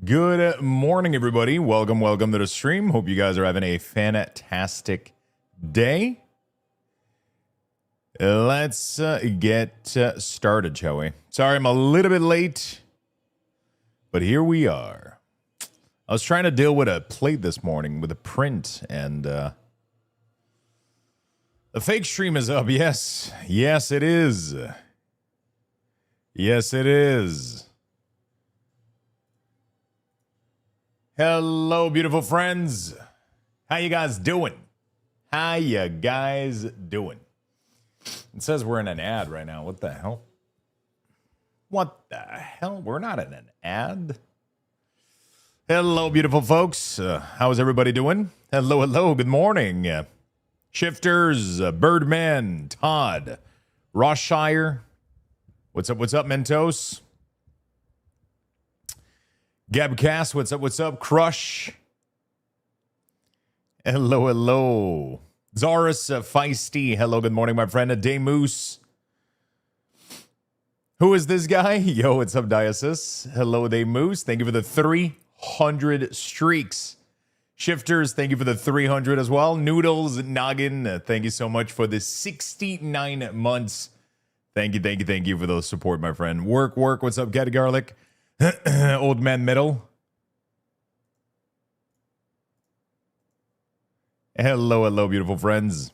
Good morning, everybody. Welcome to the stream. Hope you guys are having a fantastic day. Let's get started, shall we? Sorry, I'm a little bit late, but here we are. I was trying to deal with a plate this morning with a print, and the fake stream is up. Yes, it is. Yes, it is. Hello, beautiful friends. How you guys doing? It says we're in an ad right now. What the hell? We're not in an ad. Hello, beautiful folks. How's everybody doing? Hello. Good morning. Shifters, Birdman, Todd, Rossshire. What's up, Mentos? Gabcast, what's up? Crush. Hello. Zaris, Feisty. Hello, good morning, my friend. Day Moose. Who is this guy? Yo, what's up, Diocese? Hello, Day Moose. Thank you for the 300 streaks. Shifters, thank you for the 300 as well. Noodles, Noggin, thank you so much for the 69 months. Thank you for those support, my friend. Work. What's up, Cat Garlic? Old Man Middle. Hello, beautiful friends.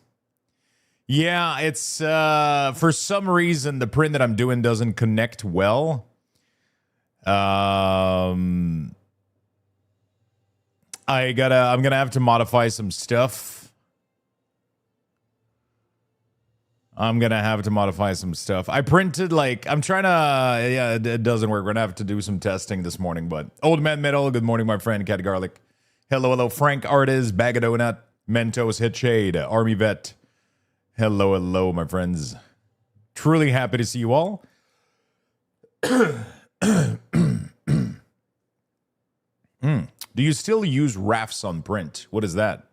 Yeah, it's for some reason the print that I'm doing doesn't connect well. I'm gonna have to modify some stuff. I printed I'm trying to, it doesn't work. We're gonna have to do some testing this morning, but Old Man Metal, good morning, my friend, Cat Garlic. Hello, Frank Artis, Bag of Donut, Mentos, Hit Shade, Army Vet. Hello, my friends. Truly happy to see you all. Do you still use rafts on print? What is that?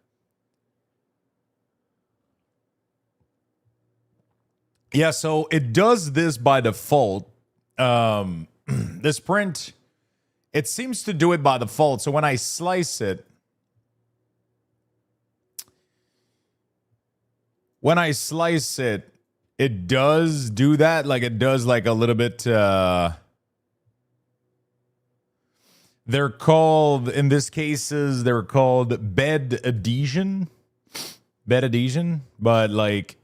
Yeah, so it does this by default. This print, it seems to do it by default. So when I slice it, it does do that. Like it does like a little bit. They're called, in this cases, they're called bed adhesion, but like,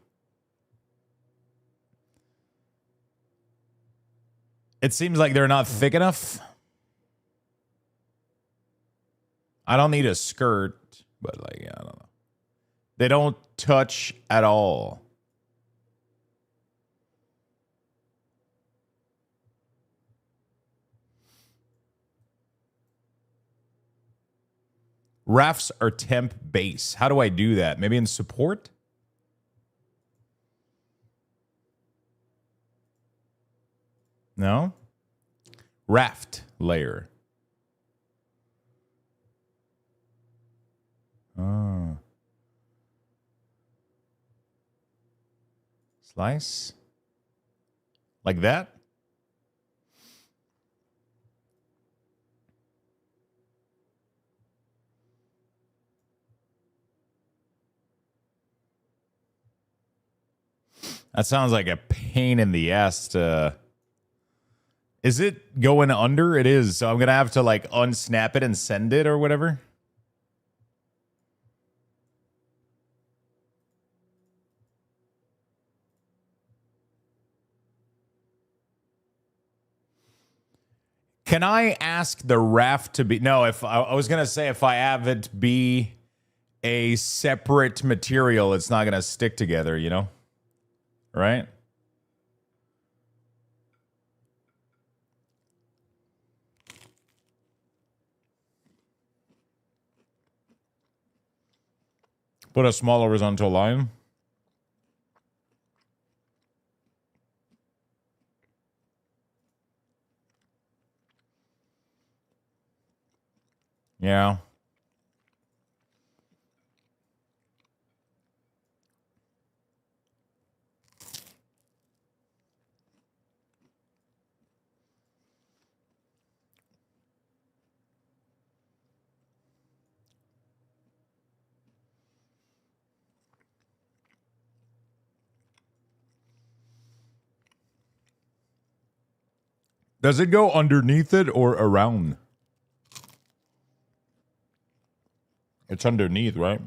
it seems like they're not thick enough. I don't need a skirt, but like, I don't know. They don't touch at all. Rafts are temp base. How do I do that? Maybe in support? No? Raft layer. Oh. Slice? Like that? That sounds like a pain in the ass to... Is it going under? It is. So I'm going to have to like unsnap it and send it or whatever. Can I ask the raft to be... No, if I was going to say if I have it be a separate material, it's not going to stick together, you know? Right? Put a small horizontal line. Yeah. Does it go underneath it or around? It's underneath, right?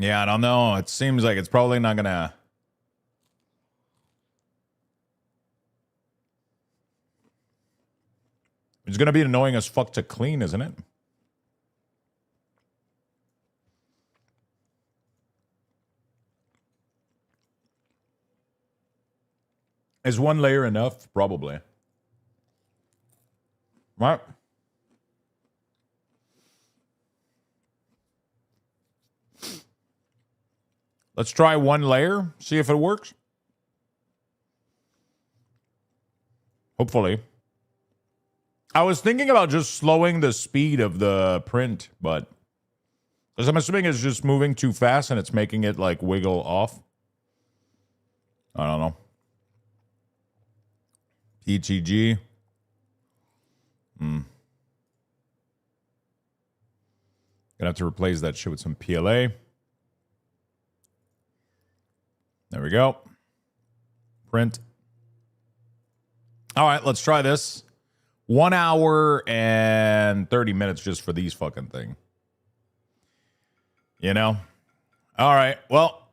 Yeah, I don't know. It seems like it's probably not gonna. It's gonna be annoying as fuck to clean, isn't it? Is one layer enough? Probably. Right? Let's try one layer, see if it works. Hopefully. I was thinking about just slowing the speed of the print, but because I'm assuming it's just moving too fast and it's making it like wiggle off. I don't know. PTG. Gonna have to replace that shit with some PLA. There we go. Print. All right, let's try this. 1 hour and 30 minutes just for these fucking thing. You know? All right, well.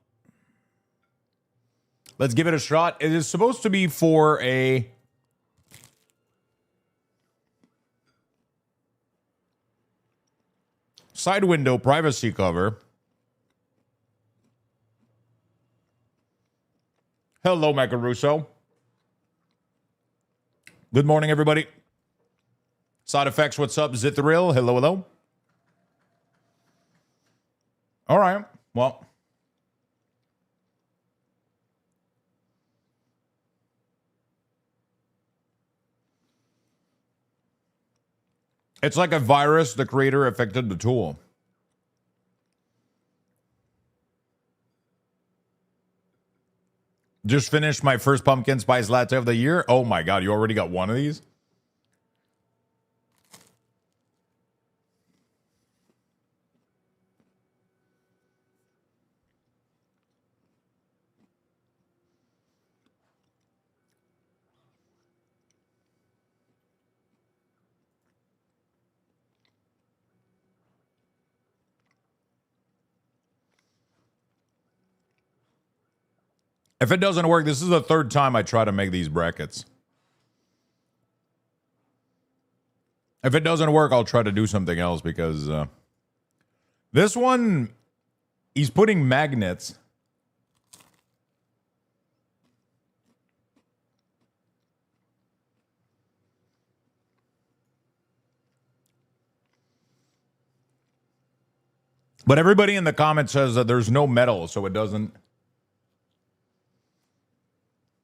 Let's give it a shot. It is supposed to be for a side window privacy cover. Hello, Macaruso. Good morning, everybody. Side effects, what's up? Zithrill, hello, hello. All right, well. It's like a virus. The creator affected the tool. Just finished my first pumpkin spice latte of the year. Oh my God, you already got one of these? If it doesn't work, this is the third time I try to make these brackets. If it doesn't work, I'll try to do something else because this one, he's putting magnets. But everybody in the comments says that there's no metal, so it doesn't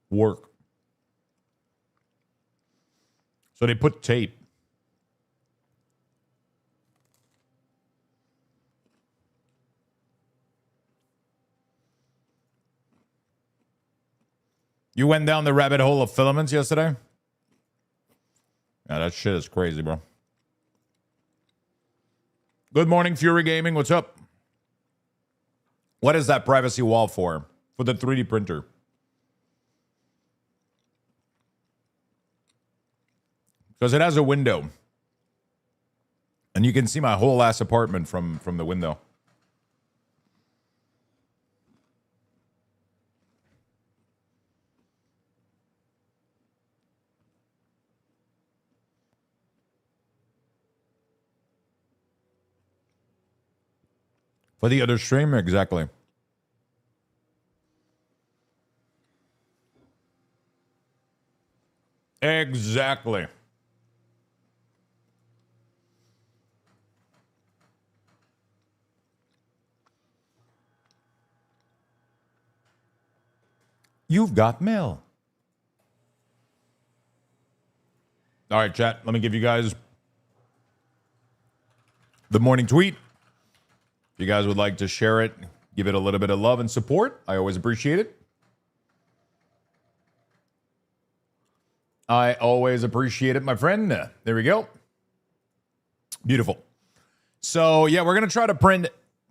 work. So they put tape. You went down the rabbit hole of filaments yesterday? Yeah, that shit is crazy, bro. Good morning, Fury Gaming. What's up? What is that privacy wall for? For the 3D printer. Because it has a window. And you can see my whole ass apartment from the window. For the other stream, exactly. Exactly. You've got mail. All right, chat. Let me give you guys the morning tweet. If you guys would like to share it, give it a little bit of love and support, I always appreciate it. I always appreciate it, my friend. There we go. Beautiful. So, yeah, we're going to try to print.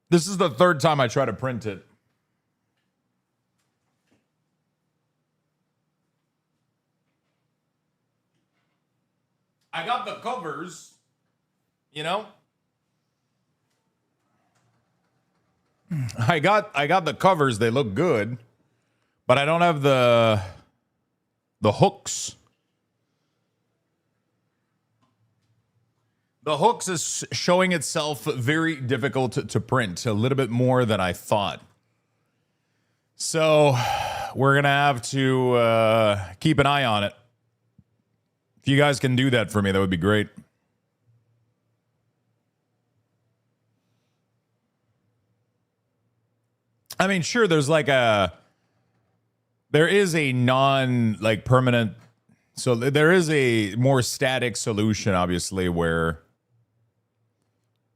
This is the third time I try to print it. I got the covers, you know? I got the covers. They look good, but I don't have the hooks. The hooks is showing itself very difficult to print, a little bit more than I thought. So we're going to have to keep an eye on it. If you guys can do that for me, that would be great. I mean, sure, there is a permanent, so there is a more static solution, obviously, where,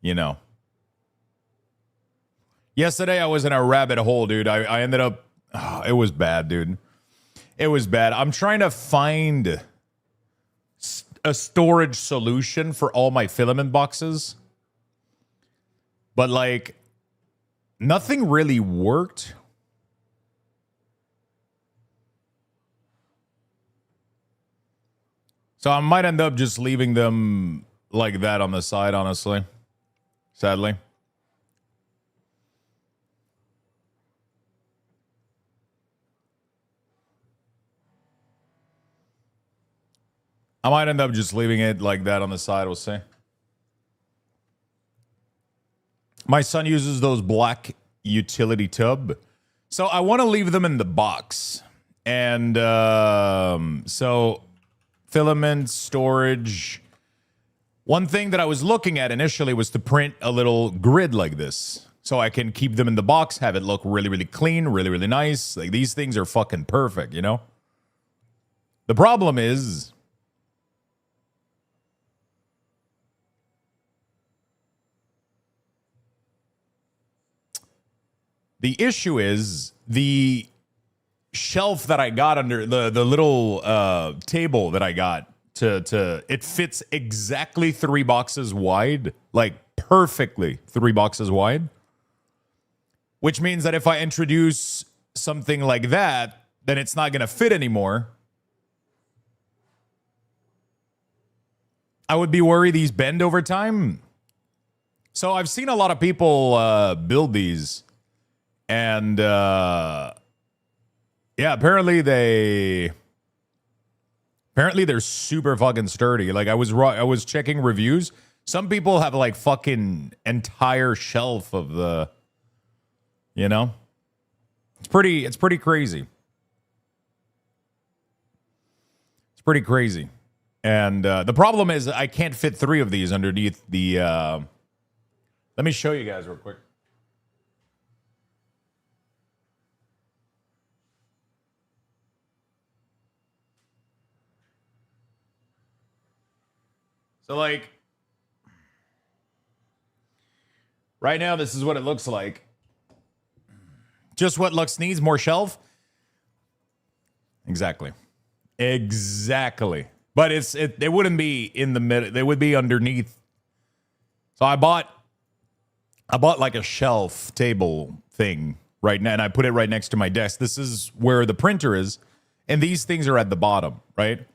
you know. Yesterday, I was in a rabbit hole, dude. I ended up, it was bad, dude. It was bad. I'm trying to find a storage solution for all my filament boxes, but like nothing really worked. So I might end up just leaving them like that on the side, honestly. Sadly. I might end up just leaving it like that on the side, we'll see. My son uses those black utility tub. So I want to leave them in the box. And so filament storage. One thing that I was looking at initially was to print a little grid like this. So I can keep them in the box, have it look really, really clean, really, really nice. Like these things are fucking perfect, you know? The problem is, the issue is the shelf that I got under the little table that I got to it fits exactly 3 boxes wide, like perfectly 3 boxes wide, which means that if I introduce something like that, then it's not going to fit anymore. I would be worried these bend over time. So I've seen a lot of people build these. And yeah, apparently they're super fucking sturdy. Like I was checking reviews. Some people have like fucking entire shelf of the, you know, it's pretty crazy. It's pretty crazy. And the problem is I can't fit 3 of these underneath the. Let me show you guys real quick. So, like, right now, this is what it looks like. Just what Lux needs, more shelf. Exactly. But it wouldn't be in the middle. They would be underneath. So I bought like a shelf table thing right now, and I put it right next to my desk. This is where the printer is, and these things are at the bottom, right?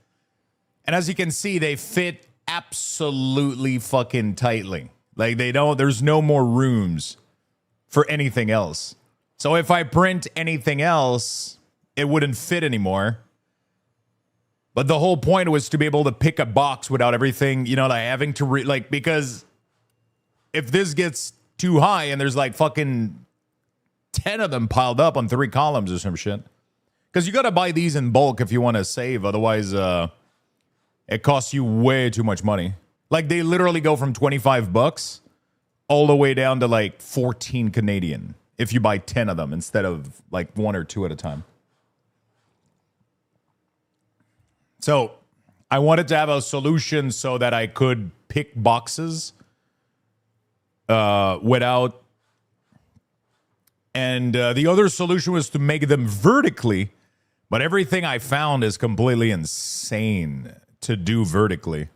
And as you can see, they fit absolutely fucking tightly. Like there's no more rooms for anything else. So if I print anything else, it wouldn't fit anymore. But the whole point was to be able to pick a box without everything, you know, like having to because if this gets too high and there's like fucking 10 of them piled up on 3 columns or some shit. Because you got to buy these in bulk if you want to save. Otherwise, it costs you way too much money. Like they literally go from 25 bucks all the way down to like 14 Canadian if you buy 10 of them instead of like 1 or 2 at a time. So I wanted to have a solution so that I could pick boxes without. And the other solution was to make them vertically. But everything I found is completely insane to do vertically.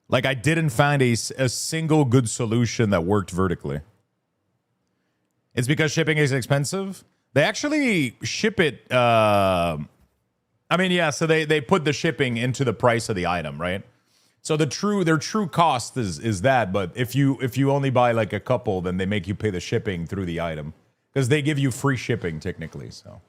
Like I didn't find a single good solution that worked vertically. It's because shipping is expensive. They actually ship it. I mean, yeah, so they put the shipping into the price of the item, right? So their true cost is that, but if you only buy like a couple, then they make you pay the shipping through the item because they give you free shipping technically, so.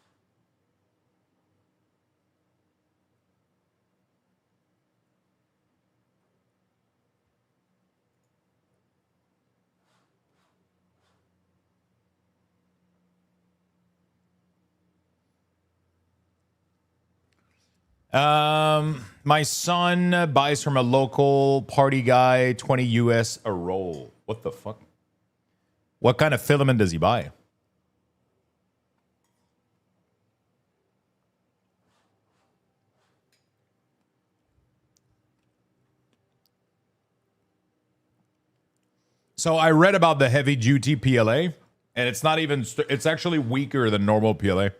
My son buys from a local party guy, 20 US a roll. What the fuck? What kind of filament does he buy? So I read about the heavy duty PLA, and it's not even, it's actually weaker than normal PLA.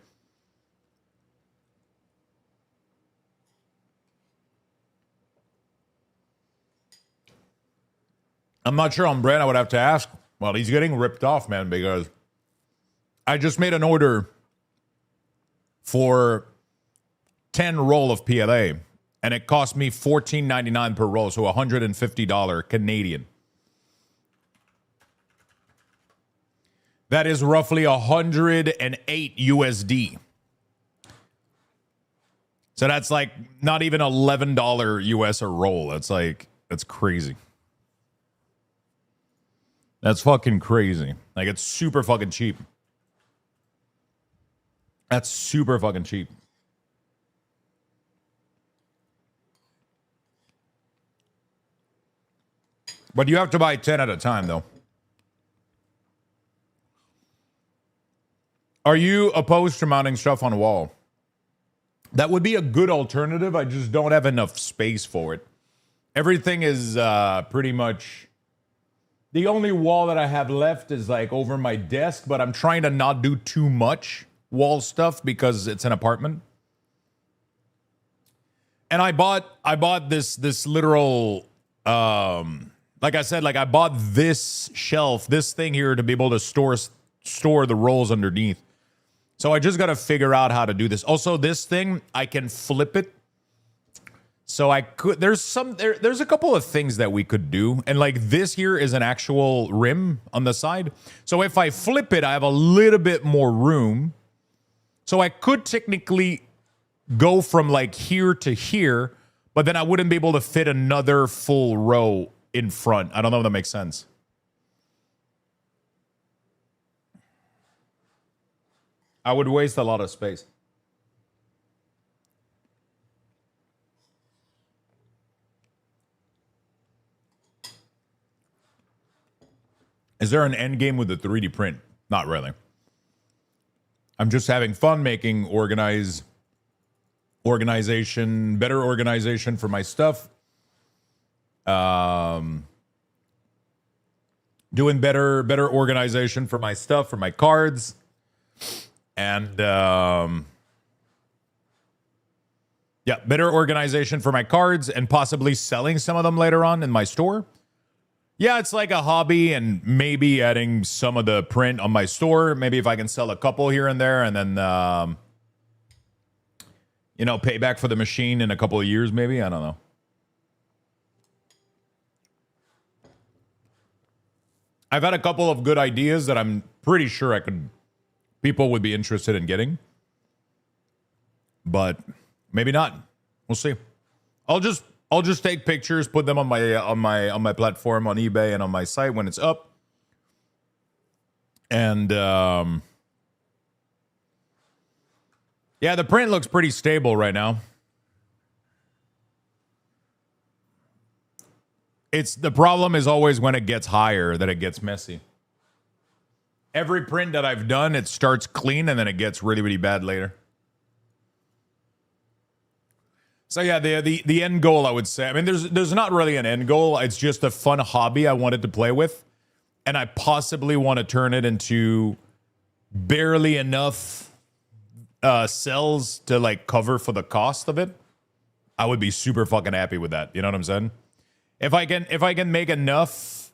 I'm not sure on Brent. I would have to ask. Well, he's getting ripped off, man, because I just made an order for 10 roll of PLA, and it cost me $14.99 per roll, so $150 Canadian. That is roughly 108 USD. So that's like not even $11 US a roll. That's crazy. That's fucking crazy. Like, it's super fucking cheap. That's super fucking cheap. But you have to buy 10 at a time, though. Are you opposed to mounting stuff on a wall? That would be a good alternative. I just don't have enough space for it. Everything is pretty much... The only wall that I have left is like over my desk, but I'm trying to not do too much wall stuff because it's an apartment. And I bought this literal like I said, like I bought this shelf, this thing here to be able to store the rolls underneath. So I just got to figure out how to do this. Also, this thing, I can flip it. So I could, there's a couple of things that we could do. And like this here is an actual rim on the side. So if I flip it, I have a little bit more room. So I could technically go from like here to here, but then I wouldn't be able to fit another full row in front. I don't know if that makes sense. I would waste a lot of space. Is there an end game with the 3D print? Not really. I'm just having fun making better organization for my stuff. Doing better organization for my stuff, for my cards. And yeah, better organization for my cards and possibly selling some of them later on in my store. Yeah, it's like a hobby and maybe adding some of the print on my store. Maybe if I can sell a couple here and there and then, pay back for the machine in a couple of years, maybe. I don't know. I've had a couple of good ideas that I'm pretty sure people would be interested in getting. But maybe not. We'll see. I'll just take pictures, put them on my platform on eBay and on my site when it's up. And yeah, the print looks pretty stable right now. It's the problem is always when it gets higher that it gets messy. Every print that I've done, it starts clean and then it gets really, really bad later. So yeah, the end goal, I would say. I mean, there's not really an end goal. It's just a fun hobby I wanted to play with, and I possibly want to turn it into barely enough cells to like cover for the cost of it. I would be super fucking happy with that. You know what I'm saying? If I can make enough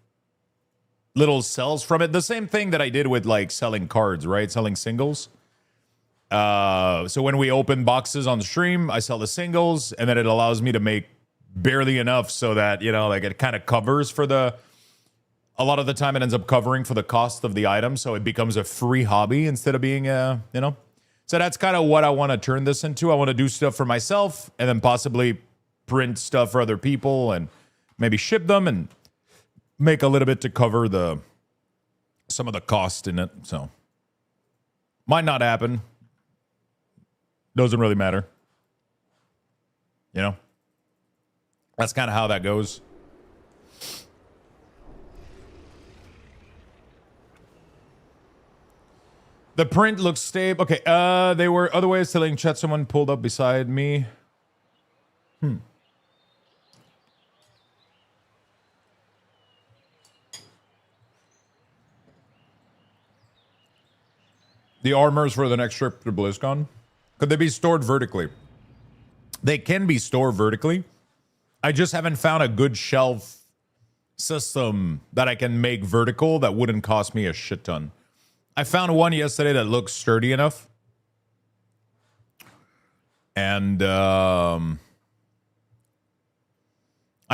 little cells from it, the same thing that I did with like selling cards, right? Selling singles. So when we open boxes on the stream, I sell the singles, and then it allows me to make barely enough so that, you know, like it kind of covers for a lot of the time it ends up covering for the cost of the item. So it becomes a free hobby instead of being, you know, so that's kind of what I want to turn this into. I want to do stuff for myself and then possibly print stuff for other people and maybe ship them and make a little bit to cover some of the cost in it. So might not happen. Doesn't really matter. You know? That's kind of how that goes. The print looks stable. Okay, they were otherwise telling chat someone pulled up beside me. The armors for the next trip to BlizzCon. Could they be stored vertically? They can be stored vertically. I just haven't found a good shelf system that I can make vertical that wouldn't cost me a shit ton. I found one yesterday that looks sturdy enough. And I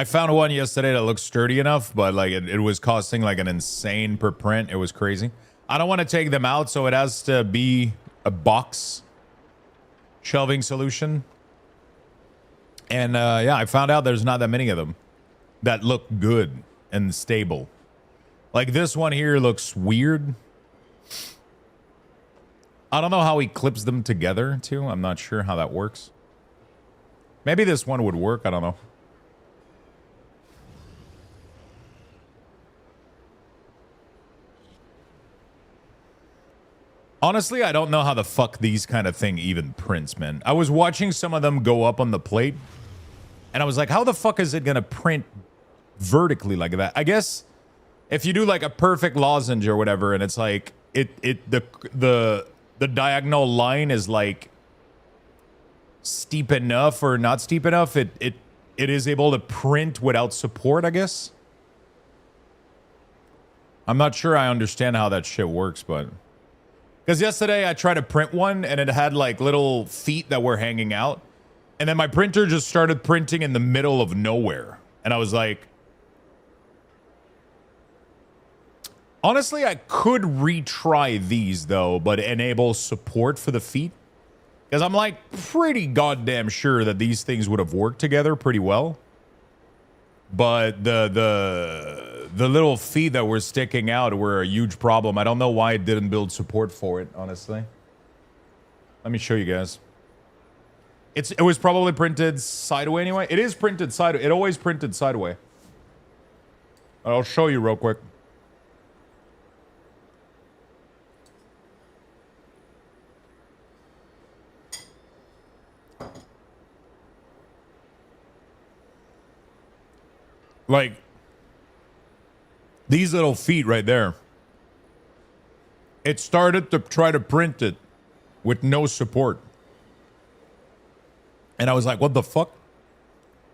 found one yesterday that looks sturdy enough, but like it was costing like an insane per print. It was crazy. I don't want to take them out, so it has to be a box shelving solution. And yeah, I found out there's not that many of them that look good and stable. Like this one here looks weird. I don't know how he clips them together too. I'm not sure how that works. Maybe this one would work. I don't know. Honestly, I don't know how the fuck these kind of thing even prints, man. I was watching some of them go up on the plate, and I was like, how the fuck is it gonna print vertically like that? I guess if you do like a perfect lozenge or whatever, and it's like the diagonal line is like steep enough or not steep enough, it is able to print without support, I guess. I'm not sure I understand how that shit works, but because yesterday I tried to print one and it had like little feet that were hanging out. And then my printer just started printing in the middle of nowhere. And I was like, honestly, I could retry these though, but enable support for the feet. Because I'm like pretty goddamn sure that these things would have worked together pretty well. But the little feet that were sticking out were a huge problem. I don't know why it didn't build support for it, honestly. Let me show you guys. It was probably printed sideways anyway. It is printed sideways. It always printed sideways. I'll show you real quick. Like these little feet right there. It started to try to print it with no support. And I was like, what the fuck?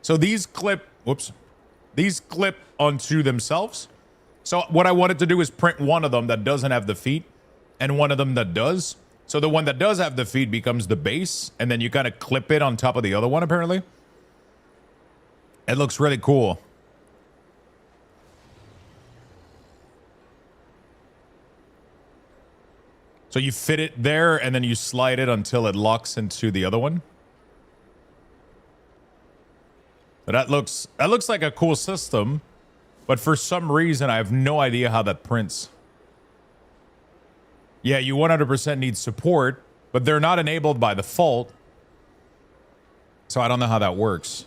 So these clip, whoops. These clip onto themselves. So what I wanted to do is print one of them that doesn't have the feet and one of them that does. So the one that does have the feet becomes the base, and then you kind of clip it on top of the other one, apparently. It looks really cool. So you fit it there, and then you slide it until it locks into the other one. But that looks like a cool system, but for some reason I have no idea how that prints. Yeah, you 100% need support, but they're not enabled by default. So I don't know how that works.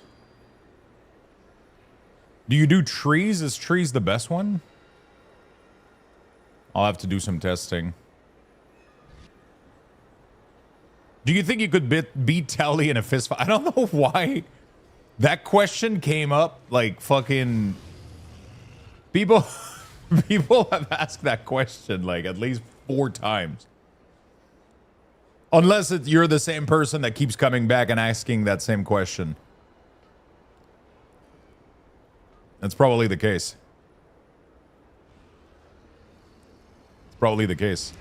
Do you do trees? Is trees the best one? I'll have to do some testing. Do you think you could beat Tally in a fist fight? I don't know why that question came up. Like fucking people, people have asked that question like at least 4 times. Unless you're the same person that keeps coming back and asking that same question. That's probably the case. It's probably the case.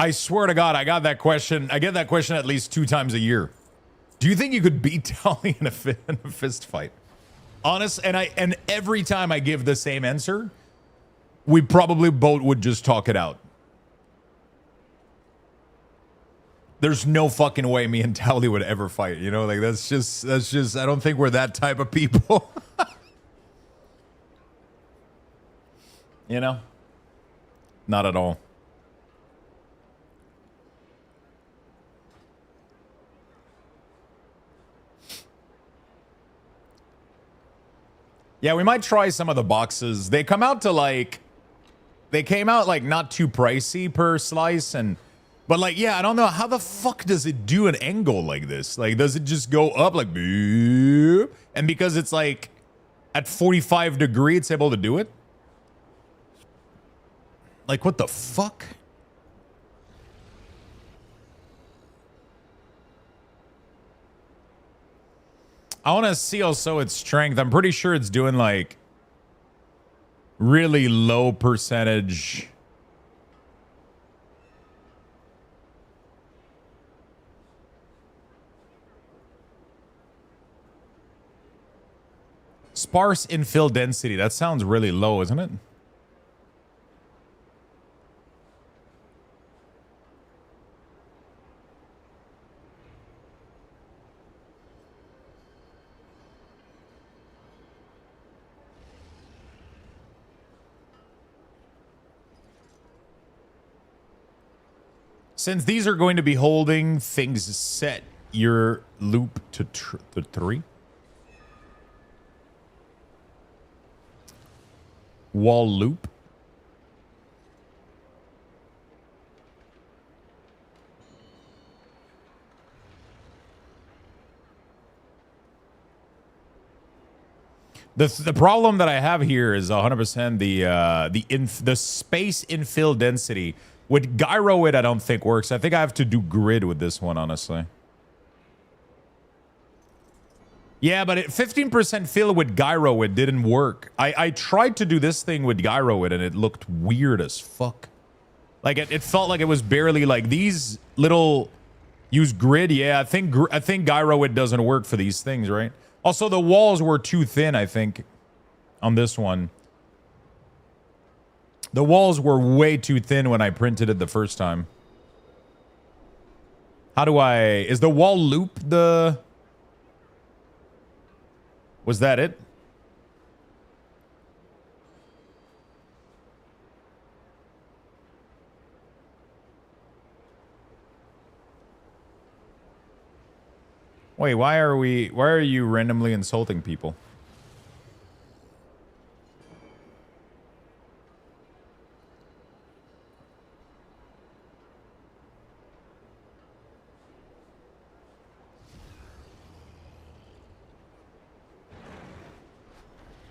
I swear to God, I got that question. I get that question at least 2 times a year. Do you think you could beat Tally in a fist fight? Honest, and every time I give the same answer, we probably both would just talk it out. There's no fucking way me and Tally would ever fight, you know? Like that's just I don't think we're that type of people. You know? Not at all. Yeah, we might try some of the boxes. They come out to like, they came out like not too pricey per slice, and but like, yeah, I don't know how the fuck does it do an angle like this? Like, does it just go up like, boop, and because it's like at 45 degrees, it's able to do it? Like, what the fuck? I want to see also its strength. I'm pretty sure it's doing like really low percentage. Sparse infill density. That sounds really low, isn't it? Since these are going to be holding things, set your loop to 3. Wall loop. The problem that I have here is 100% the space infill density. With gyro it, I don't think works. I think I have to do grid with this one, honestly. Yeah, but 15% fill with gyro it didn't work. I tried to do this thing with gyro it and it looked weird as fuck. Like it felt like it was barely like these little use grid. Yeah, I think gyro it doesn't work for these things, right? Also, the walls were too thin, I think, on this one. The walls were way too thin when I printed it the first time. How do I... Is the wall loop the... Was that it? Wait, why are you randomly insulting people?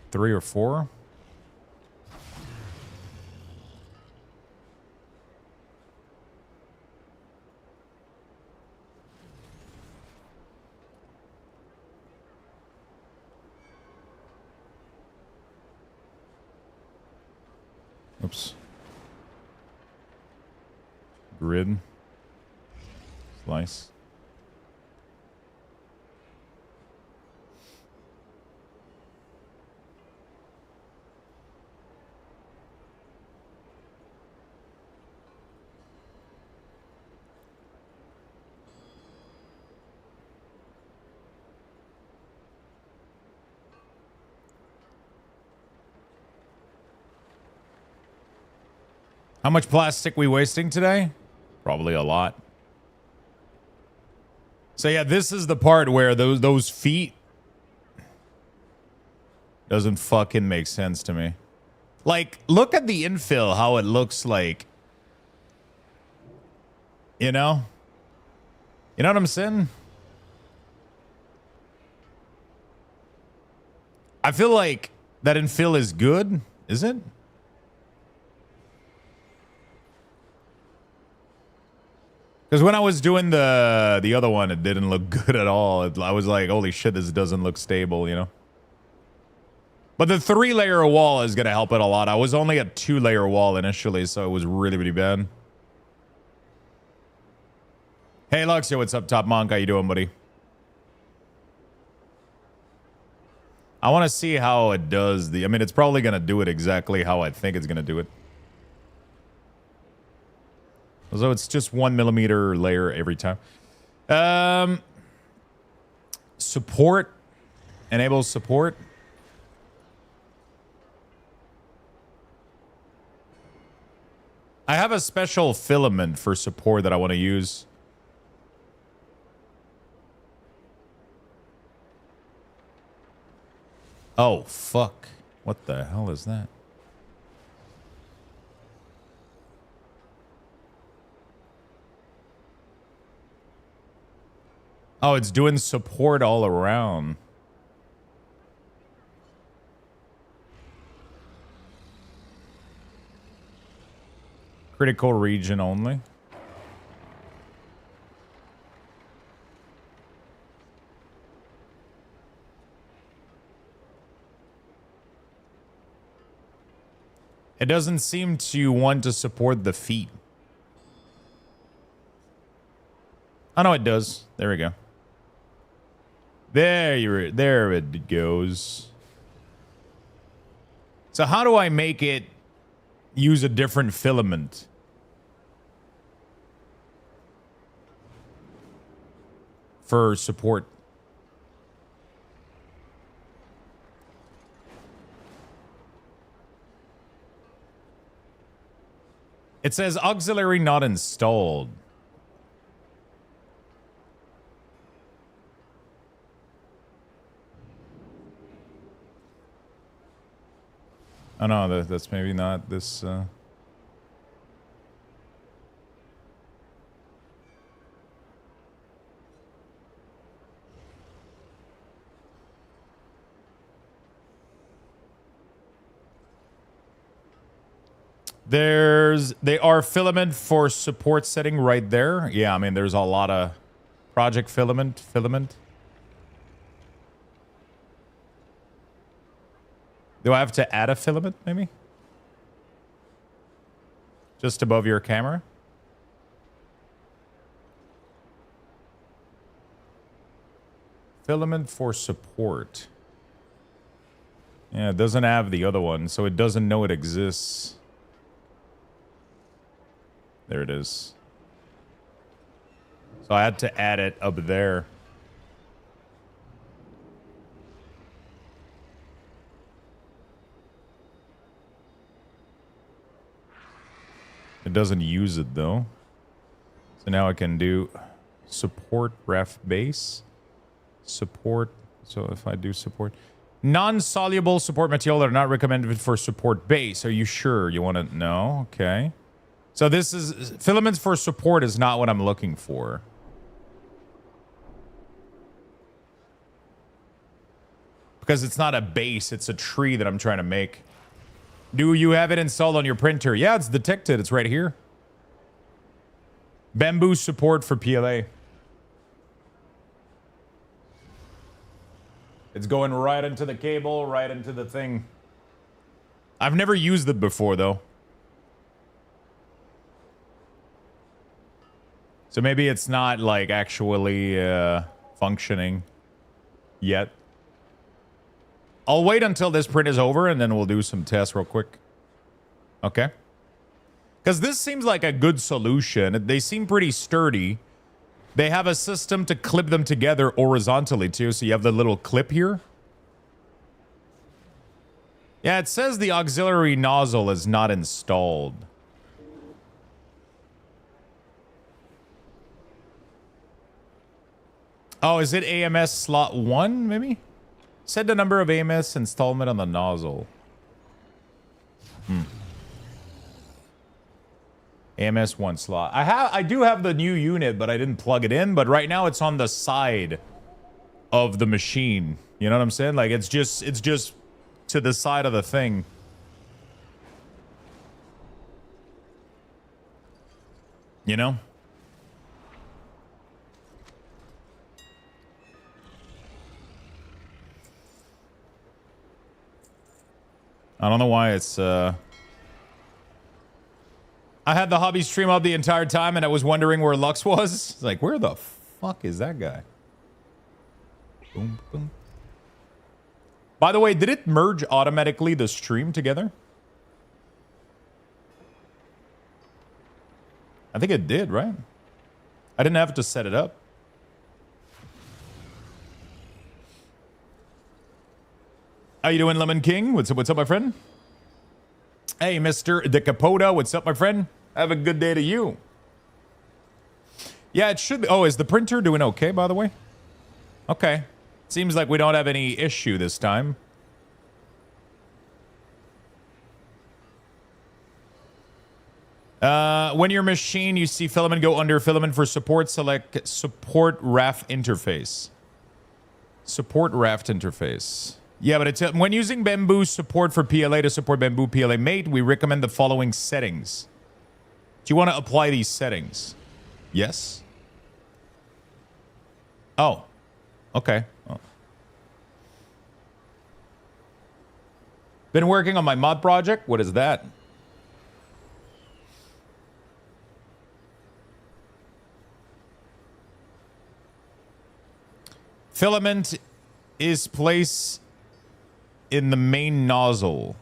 Three or 4? Oops. Grid. Slice. How much plastic we wasting today? Probably a lot. So yeah, this is the part where those feet doesn't fucking make sense to me. Like, look at the infill, how it looks like. You know? You know what I'm saying? I feel like that infill is good, is it? Because when I was doing the other one, it didn't look good at all. I was like, holy shit, this doesn't look stable, you know? But the 3-layer wall is going to help it a lot. I was only at 2-layer wall initially, so it was really, really bad. Hey, Luxio, what's up, Top Monk? How you doing, buddy? I want to see how it does the... I mean, it's probably going to do it exactly how I think it's going to do it. So it's just 1 millimeter layer every time. Support. Enable support. I have a special filament for support that I want to use. Oh, fuck. What the hell is that? Oh, it's doing support all around. Critical region only. It doesn't seem to want to support the feet. Oh, no, it does. There we go. There it goes. So how do I make it use a different filament? For support. It says auxiliary not installed. Oh no, that's maybe not this. They are filament for support setting right there. Yeah, I mean, there's a lot of project filament. Do I have to add a filament, maybe? Just above your camera? Filament for support. Yeah, it doesn't have the other one, so it doesn't know it exists. There it is. So I had to add it up there. It doesn't use it though. So now I can do support ref base. Support. So if I do support. Non-soluble support material are not recommended for support base. Are you sure you want to know? Okay. So this is filaments for support is not what I'm looking for. Because it's not a base, it's a tree that I'm trying to make. Do you have it installed on your printer? Yeah, it's detected. It's right here. Bamboo support for PLA. It's going right into the cable, right into the thing. I've never used it before, though. So maybe it's not, like, actually functioning yet. I'll wait until this print is over, and then we'll do some tests real quick. Okay. Because this seems like a good solution. They seem pretty sturdy. They have a system to clip them together horizontally, too. So you have the little clip here. Yeah, it says the auxiliary nozzle is not installed. Oh, is it AMS slot 1, maybe? Set the number of AMS installment on the nozzle. AMS 1 slot. I do have the new unit, but I didn't plug it in. But right now it's on the side of the machine. You know what I'm saying? Like it's just to the side of the thing. You know? I don't know why it's I had the hobby stream up the entire time and I was wondering where Lux was. It's like, where the fuck is that guy? Boom, boom. By the way, did it merge automatically the stream together? I think it did, right? I didn't have to set it up. How you doing, Lemon King? What's up, my friend? Hey, Mr. DeCapoda, what's up, my friend? Have a good day to you. Yeah, it should be. Oh, is the printer doing okay, by the way? Okay. Seems like we don't have any issue this time. When your machine, you see filament, go under filament for support, select support raft interface. Support raft interface. Yeah, but it's when using bamboo support for PLA to support bamboo PLA mate, we recommend the following settings. Do you want to apply these settings? Yes. Oh. Okay. Oh. Been working on my mod project. What is that? Filament is placed in the main nozzle.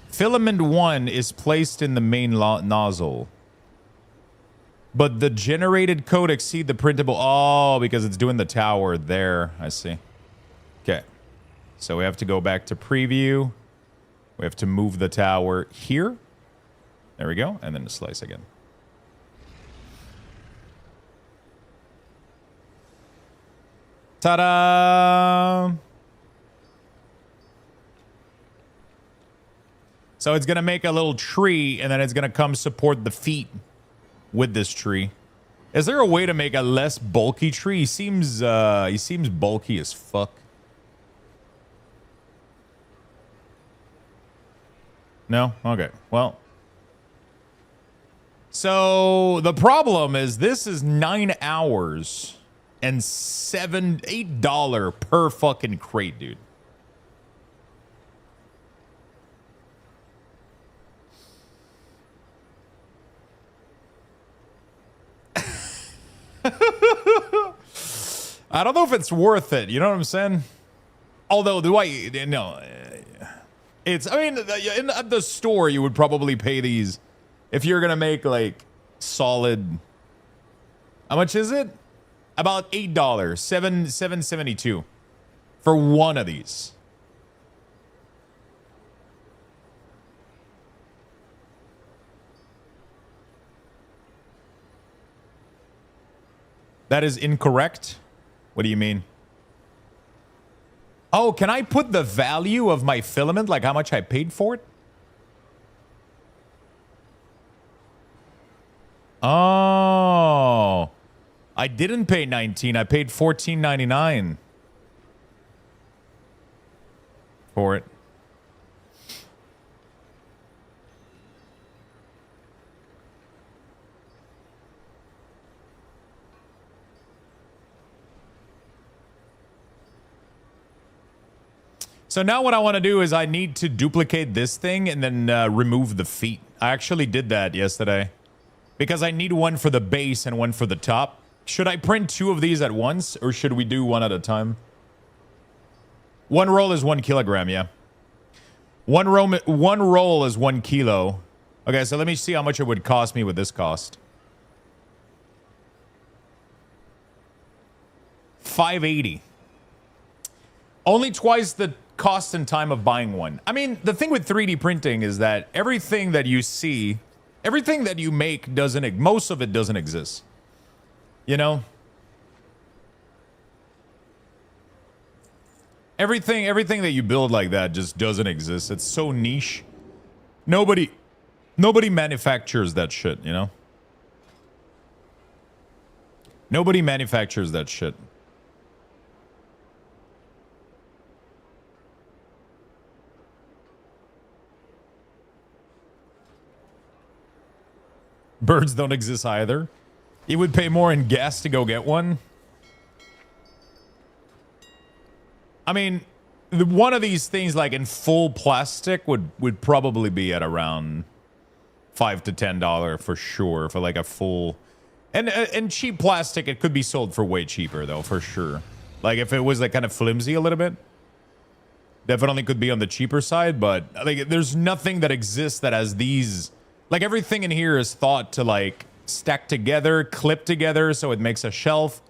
Filament 1 is placed in the main nozzle. But the generated code exceed the printable. Oh, because it's doing the tower there. I see. Okay. So we have to go back to preview. We have to move the tower here. There we go. And then the slice again. Ta-da! So it's going to make a little tree, and then it's going to come support the feet with this tree. Is there a way to make a less bulky tree? He seems bulky as fuck. No? Okay. Well. So the problem is this is 9 hours and $8 per fucking crate, dude. I don't know if it's worth it. You know what I'm saying? Although, no. It's, I mean, at the store, you would probably pay these if you're going to make, like, solid. How much is it? About $8. $7.72 for one of these. That is incorrect. What do you mean? Oh, can I put the value of my filament, like how much I paid for it? Oh, I didn't pay 19. I paid $14.99 for it. So now what I want to do is I need to duplicate this thing and then remove the feet. I actually did that yesterday because I need one for the base and one for the top. Should I print 2 of these at once or should we do one at a time? One roll is 1 kilogram, yeah. One roll is 1 kilo. Okay, so let me see how much it would cost me with this cost. $5.80. Only twice the cost and time of buying one. I mean, the thing with 3D printing is that everything that you see, everything that you make doesn't, most of it doesn't exist. You know? Everything that you build like that just doesn't exist. It's so niche. Nobody manufactures that shit, you know? Nobody manufactures that shit. Birds don't exist either. You would pay more in gas to go get one. I mean, one of these things, like in full plastic, would probably be at around $5 to $10 for sure for like a full. And cheap plastic, it could be sold for way cheaper though, for sure. Like if it was like kind of flimsy a little bit, definitely could be on the cheaper side. But like, there's nothing that exists that has these. Like everything in here is thought to like stack together, clip together, so it makes a shelf.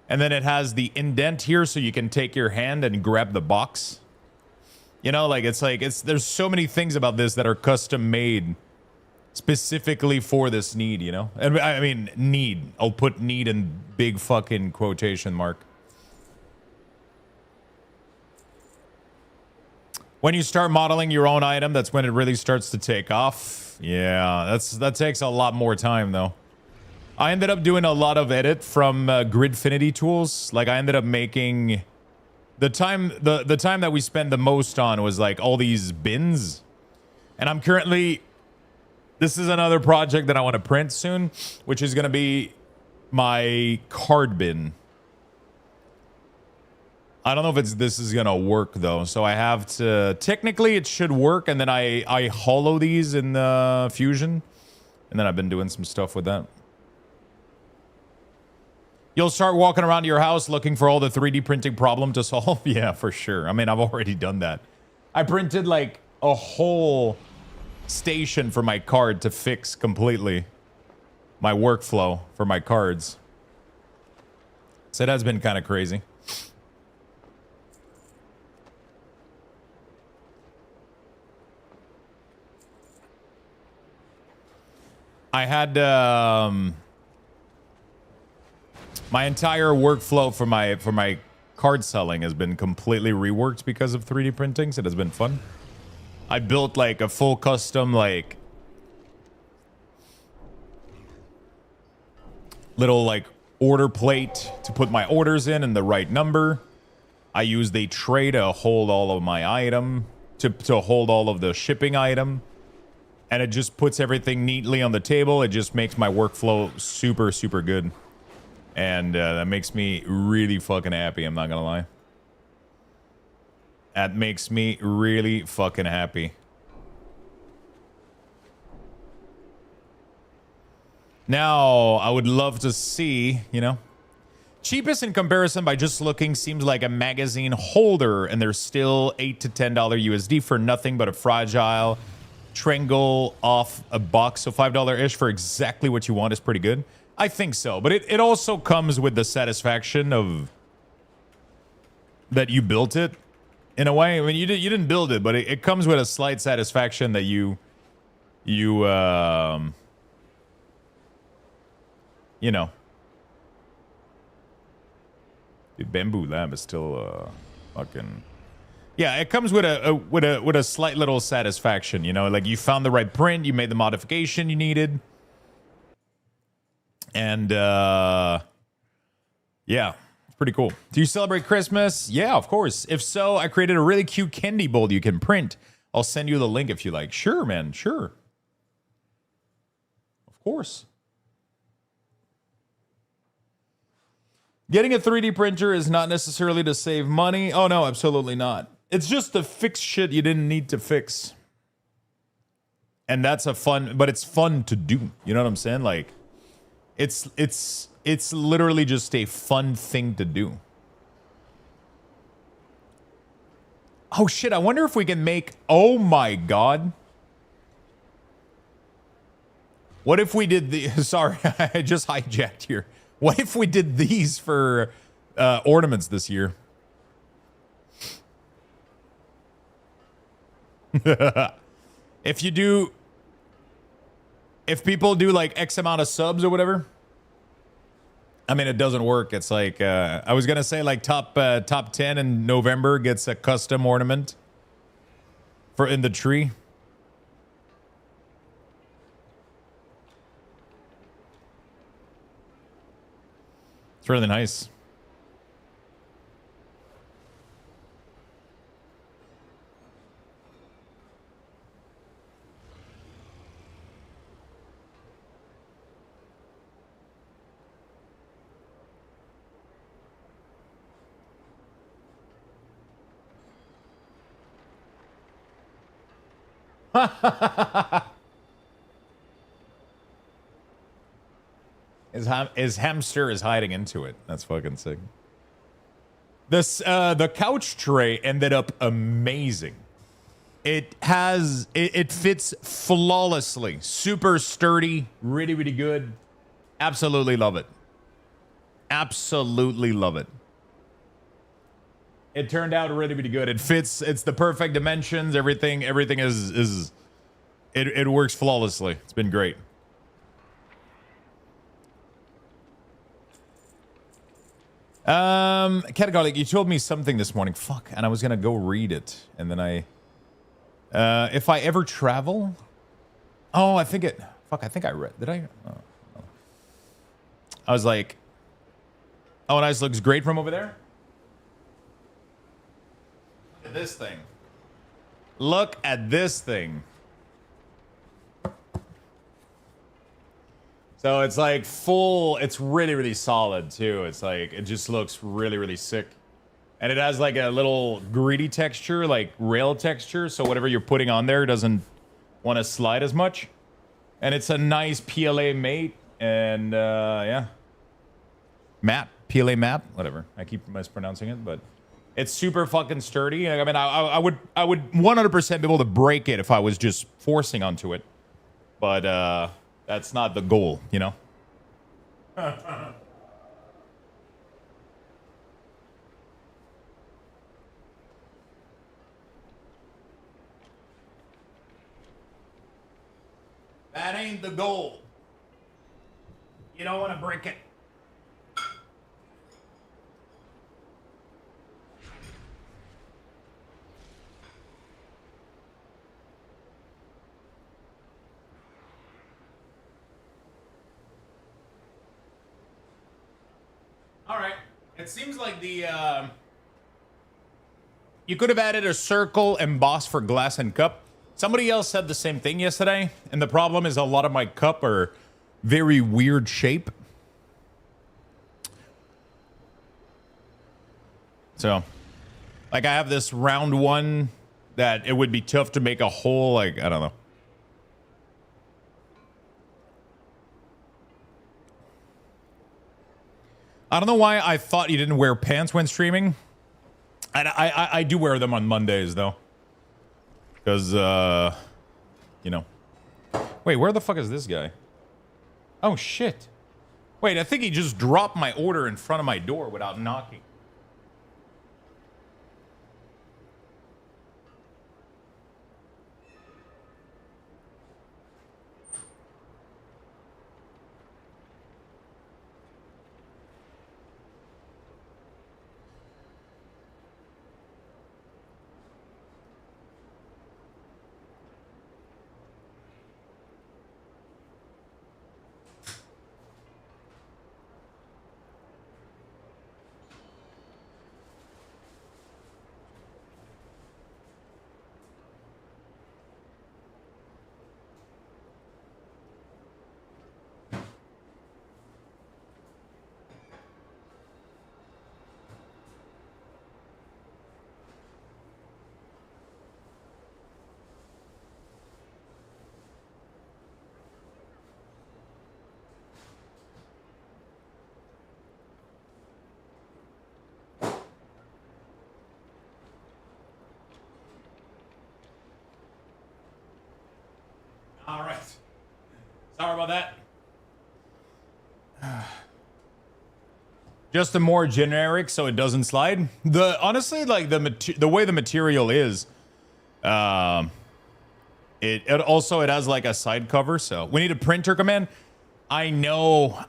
And then it has the indent here so you can take your hand and grab the box. You know, like there's so many things about this that are custom made specifically for this need, you know? And I mean, need. I'll put need in big fucking quotation mark. When you start modeling your own item, that's when it really starts to take off. Yeah, that takes a lot more time though. I ended up doing a lot of edit from Gridfinity tools. Like I ended up making the time that we spend the most on was like all these bins. And I'm currently, this is another project that I want to print soon, which is going to be my card bin. I don't know if this is going to work though. So I have to, technically it should work. And then I hollow these in the Fusion. And then I've been doing some stuff with that. You'll start walking around your house looking for all the 3D printing problem to solve? Yeah, for sure. I mean, I've already done that. I printed like a whole station for my card to fix completely my workflow for my cards. So that's been kind of crazy. I had my entire workflow for my card selling has been completely reworked because of 3D printing, so it has been fun. I built like a full custom like little like order plate to put my orders in and the right number. I used a tray to hold all of my item, to hold all of the shipping item. And it just puts everything neatly on the table. It just makes my workflow super, super good. And that makes me really fucking happy, I'm not gonna lie. That makes me really fucking happy. Now, I would love to see, you know, cheapest in comparison by just looking seems like a magazine holder, and there's still $8 to $10 USD for nothing but a fragile Triangle off a box. So $5-ish for exactly what you want is pretty good. I think so, but it also comes with the satisfaction of that you built it in a way. I mean, you didn't build it, but it comes with a slight satisfaction that you know. Dude, Bamboo Lab is still fucking. Yeah, it comes with a slight little satisfaction, you know, like you found the right print, you made the modification you needed. And yeah, it's pretty cool. Do you celebrate Christmas? Yeah, of course. If so, I created a really cute candy bowl you can print. I'll send you the link if you like. Sure, man, sure. Of course. Getting a 3D printer is not necessarily to save money. Oh, no, absolutely not. It's just to fix shit you didn't need to fix. And that's but it's fun to do. You know what I'm saying? Like, it's literally just a fun thing to do. Oh, shit, I wonder if we can make, oh my God. What if we did the, sorry, I just hijacked here. What if we did these for ornaments this year? If people do like X amount of subs or whatever, I mean, it doesn't work. It's like I was gonna say like top 10 in November gets a custom ornament for in the tree. It's really nice. His hamster is hiding into it. That's fucking sick. This the couch tray ended up amazing. It fits flawlessly. Super sturdy, really good. Absolutely love it. Absolutely love it. It turned out really good. It fits, it's the perfect dimensions, everything is it works flawlessly. It's been great. Categoric, you told me something this morning. Fuck, and I was gonna go read it, and then if I ever travel, oh, I think I read. Did I? Oh, no. I was like, oh, nice, looks great from over there. Look at this thing. Look at this thing. So it's like full, it's really solid too. It's like, it just looks really sick. And it has like a little greedy texture, like rail texture. So whatever you're putting on there doesn't want to slide as much. And it's a nice PLA mate. And yeah. Matte, PLA matte, whatever. I keep mispronouncing it, but it's super fucking sturdy. I mean, I would 100% be able to break it if I was just forcing onto it. But that's not the goal, you know? That ain't the goal. You don't want to break it. All right. It seems like the you could have added a circle embossed for glass and cup. Somebody else said the same thing yesterday, and the problem is a lot of my cup are very weird shape. So, like I have this round one that it would be tough to make a hole, like, I don't know. I don't know why I thought you didn't wear pants when streaming. I do wear them on Mondays, though. Because, you know. Wait, where the fuck is this guy? Oh, shit. Wait, I think he just dropped my order in front of my door without knocking. All right. Sorry about that. Just a more generic so it doesn't slide. Honestly, like the way the material is, it also it has like a side cover, so we need a printer command. I know.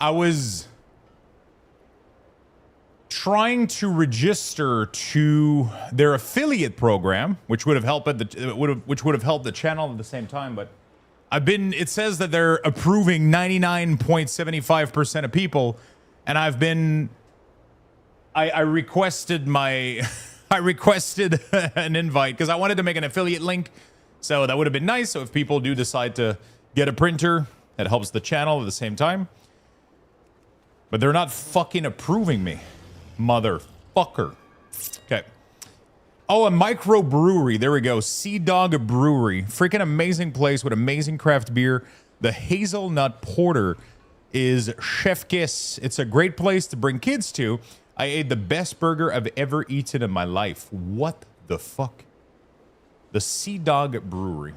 trying to register to their affiliate program, which would have helped which would have helped the channel at the same time. But it says that they're approving 99.75% of people, and I requested I requested an invite because I wanted to make an affiliate link. So that would have been nice. So if people do decide to get a printer, that helps the channel at the same time. But they're not fucking approving me. Motherfucker. Okay. Oh, a microbrewery. There we go. Sea Dog Brewery. Freaking amazing place with amazing craft beer. The Hazelnut Porter is chef kiss. It's a great place to bring kids to. I ate the best burger I've ever eaten in my life. What the fuck? The Sea Dog Brewery.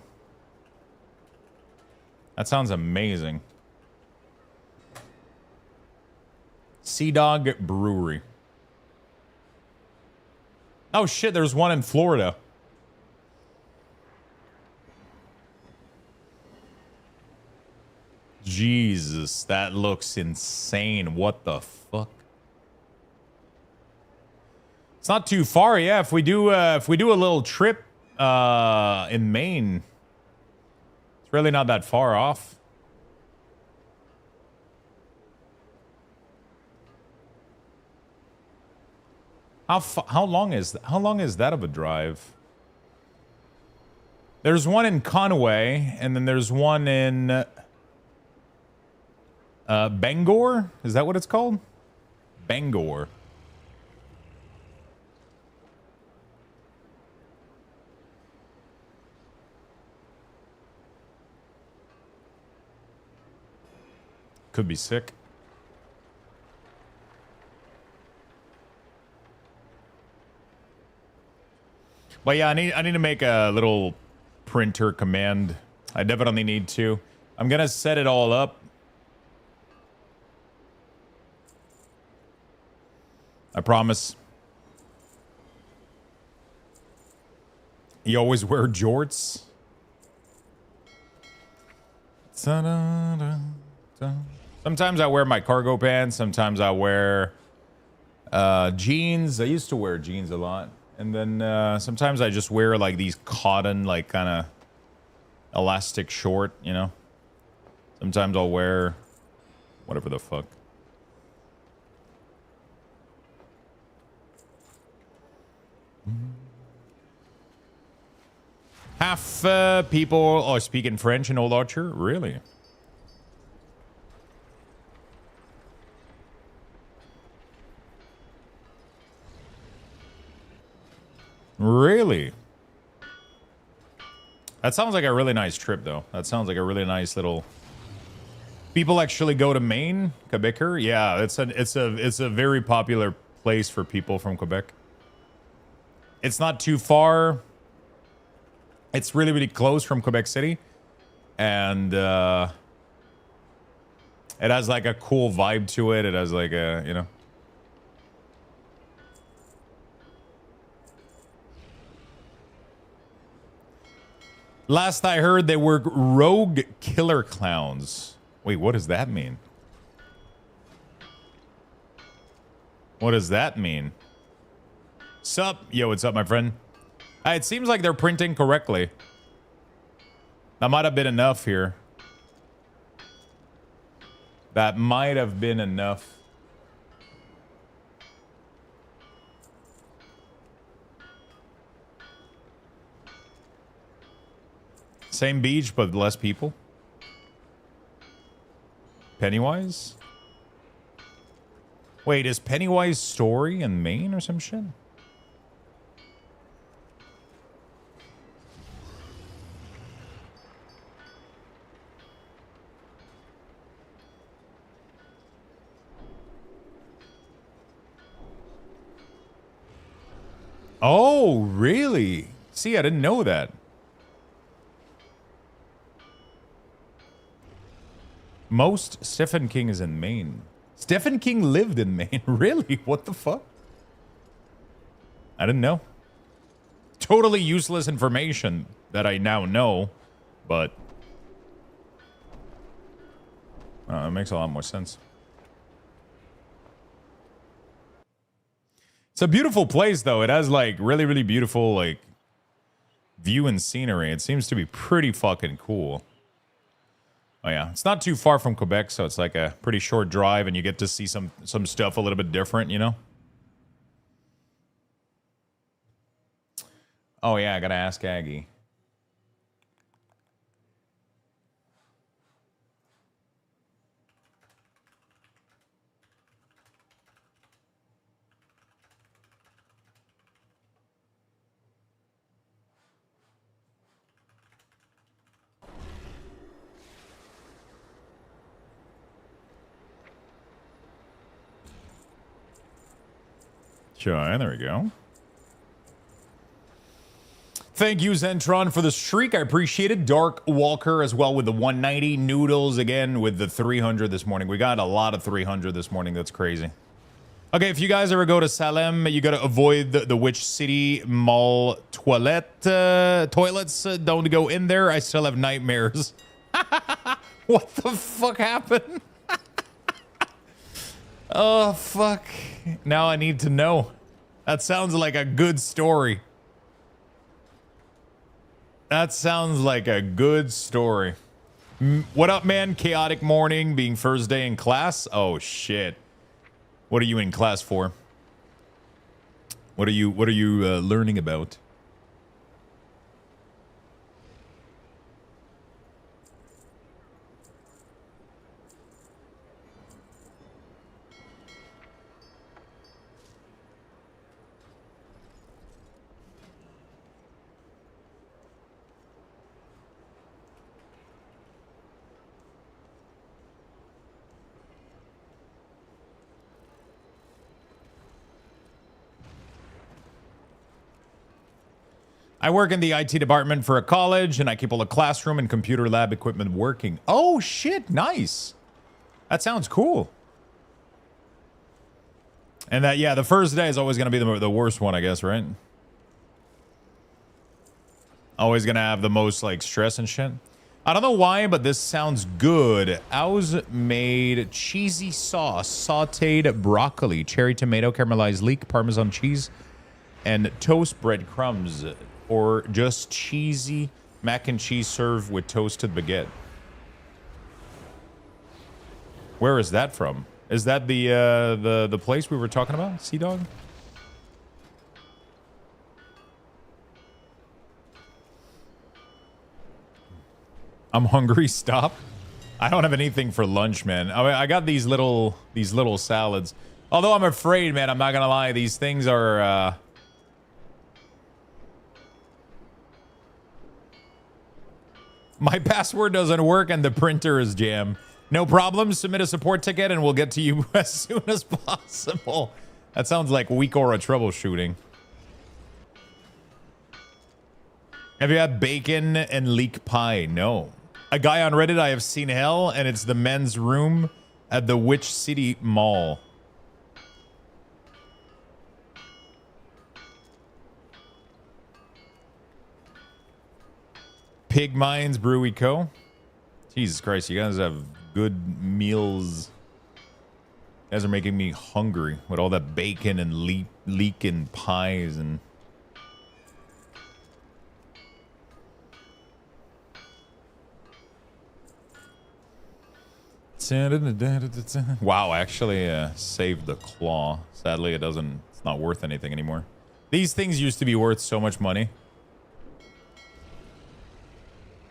That sounds amazing. Sea Dog Brewery. Oh shit, there's one in Florida. Jesus, that looks insane. What the fuck? It's not too far, yeah. If we do a little trip in Maine, it's really not that far off. How long is that of a drive? There's one in Conway, and then there's one in Bangor. Is that what it's called? Bangor. Could be sick. But yeah, I need to make a little printer command. I definitely need to. I'm gonna set it all up. I promise. You always wear jorts? Sometimes I wear my cargo pants. Sometimes I wear jeans. I used to wear jeans a lot. And then sometimes I just wear like these cotton, like kind of elastic short, you know. Sometimes I'll wear whatever the fuck. Half people are speaking French in Old Archer? Really? Really? That sounds like a really nice trip, though. That sounds like a really nice little... People actually go to Maine? Quebecer? Yeah, it's a very popular place for people from Quebec. It's not too far. It's really, really close from Quebec City. And it has like a cool vibe to it. It has like a, you know... Last I heard, they were rogue killer clowns. Wait, what does that mean? What does that mean? Sup? Yo, what's up, my friend? It seems like they're printing correctly. That might have been enough here. That might have been enough. Same beach, but less people. Pennywise? Wait, is Pennywise story in Maine or some shit? Oh, really? See, I didn't know that. Most Stephen King is in Maine. Stephen King lived in Maine. Really? What the fuck? I didn't know. Totally useless information that I now know, but it makes a lot more sense. It's a beautiful place, though. It has, like, really, really beautiful, like, view and scenery. It seems to be pretty fucking cool. Oh, yeah. It's not too far from Quebec, so it's like a pretty short drive, and you get to see some stuff a little bit different, you know? Oh, yeah, I gotta ask Aggie. Sure, there we go. Thank you, Zentron, for the streak. I appreciate it. Dark Walker as well with the 190. Noodles again with the 300 this morning. We got a lot of 300 this morning. That's crazy. Okay, if you guys ever go to Salem, you got to avoid the Witch City Mall toilets. Don't go in there. I still have nightmares. What the fuck happened? Oh, fuck. Now I need to know. That sounds like a good story. That sounds like a good story. What up, man? Chaotic morning, being first day in class. Oh, shit. What are you in class for? What are you learning about? I work in the IT department for a college, and I keep all the classroom and computer lab equipment working. Oh, shit. Nice. That sounds cool. And that, yeah, the first day is always going to be the worst one, I guess, right? Always going to have the most, like, stress and shit. I don't know why, but this sounds good. Ours made cheesy sauce, sauteed broccoli, cherry tomato, caramelized leek, Parmesan cheese, and toast breadcrumbs. Or just cheesy mac and cheese served with toasted baguette. Where is that from? Is that the place we were talking about? Sea Dog? I'm hungry. Stop. I don't have anything for lunch, man. I got these little salads. Although I'm afraid, man, I'm not gonna lie. These things are. My password doesn't work and the printer is jammed. No problem. Submit a support ticket and we'll get to you as soon as possible. That sounds like weak aura troubleshooting. Have you had bacon and leek pie? No. A guy on Reddit, I have seen hell, and it's the men's room at the Witch City Mall. Pig Mines Brewery Co. Jesus Christ, you guys have good meals. You guys are making me hungry with all that bacon and leek and pies and... Wow, I actually saved the claw. Sadly, it's not worth anything anymore. These things used to be worth so much money.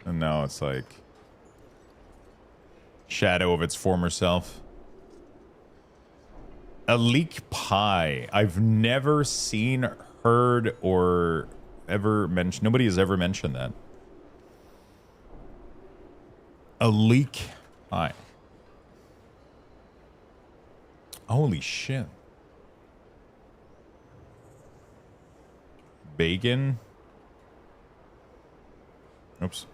And now it's like shadow of its former self. A leek pie. I've never seen, heard, or ever mentioned. Nobody has ever mentioned that. A leek pie. Holy shit. Bacon. Oops.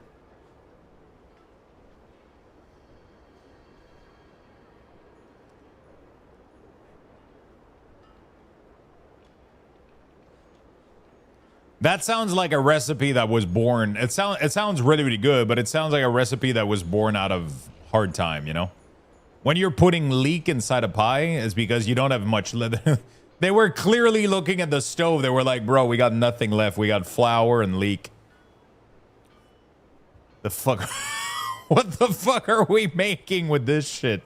That sounds like a recipe that was born. It sounds really, really good, but it sounds like a recipe that was born out of hard time, you know? When you're putting leek inside a pie, it's because you don't have much They were clearly looking at the stove. They were like, bro, we got nothing left. We got flour and leek. The fuck? What the fuck are we making with this shit?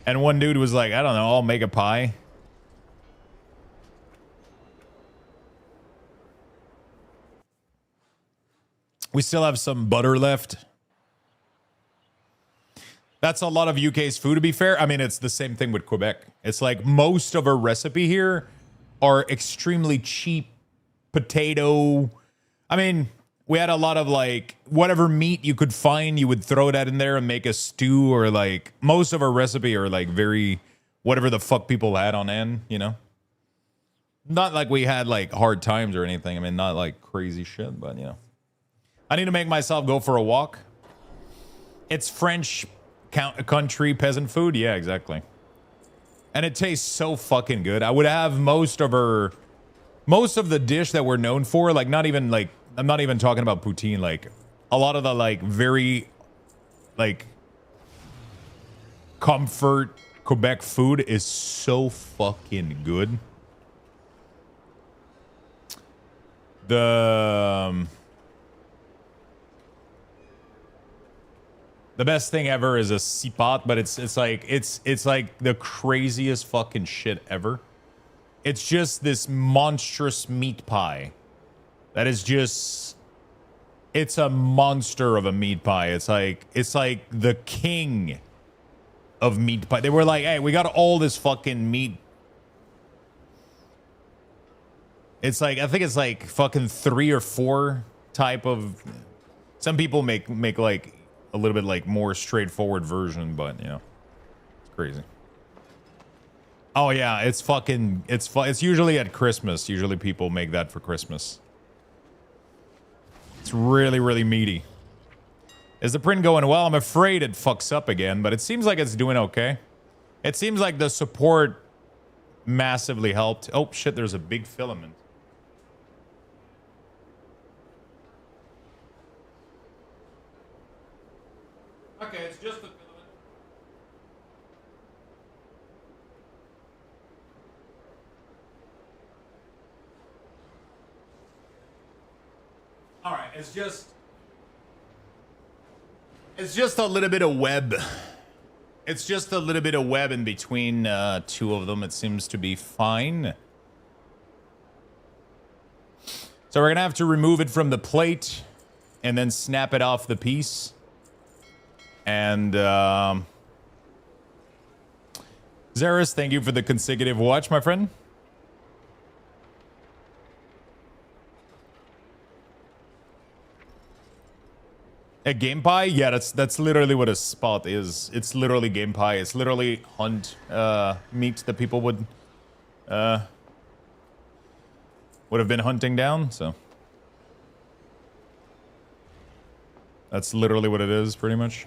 And one dude was like, I don't know, I'll make a pie. We still have some butter left. That's a lot of UK's food, to be fair. I mean, it's the same thing with Quebec. It's like most of our recipe here are extremely cheap potato. I mean, we had a lot of like whatever meat you could find, you would throw that in there and make a stew, or like most of our recipe are like very whatever the fuck people had on end, you know? Not like we had like hard times or anything. I mean, not like crazy shit, but you know. I need to make myself go for a walk. It's French country peasant food. Yeah, exactly. And it tastes so fucking good. I would have most of the dish that we're known for, like not even like, I'm not even talking about poutine, like a lot of the like very like comfort Quebec food is so fucking good. The best thing ever is a cipat, but it's like the craziest fucking shit ever. It's just this monstrous meat pie that is just, it's a monster of a meat pie. It's like the king of meat pie. They were like, hey, we got all this fucking meat. It's like, I think it's like fucking 3 or 4 type of, some people make like a little bit like more straightforward version, but you know, it's crazy. Oh yeah, it's fucking, it's usually at Christmas. Usually people make that for Christmas. It's really, really meaty. Is the print going well? I'm afraid it fucks up again, but it seems like it's doing okay. It seems like the support massively helped. Oh shit, there's a big filament. Okay, it's just a filament. All right, it's just a little bit of web. It's just a little bit of web in between two of them. It seems to be fine. So we're gonna have to remove it from the plate and then snap it off the piece. And Zaris, thank you for the consecutive watch, my friend. A game pie? Yeah, that's literally what a spot is. It's literally game pie. It's literally hunt meat that people would have been hunting down, so that's literally what it is, pretty much.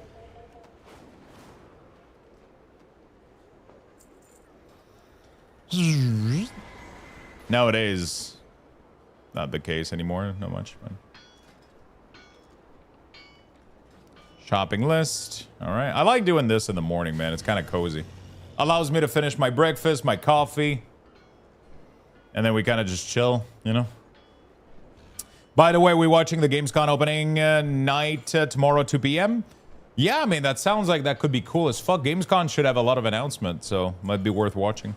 Nowadays, not the case anymore. Not much. But shopping list. All right. I like doing this in the morning, man. It's kind of cozy. Allows me to finish my breakfast, my coffee, and then we kind of just chill, you know? By the way, we're watching the Gamescom opening night tomorrow, 2 p.m. Yeah, I mean, that sounds like that could be cool as fuck. Gamescom should have a lot of announcements, so might be worth watching.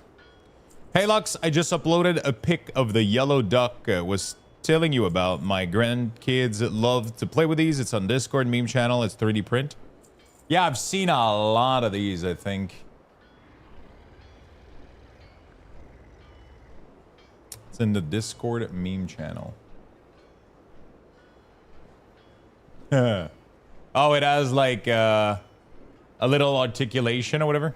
Hey Lux, I just uploaded a pic of the yellow duck was telling you about. My grandkids love to play with these. It's on Discord meme channel. It's 3D print. Yeah, I've seen a lot of these, I think. It's in the Discord meme channel. Oh, it has like a little articulation or whatever.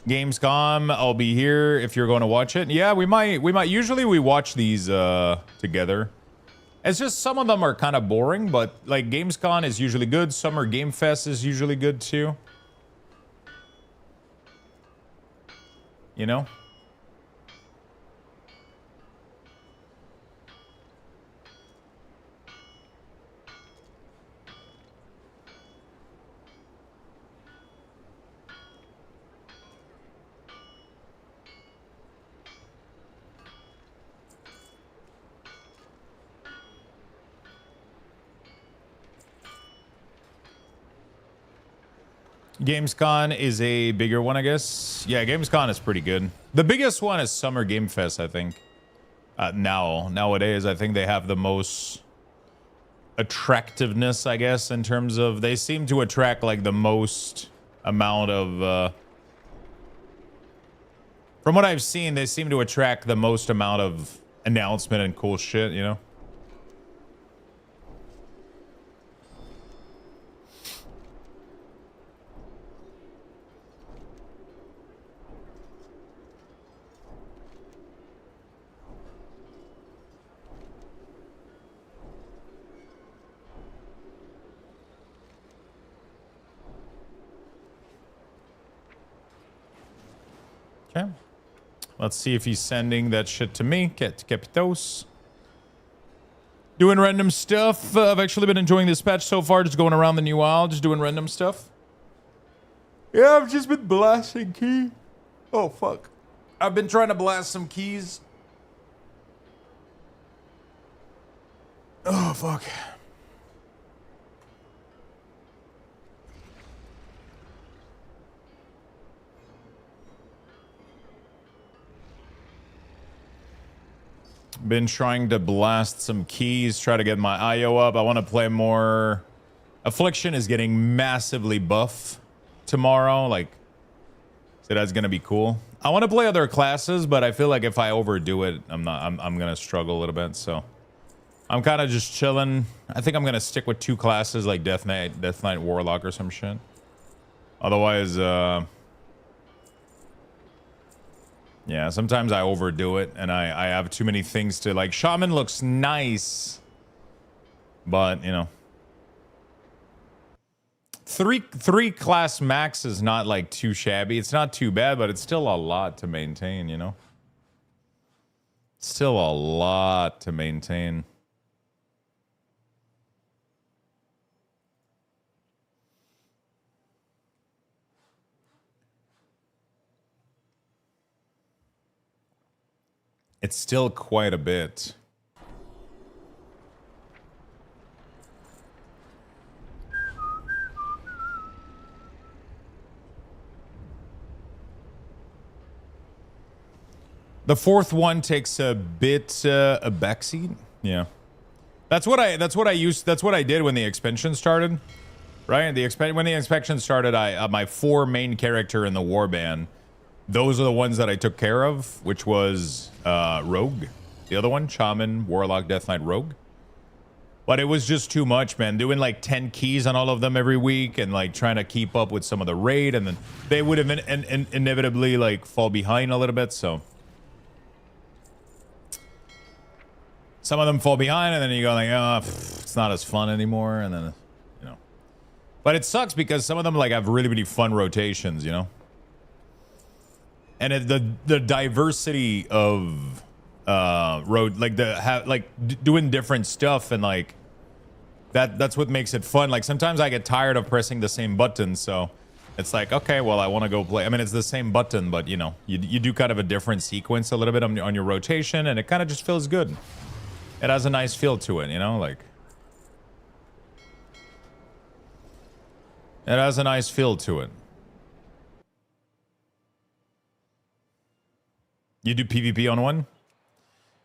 Gamescom, I'll be here if you're going to watch it. Yeah, we might. Usually we watch these together. It's just some of them are kind of boring, but like Gamescom is usually good. Summer Game Fest is usually good too. You know? Gamescom is a bigger one, I guess. Yeah, Gamescom is pretty good. The biggest one is Summer Game Fest, I think. Nowadays, I think they have the most attractiveness, I guess, in terms of they seem to attract like the most amount of from what I've seen, they seem to attract the most amount of announcement and cool shit, you know? Okay. Let's see if he's sending that shit to me. Get Capitos. Doing random stuff. I've actually been enjoying this patch so far. Just going around the new isle. Just doing random stuff. Yeah, I've just been blasting key. Oh, fuck. I've been trying to blast some keys. Oh, fuck. Been trying to blast some keys, try to get my IO up. I want to play more. Affliction is getting massively buff tomorrow. Like, so that's gonna be cool. I want to play other classes, but I feel like if I overdo it, I'm gonna struggle a little bit. So I'm kind of just chilling. I think I'm gonna stick with 2 classes like Death Knight, Warlock, or some shit. Otherwise, yeah, sometimes I overdo it and I have too many things to like. Shaman looks nice, but you know, three class max is not like too shabby. It's not too bad, but it's still a lot to maintain, you know? Still a lot to maintain. It's still quite a bit. The 4th one takes a bit a backseat. Yeah. That's what I did when the expansion started. Right? When the expansion started, my 4 main character in the warband, those are the ones that I took care of, which was Rogue. The other one, Shaman, Warlock, Death Knight, Rogue. But it was just too much, man. Doing like 10 keys on all of them every week and like trying to keep up with some of the raid, and then they would have inevitably like fall behind a little bit, so. Some of them fall behind and then you go like, oh, it's not as fun anymore, and then, you know. But it sucks because some of them like have really, really fun rotations, you know. And the diversity of doing different stuff, and like that's what makes it fun. Like sometimes I get tired of pressing the same button, so it's like, okay, well, I want to go play. I mean, it's the same button, but you know, you do kind of a different sequence a little bit on your rotation, and it kind of just feels good. It has a nice feel to it, you know, like it has a nice feel to it. You do PvP on one?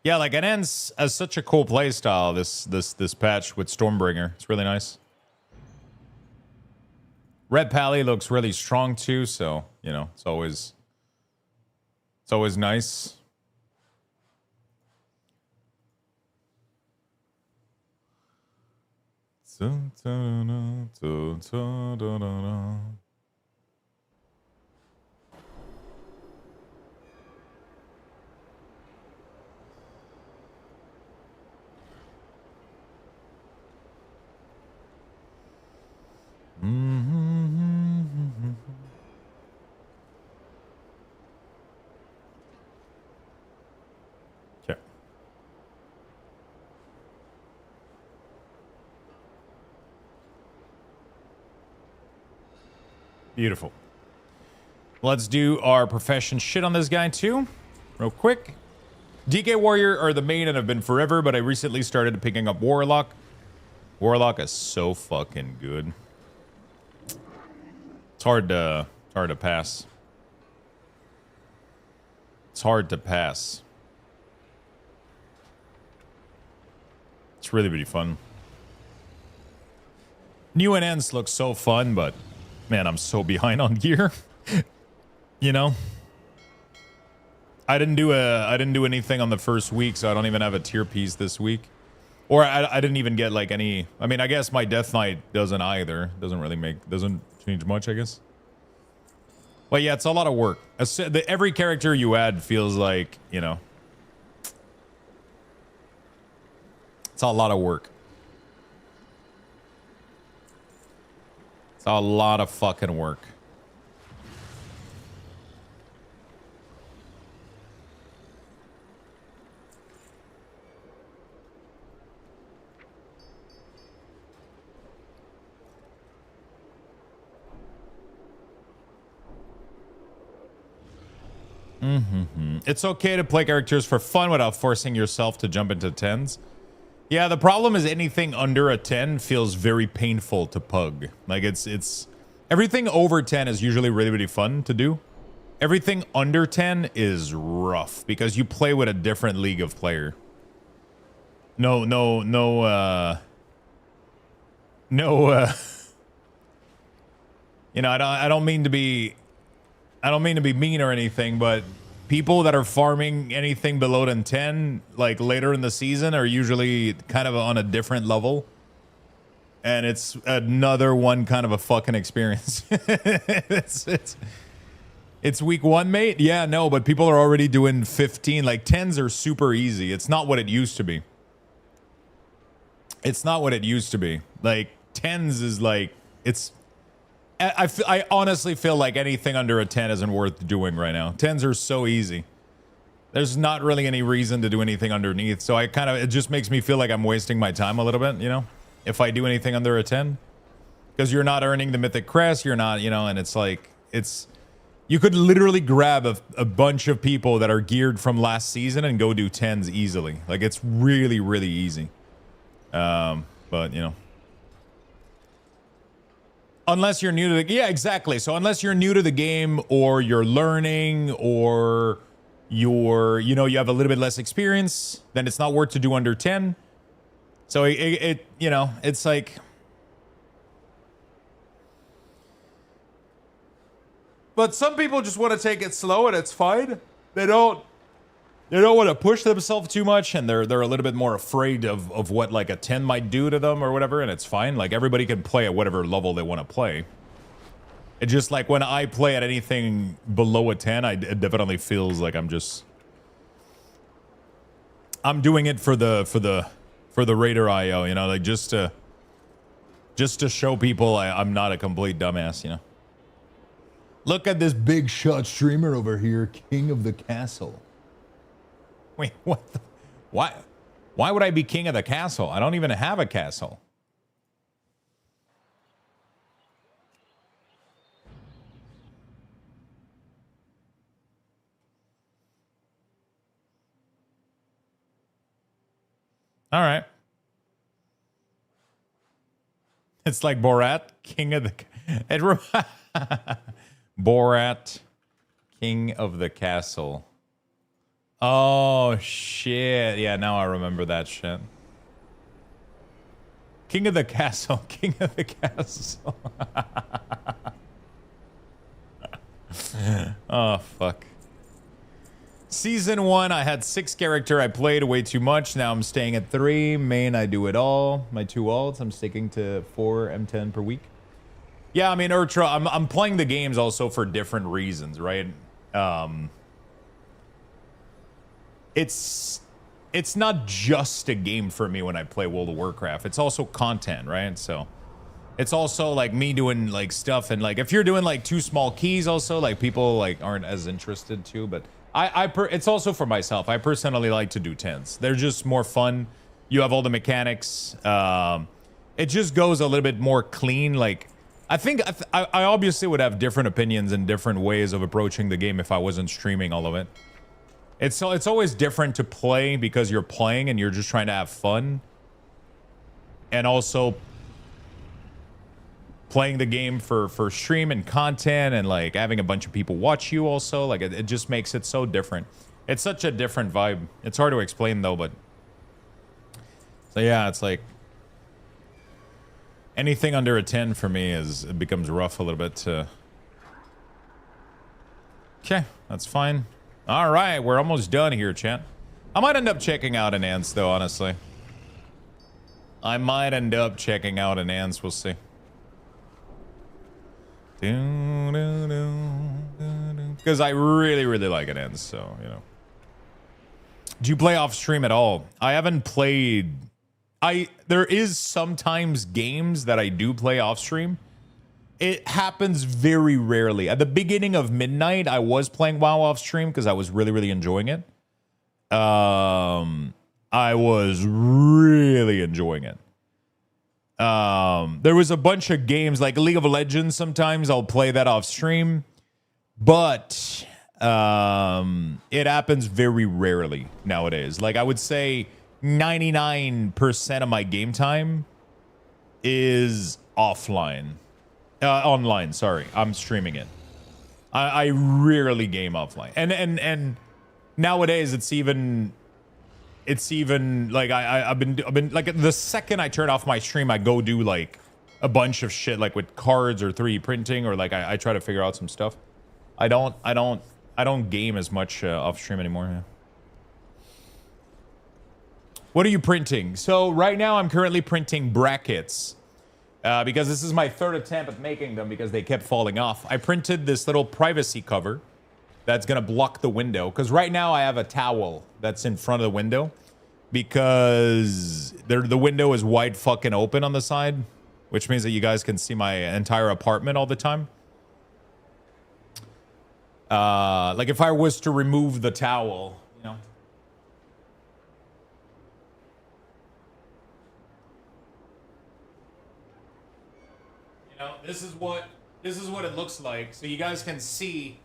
Yeah, like it ends as such a cool playstyle, this patch with Stormbringer. It's really nice. Red Pally looks really strong too, so you know, it's always nice. Okay. Beautiful. Let's do our profession shit on this guy too, real quick. DK Warrior are the main and have been forever, but I recently started picking up Warlock. Warlock is so fucking good. hard to pass. It's hard to pass. It's really, really fun. New and ends look so fun, but man, I'm so behind on gear. You know? I didn't do anything on the first week, so I don't even have a tier piece this week. Or I didn't even get like any. I mean, I guess my Death Knight doesn't either. Doesn't change much, I guess. But yeah, it's a lot of work. Every character you add feels like, you know, it's a lot of work. It's a lot of fucking work. It's okay to play characters for fun without forcing yourself to jump into 10s. Yeah, the problem is anything under a 10 feels very painful to pug. Like it's everything over 10 is usually really, really fun to do. Everything under 10 is rough because you play with a different league of player. No, you know, I don't mean to be mean or anything, but people that are farming anything below than 10, like later in the season, are usually kind of on a different level. And it's another one kind of a fucking experience. It's week 1, mate. Yeah, no, but people are already doing 15. Like 10s are super easy. It's not what it used to be. It's not what it used to be. Like 10s is like, it's, I honestly feel like anything under a 10 isn't worth doing right now. 10s are so easy. There's not really any reason to do anything underneath. So it just makes me feel like I'm wasting my time a little bit, you know, if I do anything under a 10. Because you're not earning the Mythic Crest, you're not, you know, and it's like, you could literally grab a bunch of people that are geared from last season and go do 10s easily. Like it's really, really easy. But, you know. Unless you're new to the... Yeah, exactly. So unless you're new to the game or you're learning or you're, you know, you have a little bit less experience, then it's not worth to do under 10. So it you know, it's like... But some people just want to take it slow and it's fine. They don't want to push themselves too much, and they're a little bit more afraid of what like a 10 might do to them or whatever, and it's fine. Like everybody can play at whatever level they want to play. It just like when I play at anything below a 10, it definitely feels like I'm doing it for the Raider IO, you know, like just to show people I'm not a complete dumbass, you know. Look at this big shot streamer over here, king of the castle. Wait, what? Why would I be king of the castle? I don't even have a castle. All right. It's like Borat, king of the... Borat, king of the castle. Oh, shit. Yeah, now I remember that shit. King of the castle. King of the castle. Oh, fuck. Season 1, I had 6 character. I played way too much. Now I'm staying at 3. Main, I do it all. My 2 alts, I'm sticking to 4 M10 per week. Yeah, I mean, Urtra, I'm playing the games also for different reasons, right? It's not just a game for me when I play World of Warcraft. It's also content, right? So it's also like me doing like stuff, and like if you're doing like 2 small keys also, like people like aren't as interested too, but it's also for myself. I personally like to do 10s. They're just more fun. You have all the mechanics. It just goes a little bit more clean. Like I think I obviously would have different opinions and different ways of approaching the game if I wasn't streaming all of it. It's always different to play because you're playing and you're just trying to have fun. And also playing the game for stream and content, and like having a bunch of people watch you also, like it just makes it so different. It's such a different vibe. It's hard to explain though, but so yeah, it's like anything under a 10 for me it becomes rough a little bit to... Okay, that's fine. All right, we're almost done here, chat. I might end up checking out an Ants though, honestly. I might end up checking out an Ants, we'll see. Because I really, really like an Ants, so, you know. Do you play off stream at all? I haven't played... There is sometimes games that I do play off stream. It happens very rarely. At the beginning of Midnight, I was playing WoW off stream because I was really, really enjoying it. I was really enjoying it. There was a bunch of games like League of Legends. Sometimes I'll play that off stream, but it happens very rarely nowadays. Like I would say 99% of my game time is offline. Online, sorry. I'm streaming it. I rarely game offline. And nowadays it's even like I've been like the second I turn off my stream, I go do like a bunch of shit like with cards or 3D printing, or like I try to figure out some stuff. I don't game as much off stream anymore. Yeah. What are you printing? So right now I'm currently printing brackets. Because this is my third attempt at making them because they kept falling off. I printed this little privacy cover that's gonna block the window. Because right now I have a towel that's in front of the window because the window is wide fucking open on the side, which means that you guys can see my entire apartment all the time. Like if I was to remove the towel, you know. This is what it looks like, so you guys can see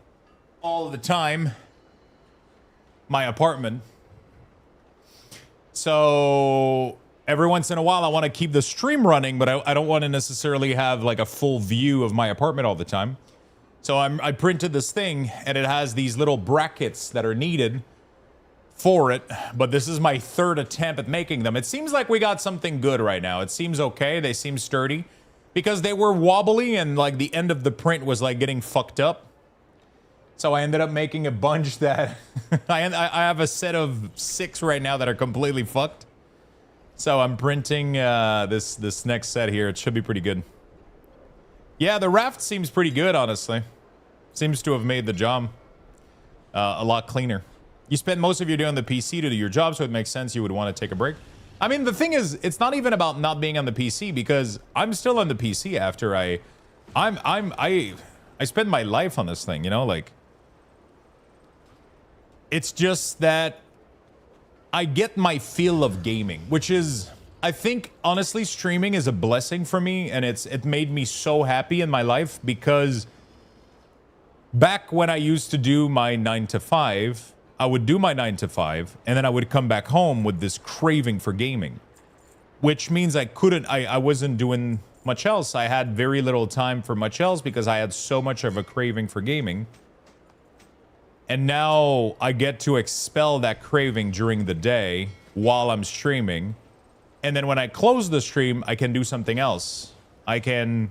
all of the time my apartment. So every once in a while I want to keep the stream running, but I don't want to necessarily have like a full view of my apartment all the time. So I printed this thing, and it has these little brackets that are needed for it, but this is my third attempt at making them. It seems like we got something good right now. It seems okay. They seem sturdy. Because they were wobbly and like the end of the print was like getting fucked up. So I ended up making a bunch that I have a set of 6 right now that are completely fucked. So I'm printing this next set here. It should be pretty good. Yeah, the raft seems pretty good, honestly. Seems to have made the job a lot cleaner. You spend most of your day on the PC to do your job, so it makes sense you would want to take a break. I mean, the thing is, it's not even about not being on the PC, because I'm still on the PC after I spend my life on this thing, you know, like it's just that I get my feel of gaming, which is, I think, honestly, streaming is a blessing for me, and it made me so happy in my life, because back when I used to do my 9 to 5, I would do my 9 to 5, and then I would come back home with this craving for gaming, which means I wasn't doing much else. I had very little time for much else because I had so much of a craving for gaming. And now I get to expel that craving during the day while I'm streaming. And then when I close the stream, I can do something else. I can,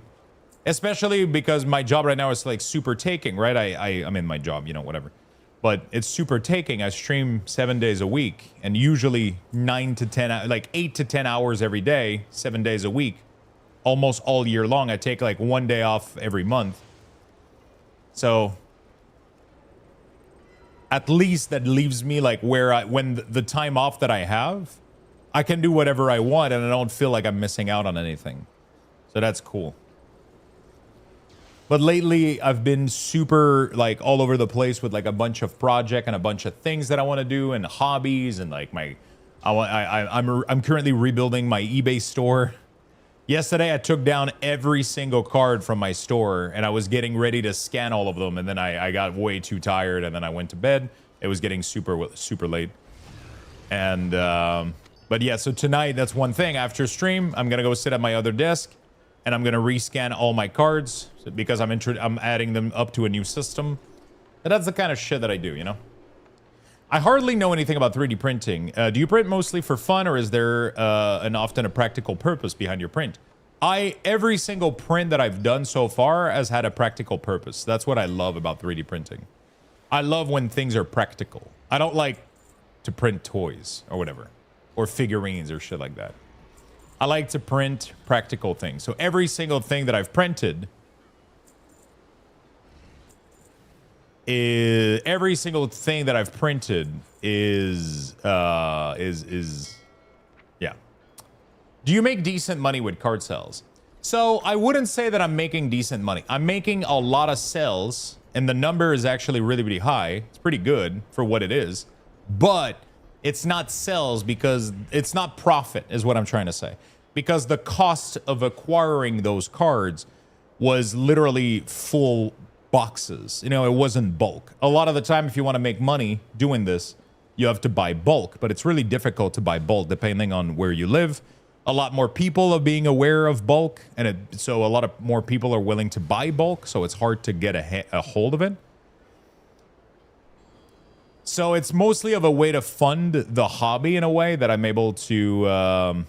especially because my job right now is like super taking, right? I'm in my job, you know, whatever. But it's super taking. I stream 7 days a week, and usually 9 to 10, like 8 to 10 hours every day, 7 days a week, almost all year long. I take like 1 day off every month. So at least that leaves me like when the time off that I have, I can do whatever I want, and I don't feel like I'm missing out on anything. So that's cool. But lately, I've been super, like, all over the place with, like, a bunch of projects and a bunch of things that I want to do and hobbies and, like, I'm currently rebuilding my eBay store. Yesterday, I took down every single card from my store, and I was getting ready to scan all of them, and then I got way too tired, and then I went to bed. It was getting super late. And, but yeah, so tonight, that's one thing. After stream, I'm going to go sit at my other desk, and I'm gonna rescan all my cards because I'm adding them up to a new system. And that's the kind of shit that I do, you know. I hardly know anything about 3D printing. Do you print mostly for fun, or is there often a practical purpose behind your print? Every single print that I've done so far has had a practical purpose. That's what I love about 3D printing. I love when things are practical. I don't like to print toys or whatever, or figurines or shit like that. I like to print practical things. So every single thing that I've printed is yeah. Do you make decent money with card sales? So I wouldn't say that I'm making decent money. I'm making a lot of sales, and the number is actually really, really high. It's pretty good for what it is, but it's not sales because it's not profit is what I'm trying to say. Because the cost of acquiring those cards was literally full boxes. You know, it wasn't bulk. A lot of the time, if you want to make money doing this, you have to buy bulk, but it's really difficult to buy bulk depending on where you live. A lot more people are being aware of bulk, and so a lot of more people are willing to buy bulk, so it's hard to get a hold of it. So it's mostly of a way to fund the hobby in a way that I'm able to...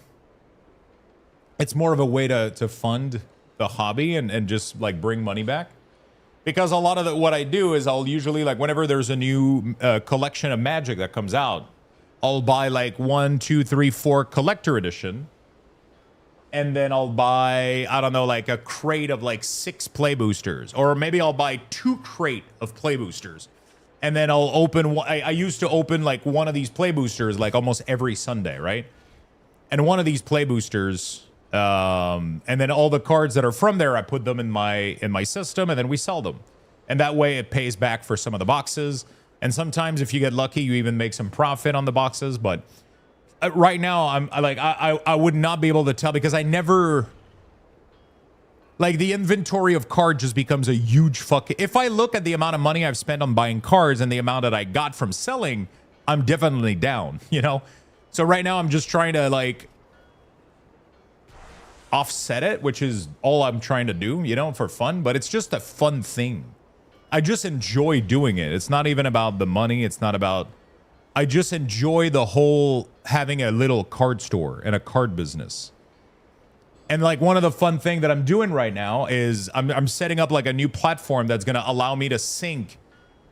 it's more of a way to fund the hobby and just like bring money back. Because a lot of what I do is I'll usually, like, whenever there's a new collection of Magic that comes out, I'll buy like 1, 2, 3, 4 collector edition. And then I'll buy, I don't know, like a crate of like 6 play boosters. Or maybe I'll buy 2 crate of play boosters. And then I'll open, I used to open like one of these play boosters like almost every Sunday, right? And one of these play boosters, and then all the cards that are from there, I put them in my system, and then we sell them. And that way it pays back for some of the boxes. And sometimes if you get lucky, you even make some profit on the boxes. But right now, I would not be able to tell because I never... Like, the inventory of cards just becomes a huge fucking... If I look at the amount of money I've spent on buying cards and the amount that I got from selling, I'm definitely down, you know? So right now, I'm just trying to, like, offset it, which is all I'm trying to do, you know, for fun. But it's just a fun thing. I just enjoy doing it. It's not even about the money. It's not about... I just enjoy the whole having a little card store and a card business. And like one of the fun thing that I'm doing right now is I'm setting up like a new platform that's going to allow me to sync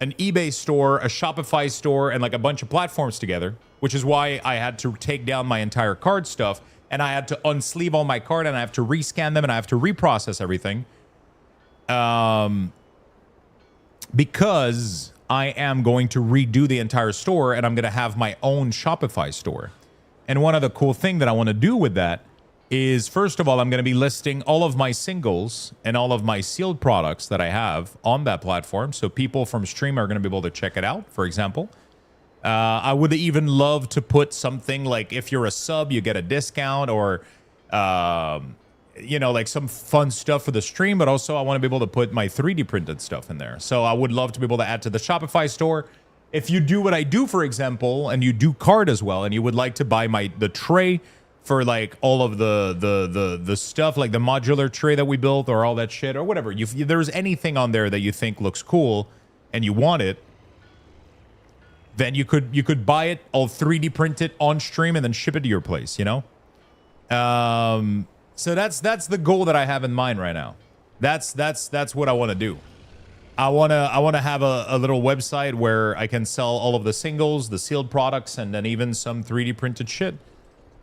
an eBay store, a Shopify store, and like a bunch of platforms together, which is why I had to take down my entire card stuff, and I had to unsleeve all my card, and I have to rescan them, and I have to reprocess everything. Because I am going to redo the entire store, and I'm going to have my own Shopify store. And one of the cool thing that I want to do with that is, first of all, I'm going to be listing all of my singles and all of my sealed products that I have on that platform. So people from stream are going to be able to check it out, for example. I would even love to put something like if you're a sub, you get a discount, or, you know, like some fun stuff for the stream. But also I want to be able to put my 3D printed stuff in there. So I would love to be able to add to the Shopify store. If you do what I do, for example, and you do card as well, and you would like to buy the tray for like all of the stuff, like the modular tray that we built or all that shit or whatever. There's anything on there that you think looks cool and you want it, then you could buy it, all 3D print it on stream, and then ship it to your place, you know? So that's the goal that I have in mind right now. That's what I want to do. I want to have a little website where I can sell all of the singles, the sealed products, and then even some 3D printed shit.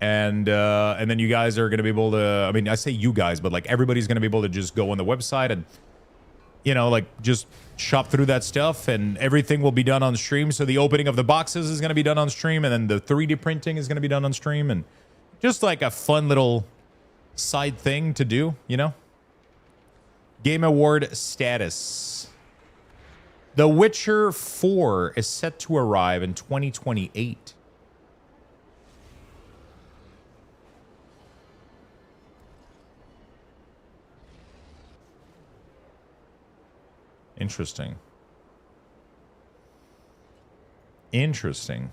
And then you guys are going to be able to, I mean, I say you guys, but like everybody's going to be able to just go on the website and, you know, like just shop through that stuff, and everything will be done on stream. So the opening of the boxes is going to be done on stream, and then the 3D printing is going to be done on stream, and just like a fun little side thing to do, you know? Game Award status. The Witcher 4 is set to arrive in 2028. Interesting. Interesting.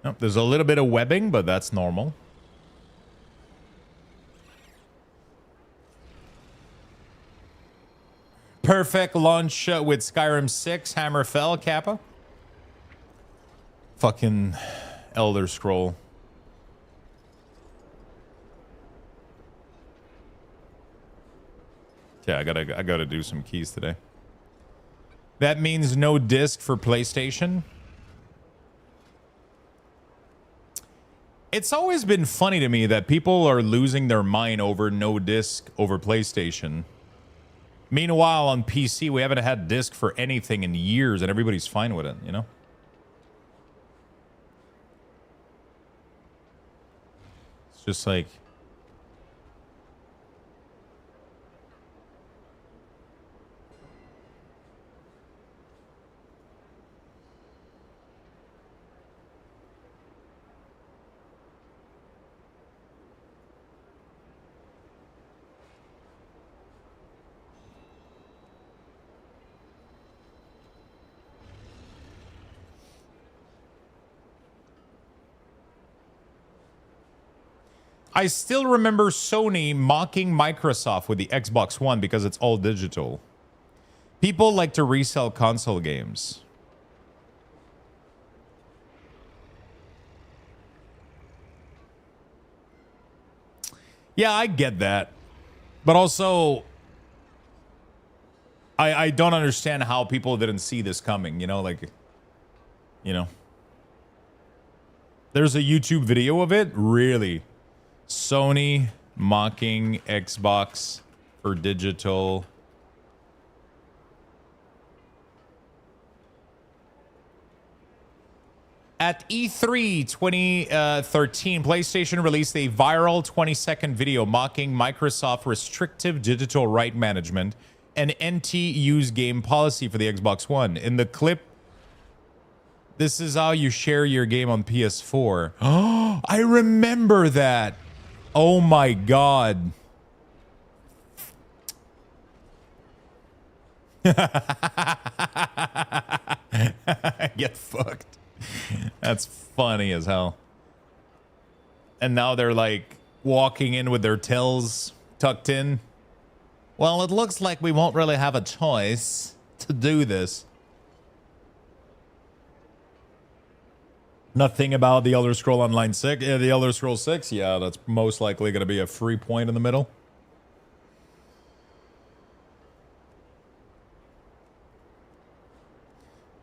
Oh, There's a little bit of webbing, but that's normal. Perfect launch with Skyrim 6, Hammerfell, Kappa. Fucking Elder Scroll. Yeah, I gotta do some keys today. That means no disc for PlayStation. It's always been funny to me that people are losing their mind over no disc over PlayStation. Meanwhile, on PC, we haven't had disc for anything in years, and everybody's fine with it, you know? It's just like... I still remember Sony mocking Microsoft with the Xbox One because it's all digital. People like to resell console games. Yeah, I get that. But also, I don't understand how people didn't see this coming, you know, like, you know. There's a YouTube video of it, really. Sony mocking Xbox for digital. At E3 2013, PlayStation released a viral 20-second video mocking Microsoft restrictive digital right management and NT-use game policy for the Xbox One. In the clip, this is how you share your game on PS4. Oh, I remember that. Oh my God. Get fucked. That's funny as hell. And now they're like walking in with their tails tucked in. Well, it looks like we won't really have a choice to do this. Nothing about the Elder Scroll Online 6. Yeah, the Elder Scroll 6. Yeah, that's most likely going to be a free point in the middle.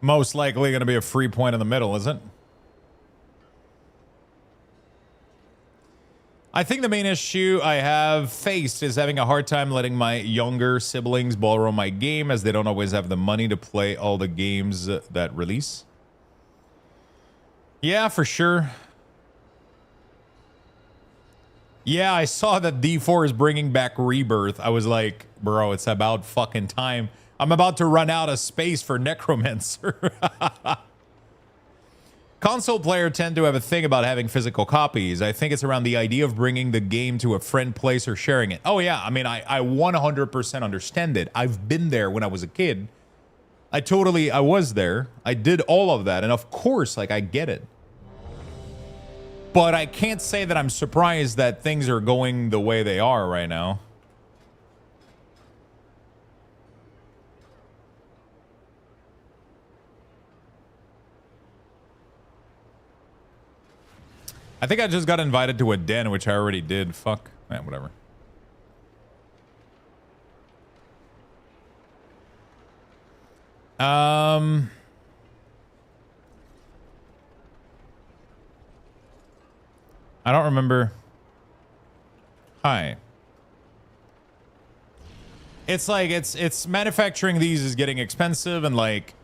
Most likely going to be a free point in the middle, isn't it? I think the main issue I have faced is having a hard time letting my younger siblings borrow my game as they don't always have the money to play all the games that release. Yeah, for sure. Yeah, I saw that D4 is bringing back Rebirth. I was like, bro, it's about fucking time. I'm about to run out of space for Necromancer. Console players tend to have a thing about having physical copies. I think it's around the idea of bringing the game to a friend place or sharing it. Oh, yeah. I mean, I 100% understand it. I've been there when I was a kid. I was there. I did all of that. And of course, like, I get it. But I can't say that I'm surprised that things are going the way they are right now. I think I just got invited to a den, which I already did. Fuck. Man, whatever. I don't remember. Hi. It's like it's manufacturing these is getting expensive, and like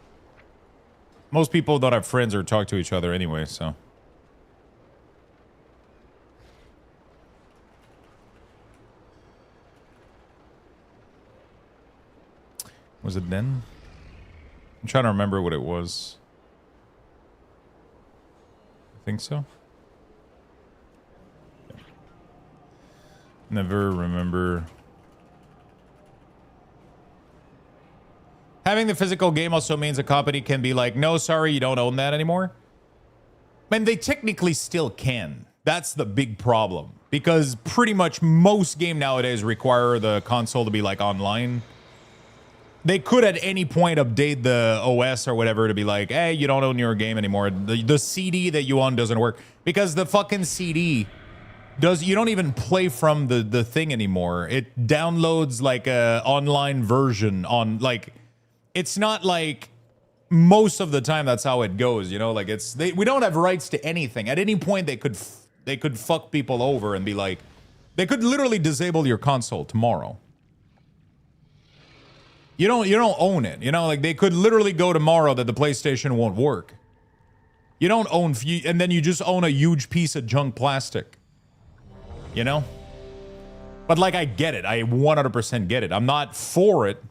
most people don't have friends or talk to each other anyway, so. Was it then? I'm trying to remember what it was. I think so. Yeah. Never remember. Having the physical game also means a company can be like, no, sorry, you don't own that anymore. And they technically still can. That's the big problem. Because pretty much most game nowadays require the console to be like online. They could at any point update the OS or whatever to be like, hey, you don't own your game anymore. The CD that you own doesn't work. Because the fucking CD you don't even play from the thing anymore. It downloads like a online version on like, it's not like most of the time that's how it goes, you know, like we don't have rights to anything. At any point they could fuck people over and be like, they could literally disable your console tomorrow. You don't own it, you know, like they could literally go tomorrow that the PlayStation won't work. You don't own, and then you just own a huge piece of junk plastic, you know? But like, I get it. I 100% get it. I'm not for it.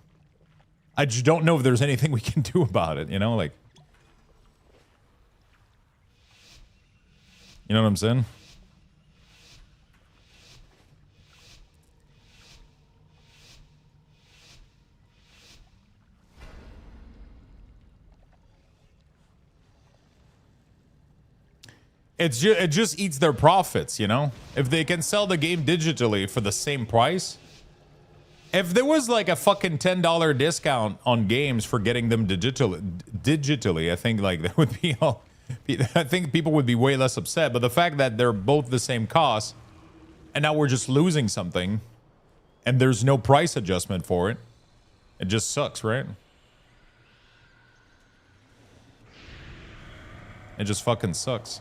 I just don't know if there's anything we can do about it, you know, like, you know what I'm saying? It just eats their profits, you know? If they can sell the game digitally for the same price. If there was like a fucking $10 discount on games for getting them digitally, I think like that would be all. I think people would be way less upset. But the fact that they're both the same cost, and now we're just losing something, and there's no price adjustment for it, it just sucks, right? It just fucking sucks.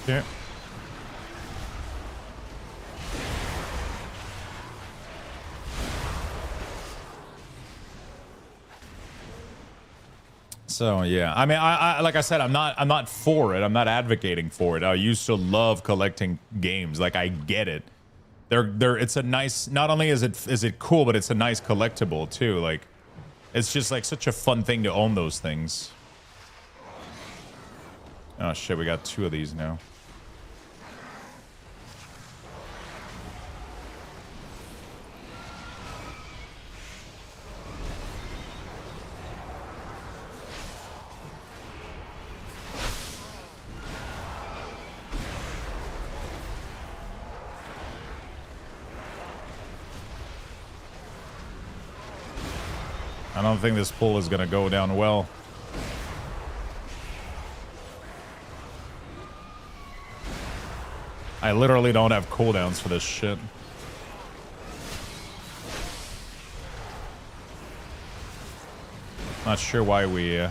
Yeah. So yeah, I mean, I like I said, I'm not for it. I'm not advocating for it. I used to love collecting games. Like, I get it. It's a nice. Not only is it cool, but it's a nice collectible too. Like, it's just like such a fun thing to own those things. Oh shit, we got 2 of these now. I don't think this pull is gonna go down well. I literally don't have cooldowns for this shit. Not sure why we...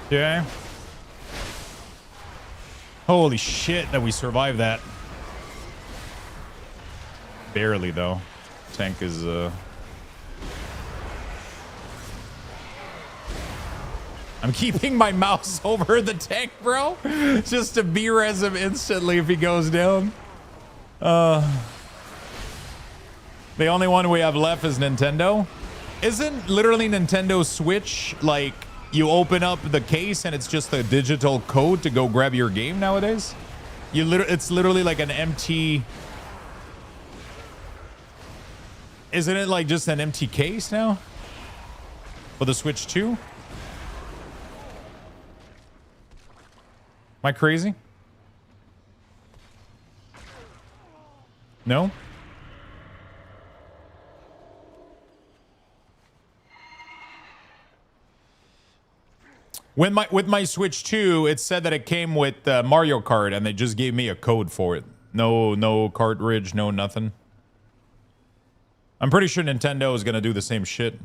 Okay. Holy shit that we survived that. Barely, though. Tank is, I'm keeping my mouse over the tank, bro. Just to B-res him instantly if he goes down. The only one we have left is Nintendo. Isn't literally Nintendo Switch, like, you open up the case and it's just a digital code to go grab your game nowadays? It's literally like an empty... Isn't it like just an empty case now? For the Switch 2? Am I crazy? No? With my Switch 2, it said that it came with Mario Kart, and they just gave me a code for it. No cartridge, no nothing. I'm pretty sure Nintendo is gonna do the same shit.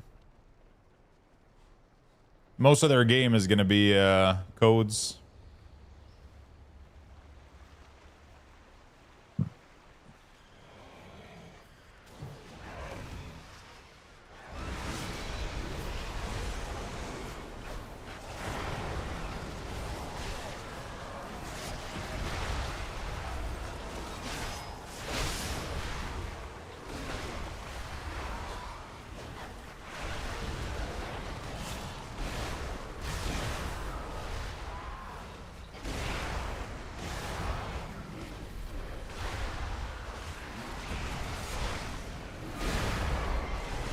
Most of their game is gonna be codes.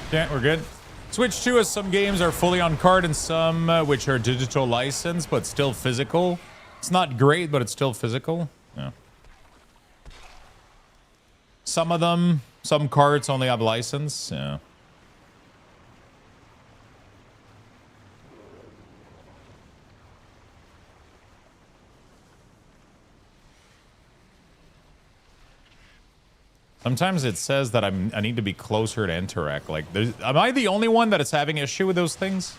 Yeah, we're good. Switch 2 as some games are fully on card and some which are digital license, but still physical. It's not great, but it's still physical. Yeah. Some of them, some cards only have license. Yeah. Sometimes it says that I need to be closer to interact. Like, am I the only one that is having issue with those things?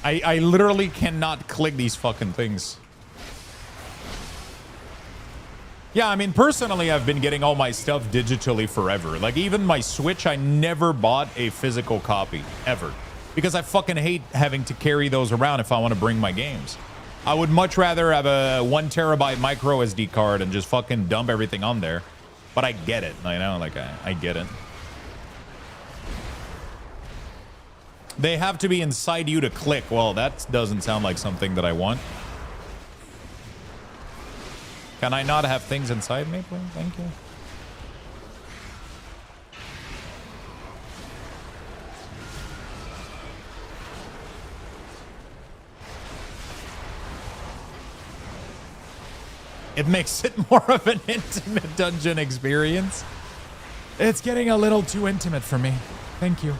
I literally cannot click these fucking things. Yeah, I mean, personally, I've been getting all my stuff digitally forever. Like, even my Switch, I never bought a physical copy, ever. Because I fucking hate having to carry those around if I want to bring my games. I would much rather have a 1 terabyte micro SD card and just fucking dump everything on there. But I get it, you know, like I get it. They have to be inside you to click. Well, that doesn't sound like something that I want. Can I not have things inside me, please? Thank you. It makes it more of an intimate dungeon experience. It's getting a little too intimate for me. Thank you.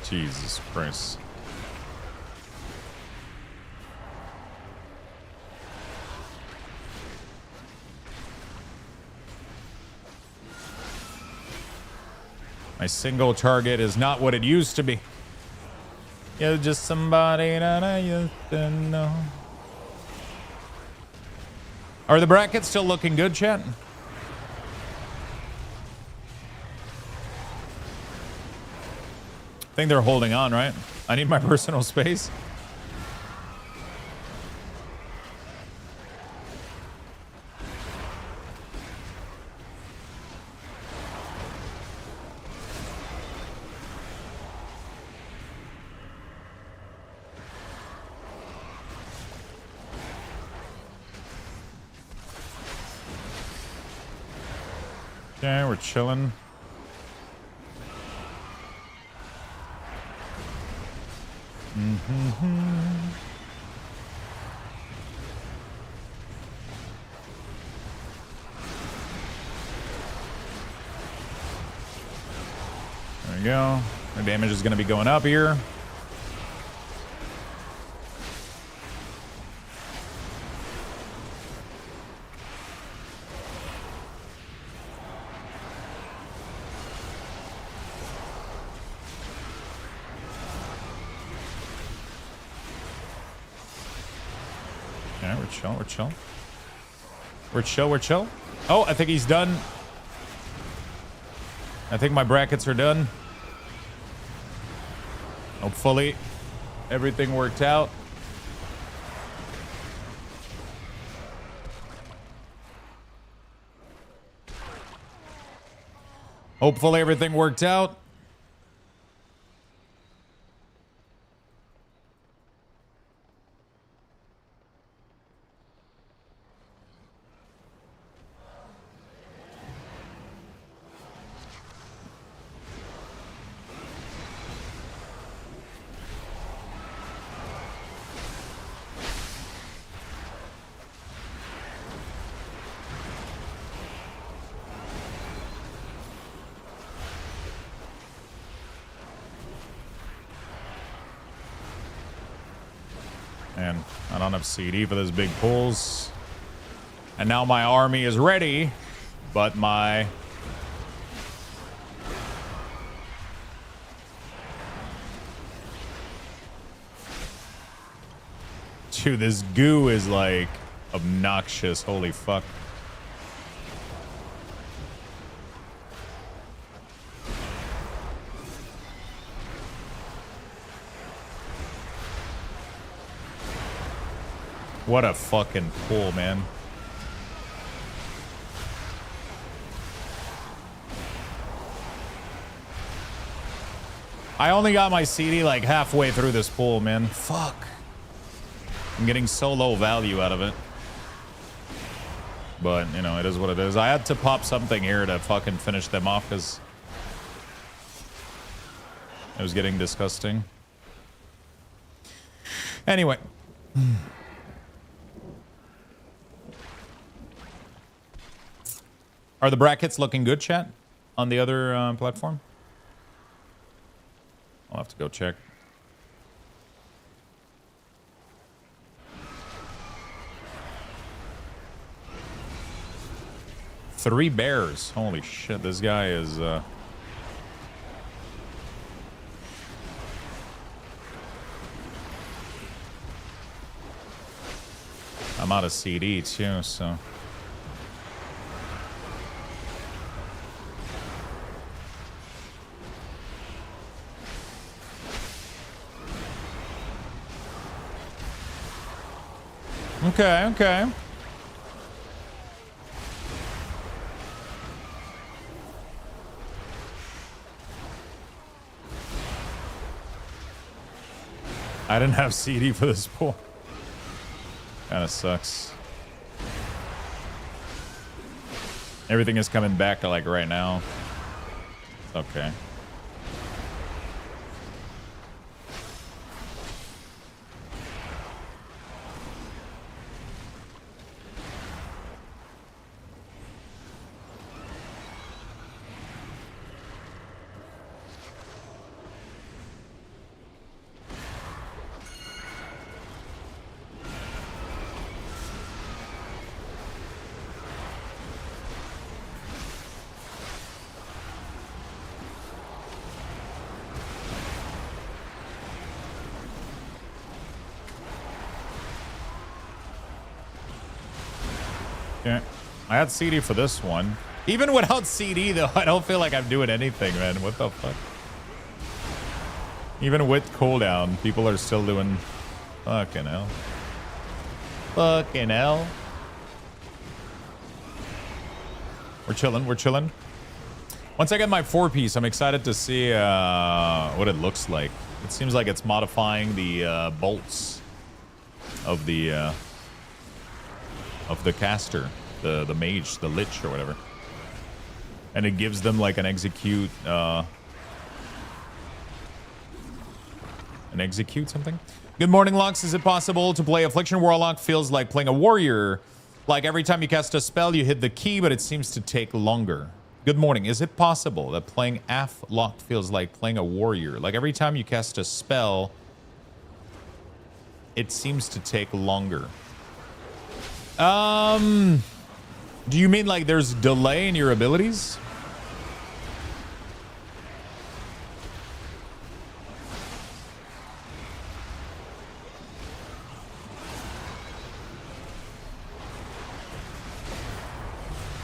Jesus Christ. My single target is not what it used to be. You're just somebody that I used to know. Are the brackets still looking good, chat? I think they're holding on, right? I need my personal space. Okay, we're chilling. There we go. Our damage is going to be going up here. We're chill. Oh, I think he's done. I think my brackets are done. Hopefully, everything worked out. Hopefully, everything worked out. And I don't have CD for this big pulls. And now my army is ready, but my... Dude, this goo is like obnoxious. Holy fuck. What a fucking pull, man. I only got my CD like halfway through this pull, man. Fuck. I'm getting so low value out of it. But, you know, it is what it is. I had to pop something here to fucking finish them off because it was getting disgusting. Anyway. Are the brackets looking good, chat? On the other platform? I'll have to go check. Three bears. Holy shit, this guy is... I'm out of CD too, so... Okay, okay. I didn't have CD for this pool. Kinda sucks. Everything is coming back like right now. Okay. Okay. I had CD for this one. Even without CD, though, I don't feel like I'm doing anything, man. What the fuck? Even with cooldown, people are still doing... Fucking hell. Fucking hell. We're chilling, we're chilling. Once I get my 4-piece, I'm excited to see what it looks like. It seems like it's modifying the bolts of the caster, the mage, the lich or whatever. And it gives them like an execute something. Good morning, Lux. Is it possible to play Affliction Warlock? Feels like playing a warrior. Like every time you cast a spell, you hit the key, but it seems to take longer. Good morning. Is it possible that playing Afflock feels like playing a warrior? Like every time you cast a spell, it seems to take longer. Do you mean like there's delay in your abilities?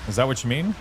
Is that what you mean?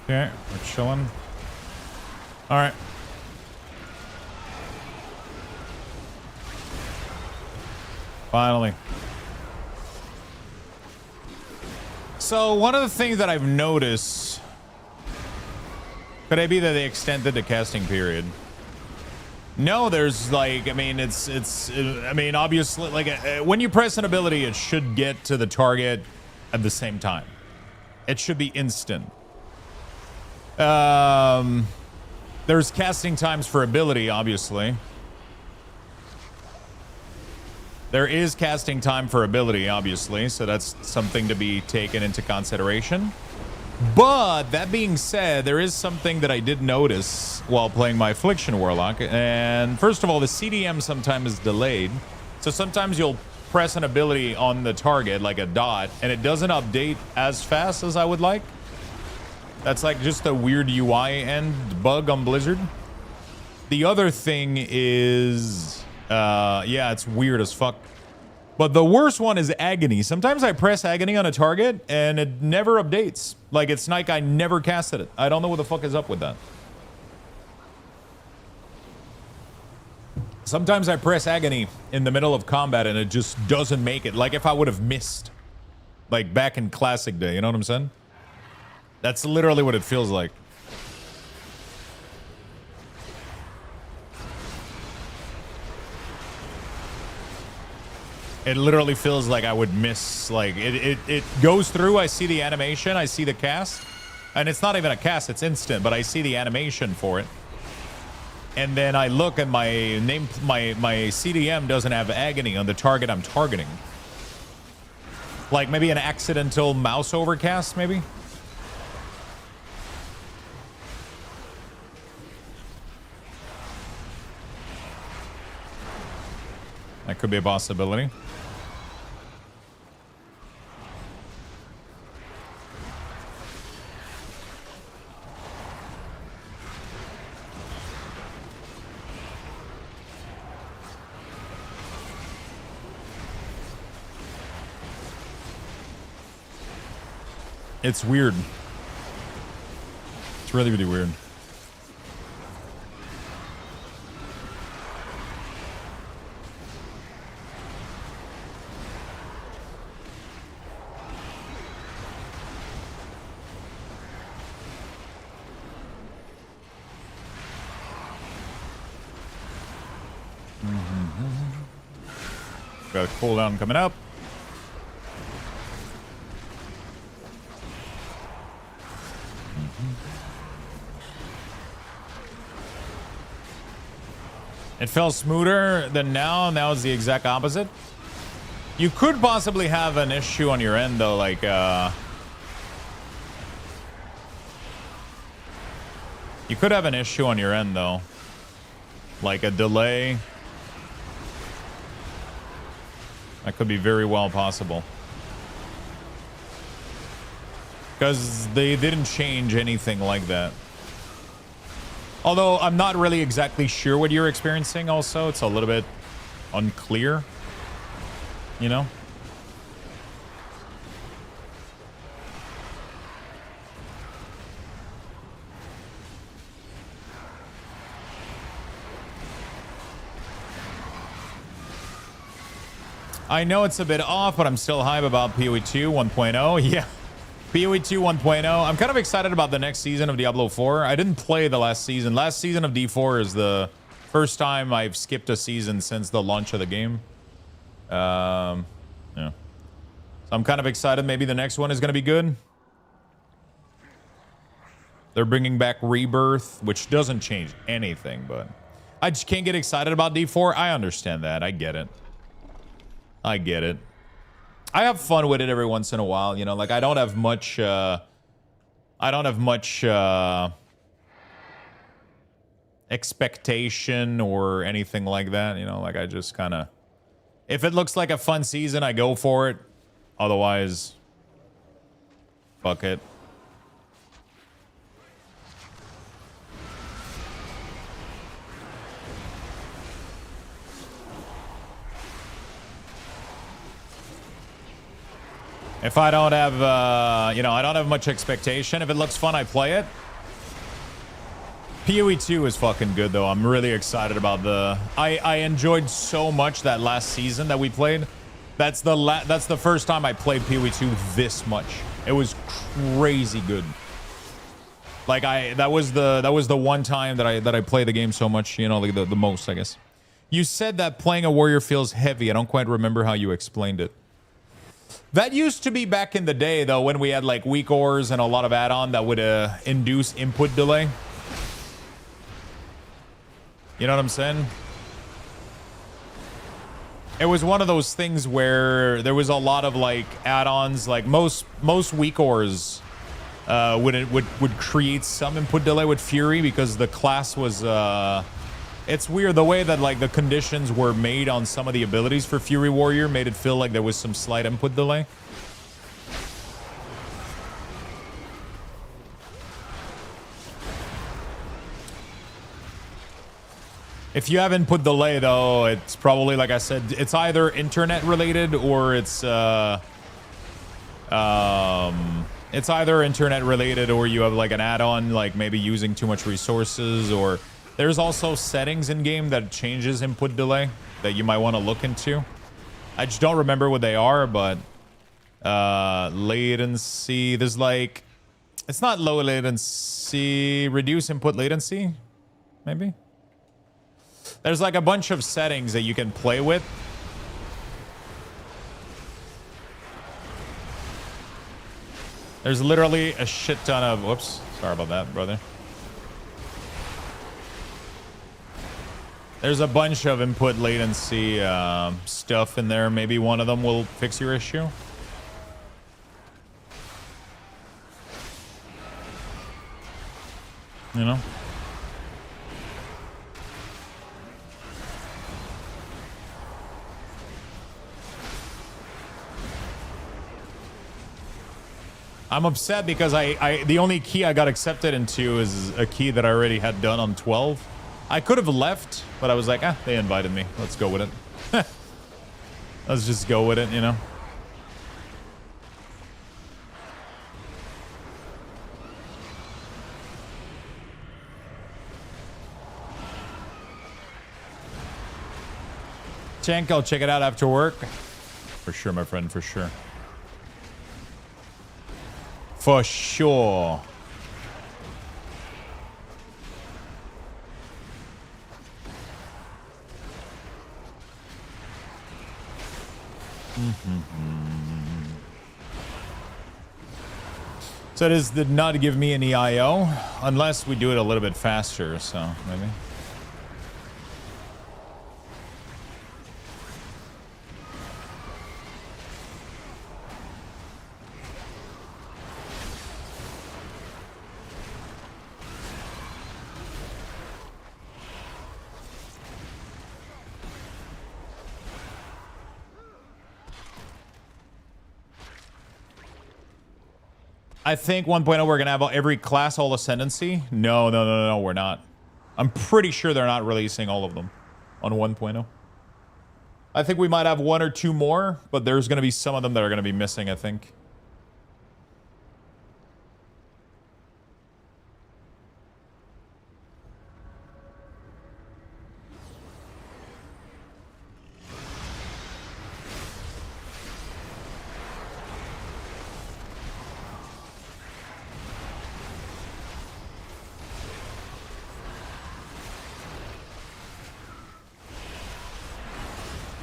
Okay, we're chilling. All right. Finally. So one of the things that I've noticed, could it be that they extended the casting period? No, there's like, I mean, I mean, obviously, like when you press an ability, it should get to the target at the same time. It should be instant. There's casting times for ability, obviously. There is casting time for ability, obviously, so that's something to be taken into consideration. But that being said, there is something that I did notice while playing my Affliction Warlock. And first of all, the CDM sometimes is delayed. So sometimes you'll press an ability on the target, like a dot, and it doesn't update as fast as I would like. That's like just a weird UI end bug on Blizzard. The other thing is... yeah, it's weird as fuck. But the worst one is Agony. Sometimes I press Agony on a target and it never updates. Like, it's like I never casted it. I don't know what the fuck is up with that. Sometimes I press Agony in the middle of combat and it just doesn't make it. Like if I would have missed. Like back in Classic Day, you know what I'm saying? That's literally what it feels like. It literally feels like I would miss, like, it goes through, I see the animation, I see the cast, and it's not even a cast, it's instant, but I see the animation for it. And then I look at my name, my CDM doesn't have Agony on the target I'm targeting. Like maybe an accidental mouse overcast, maybe? That could be a possibility. It's weird. It's really, really weird. Got a cooldown coming up. It felt smoother than now. Now it's the exact opposite. You could possibly have an issue on your end, though, like, you could have an issue on your end, though. Like a delay. That could be very well possible. Because they didn't change anything like that. Although I'm not really exactly sure what you're experiencing also. It's a little bit unclear, you know? I know it's a bit off, but I'm still hype about PoE 2 1.0. Yeah. PoE 2 1.0. I'm kind of excited about the next season of Diablo 4. I didn't play the last season. Last season of D4 is the first time I've skipped a season since the launch of the game. Yeah. So I'm kind of excited. Maybe the next one is going to be good. They're bringing back Rebirth, which doesn't change anything, but I just can't get excited about D4. I understand that. I get it. I get it. I have fun with it every once in a while, you know, like I don't have much expectation or anything like that, you know, like I just kind of, if it looks like a fun season, I go for it. Otherwise, fuck it. If I don't have, you know, I don't have much expectation. If it looks fun, I play it. PoE 2 is fucking good, though. I'm really excited about the... I enjoyed so much that last season that we played. That's the first time I played PoE 2 this much. It was crazy good. Like, that was the one time that I played the game so much, you know, like the most, I guess. You said that playing a warrior feels heavy. I don't quite remember how you explained it. That used to be back in the day, though, when we had like weak ores and a lot of add-on that would induce input delay. You know what I'm saying? It was one of those things where there was a lot of like add-ons, like most weak ores would create some input delay with Fury because the class was it's weird the way that like the conditions were made on some of the abilities for Fury Warrior made it feel like there was some slight input delay. If you have input delay, though, it's probably, like I said, it's either internet related or it's either internet related or you have like an add-on, like maybe using too much resources, or there's also settings in game that changes input delay that you might want to look into. I just don't remember what they are, but latency, there's like, it's not low latency, reduce input latency, maybe. There's like a bunch of settings that you can play with. There's literally a shit ton of... Whoops. Sorry about that, brother. There's a bunch of input latency stuff in there. Maybe one of them will fix your issue. You know? I'm upset because the only key I got accepted into is a key that I already had done on 12. I could have left, but I was like, ah, they invited me. Let's go with it. Let's just go with it, you know? Tank, I'll check it out after work. For sure, my friend, for sure. For sure. So this did not give me any IO, unless we do it a little bit faster, so maybe. I think 1.0 we're gonna have every class all ascendancy. No, we're not. I'm pretty sure they're not releasing all of them on 1.0. I think we might have one or two more, but there's gonna be some of them that are gonna be missing, I think.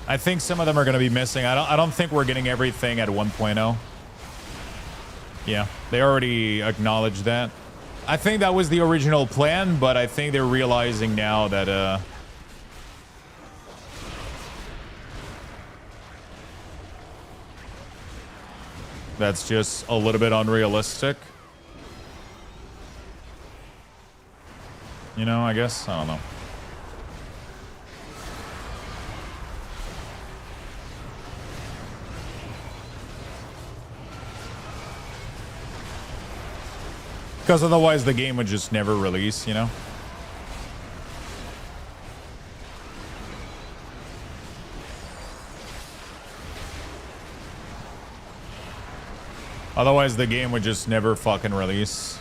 I think some of them are going to be missing. I don't think we're getting everything at 1.0. Yeah, they already acknowledged that. I think that was the original plan, but I think they're realizing now that that's just a little bit unrealistic. You know, I guess. I don't know. Because otherwise the game would just never release, you know? Otherwise, the game would just never fucking release.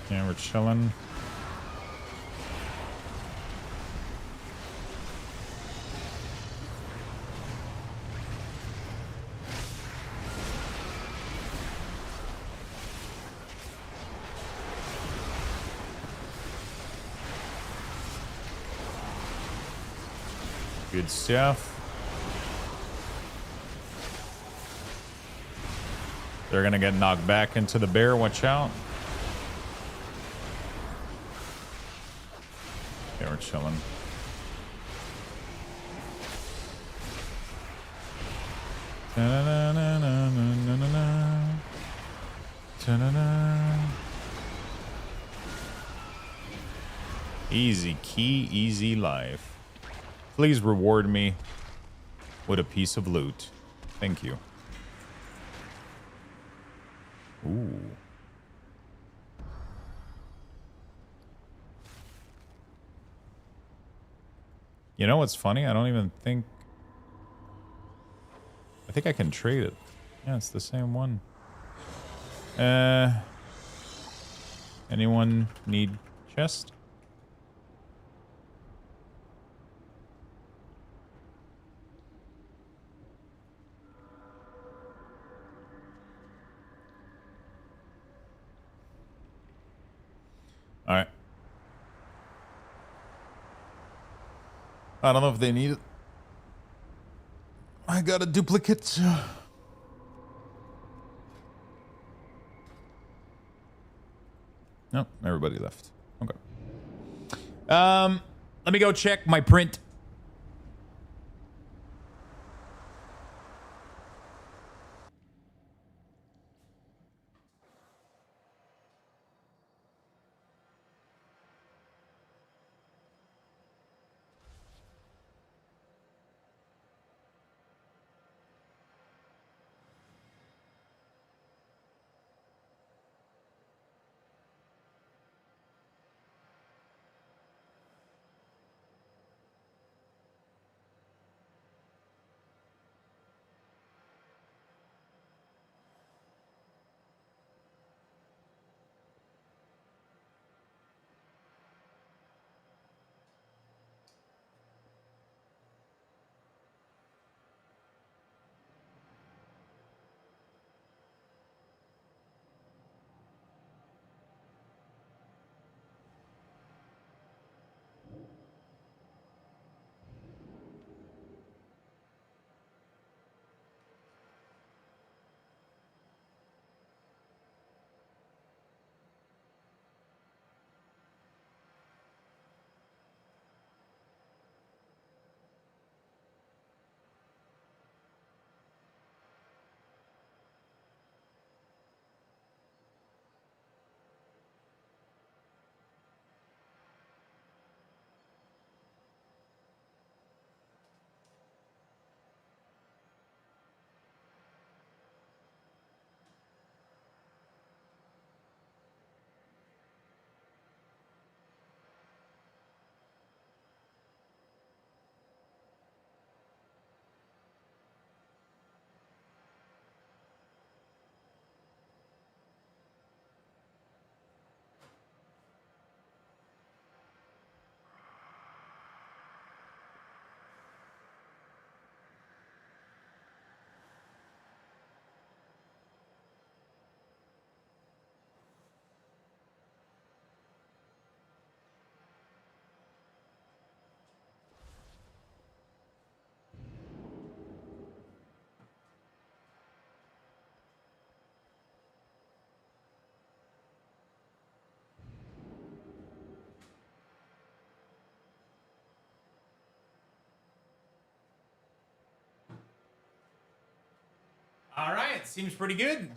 Yeah, we're chilling. Good stuff. They're gonna get knocked back into the bear. Watch out. Okay, we're chilling. Easy key, easy life. Please reward me with a piece of loot. Thank you. Ooh. You know what's funny? I don't even think... I think I can trade it. Yeah, it's the same one. Anyone need chest? All right. I don't know if they need it. I got a duplicate. No, everybody left. Okay. Let me go check my print. All right, seems pretty good.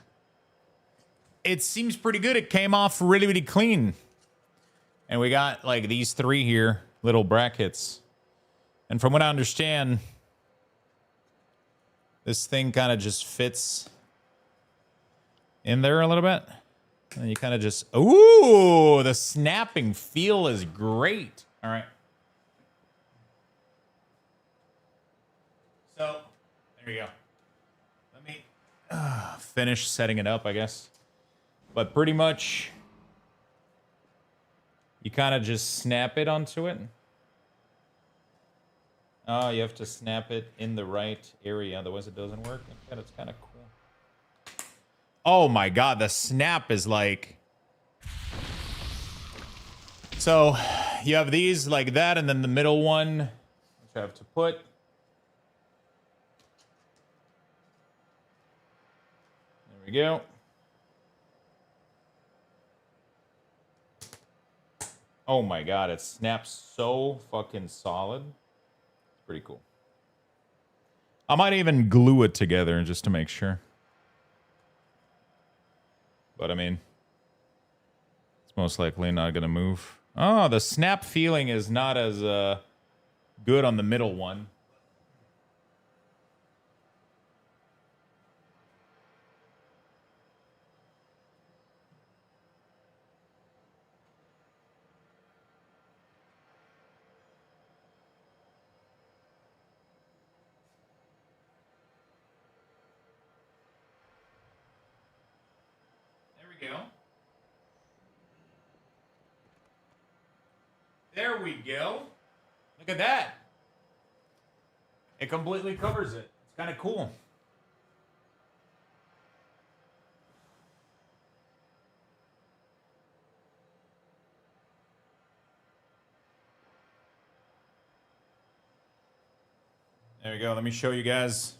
It seems pretty good. It came off really, really clean. And we got like these three here, little brackets. And from what I understand, this thing kind of just fits in there a little bit. And you kind of just, ooh, the snapping feel is great. All right. So, there you go. Let me finish setting it up, I guess. But pretty much, you kind of just snap it onto it. Oh, you have to snap it in the right area, otherwise it doesn't work. Okay, that's kind of cool. Oh my god, the snap is like... So, you have these like that, and then the middle one, which I have to put... There we go. Oh my god, it snaps so fucking solid. It's pretty cool. I might even glue it together just to make sure. But I mean, it's most likely not going to move. Oh, the snap feeling is not as good on the middle one. Go. There we go. Look at that. It completely covers it. It's kind of cool. There we go. Let me show you guys.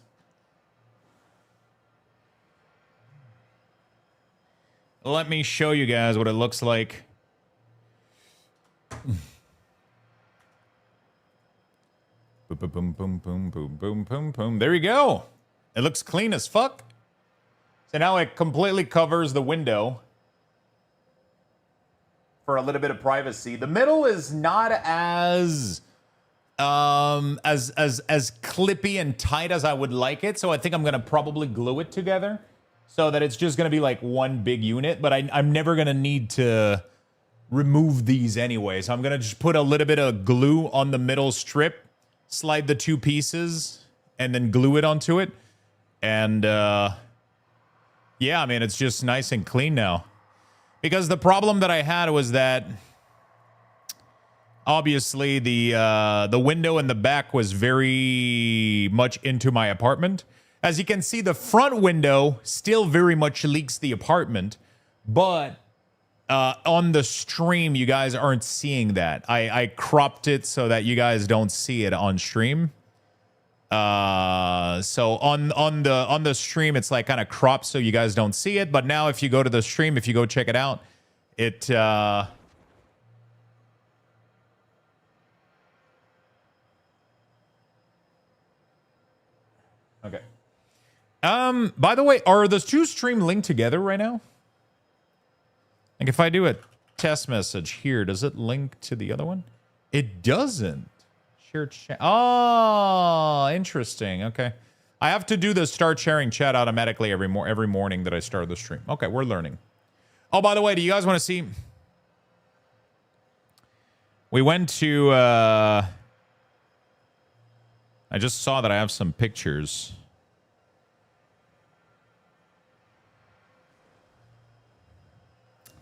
Let me show you guys what it looks like. Boom, boom, boom, boom, boom, boom, boom, boom, boom. There you go. It looks clean as fuck. So now it completely covers the window for a little bit of privacy. The middle is not as clippy and tight as I would like it, so I think I'm gonna probably glue it together, so that it's just going to be like one big unit. But I'm never going to need to remove these anyway. So I'm going to just put a little bit of glue on the middle strip, slide the two pieces, and then glue it onto it. And yeah, I mean, it's just nice and clean now. Because the problem that I had was that obviously the window in the back was very much into my apartment. As you can see, the front window still very much leaks the apartment, but on the stream, you guys aren't seeing that. I cropped it so that you guys don't see it on stream. So on the stream, it's like kind of cropped so you guys don't see it. But now, if you go to the stream, if you go check it out, it okay. By the way, are those two stream linked together right now? Like if I do a test message here, does it link to the other one? It doesn't. Share chat. Oh, interesting. Okay. I have to do the start sharing chat automatically every morning that I start the stream. Okay, we're learning. Oh, by the way, do you guys want to see? We went to I just saw that I have some pictures.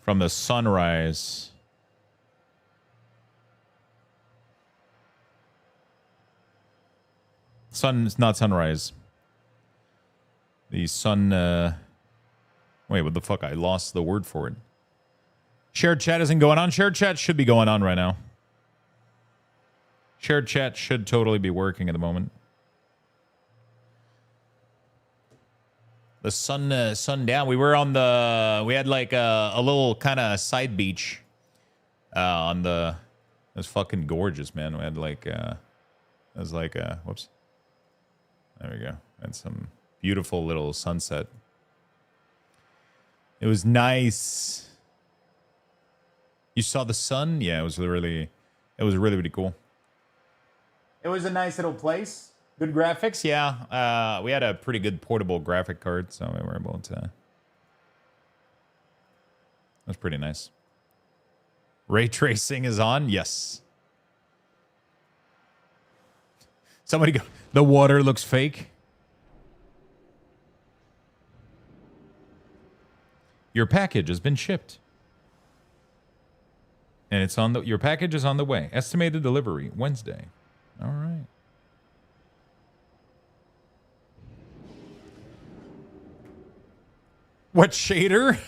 From the sunrise. It's not sunrise. The sun, wait, what the fuck? I lost the word for it. Shared chat isn't going on. Shared chat should be going on right now. Shared chat should totally be working at the moment. The sun down. We were on the... We had like a little kind of side beach on the... It was fucking gorgeous, man. We had like... It was like... Whoops. There we go. And some beautiful little sunset. It was nice. You saw the sun? Yeah, it was really... It was really, really cool. It was a nice little place. Good graphics, yeah. We had a pretty good portable graphic card, so we were able to That's pretty nice. Ray tracing is on? Yes. Somebody go, the water looks fake. Your package has been shipped. And it's on the your package is on the way. Estimated delivery Wednesday. All right. What shader?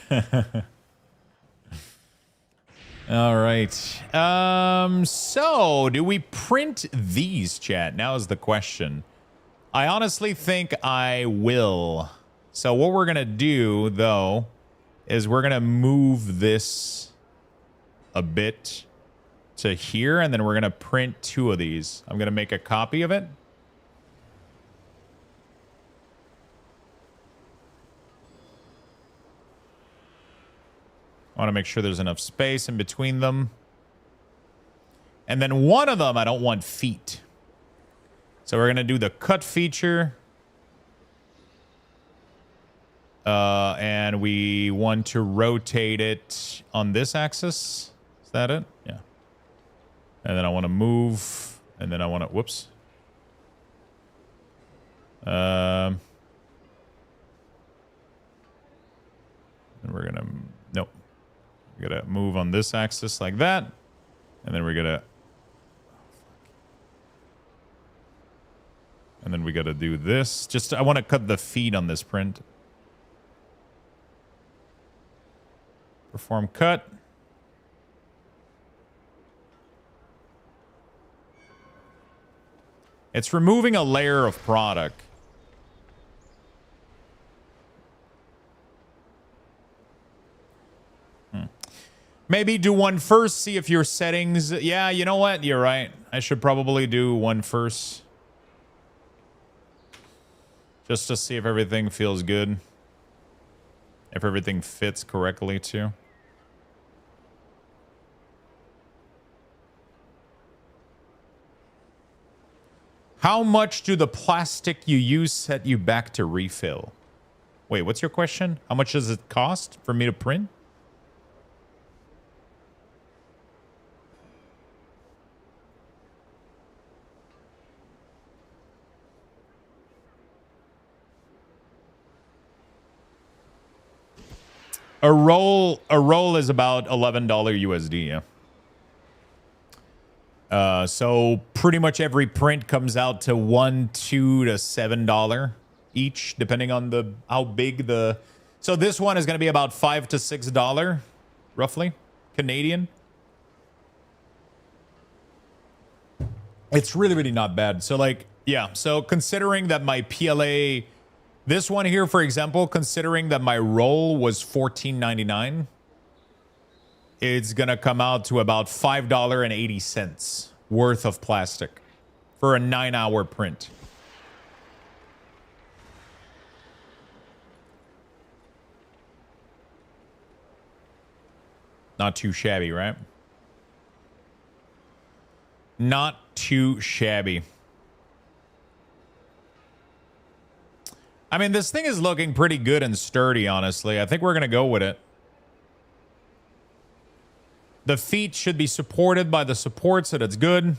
All right. So do we print these, chat? Now is the question. I honestly think I will. So what we're gonna do though is we're gonna move this a bit to here, and then we're gonna print 2 of these. I'm gonna make a copy of it. I want to make sure there's enough space in between them. And then one of them, I don't want feet. So we're going to do the cut feature. And we want to rotate it on this axis. Is that it? Yeah. And then I want to move. And then I want to... Whoops. And we're going to... Nope. We're going to move on this axis like that. And then we're going to... And then we got to do this. Just, I want to cut the feet on this print. Perform cut. It's removing a layer of product. Maybe do one first, see if your settings... Yeah, you know what? You're right. I should probably do one first. Just to see if everything feels good. If everything fits correctly, too. How much do the plastic you use set you back to refill? Wait, what's your question? How much does it cost for me to print? A roll is about $11 USD, yeah. So pretty much every print comes out to $1, $2 to $7 each, depending on how big the... So this one is going to be about $5 to $6, roughly, Canadian. It's really, really not bad. So like, yeah. So considering that my PLA... This one here, for example, considering that my roll was $14.99, it's going to come out to about $5.80 worth of plastic for a 9-hour print. Not too shabby, right? Not too shabby. I mean, this thing is looking pretty good and sturdy, honestly. I think we're going to go with it. The feet should be supported by the support, so that's good.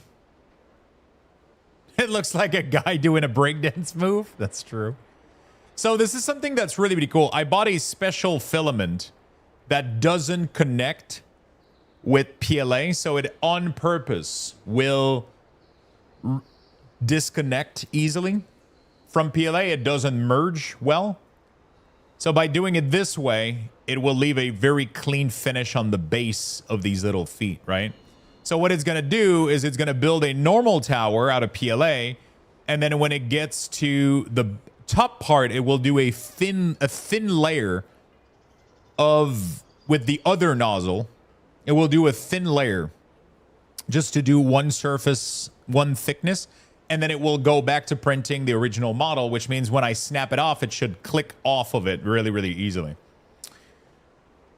It looks like a guy doing a breakdance move. That's true. So this is something that's really, really cool. I bought a special filament that doesn't connect with PLA, so it on purpose will disconnect easily. From PLA, it doesn't merge well. So by doing it this way, it will leave a very clean finish on the base of these little feet, right? So what it's going to do is it's going to build a normal tower out of PLA. And then when it gets to the top part, it will do a thin layer of, with the other nozzle, it will do a thin layer just to do one surface, one thickness. And then it will go back to printing the original model, which means when I snap it off, it should click off of it really, really easily.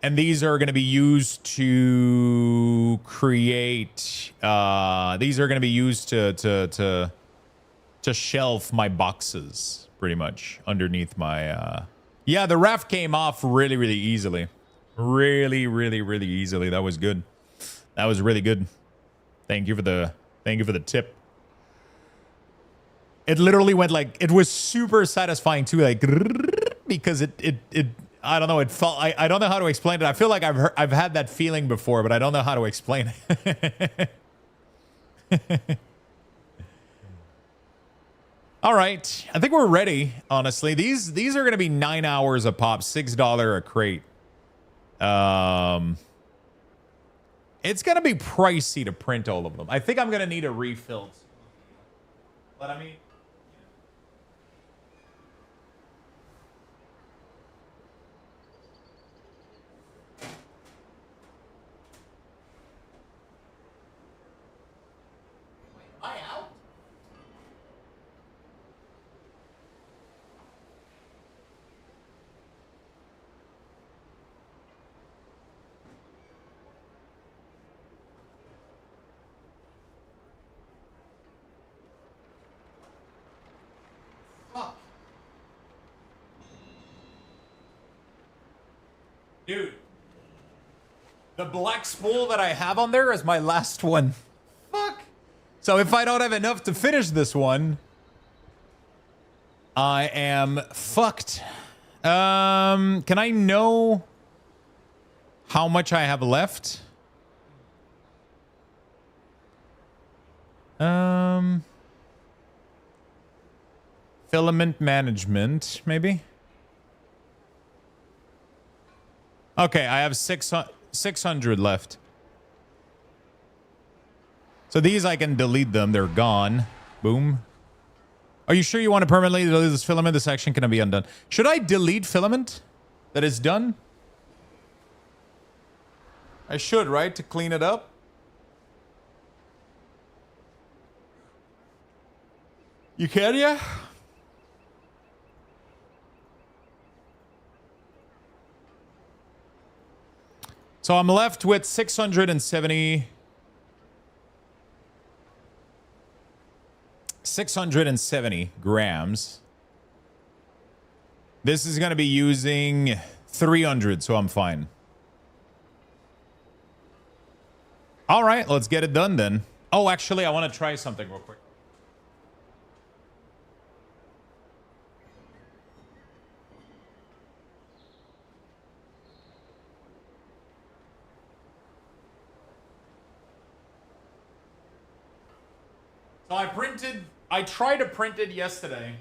And these are going to be used to create... these are going to be used to shelf my boxes, pretty much, underneath my... Yeah, the raft came off really, really easily. really, really, really easily. That was good. That was really good. Thank you for the tip. It literally went like, it was super satisfying too, like, because it I don't know, it felt, I don't know how to explain it. I feel like I've had that feeling before, but I don't know how to explain it. All right, I think we're ready, honestly. These are going to be 9 hours a pop, $6 a crate. It's going to be pricey to print all of them. I think I'm going to need a refill. But I mean, am I out? Fuck. Dude. The black spool that I have on there is my last one. Fuck. So if I don't have enough to finish this one, I am fucked. Can I know how much I have left? Filament management, maybe? Okay, I have 600 left. So these, I can delete them. They're gone. Boom. Are you sure you want to permanently delete this filament? This action can be undone. Should I delete filament that is done? I should, right? To clean it up? You can, yeah? So I'm left with 670 grams. This is going to be using 300, so I'm fine. All right, let's get it done then. Oh, actually, I want to try something real quick. So I tried to print it yesterday,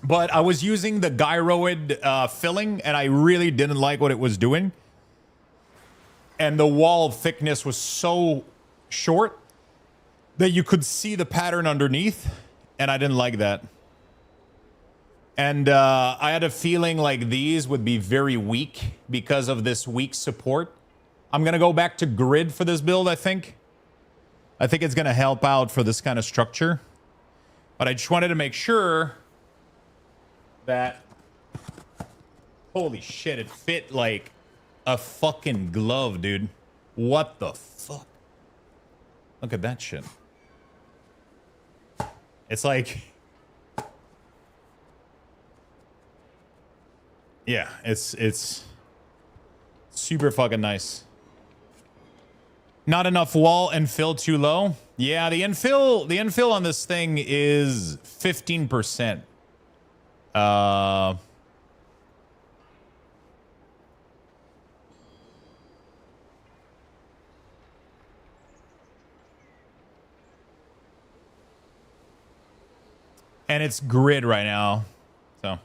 but I was using the gyroid filling, and I really didn't like what it was doing. And the wall thickness was so short that you could see the pattern underneath, and I didn't like that. And I had a feeling like these would be very weak because of this weak support. I'm going to go back to grid for this build, I think. I think it's going to help out for this kind of structure. But I just wanted to make sure that... Holy shit, it fit like a fucking glove, dude. What the fuck? Look at that shit. It's like... Yeah, it's super fucking nice. Not enough wall and fill too low. Yeah, the infill on this thing is 15%. And it's grid right now. So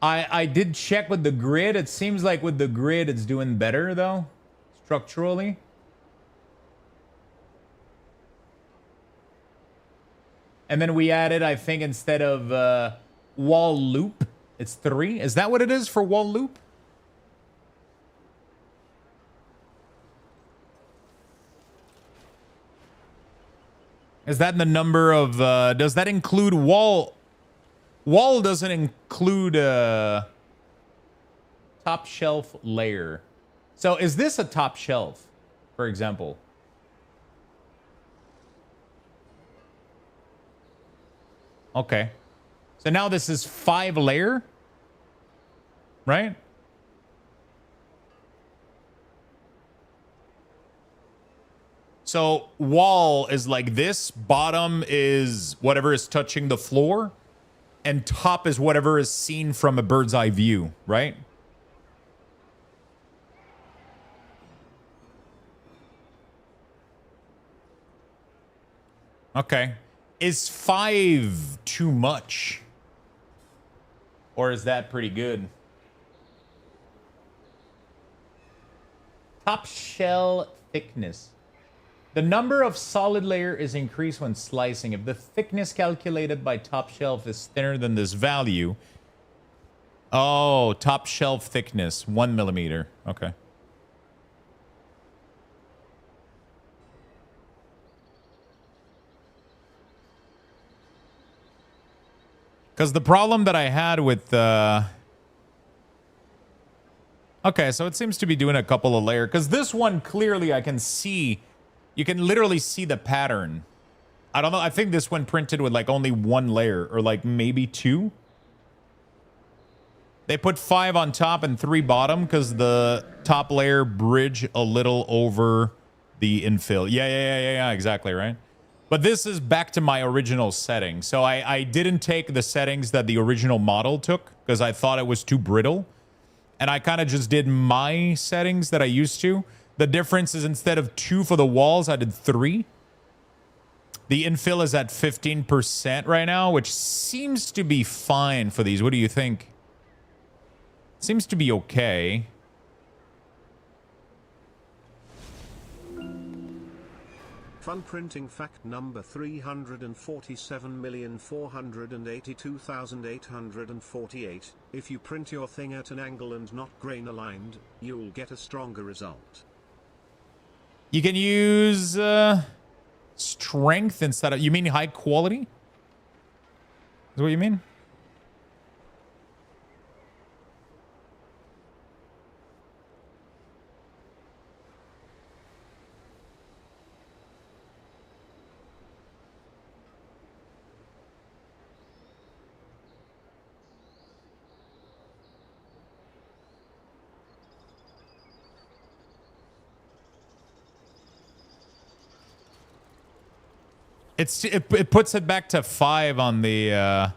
I did check with the grid. It seems like with the grid it's doing better though. Structurally. And then we added, I think, instead of wall loop, it's 3. Is that what it is for wall loop? Is that the number of, does that include wall? Wall doesn't include top shelf layer. So is this a top shelf, for example? Okay. So now this is 5 layer. right? So wall is like this, bottom is whatever is touching the floor, and top is whatever is seen from a bird's eye view, right? Okay. Is 5 too much? Or is that pretty good? Top shell thickness. The number of solid layer is increased when slicing. If the thickness calculated by top shelf is thinner than this value. Oh, top shelf thickness, 1 millimeter. Okay. Because the problem that I had with... Okay, so it seems to be doing a couple of layers. Because this one, clearly, I can see... You can literally see the pattern. I don't know. I think this one printed with like only 1 layer or like maybe 2. They put 5 on top and 3 bottom because the top layer bridge a little over the infill. Yeah, exactly, right? But this is back to my original setting. So I didn't take the settings that the original model took because I thought it was too brittle. And I kind of just did my settings that I used to. The difference is instead of 2 for the walls, I did 3. The infill is at 15% right now, which seems to be fine for these. What do you think? Seems to be okay. Fun printing fact number 347,482,848. If you print your thing at an angle and not grain aligned, you'll get a stronger result. You can use strength instead of... You mean high quality? Is what you mean? It puts it back to 5 on the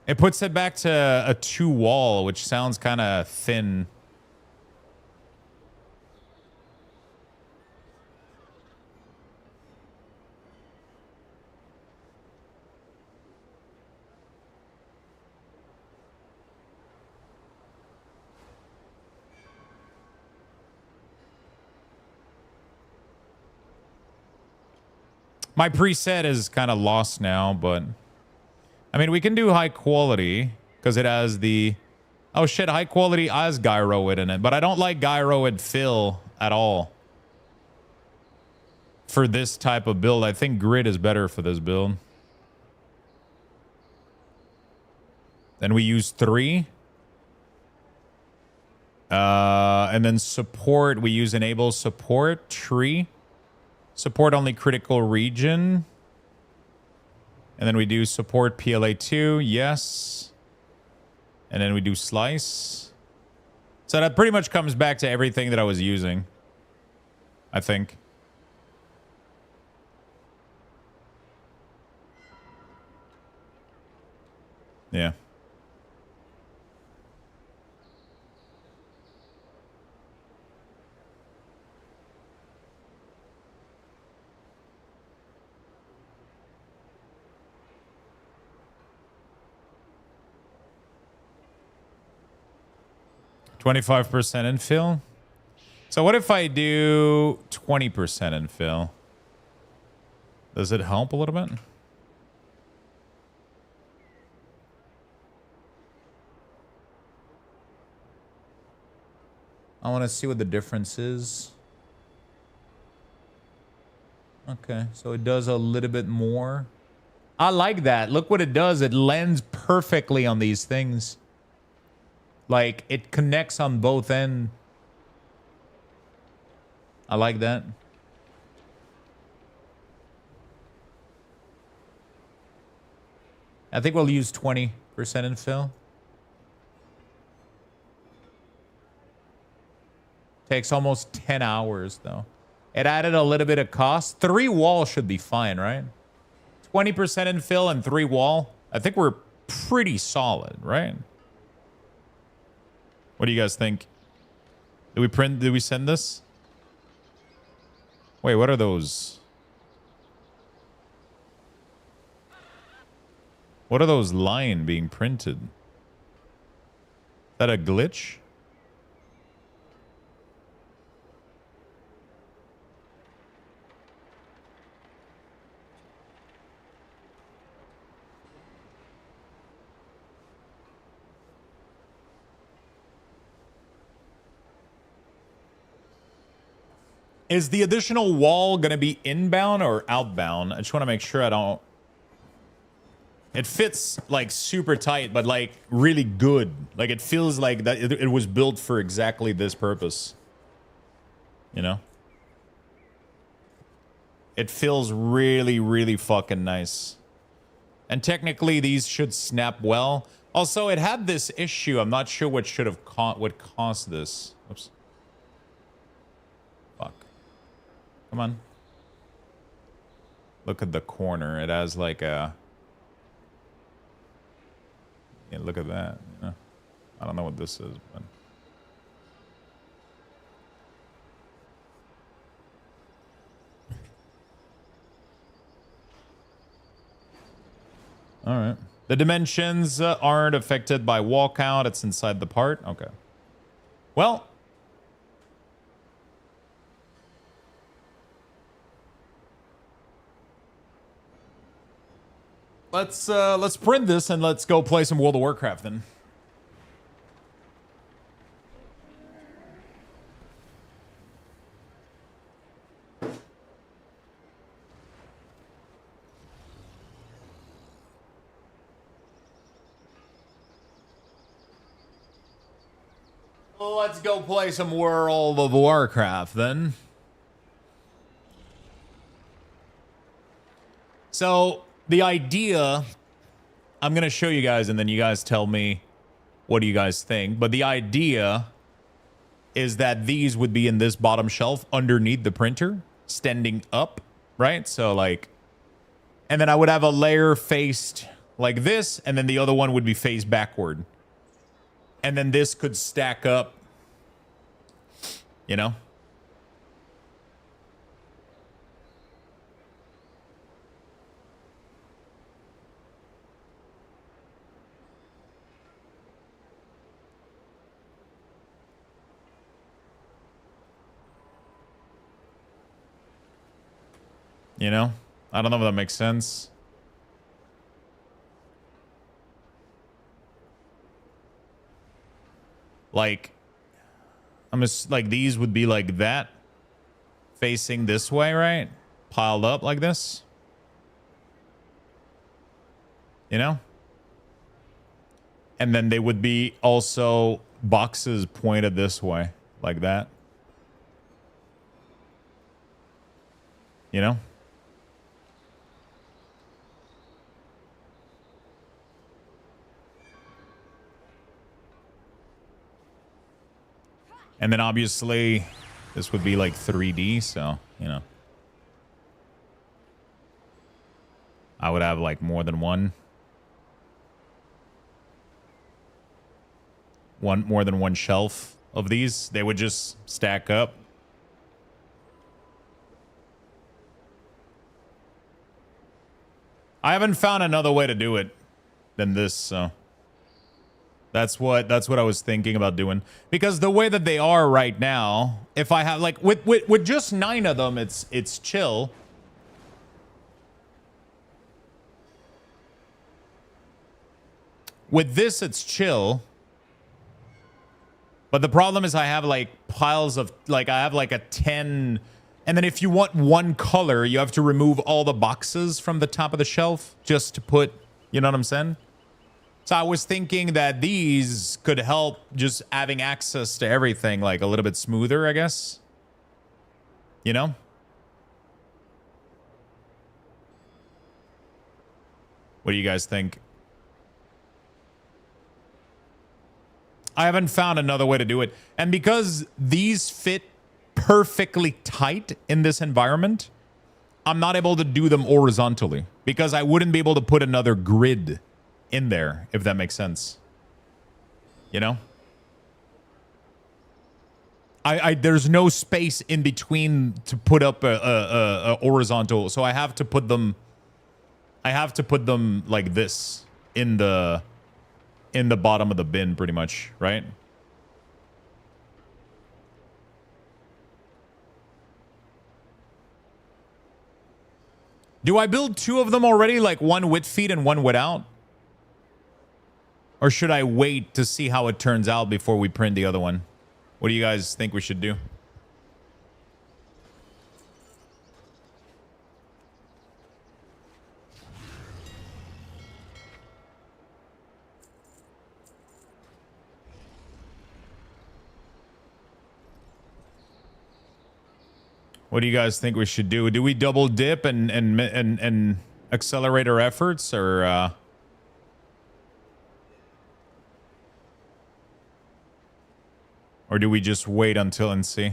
it puts it back to a 2 wall, which sounds kind of thin. My preset is kind of lost now, but... I mean, we can do high quality, because it has the... Oh shit, high quality has gyroid in it, but I don't like gyroid fill at all. For this type of build, I think grid is better for this build. Then we use 3. And then support, we use enable support, tree. Support only critical region. And then we do support PLA2, yes. And then we do slice. So that pretty much comes back to everything that I was using, I think. Yeah. $25% infill. So what if I do 20% infill? Does it help a little bit? I want to see what the difference is. Okay, so it does a little bit more. I like that. Look what it does. It lends perfectly on these things. Like, it connects on both ends. I like that. I think we'll use 20% infill. Takes almost 10 hours, though. It added a little bit of cost. 3 wall should be fine, right? 20% infill and 3 wall. I think we're pretty solid, right? What do you guys think? Did we send this? Wait, what are those? What are those lines being printed? Is that a glitch? Is the additional wall going to be inbound or outbound? I just want to make sure I don't... It fits like super tight, but like really good. Like it feels like that it was built for exactly this purpose. You know? It feels really, really fucking nice. And technically these should snap well. Also, it had this issue. I'm not sure what should have what caused this. Oops. Fuck. Come on. Look at the corner. It has like a... Yeah, look at that. You know? I don't know what this is, but... All right. The dimensions aren't affected by wall count. It's inside the part. Okay. Well... Let's print this and let's go play some World of Warcraft then. Let's go play some World of Warcraft then. So the idea, I'm going to show you guys and then you guys tell me what do you guys think. But the idea is that these would be in this bottom shelf underneath the printer, standing up, right? So like, and then I would have a layer faced like this, and then the other one would be faced backward. And then this could stack up, you know? You know? I don't know if that makes sense. Like, I'm just like these would be like that, facing this way, right? Piled up like this. You know? And then they would be also boxes pointed this way, like that. You know? And then obviously this would be like 3D, so, you know. I would have like more than one. More than one shelf of these. They would just stack up. I haven't found another way to do it than this, so that's what I was thinking about doing. Because the way that they are right now, if I have like with just 9 of them, it's chill. With this, it's chill. But the problem is I have like piles of like I have like a 10, and then if you want one color, you have to remove all the boxes from the top of the shelf just to put, you know what I'm saying? So I was thinking that these could help just having access to everything like a little bit smoother, I guess. You know? What do you guys think? I haven't found another way to do it. And because these fit perfectly tight in this environment, I'm not able to do them horizontally because I wouldn't be able to put another grid in there, if that makes sense. You know? There's no space in between to put up a horizontal, so I have to put them like this in the bottom of the bin, pretty much, right? Do I build two of them already, like one with feet and one without? Or should I wait to see how it turns out before we print the other one? What do you guys think we should do? What do you guys think we should do? Do we double dip and accelerate our efforts, or do we just wait until and see?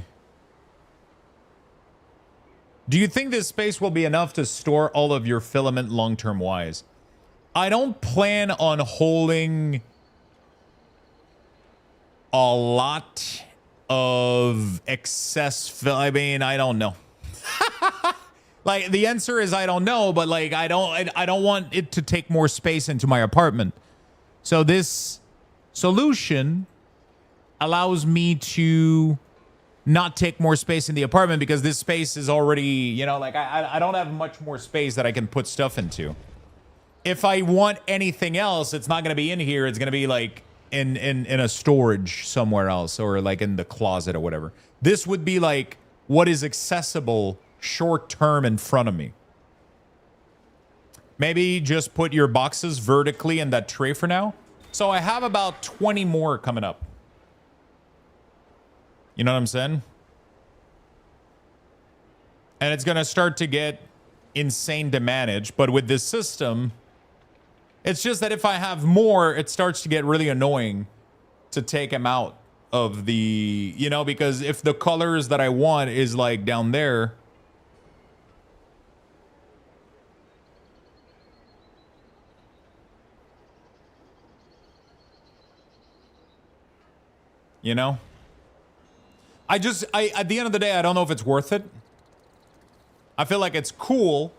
Do you think this space will be enough to store all of your filament long-term wise? I don't plan on holding a lot of excess I mean, I don't know. Like, the answer is I don't know, but like I don't want it to take more space into my apartment. So this solution allows me to not take more space in the apartment because this space is already, you know, like I don't have much more space that I can put stuff into. If I want anything else, it's not going to be in here. It's going to be like in a storage somewhere else, or like in the closet or whatever. This would be like what is accessible short term in front of me. Maybe just put your boxes vertically in that tray for now. So I have about 20 more coming up. You know what I'm saying? And it's going to start to get insane to manage. But with this system, it's just that if I have more, it starts to get really annoying to take them out of the, you know, because if the colors that I want is like down there, you know? I at the end of the day, I don't know if it's worth it. I feel like it's cool.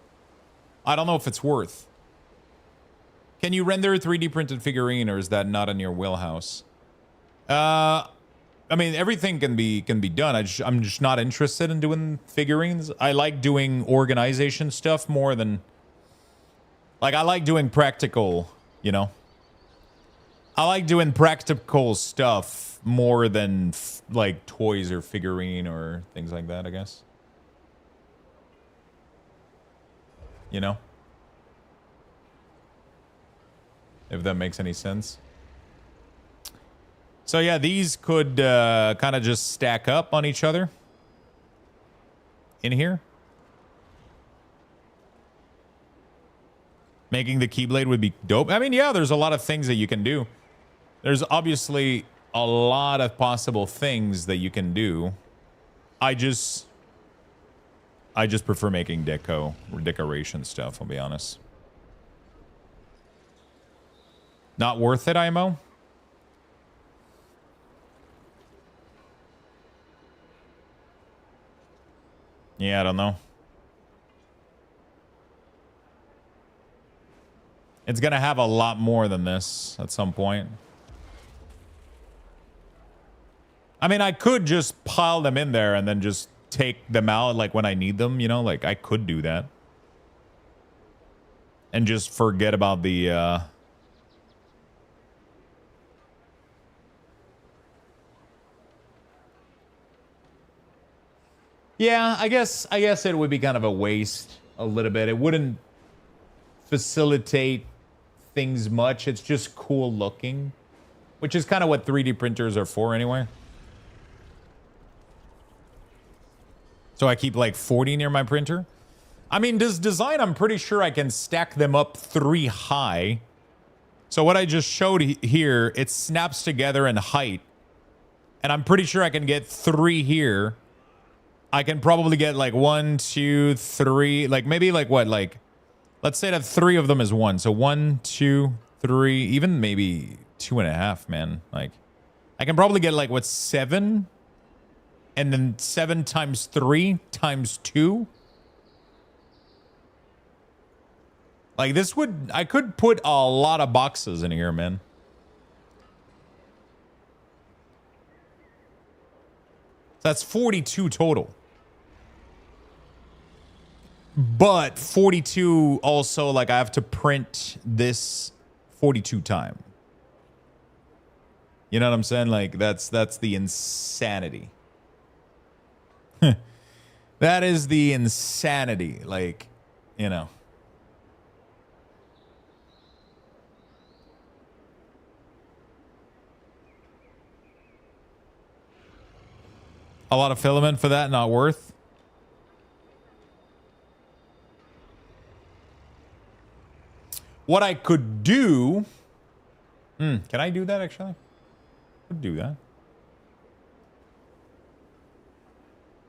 I don't know if it's worth. Can you render a 3D printed figurine, or is that not in your wheelhouse? I mean, everything can be done. I'm just not interested in doing figurines. I like doing organization stuff more than, like, I like doing practical, you know? I like doing practical stuff more than like toys or figurine or things like that, I guess. You know? If that makes any sense. So yeah, these could kind of just stack up on each other in here. Making the Keyblade would be dope. I mean, yeah, there's a lot of things that you can do. There's obviously a lot of possible things that you can do. I just prefer making decoration stuff, I'll be honest. Not worth it, IMO? Yeah, I don't know. It's gonna have a lot more than this at some point. I mean, I could just pile them in there and then just take them out like when I need them, you know? Like, I could do that. And just forget about the, Yeah, I guess it would be kind of a waste a little bit. It wouldn't facilitate things much. It's just cool looking, which is kind of what 3D printers are for anyway. So I keep like 40 near my printer. I mean, this design, I'm pretty sure I can stack them up 3 high So what I just showed here, it snaps together in height. And I'm pretty sure I can get 3 here. I can probably get like 1, 2, 3. Like maybe like what? Like, let's say that 3 of them is 1. So 1, 2, 3, even maybe 2.5, man. Like, I can probably get like what, 7? And then 7 times 3 times 2. Like this would, I could put a lot of boxes in here, man. That's 42 total. But 42 also, like I have to print this 42 time. You know what I'm saying? Like that's the insanity. That is the insanity. Like, you know. A lot of filament for that, not worth. What I could do... can I do that, actually? I could do that.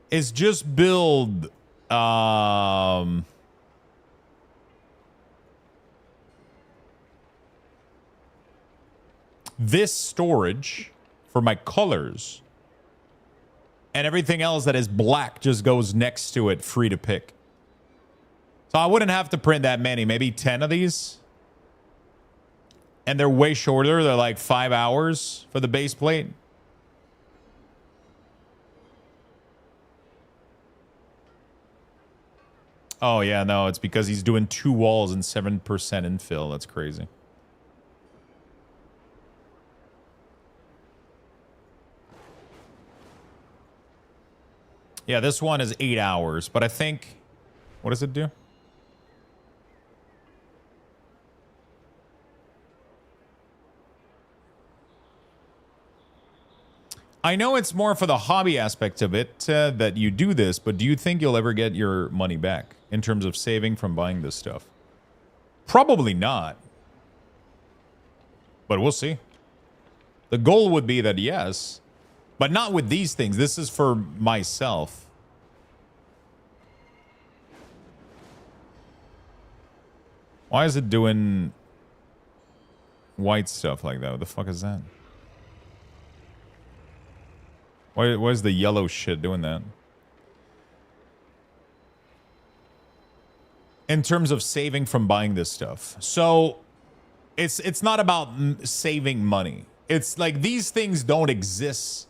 Is just build... this storage for my colors. And everything else that is black just goes next to it, free to pick. So I wouldn't have to print that many. Maybe 10 of these. And they're way shorter. They're like 5 hours for the base plate. Oh, yeah, no. It's because he's doing 2 walls and 7% infill. That's crazy. Yeah, this one is 8 hours. But I think... What does it do? I know it's more for the hobby aspect of it that you do this, but do you think you'll ever get your money back in terms of saving from buying this stuff? Probably not. But we'll see. The goal would be that yes, but not with these things. This is for myself. Why is it doing white stuff like that? What the fuck is that? Why is the yellow shit doing that? In terms of saving from buying this stuff. So it's not about saving money. It's like these things don't exist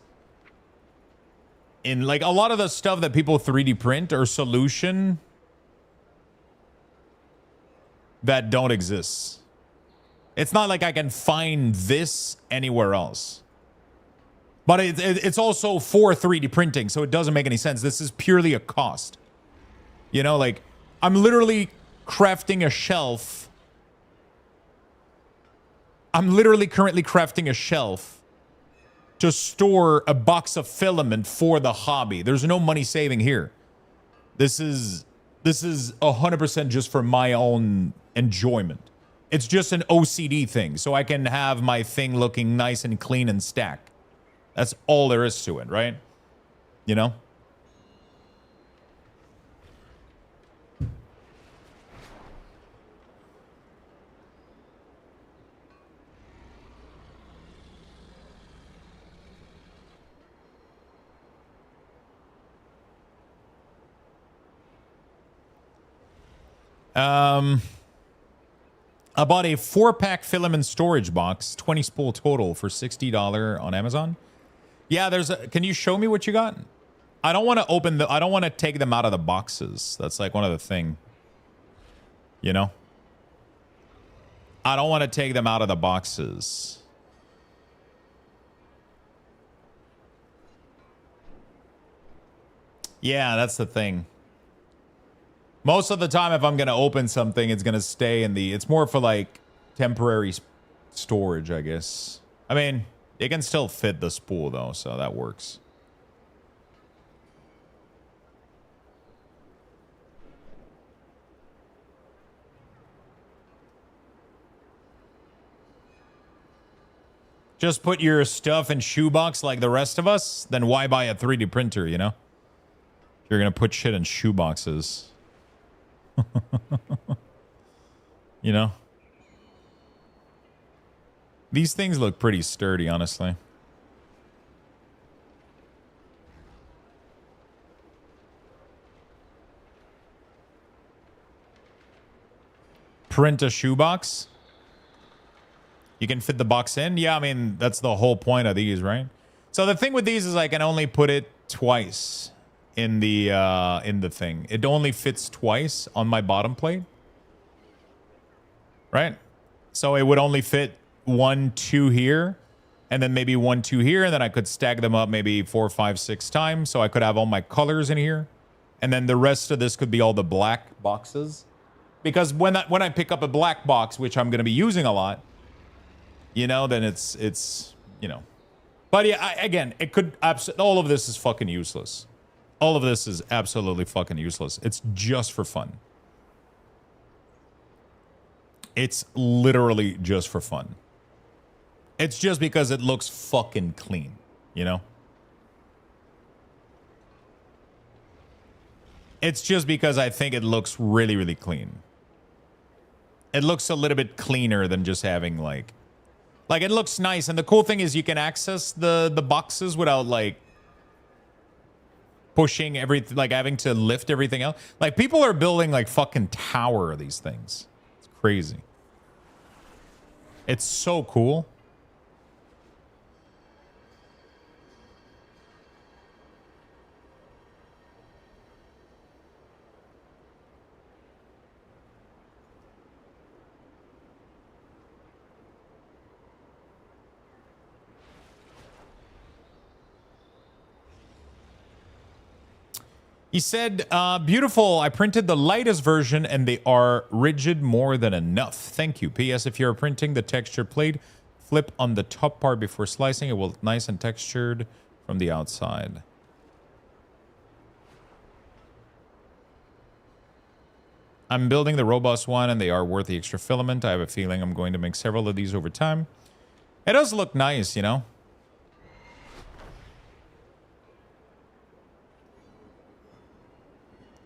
in like a lot of the stuff that people 3D print or solution that don't exist. It's not like I can find this anywhere else. But it's also for 3D printing, so it doesn't make any sense. This is purely a cost. You know, like, I'm literally crafting a shelf. I'm literally currently crafting a shelf to store a box of filament for the hobby. There's no money saving here. This is 100% just for my own enjoyment. It's just an OCD thing, so I can have my thing looking nice and clean and stacked. That's all there is to it, right? You know? I bought a 4-pack filament storage box, 20 spool total for $60 on Amazon. Yeah, there's a... Can you show me what you got? I don't want to open the... I don't want to take them out of the boxes. That's like one of the thing. You know? I don't want to take them out of the boxes. Yeah, that's the thing. Most of the time, if I'm going to open something, it's going to stay in the... It's more for, like, temporary storage, I guess. I mean, it can still fit the spool, though, so that works. just put your stuff in shoebox like the rest of us, then why buy a 3D printer, you know? You're going to put shit in shoeboxes. You know? These things look pretty sturdy, honestly. Print a shoebox. You can fit the box in. Yeah, I mean, that's the whole point of these, right? So the thing with these is I can only put it twice in the thing. It only fits twice on my bottom plate. Right? So it would only fit 1, 2 here, and then maybe 1, 2 here, and then I could stack them up maybe 4, 5, 6 times. So I could have all my colors in here. And then the rest of this could be all the black boxes. Because when I pick up a black box, which I'm going to be using a lot, you know, then it's you know. But yeah, again, it could all of this is fucking useless. All of this is absolutely fucking useless. It's just for fun. It's literally just for fun. It's just because it looks fucking clean, you know? It's just because I think it looks really, really clean. It looks a little bit cleaner than just having like it looks nice. And the cool thing is you can access the boxes without like pushing everything, like having to lift everything else. Like people are building like fucking tower of these things. It's crazy. It's so cool. He said, beautiful. I printed the lightest version and they are rigid more than enough. Thank you. P.S. If you're printing the texture plate, flip on the top part before slicing. It will look nice and textured from the outside. I'm building the robust one and they are worth the extra filament. I have a feeling I'm going to make several of these over time. It does look nice, you know?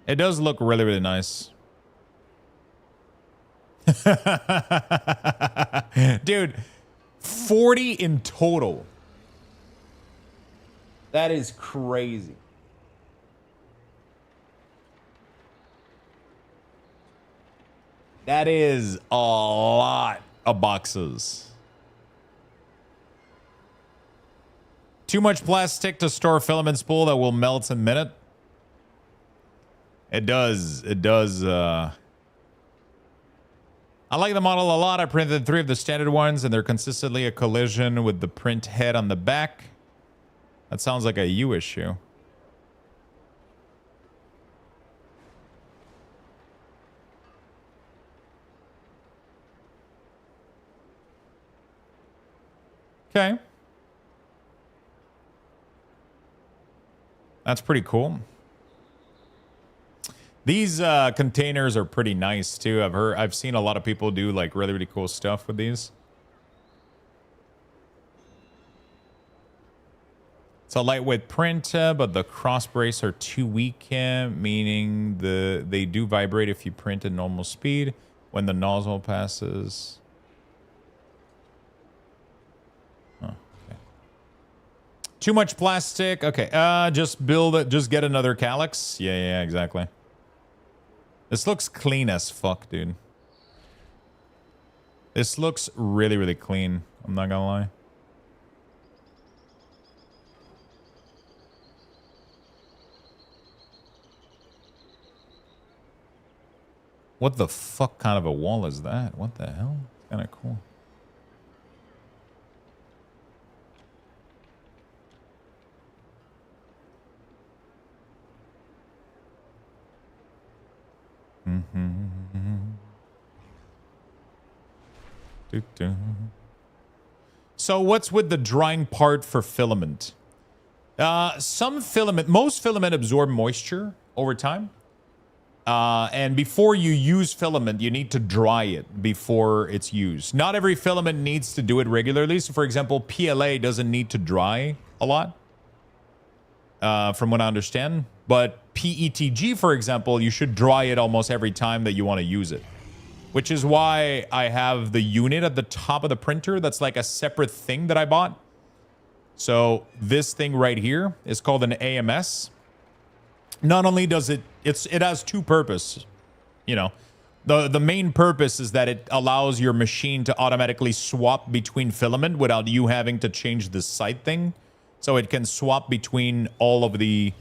It does look really, really nice. Dude, 40 in total. That is crazy. That is a lot of boxes. Too much plastic to store filament spool that will melt in a minute. It does. It does. I like the model a lot. I printed 3 of the standard ones, and they're consistently a collision with the print head on the back. That sounds like a you issue. Okay. That's pretty cool. These containers are pretty nice too. I've seen a lot of people do like really, really cool stuff with these. It's a lightweight print, but the cross brace are too weak, meaning they do vibrate if you print at normal speed when the nozzle passes. Oh, okay. Too much plastic. Okay, just build it. Just get another calyx. Yeah, exactly. This looks clean as fuck, dude. This looks really, really clean. I'm not gonna lie. What the fuck kind of a wall is that? What the hell? It's kind of cool. So what's with the drying part for filament? Most filament absorb moisture over time. And before you use filament, you need to dry it before it's used. Not every filament needs to do it regularly. So, for example, PLA doesn't need to dry a lot, from what I understand. But PETG, for example, you should dry it almost every time that you want to use it. Which is why I have the unit at the top of the printer that's like a separate thing that I bought. So this thing right here is called an AMS. Not only does it has two purposes. You know, the main purpose is that it allows your machine to automatically swap between filament without you having to change the site thing. So it can swap between all of the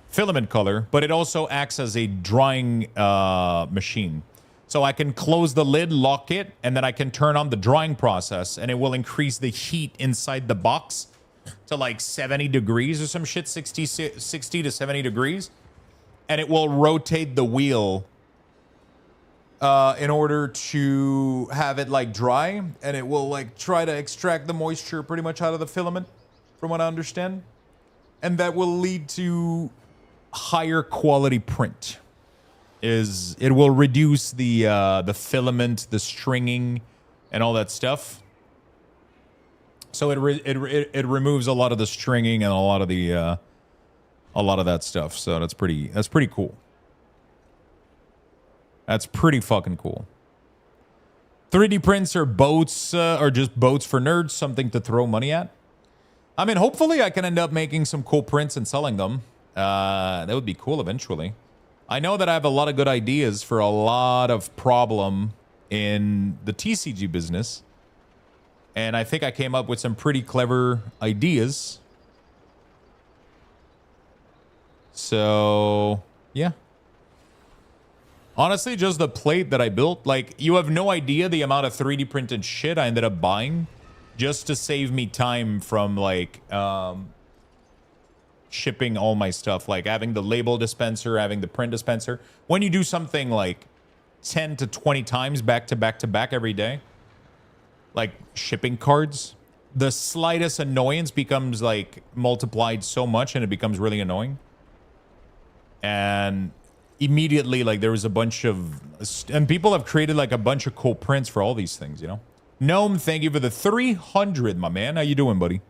filament color, but it also acts as a drying machine. So I can close the lid, lock it, and then I can turn on the drying process, and it will increase the heat inside the box to like 70 degrees or some shit, 60 to 70 degrees. And it will rotate the wheel in order to have it like dry, and it will like try to extract the moisture pretty much out of the filament, from what I understand. And that will lead to higher quality print. It will reduce the filament, the stringing, and all that stuff. So it removes a lot of the stringing and a lot of that stuff. So that's pretty cool. That's pretty fucking cool. 3D prints are boats, or just boats for nerds, something to throw money at. I mean, hopefully I can end up making some cool prints and selling them. That would be cool eventually. I know that I have a lot of good ideas for a lot of problem in the TCG business. And I think I came up with some pretty clever ideas. So, yeah. Honestly, just the plate that I built, like, you have no idea the amount of 3D printed shit I ended up buying just to save me time from, like, shipping all my stuff, like having the label dispenser, having the print dispenser. When you do something like 10 to 20 times back to back to back every day, like shipping cards, the slightest annoyance becomes like multiplied so much, and it becomes really annoying. And immediately, like, there was a bunch of, and people have created like a bunch of cool prints for all these things, you know. Gnome, thank you for the 300, my man. How you doing, buddy?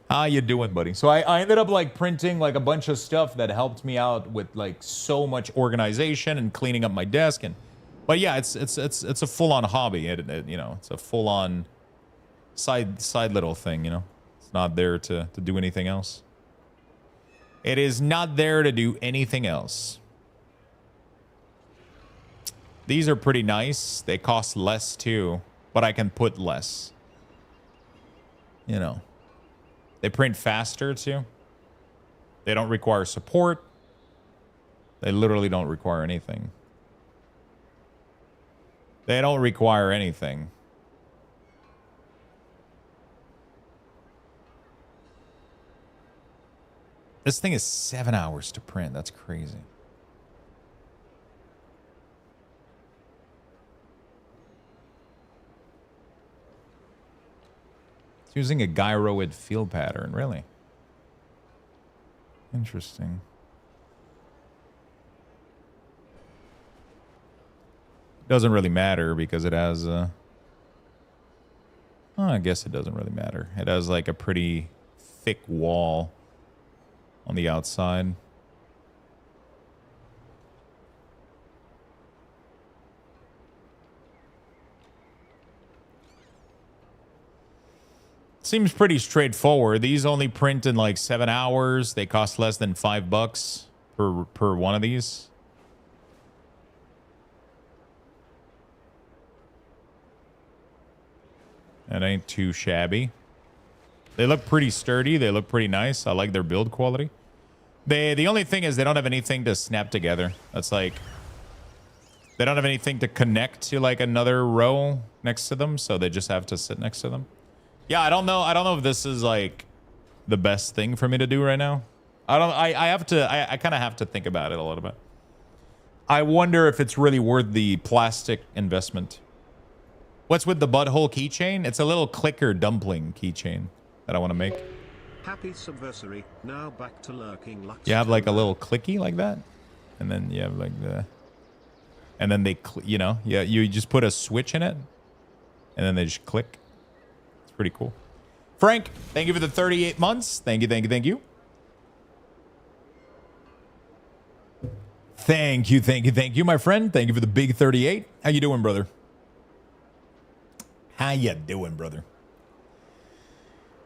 How you doing, buddy? So I ended up like printing like a bunch of stuff that helped me out with like so much organization and cleaning up my desk. And but yeah, it's a full-on hobby. You know, it's a full-on side little thing, you know. It's not there to do anything else. It is not there to do anything else. These are pretty nice. They cost less too, but I can put less. You know. They print faster too. They don't require support. They literally don't require anything. They don't require anything. This thing is 7 hours to print. That's crazy. It's using a gyroid field pattern, really. Interesting. Doesn't really matter because it has oh, I guess it doesn't really matter. It has like a pretty thick wall on the outside. Seems pretty straightforward. These only print in like 7 hours. They cost less than $5 per one of these. That ain't too shabby. They look pretty sturdy. They look pretty nice. I like their build quality. The only thing is they don't have anything to snap together. That's like, they don't have anything to connect to like another row next to them, so they just have to sit next to them. Yeah, I don't know. I don't know if this is like the best thing for me to do right now. I kind of have to think about it a little bit. I wonder if it's really worth the plastic investment. What's with the butthole keychain? It's a little clicker dumpling keychain that I want to make. Happy subversary. Now back to lurking. You have like a little clicky like that? and then you have like the, and then they, you know, yeah, you just put a switch in it, and then they just click. It's pretty cool. Frank, thank you for the 38 months. Thank you, thank you, thank you. Thank you, thank you, thank you, my friend. Thank you for the big 38. How you doing, brother? How you doing, brother?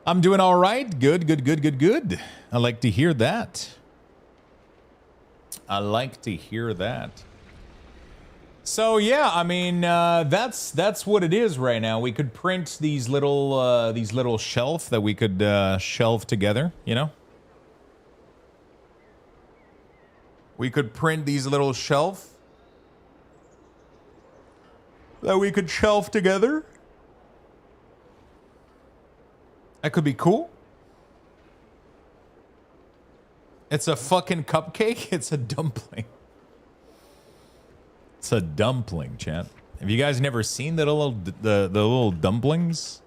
I'm doing all right. Good, good, good, good, good. I like to hear that. I like to hear that. So yeah, I mean, that's what it is right now. We could print these little shelf that we could shelve together, you know? We could print these little shelf that we could shelf together. That could be cool. It's a fucking cupcake. It's a dumpling. It's a dumpling, chat. Have you guys never seen the little dumplings?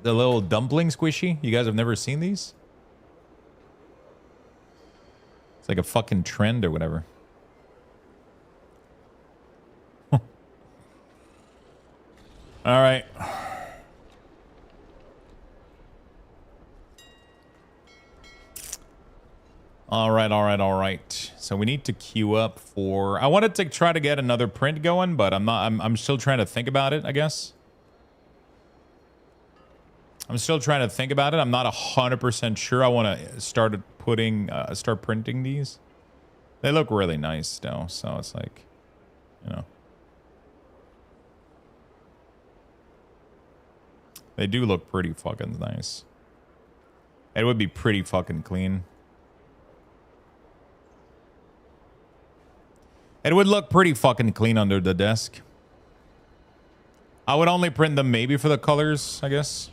The little dumpling squishy? You guys have never seen these? It's like a fucking trend or whatever. All right. All right, all right, all right. So we need to queue up for... I wanted to try to get another print going, but I'm still trying to think about it, I guess. I'm still trying to think about it. I'm not 100% sure I want to start printing these. They look really nice, though, so it's like, you know. They do look pretty fucking nice. It would be pretty fucking clean. It would look pretty fucking clean under the desk. I would only print them maybe for the colors, I guess.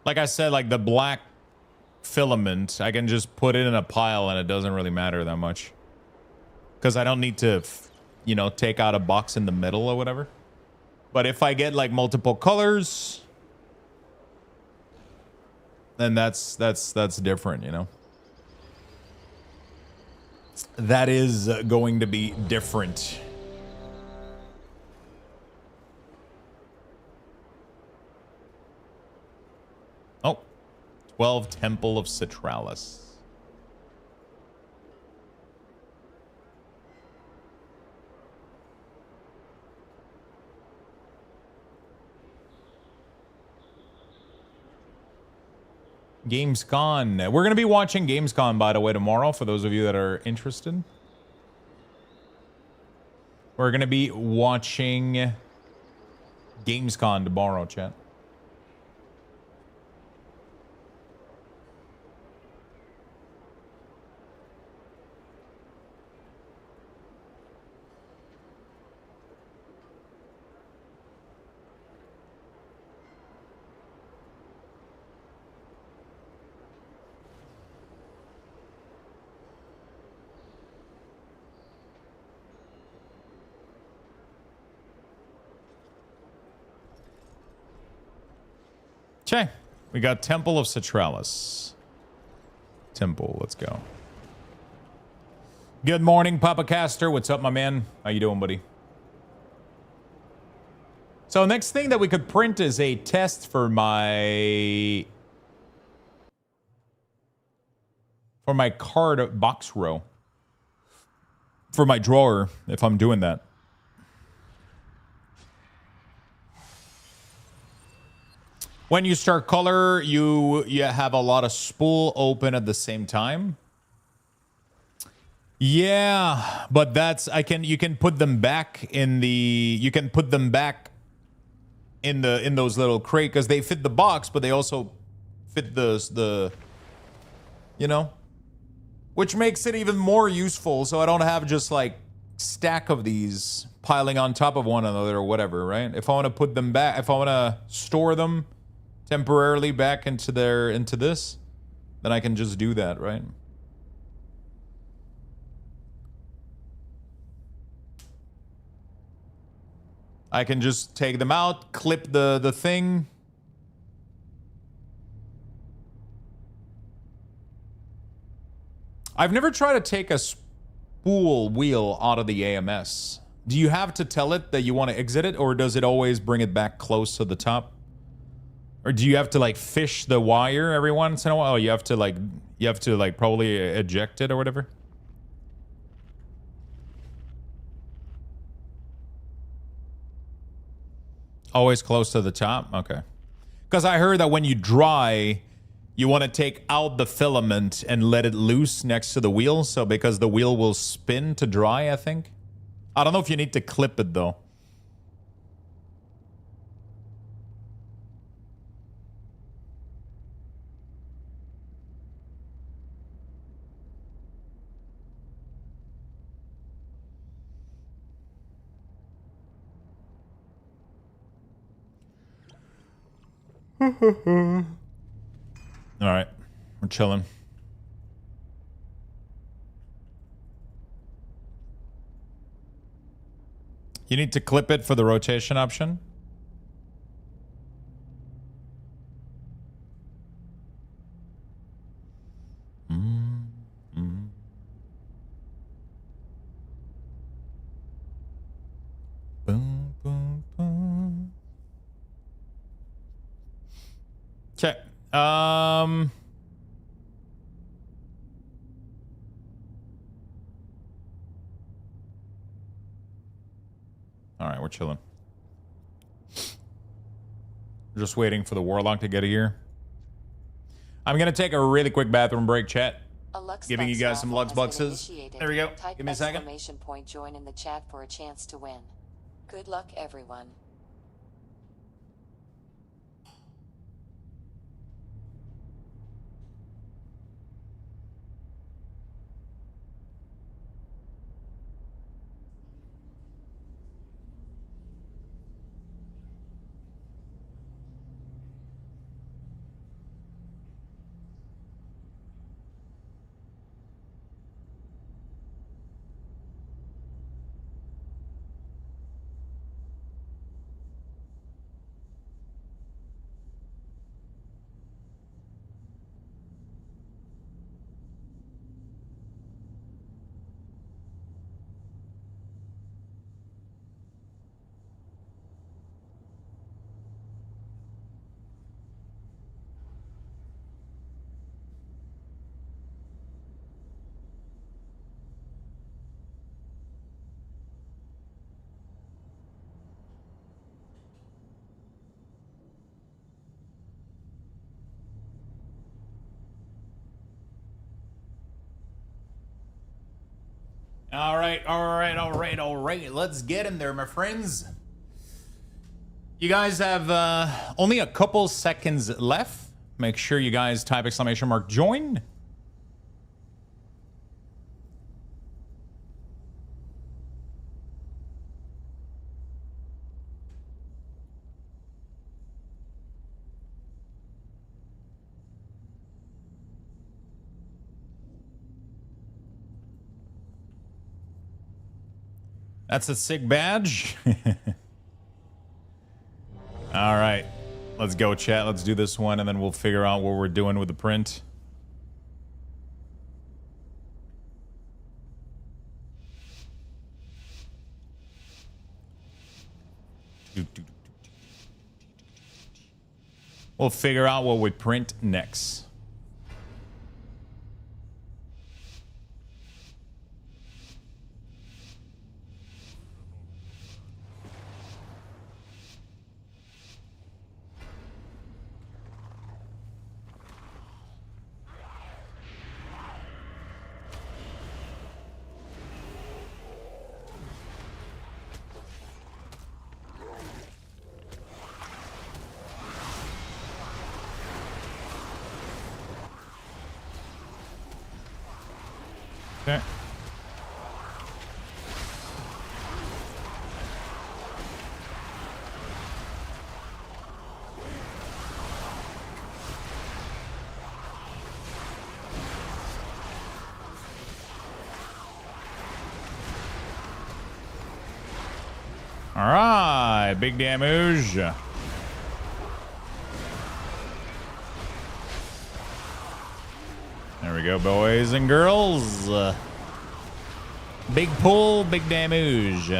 Like I said, like the black filament, I can just put it in a pile and it doesn't really matter that much. Because I don't need to, you know, take out a box in the middle or whatever. But if I get like multiple colors, then that's different, you know. That is going to be different. Oh, 12 Temple of Citralis. Gamescom. We're going to be watching Gamescom, by the way, tomorrow, for those of you that are interested. We're going to be watching Gamescom tomorrow, chat. Okay, we got Temple of Citralis. Temple, let's go. Good morning, Papa Caster. What's up, my man? How you doing, buddy? So next thing that we could print is a test for my card box row. For my drawer, if I'm doing that. When you start color, you have a lot of spool open at the same time. Yeah, but that's you can put them back in those little crate because they fit the box, but they also fit the you know, which makes it even more useful. So I don't have just like stack of these piling on top of one another or whatever, right? If I want to put them back, if I want to store them temporarily back into this, then I can just do that, right? I can just take them out, clip the thing, I've never tried to take a spool wheel out of the AMS. Do you have to tell it that you want to exit it, or does it always bring it back close to the top? Or do you have to like fish the wire every once in a while? You have to like probably eject it or whatever. Always close to the top? Okay. Because I heard that when you dry, you want to take out the filament and let it loose next to the wheel. So because the wheel will spin to dry, I think. I don't know if you need to clip it though. All right, we're chilling. You need to clip it for the rotation option. Boom, boom, boom. Okay. All right, we're chilling. Just waiting for the Warlock to get here. I'm gonna take a really quick bathroom break, chat. Giving you guys some Lux Buxes. There we go. Give me a second. Point join in the chat for a chance to win. Good luck, everyone. All right. Let's get in there, my friends. You guys have only a couple seconds left. Make sure you guys type !join. That's a sick badge. All right. Let's go, chat. Let's do this one, and then we'll figure out what we're doing with the print. We'll figure out what we print next. Okay. All right, big damage. There There we go, boys and girls. Big pull, big damage.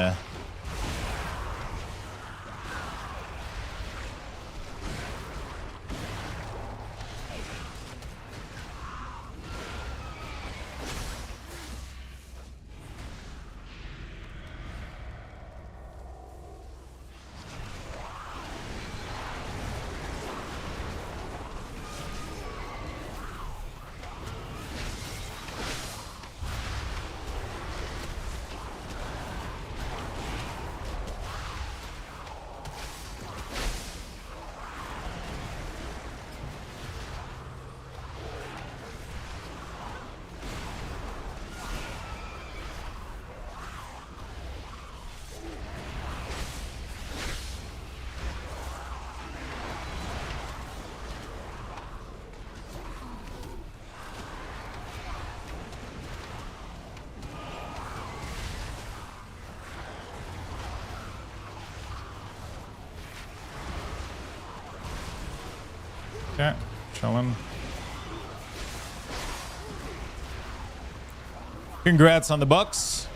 Okay, chilling. Congrats on the Bucks.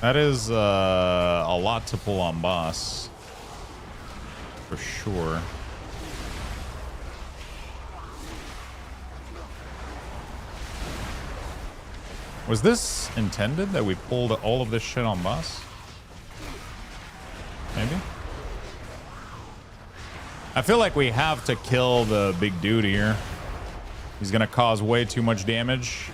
That is a lot to pull on boss, for sure. Was this intended that we pulled all of this shit on boss? Maybe? I feel like we have to kill the big dude here. He's gonna cause way too much damage.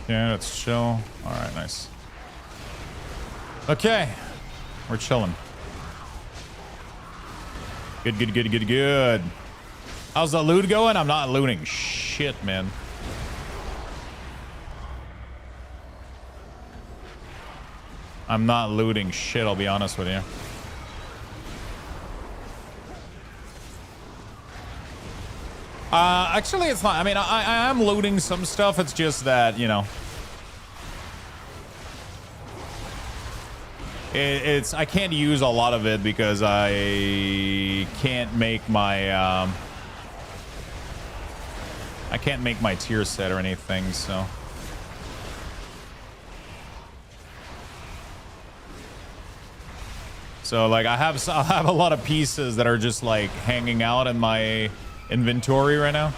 Yeah, let's chill. All right, nice. Okay, we're chilling. Good, good, good, good, good. How's the loot going? I'm not looting shit, man. I'm not looting shit, I'll be honest with you. Actually, it's not. I mean, I am looting some stuff. It's just that, you know, it's I can't use a lot of it because I can't make my I can't make my tier set or anything. So like I have a lot of pieces that are just like hanging out in my inventory right now.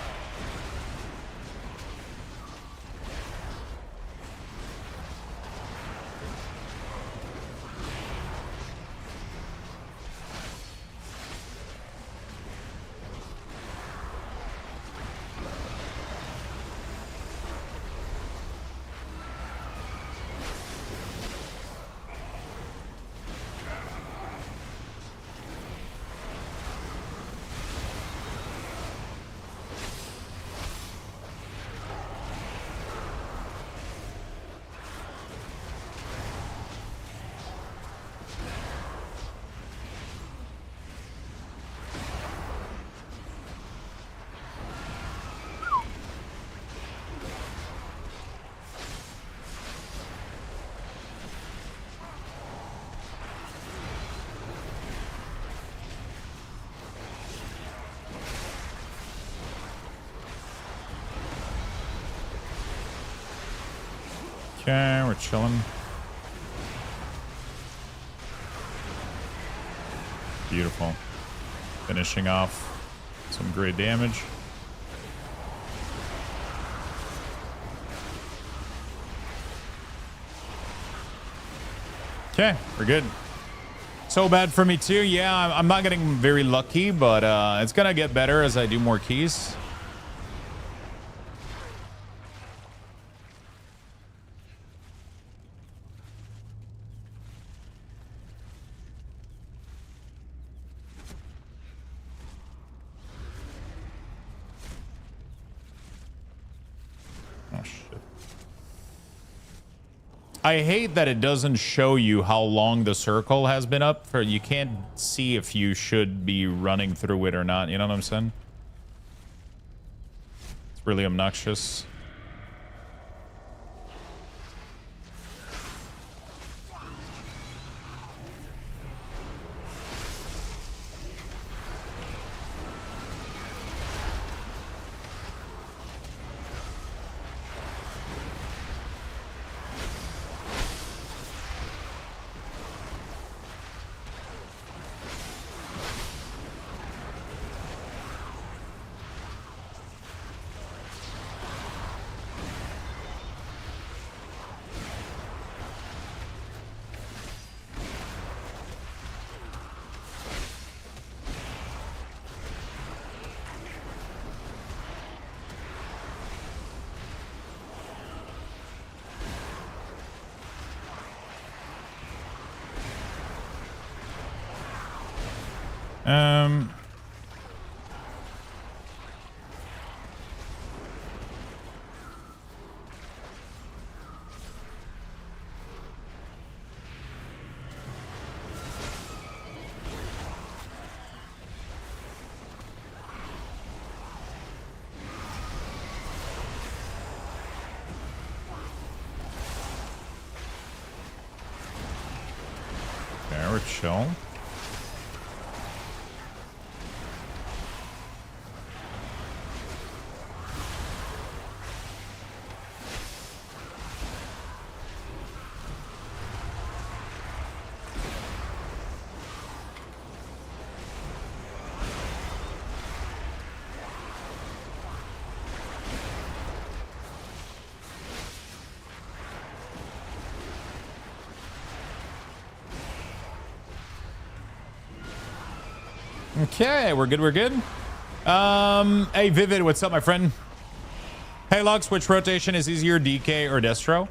Okay, we're chilling. Beautiful. Finishing off some great damage. Okay, we're good. So bad for me too. Yeah, I'm not getting very lucky, but it's gonna get better as I do more keys. Oh, shit. I hate that it doesn't show you how long the circle has been up. For you can't see if you should be running through it or not. You know what I'm saying? It's really obnoxious. Okay, we're chill. Okay, we're good, we're good. Hey, Vivid, what's up, my friend? Hey, Lux, which rotation is easier, DK or Destro?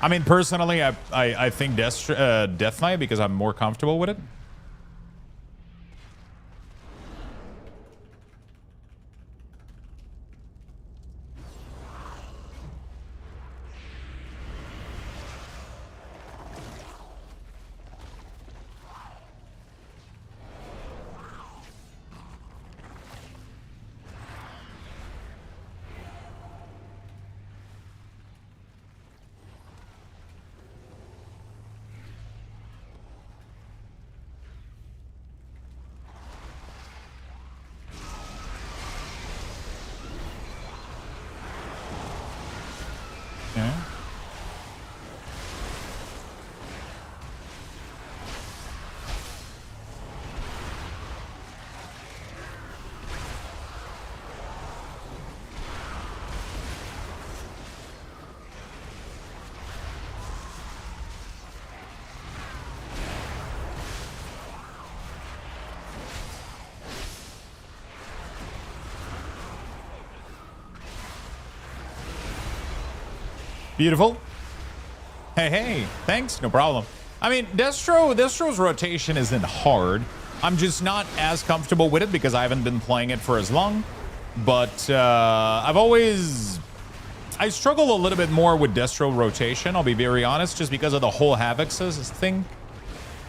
I mean, personally, I think Death Knight because I'm more comfortable with it. Okay. Beautiful. Hey, hey, thanks. No problem. I mean, Destro's rotation isn't hard. I'm just not as comfortable with it because I haven't been playing it for as long. But I struggle a little bit more with Destro rotation, I'll be very honest, just because of the whole Havoc thing.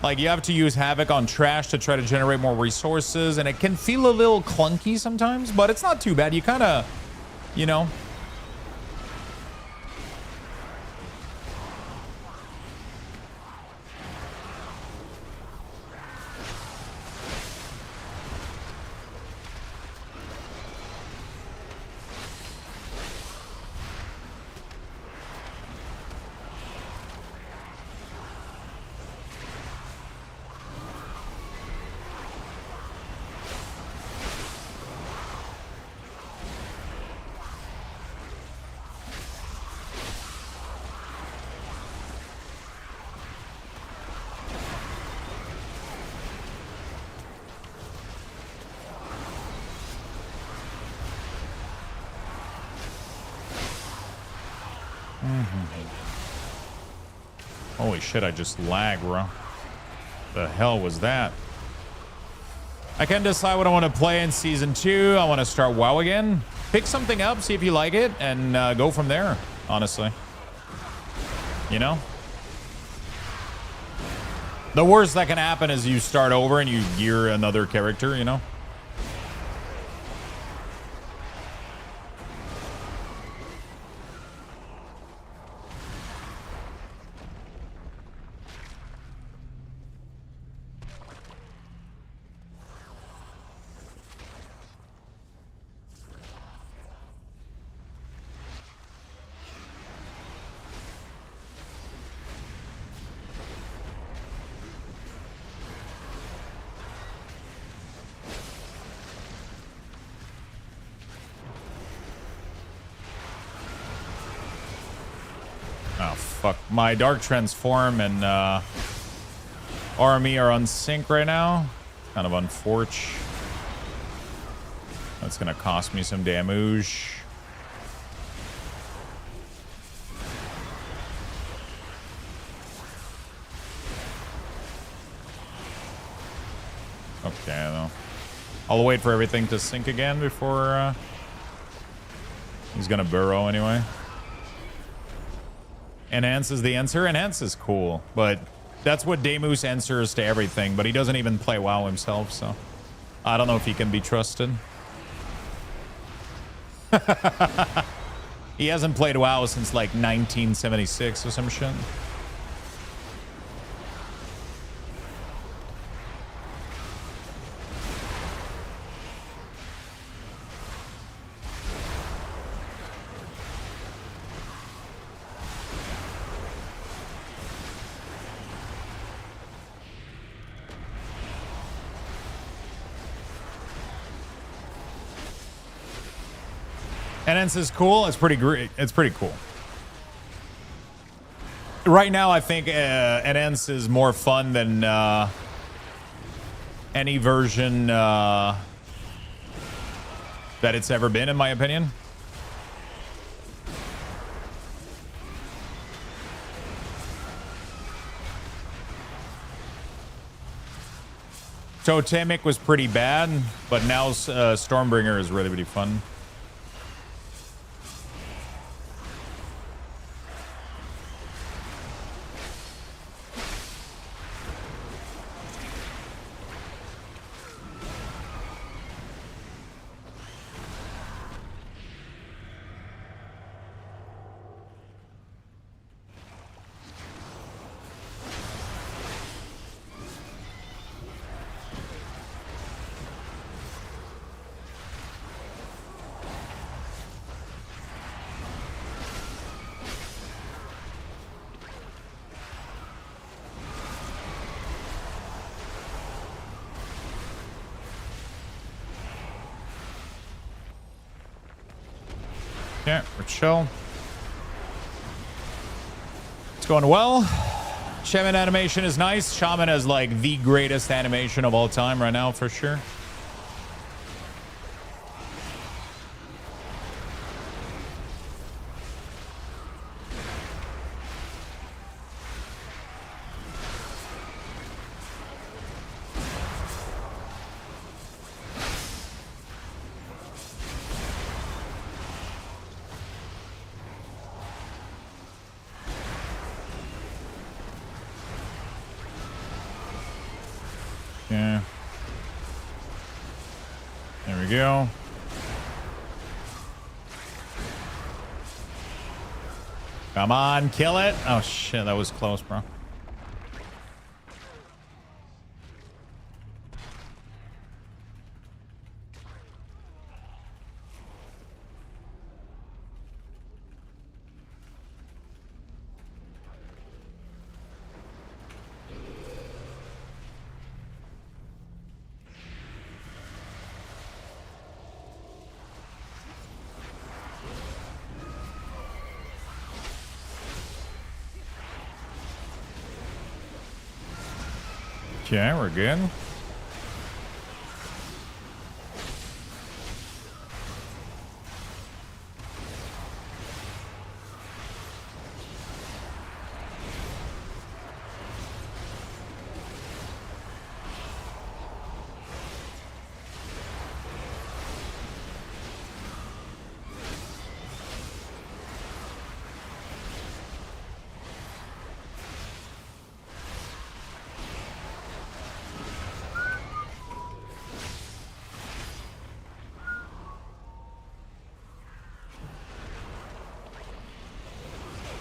Like, you have to use Havoc on trash to try to generate more resources, and it can feel a little clunky sometimes, but it's not too bad. You kind of, you know... Holy shit, I just lagged, bro. The hell was that? I can decide what I want to play in Season 2. I want to start WoW again. Pick something up, see if you like it, and go from there, honestly. You know? The worst that can happen is you start over and you gear another character, you know? Oh, fuck. My Dark Transform and army are on sync right now. Kind of unfortunate. That's going to cost me some damage. Okay, though. I'll wait for everything to sync again before he's going to burrow anyway. Enhance is the answer. Enhance is cool, but that's what Demus answers to everything, but he doesn't even play WoW himself, so I don't know if he can be trusted. He hasn't played WoW since like 1976 or some shit. Enhance is cool. It's pretty great. It's pretty cool. Right now, I think Enhance is more fun than any version that it's ever been, in my opinion. Totemic was pretty bad, but now Stormbringer is really, really fun. Yeah, we're chill. It's going well. Shaman animation is nice. Shaman has like the greatest animation of all time right now, for sure. Yeah. There we go. Come on, kill it. Oh shit, that was close, bro. Okay, we're good.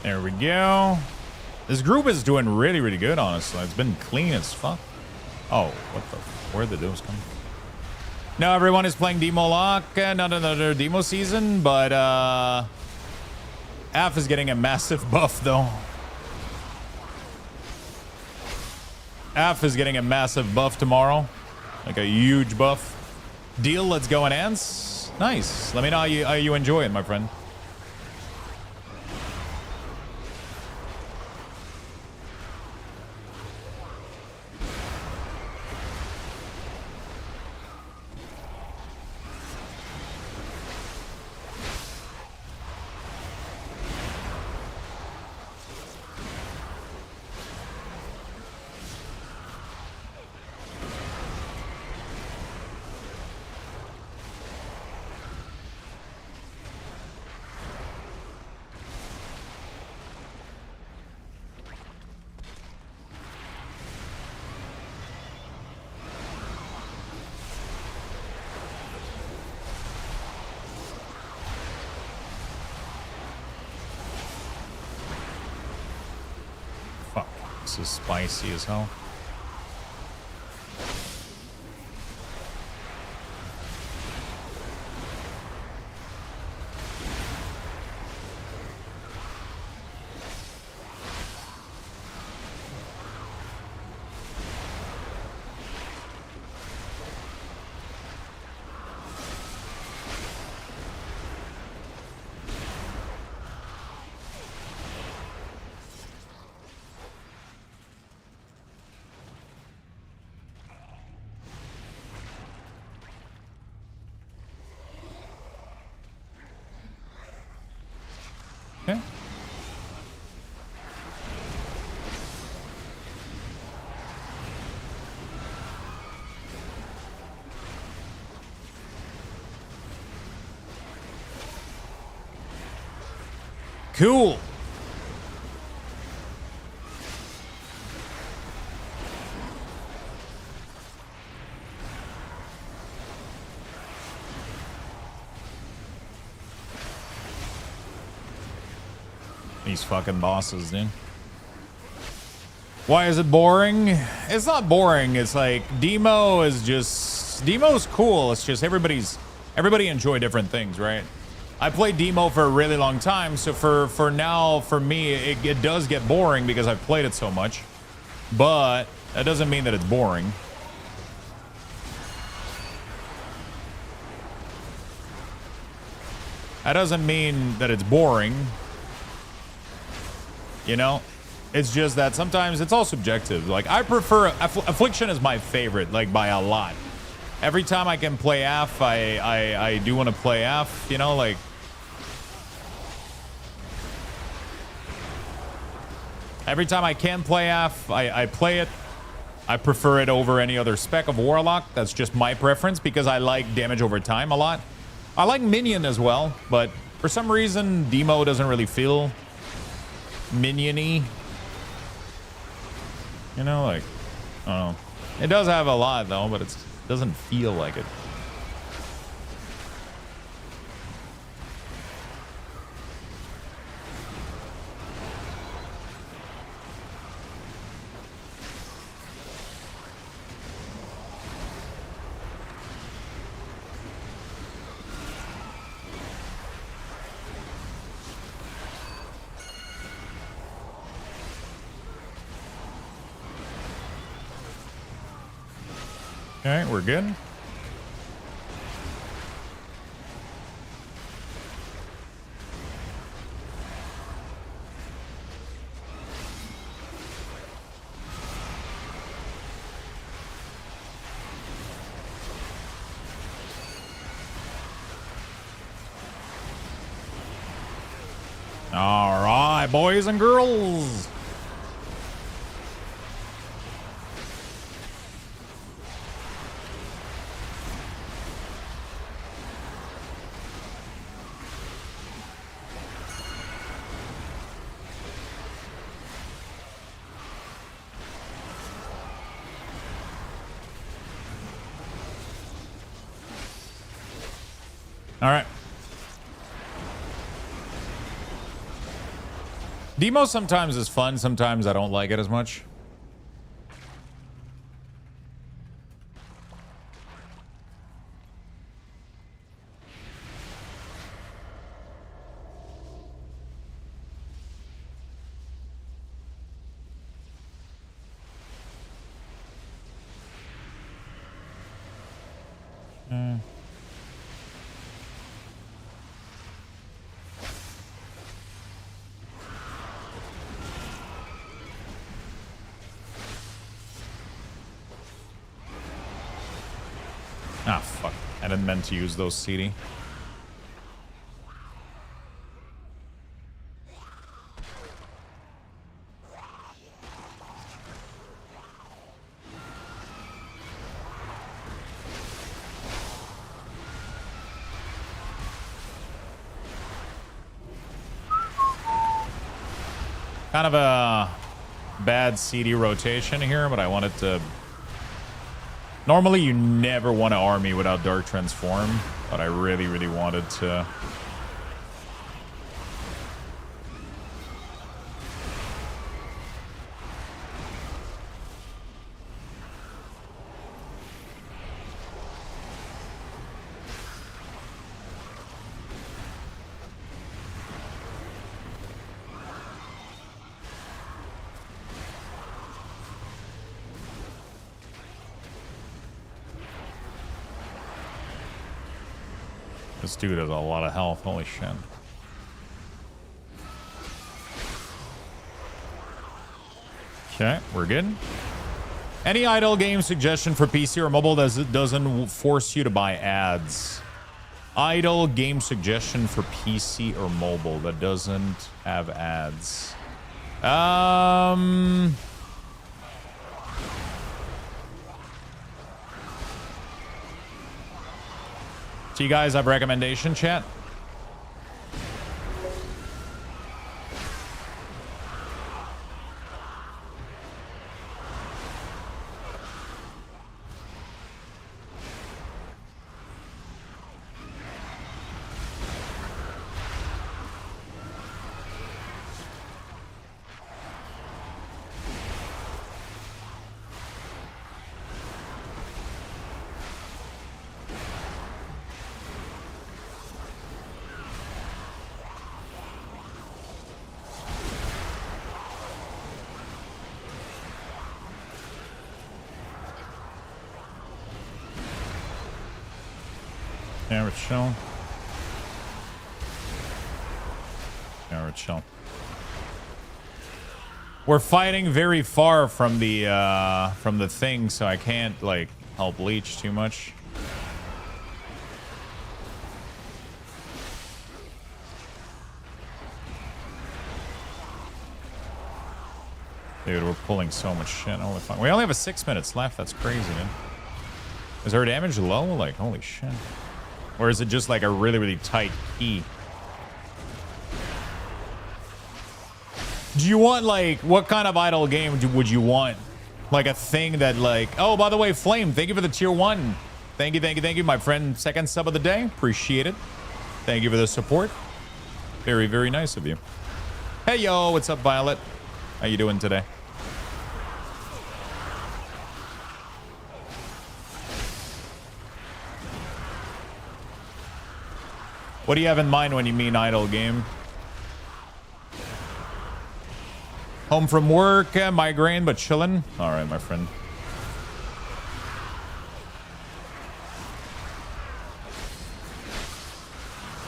There we go. This group is doing really, really good, honestly. It's been clean as fuck. Oh, what the... Where'd the duos come? No, everyone is playing Demo Lock. Not another demo season, but AF is getting a massive buff, though. AF is getting a massive buff tomorrow. Like a huge buff. Deal, let's go and ants. Nice. Let me know how you enjoy it, my friend. This is spicy as hell. Okay. Cool. These fucking bosses, dude. Why is it boring? It's not boring. It's like demo is just... Demo's cool. It's just everybody enjoy different things, right? I played demo for a really long time, so for now, for me, it does get boring because I've played it so much. But that doesn't mean that it's boring. That doesn't mean that it's boring. You know, it's just that sometimes it's all subjective. Like, I prefer Affliction is my favorite, like, by a lot. Every time I can play AF, I do want to play AF, you know, like. Every time I can play AF, I play it. I prefer it over any other spec of Warlock. That's just my preference because I like damage over time a lot. I like Minion as well, but for some reason, Demo doesn't really feel minion-y. You know, like, I don't know. It does have a lot, though, but it doesn't feel like it. Okay, we're good. All right, boys and girls. All right. Demo sometimes is fun, sometimes I don't like it as much. Ah, fuck. I didn't meant to use those CD. Kind of a bad CD rotation here, but I wanted to... Normally, you never want to army without Dark Transform, but I really, really wanted to... This dude has a lot of health. Holy shit. Okay, we're good. Any idle game suggestion for PC or mobile that doesn't force you to buy ads? Idle game suggestion for PC or mobile that doesn't have ads. Do you guys have recommendation, chat? Yeah, we're chill. Yeah, we're chill. We're fighting very far from the thing, so I can't like help leech too much. Dude, we're pulling so much shit. Holy fuck. We only have 6 minutes left. That's crazy, dude. Is our damage low? Like, holy shit. Or is it just like a really, really tight key? Do you want like, what kind of idle game would you want? Like a thing that like, oh, by the way, Flame, thank you for the tier 1. Thank you, thank you, thank you. My friend, second sub of the day. Appreciate it. Thank you for the support. Very, very nice of you. Hey, yo, what's up, Violet? How you doing today? What do you have in mind when you mean idle game? Home from work, migraine, but chilling. All right, my friend.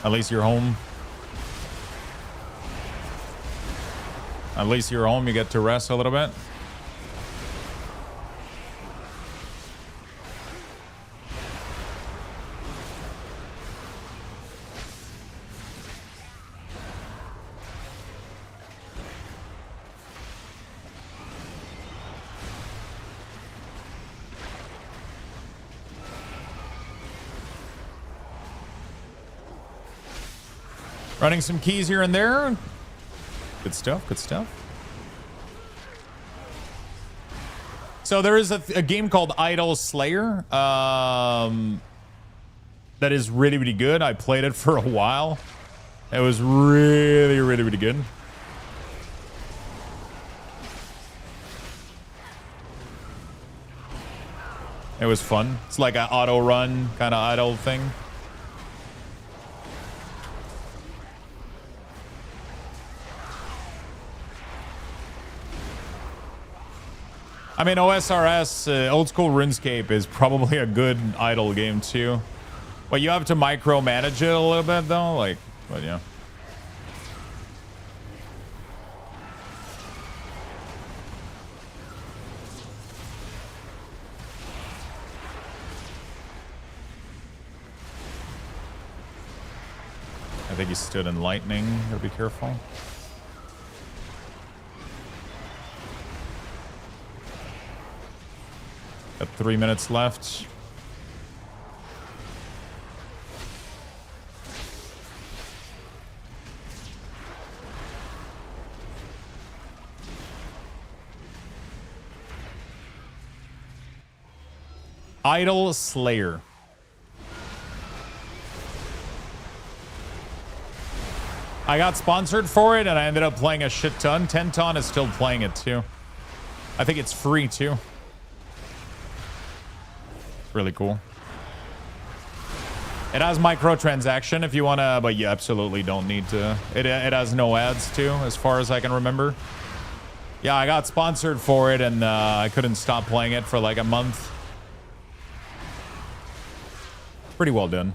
At least you're home. At least you're home. You get to rest a little bit. Running some keys here and there. Good stuff, good stuff. So there is a game called Idle Slayer that is really, really good. I played it for a while. It was really, really, really good. It was fun. It's like an auto run kind of idle thing. I mean, OSRS, old school RuneScape is probably a good idle game too. But you have to micromanage it a little bit though, like, but yeah. I think he stood in lightning. Gotta be careful. Got 3 minutes left. Idle Slayer. I got sponsored for it and I ended up playing a shit ton. Tenton is still playing it too. I think it's free too. Really cool. It has microtransaction if you want to, but you absolutely don't need to. It has no ads too, as far as I can remember. Yeah, I got sponsored for it and I couldn't stop playing it for like a month. Pretty well done.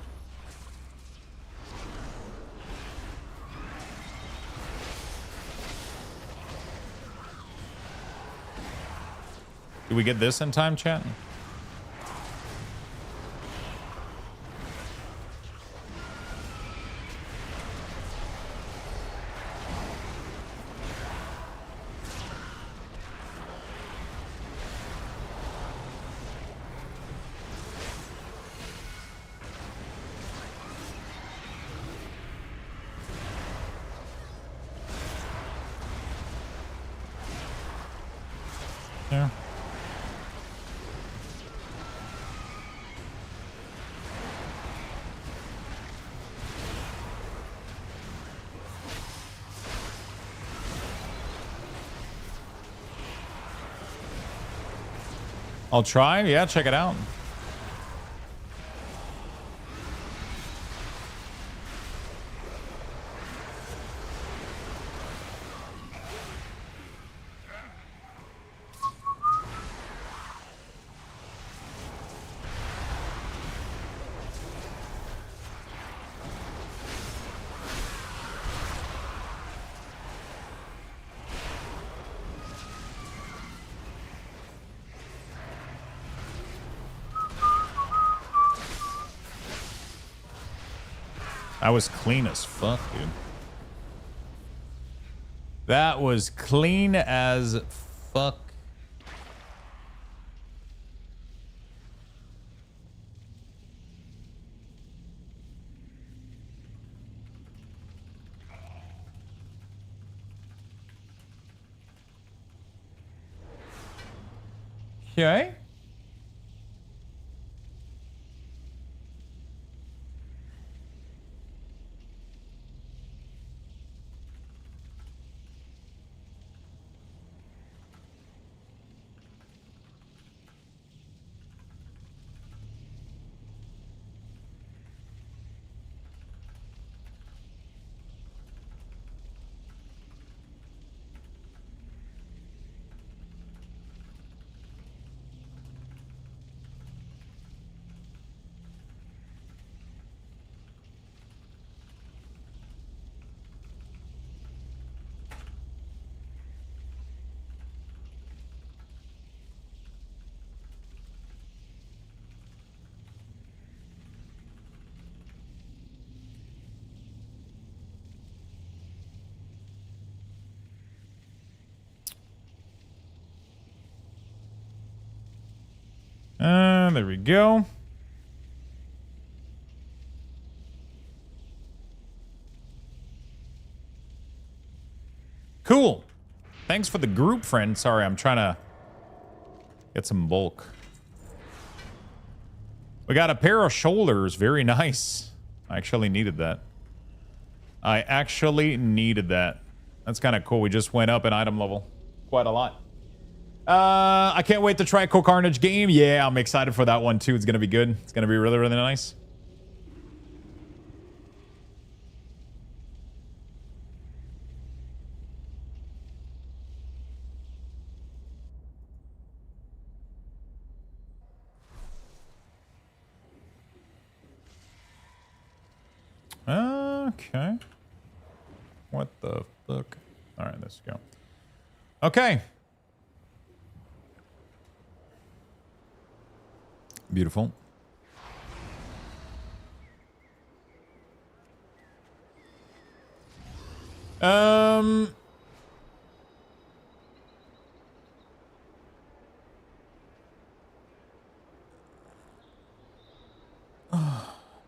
Do we get this in time, chat? Yeah. I'll try. Yeah, check it out. That was clean as fuck, dude. That was clean as fuck. Okay. There we go. Cool. Thanks for the group, friend. Sorry, I'm trying to get some bulk. We got a pair of shoulders. Very nice. I actually needed that. I actually needed that. That's kind of cool. We just went up an item level quite a lot. I can't wait to try Carnage game. Yeah, I'm excited for that one too. It's gonna be good. It's gonna be really, really nice. Okay. What the fuck? All right, let's go. Okay. Beautiful.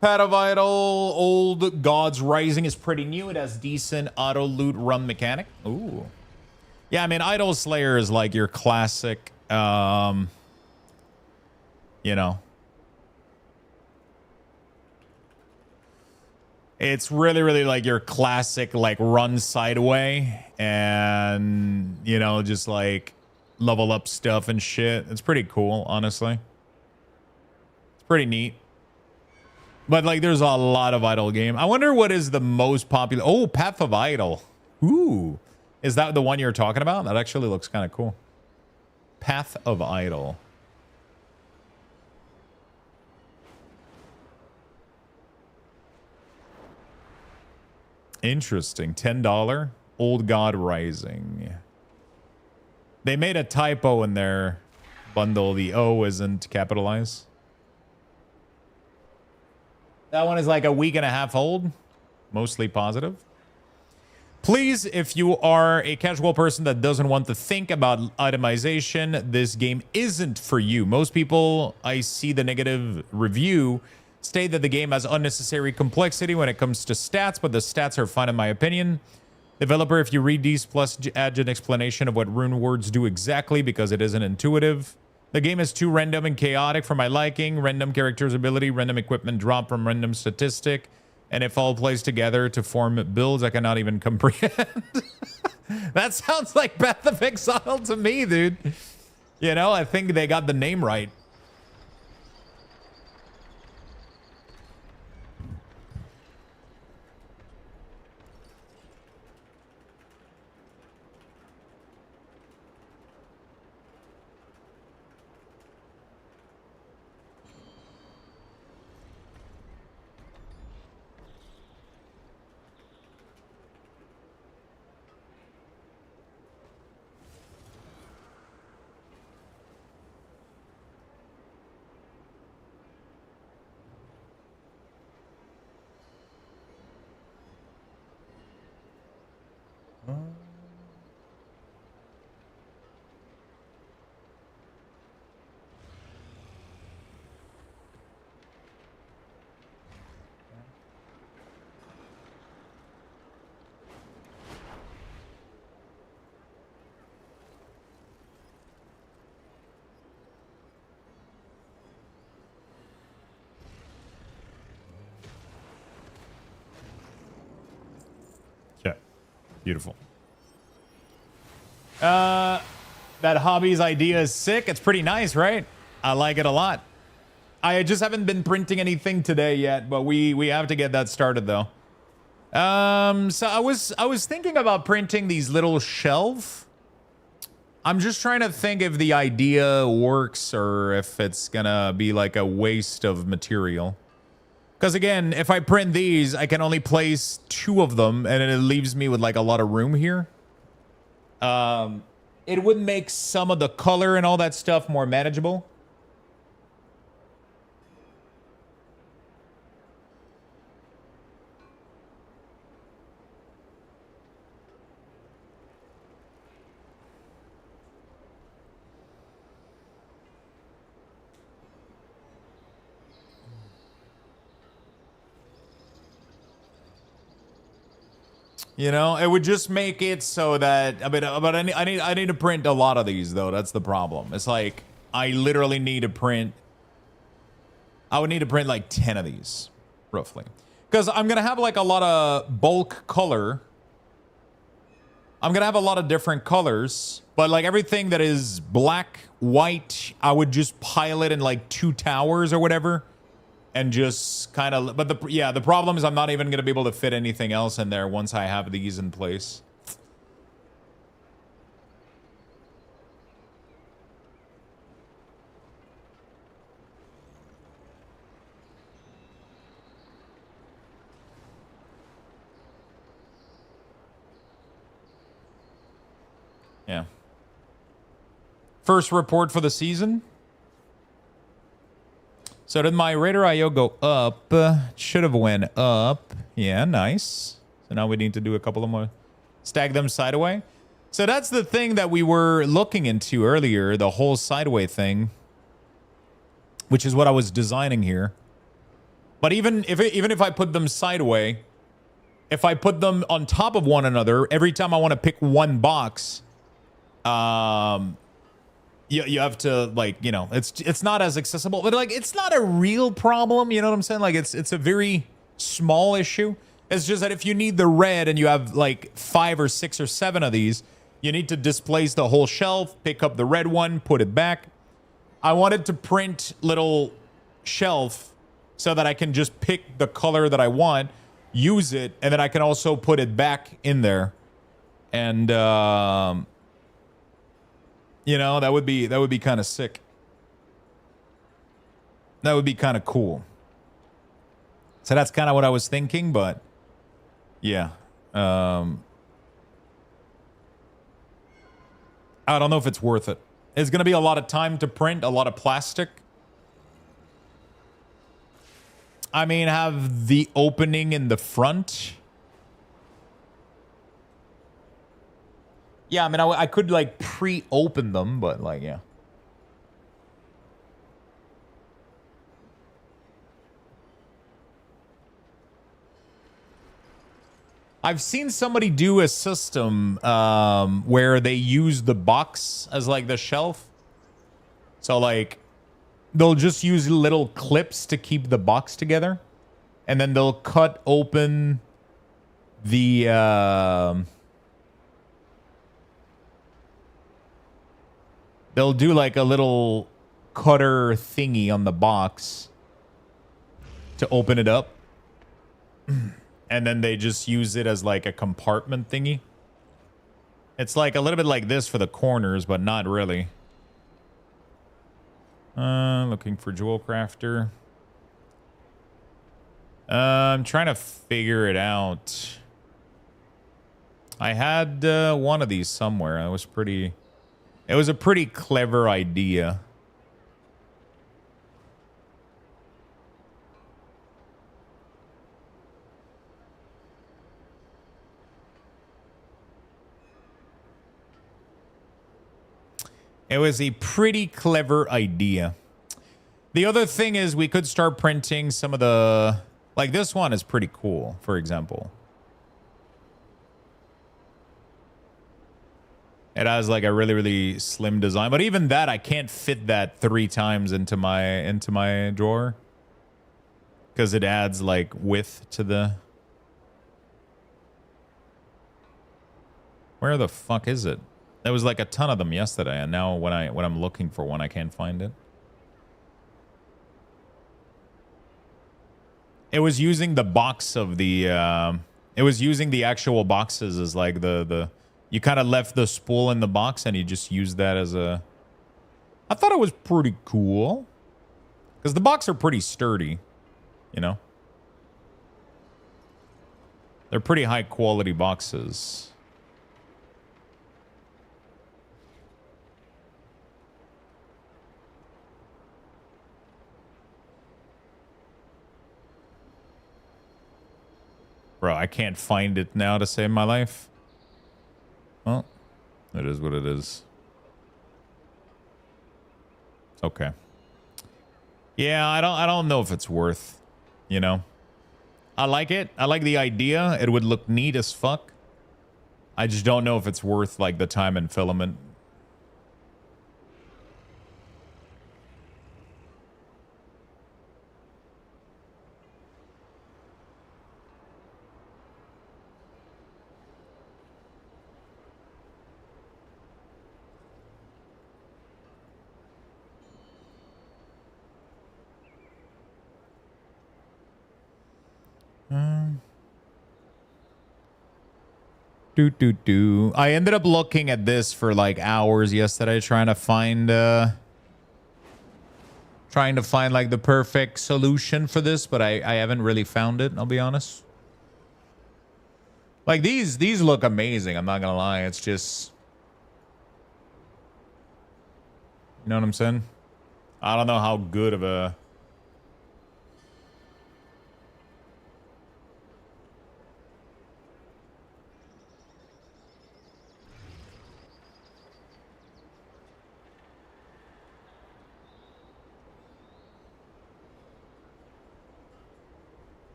Path of Idol, Old Gods Rising is pretty new. It has decent auto loot run mechanic. Ooh. Yeah, I mean, Idol Slayer is like your classic, you know. It's really, really like your classic, like, run sideway and, you know, just like level up stuff and shit. It's pretty cool, honestly. It's pretty neat. But, like, there's a lot of Idol game. I wonder what is the most popular. Oh, Path of Idol. Ooh. Is that the one you're talking about? That actually looks kind of cool. Path of Idol. Interesting. $10. Old God Rising. They made a typo in their bundle. The O isn't capitalized. That one is like a week and a half old. Mostly positive. Please, if you are a casual person that doesn't want to think about itemization, this game isn't for you. Most people, I see the negative review, state that the game has unnecessary complexity when it comes to stats, but the stats are fine in my opinion. Developer, if you read these plus add an explanation of what rune words do exactly because it isn't intuitive. The game is too random and chaotic for my liking. Random character's ability, random equipment drop from random statistic. And if all plays together to form builds I cannot even comprehend. That sounds like Path of Exile to me, dude. You know, I think they got the name right. Yeah, beautiful. That hobbies idea is sick. It's pretty nice, right? I like it a lot. I just haven't been printing anything today yet, but we have to get that started though. So I was thinking about printing these little shelves. I'm just trying to think if the idea works or if it's gonna be like a waste of material. Because again, if I print these, I can only place 2 of them, and it leaves me with like a lot of room here. It would make some of the color and all that stuff more manageable. You know, it would just make it so that but I need to print a lot of these though. That's the problem. It's like I literally need to print. I would need to print like 10 of these, roughly, because I'm gonna have like a lot of bulk color. I'm gonna have a lot of different colors, but like everything that is black, white, I would just pile it in like 2 towers or whatever, and just kind of. But the problem is I'm not even gonna be able to fit anything else in there once I have these in place. Yeah. First report for the season. So did my Raider IO go up? Should have went up. Yeah, nice. So now we need to do a couple of more. Stag them sideway. So that's the thing that we were looking into earlier, the whole sideway thing, which is what I was designing here. But even if I put them sideway, if I put them on top of one another, every time I want to pick one box, you have to, like, you know, it's not as accessible, but like it's not a real problem, you know what I'm saying? Like it's a very small issue. It's just that if you need the red and you have like 5 or 6 or 7 of these, you need to displace the whole shelf, pick up the red one, put it back. I wanted to print little shelf so that I can just pick the color that I want, use it, and then I can also put it back in there. And you know, that would be kind of sick. That would be kind of cool. So that's kind of what I was thinking, but yeah. I don't know if it's worth it. It's going to be a lot of time to print, a lot of plastic. I mean, have the opening in the front. Yeah, I mean, I could, like, pre-open them, but, like, yeah. I've seen somebody do a system where they use the box as, like, the shelf. So, like, they'll just use little clips to keep the box together. And then they'll cut open the... They'll do like a little cutter thingy on the box to open it up. And then they just use it as like a compartment thingy. It's like a little bit like this for the corners, but not really. Looking for Jewel Crafter. I'm trying to figure it out. I had one of these somewhere. It was pretty... It was a pretty clever idea. It was a pretty clever idea. The other thing is we could start printing some of the... Like this one is pretty cool, for example. It has like a really, really slim design, but even that I can't fit that 3 times into my drawer because it adds like width to the. Where the fuck is it? There was like a ton of them yesterday, and now when I'm looking for one, I can't find it. It was using the box of the. It was using the actual boxes as like the. You kind of left the spool in the box and you just used that as a... I thought it was pretty cool. Because the box are pretty sturdy, you know? They're pretty high quality boxes. Bro, I can't find it now to save my life. Well, it is what it is. Okay. Yeah, I don't know if it's worth, you know. I like it. I like the idea. It would look neat as fuck. I just don't know if it's worth like the time and filament. I ended up looking at this for like hours yesterday, trying to find like the perfect solution for this, but I haven't really found it, I'll be honest. Like these look amazing, I'm not gonna lie. It's just, you know what I'm saying? I don't know how good of a...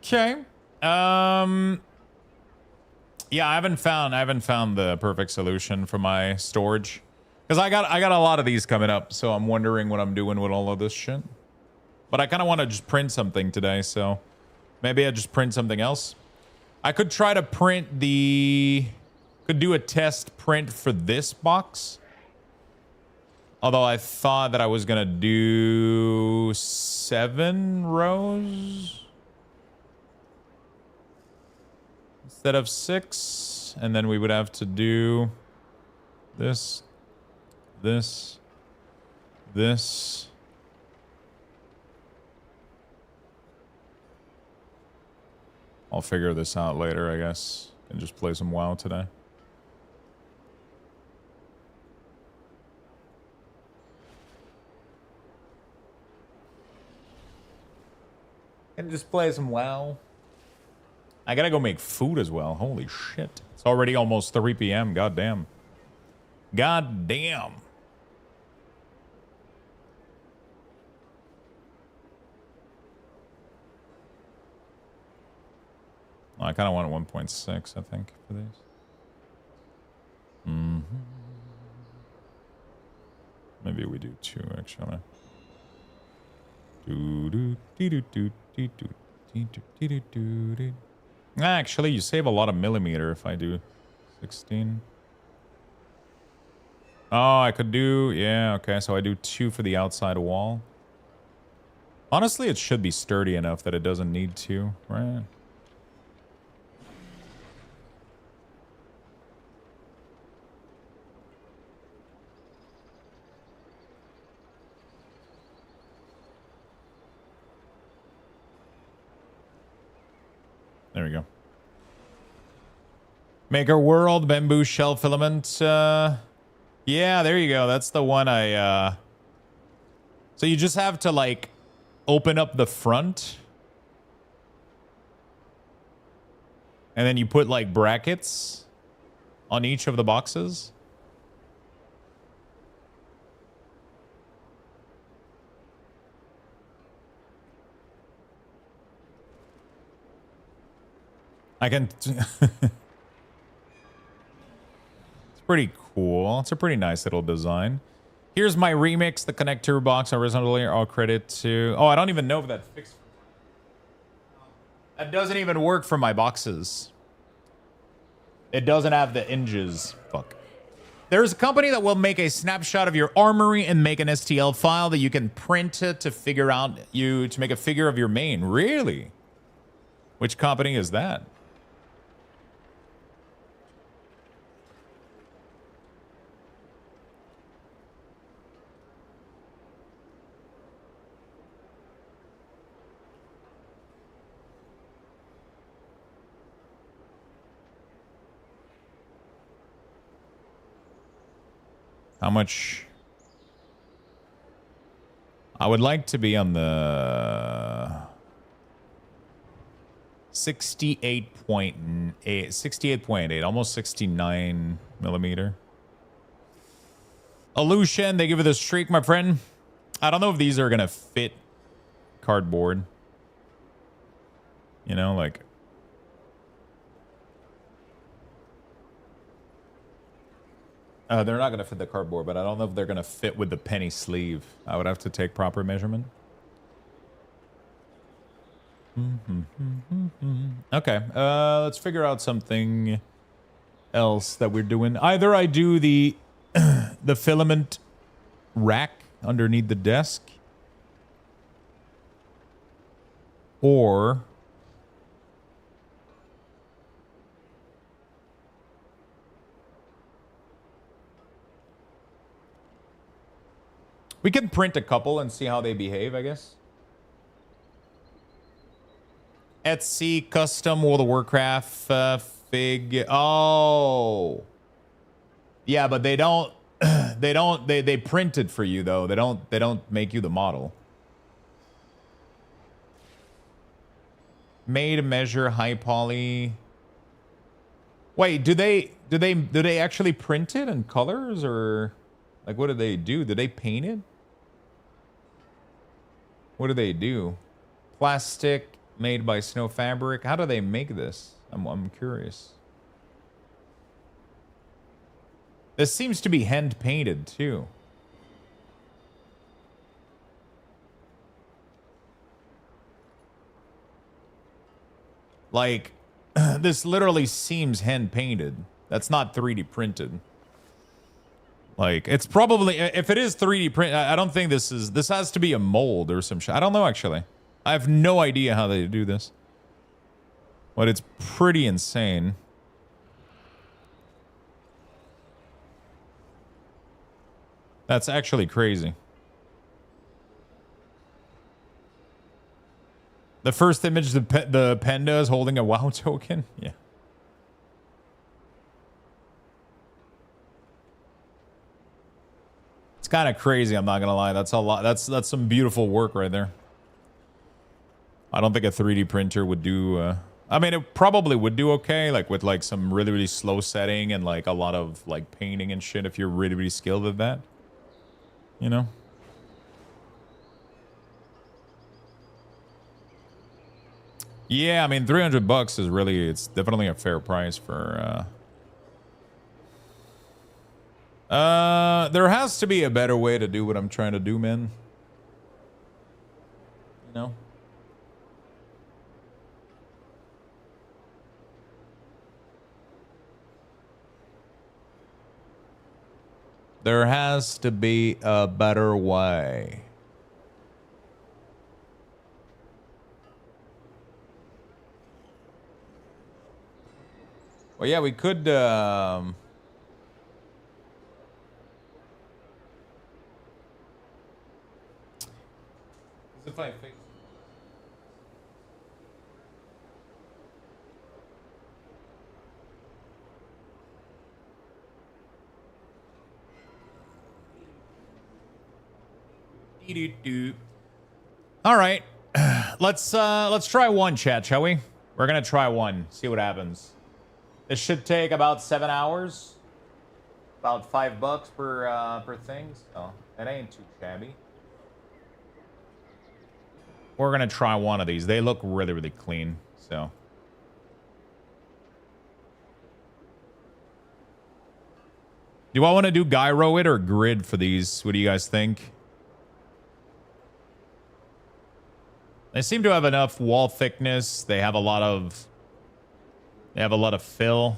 Okay. Yeah, I haven't found the perfect solution for my storage. Because I got a lot of these coming up, so I'm wondering what I'm doing with all of this shit. But I kind of want to just print something today, so maybe I just print something else. I could try to print the... Could do a test print for this box. Although I thought that I was going to do 7 rows instead of 6. And then we would have to do this, this, this. I'll figure this out later, I guess, and just play some WoW today. And just play some WoW. I gotta go make food as well. Holy shit. It's already almost 3 p.m. God damn. God damn. I kind of want 1.6, I think, for these. Maybe we do 2, actually. Actually, you save a lot of millimeter if I do 16. Oh, I could do... Yeah, okay, so I do 2 for the outside wall. Honestly, it should be sturdy enough that it doesn't need 2, right? There we go. Maker World, bamboo shell filament. Yeah, there you go. That's the one I... So you just have to, like, open up the front. And then you put, like, brackets on each of the boxes. I can... It's pretty cool. It's a pretty nice little design. Here's my remix, the connector box horizontally. All credit to... Oh, I don't even know if that fixed... That doesn't even work for my boxes. It doesn't have the hinges. Fuck. There's a company that will make a snapshot of your armory and make an STL file that you can print it to figure out to make a figure of your main. Really? Which company is that? How much? I would like to be on the 68.8, almost 69 millimeter. Illusion, they give it the streak, my friend. I don't know if these are gonna fit cardboard. You know, like. They're not gonna fit the cardboard, but I don't know if they're gonna fit with the penny sleeve. I would have to take proper measurement. Okay, let's figure out something else that we're doing. Either I do the the filament rack underneath the desk, or we can print a couple and see how they behave, I guess. Etsy custom World of Warcraft fig. Oh, yeah, but they don't. They print it for you though. They don't make you the model. Made to measure, high poly. Wait, do they actually print it in colors, or like what do they do? Do they paint it? What do they do? Plastic made by Snow Fabric. How do they make this? I'm curious. This seems to be hand painted too. Like, this literally seems hand painted. That's not 3D printed. Like, it's probably, if it is 3D print, I don't think this has to be a mold or some shit. I don't know, actually. I have no idea how they do this. But it's pretty insane. That's actually crazy. The first image, the panda is holding a WoW token. Yeah. It's kind of crazy, I'm not gonna lie. That's a lot. That's some beautiful work right there. I don't think a 3D printer would do I mean, it probably would do okay, like with like some really, really slow setting and like a lot of like painting and shit if you're really, really skilled at that. You know? Yeah, I mean, $300 is really, it's definitely a fair price for, there has to be a better way to do what I'm trying to do, man. You know? There has to be a better way. Well, yeah, we could, as if I fix. All right, let's try one, chat, shall we? We're gonna try one, see what happens. This should take about 7 hours, about $5 per thing, so that ain't too shabby. We're gonna try one of these. They look really, really clean, so. Do I want to do gyro it or grid for these? What do you guys think? They seem to have enough wall thickness. They have a lot of fill.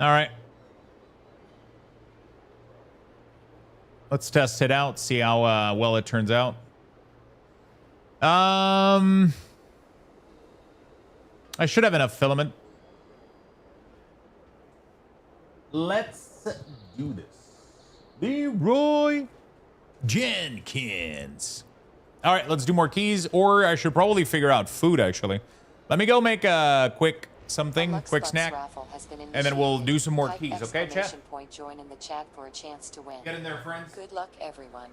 All right. Let's test it out, see how well it turns out. I should have enough filament. Let's do this. Leroy Jenkins. All right, let's do more keys, or I should probably figure out food, actually. Let me go make a quick something, quick snack, and then we'll do some more keys, okay, chat? Point join in the chat for a chance to win. Get in there, friends. Good luck, everyone.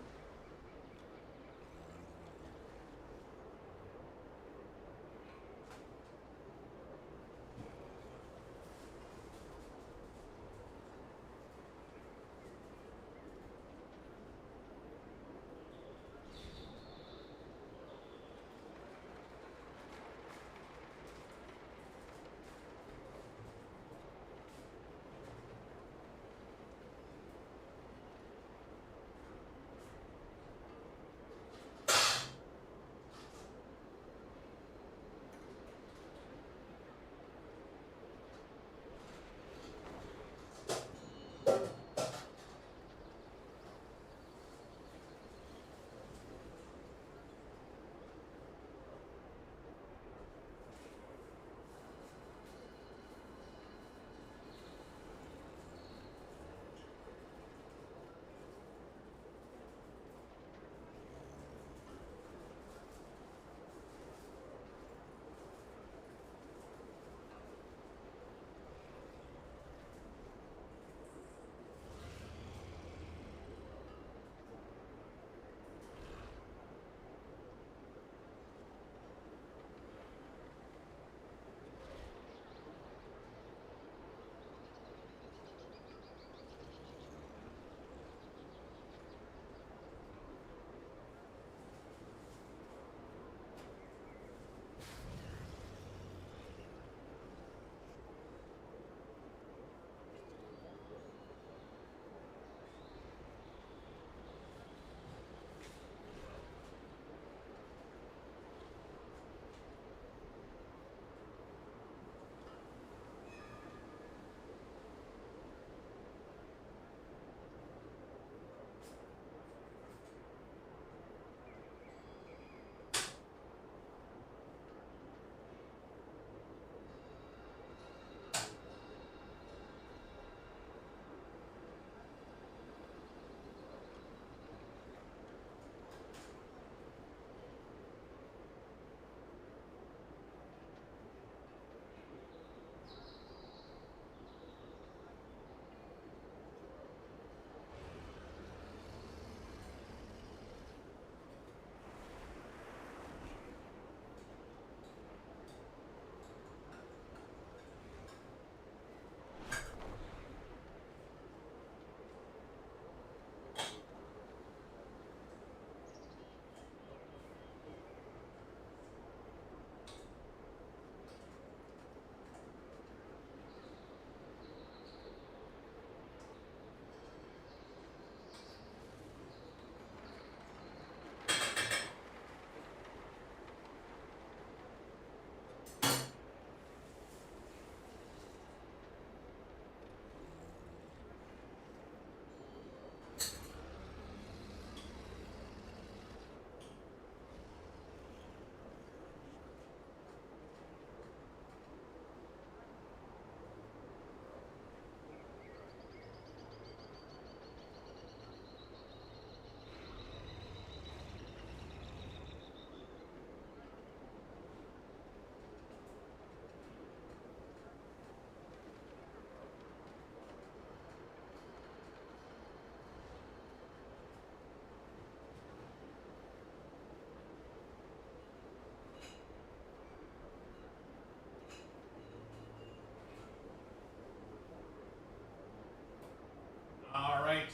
All right.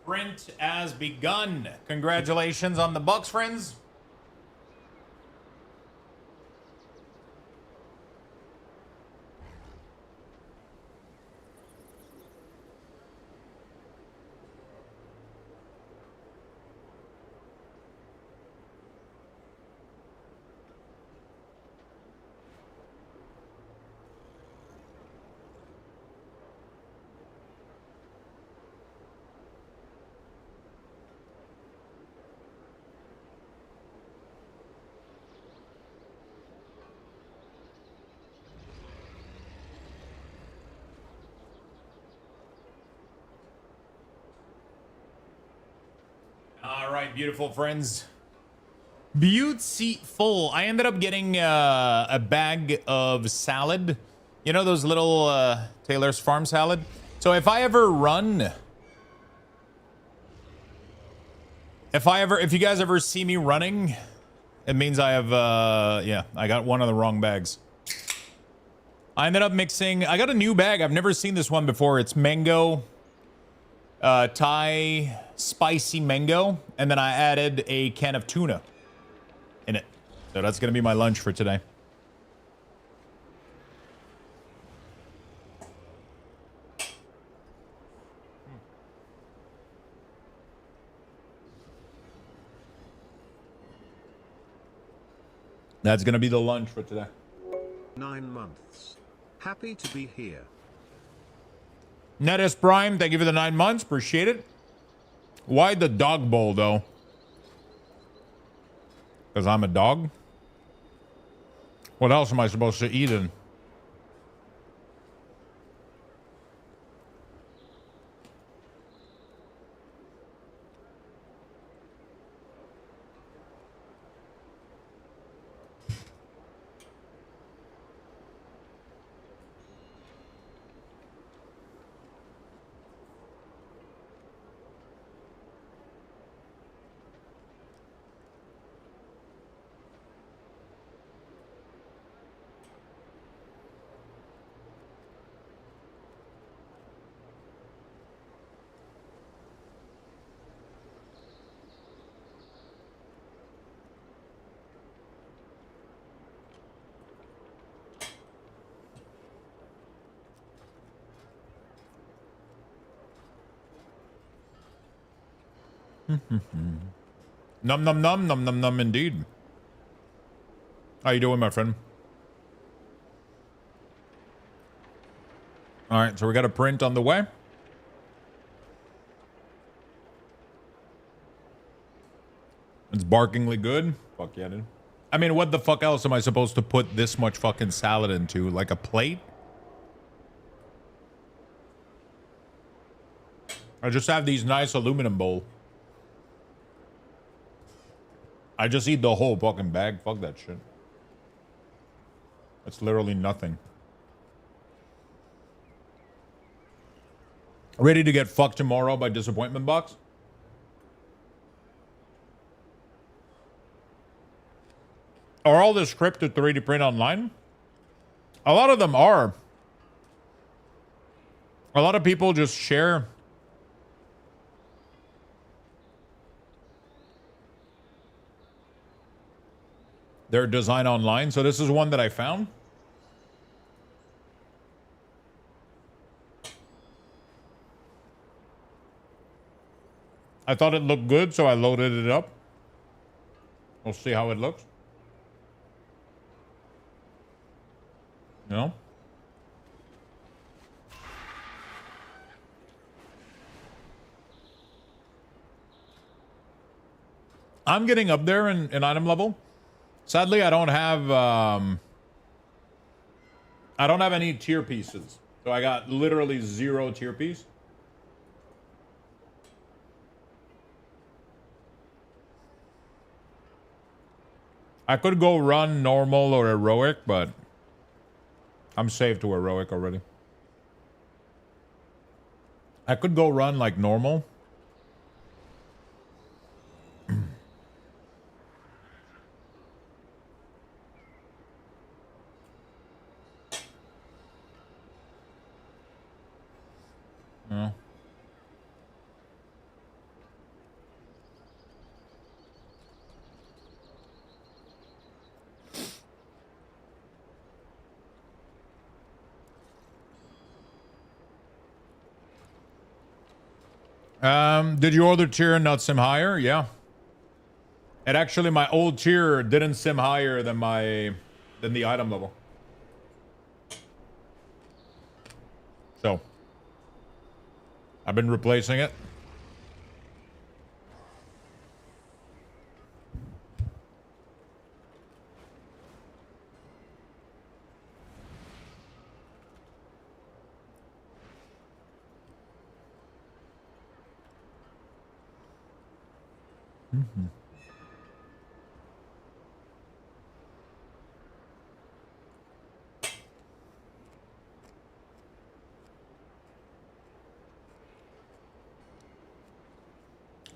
Print has begun. Congratulations on the Bucks, friends. right, beautiful friends. Beautiful. I ended up getting a bag of salad. You know those little Taylor's Farm salad? So if I ever run... If you guys ever see me running, it means I have, yeah, I got one of the wrong bags. I ended up mixing, I got a new bag. I've never seen this one before. It's mango, Thai spicy mango. And then I added a can of tuna in it. So that's going to be my lunch for today. That's going to be the lunch for today. 9 months. Happy to be here. Netis Prime, thank you for the 9 months. Appreciate it. Why the dog bowl, though? Because I'm a dog? What else am I supposed to eat in? Num num num num num num indeed. How you doing, my friend? All right, so we got a print on the way. It's barkingly good. Fuck yeah, dude. I mean, what the fuck else am I supposed to put this much fucking salad into? Like a plate? I just have these nice aluminum bowl. I just eat the whole fucking bag. Fuck that shit. It's literally nothing. Ready to get fucked tomorrow by disappointment box? Are all the scripted 3D print online? A lot of them are. A lot of people just share their design online. So this is one that I found. I thought it looked good, so I loaded it up. We'll see how it looks. No? I'm getting up there in item level. Sadly, I don't have any tier pieces. So I got literally 0 tier piece. I could go run normal or heroic, but I'm safe to heroic already. I could go run like normal. No. Did you order tier and not sim higher? Yeah. And actually my old tier didn't sim higher than the item level. So I've been replacing it.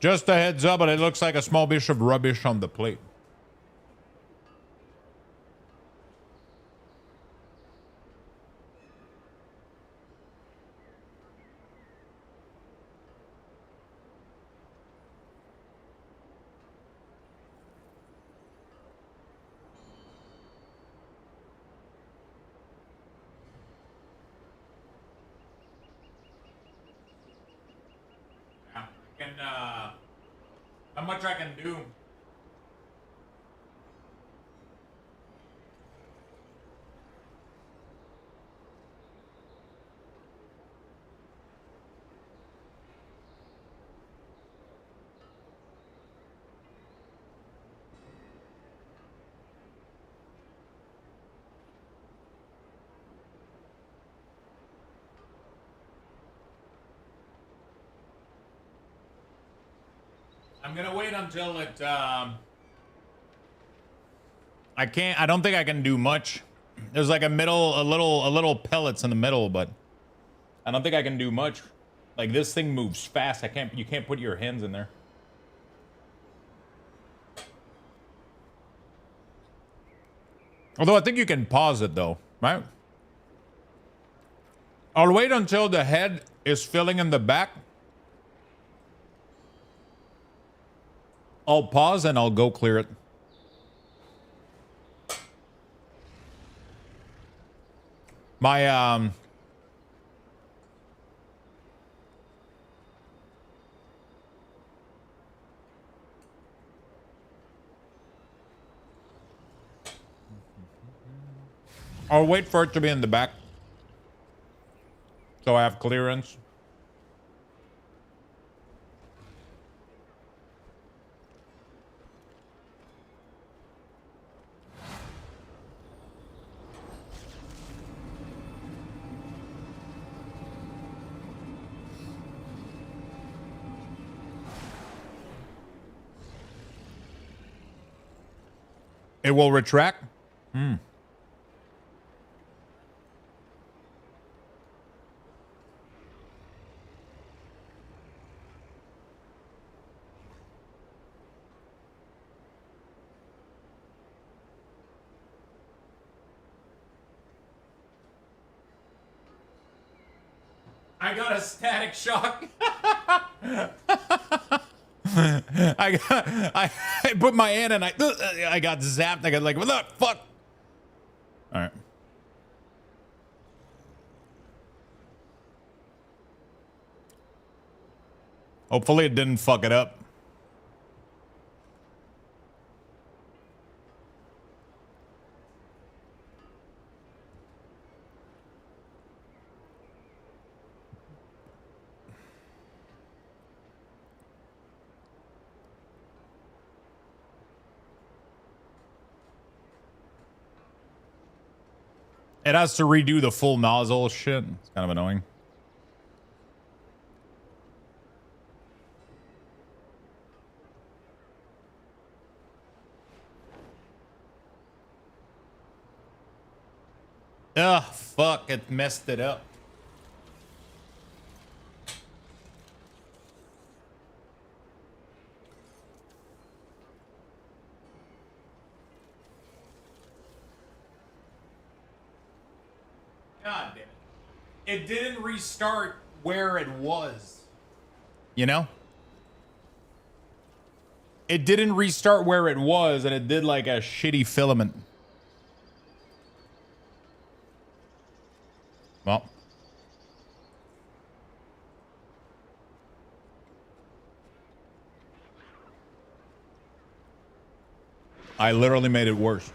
Just a heads up, but it looks like a small bit of rubbish on the plate. Yeah, I can, how much I can do. I'm gonna wait until it, I don't think I can do much. There's like a little pellets in the middle, but I don't think I can do much. Like this thing moves fast. You can't put your hands in there. Although I think you can pause it though, right? I'll wait until the head is filling in the back. I'll pause and I'll go clear it. My, I'll wait for it to be in the back, so I have clearance. It will retract? I got a static shock. I put my hand and I got zapped. I got like, what the fuck? All right. Hopefully it didn't fuck it up. It has to redo the full nozzle shit. It's kind of annoying. Ugh, fuck, it messed it up. God damn it. It didn't restart where it was. You know? It didn't restart where it was, and it did like a shitty filament. Well. I literally made it worse.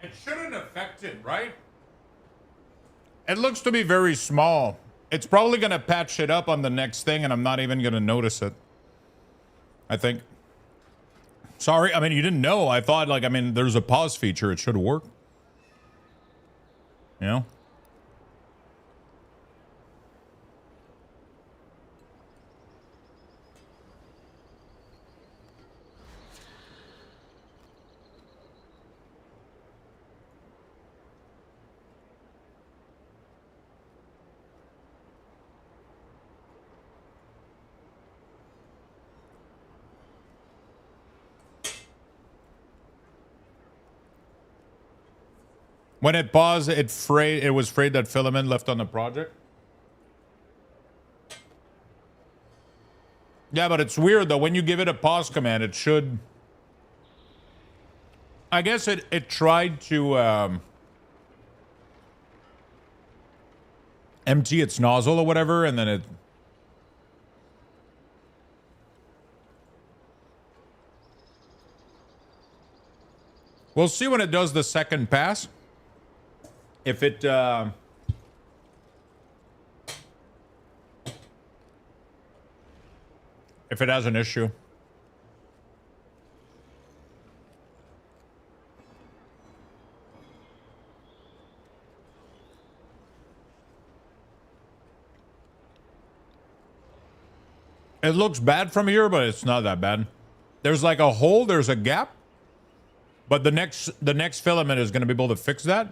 It shouldn't affect it, right? It looks to be very small. It's probably going to patch it up on the next thing, and I'm not even going to notice it. I think. Sorry, I mean, you didn't know. I thought, like, I mean, there's a pause feature. It should work. You know? When it paused, it was afraid that filament left on the project. Yeah, but it's weird though. When you give it a pause command, it should. I guess it tried to empty its nozzle or whatever, and then it. We'll see when it does the second pass. If it has an issue. It looks bad from here, but it's not that bad. There's like a hole, there's a gap. But the next filament is going to be able to fix that.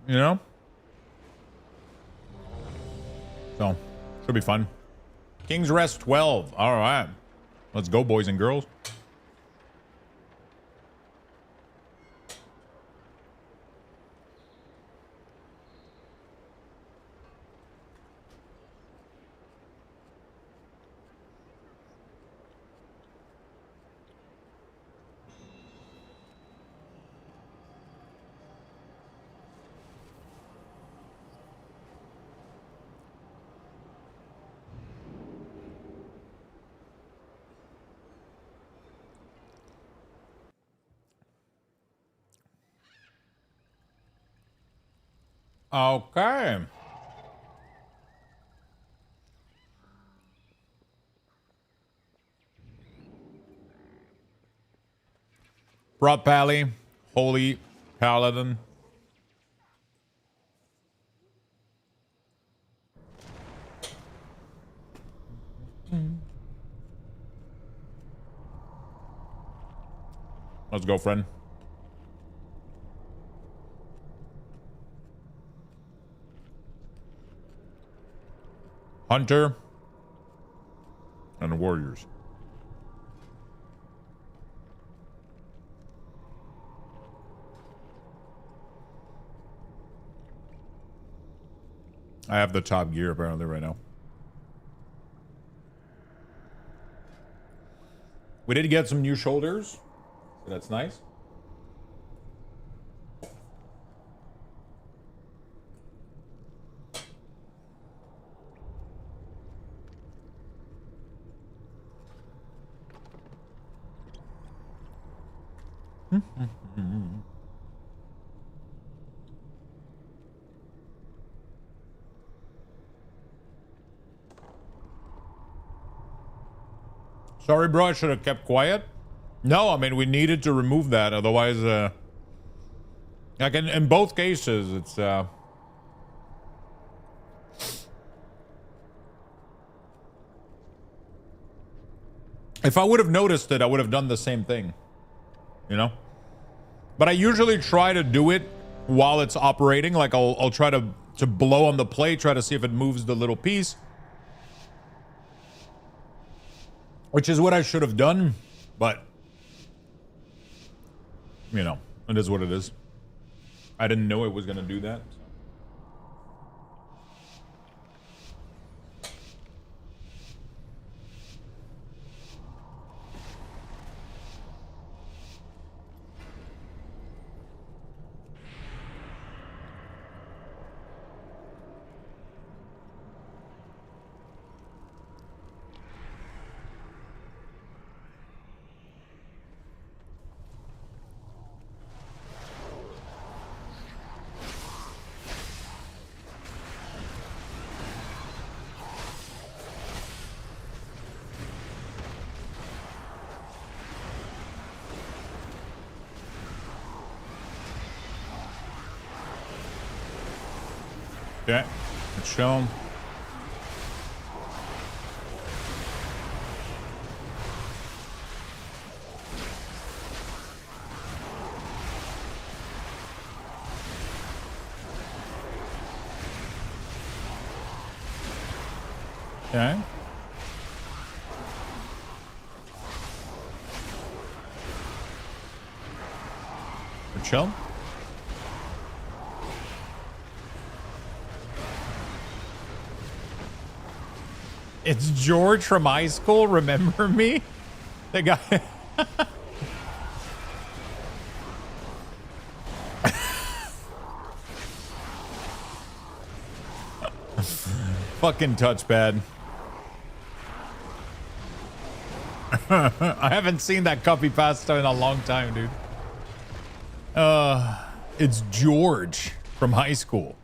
You know? So, should be fun. King's Rest 12. All right. Let's go, boys and girls. Okay. Prot Pally, Holy Paladin. Let's go, friend. Hunter and warriors. I have the top gear apparently right now. We did get some new shoulders, so that's nice. Sorry, bro. I should have kept quiet. No, I mean, we needed to remove that. Otherwise, like in both cases, it's, if I would have noticed it, I would have done the same thing, you know? But I usually try to do it while it's operating. Like I'll try to blow on the plate, try to see if it moves the little piece. Which is what I should have done, but you know, it is what it is. I didn't know it was gonna do that. Okay. Let's show him. Okay. We're chill. It's George from high school. Remember me? The guy. Fucking touchpad. I haven't seen that copy pasta in a long time, dude. It's George from high school.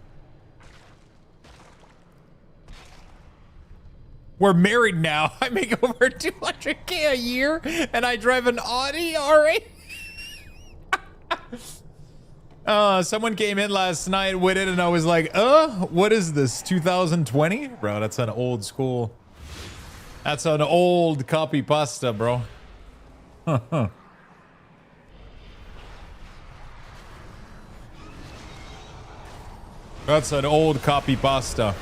We're married now. I make over 200K a year, and I drive an Audi R8. Someone came in last night with it, and I was like, what is this, 2020? Bro, that's an old school. That's an old copy pasta, bro. That's an old copy pasta.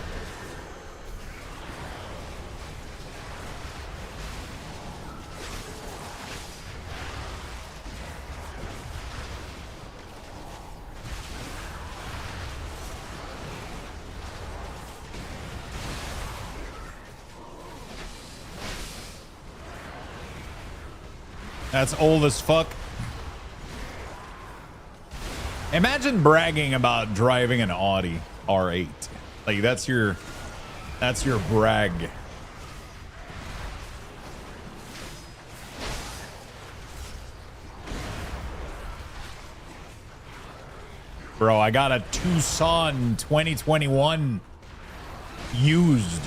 That's old as fuck. Imagine bragging about driving an Audi R8. Like that's your brag. Bro, I got a Tucson 2021 used.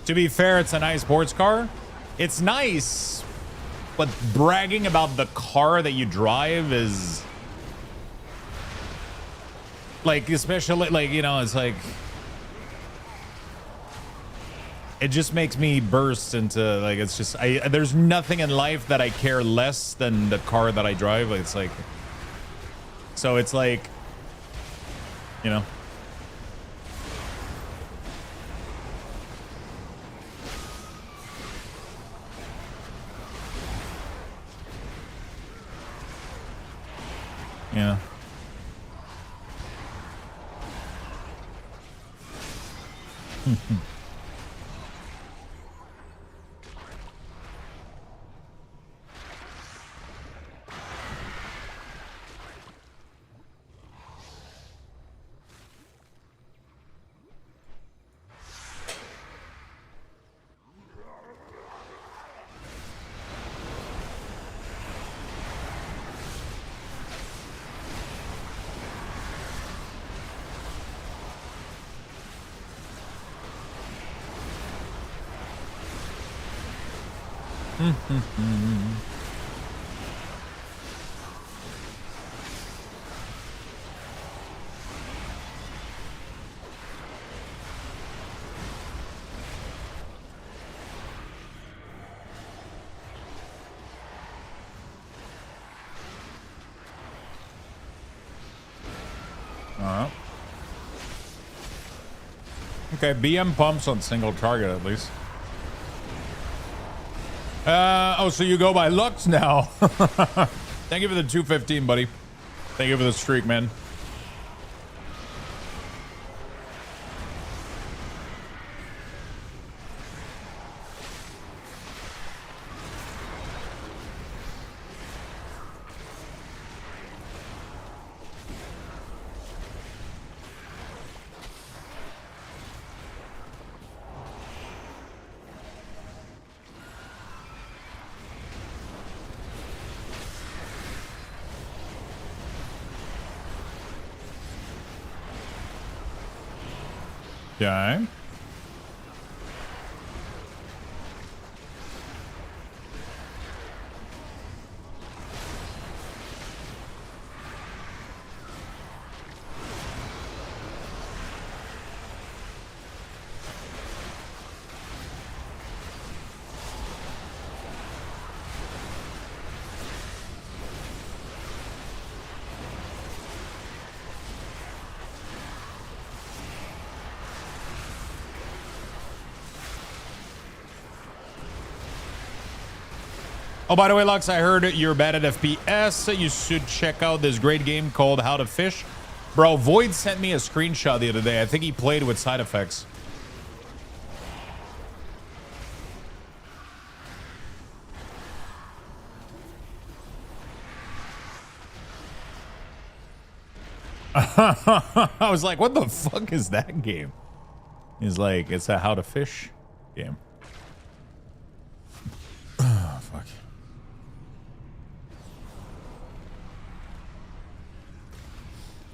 To be fair, it's a nice sports car. It's nice, but bragging about the car that you drive is like, especially like, you know, it's like, it just makes me burst into like, it's just, there's nothing in life that I care less than the car that I drive. It's like, so it's like, you know. Yeah. Okay, BM pumps on single target at least. Oh, so you go by Lux now. Thank you for the 215, buddy. Thank you for the streak, man. Oh, by the way, Lux, I heard you're bad at FPS. You should check out this great game called How to Fish. Bro, Void sent me a screenshot the other day. I think he played with side effects. I was like, what the fuck is that game? He's like, it's a How to Fish game. Oh, fuck.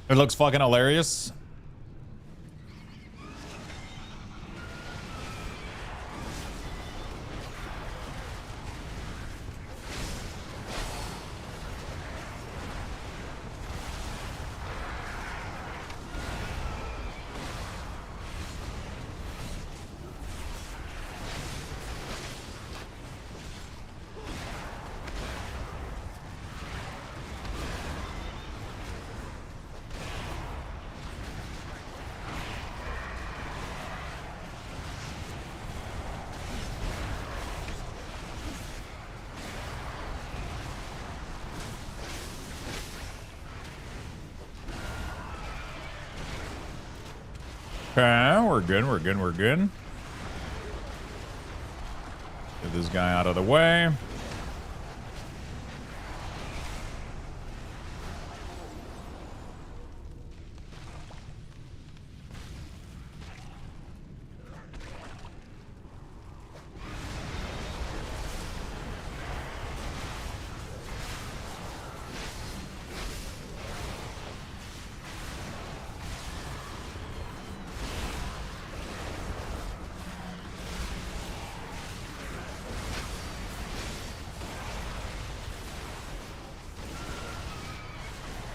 It looks fucking hilarious. Okay, we're good, we're good, we're good. Get this guy out of the way.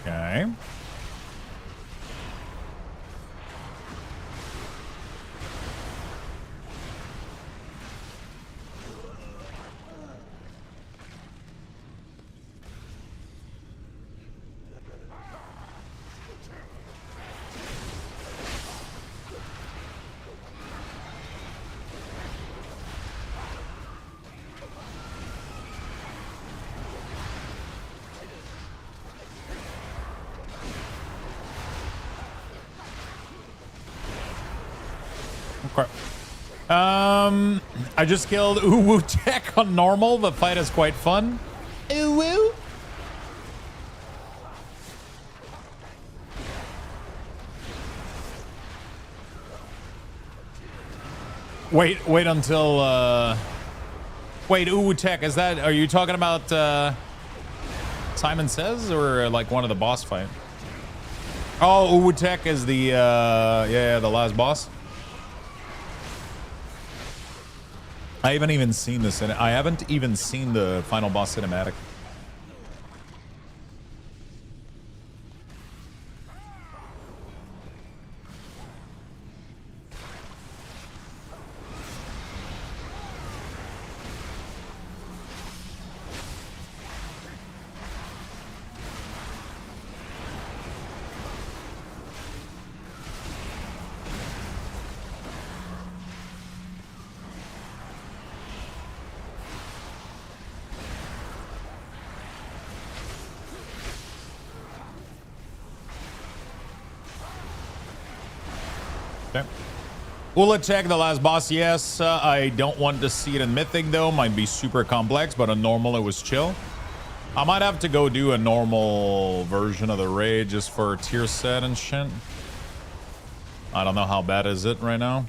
Okay. Okay. I just killed Uwu Tech on normal. The fight is quite fun. Uwu. Wait until wait, Uwu Tech, is that, are you talking about Simon Says or like one of the boss fight? Oh, Uwu Tech is the yeah, the last boss. I haven't even seen this in it. I haven't even seen the final boss cinematic. Okay. Ulachek, the last boss, yes. I don't want to see it in Mythic, though. Might be super complex, but on normal, it was chill. I might have to go do a normal version of the raid just for tier set and shit. I don't know how bad is it right now.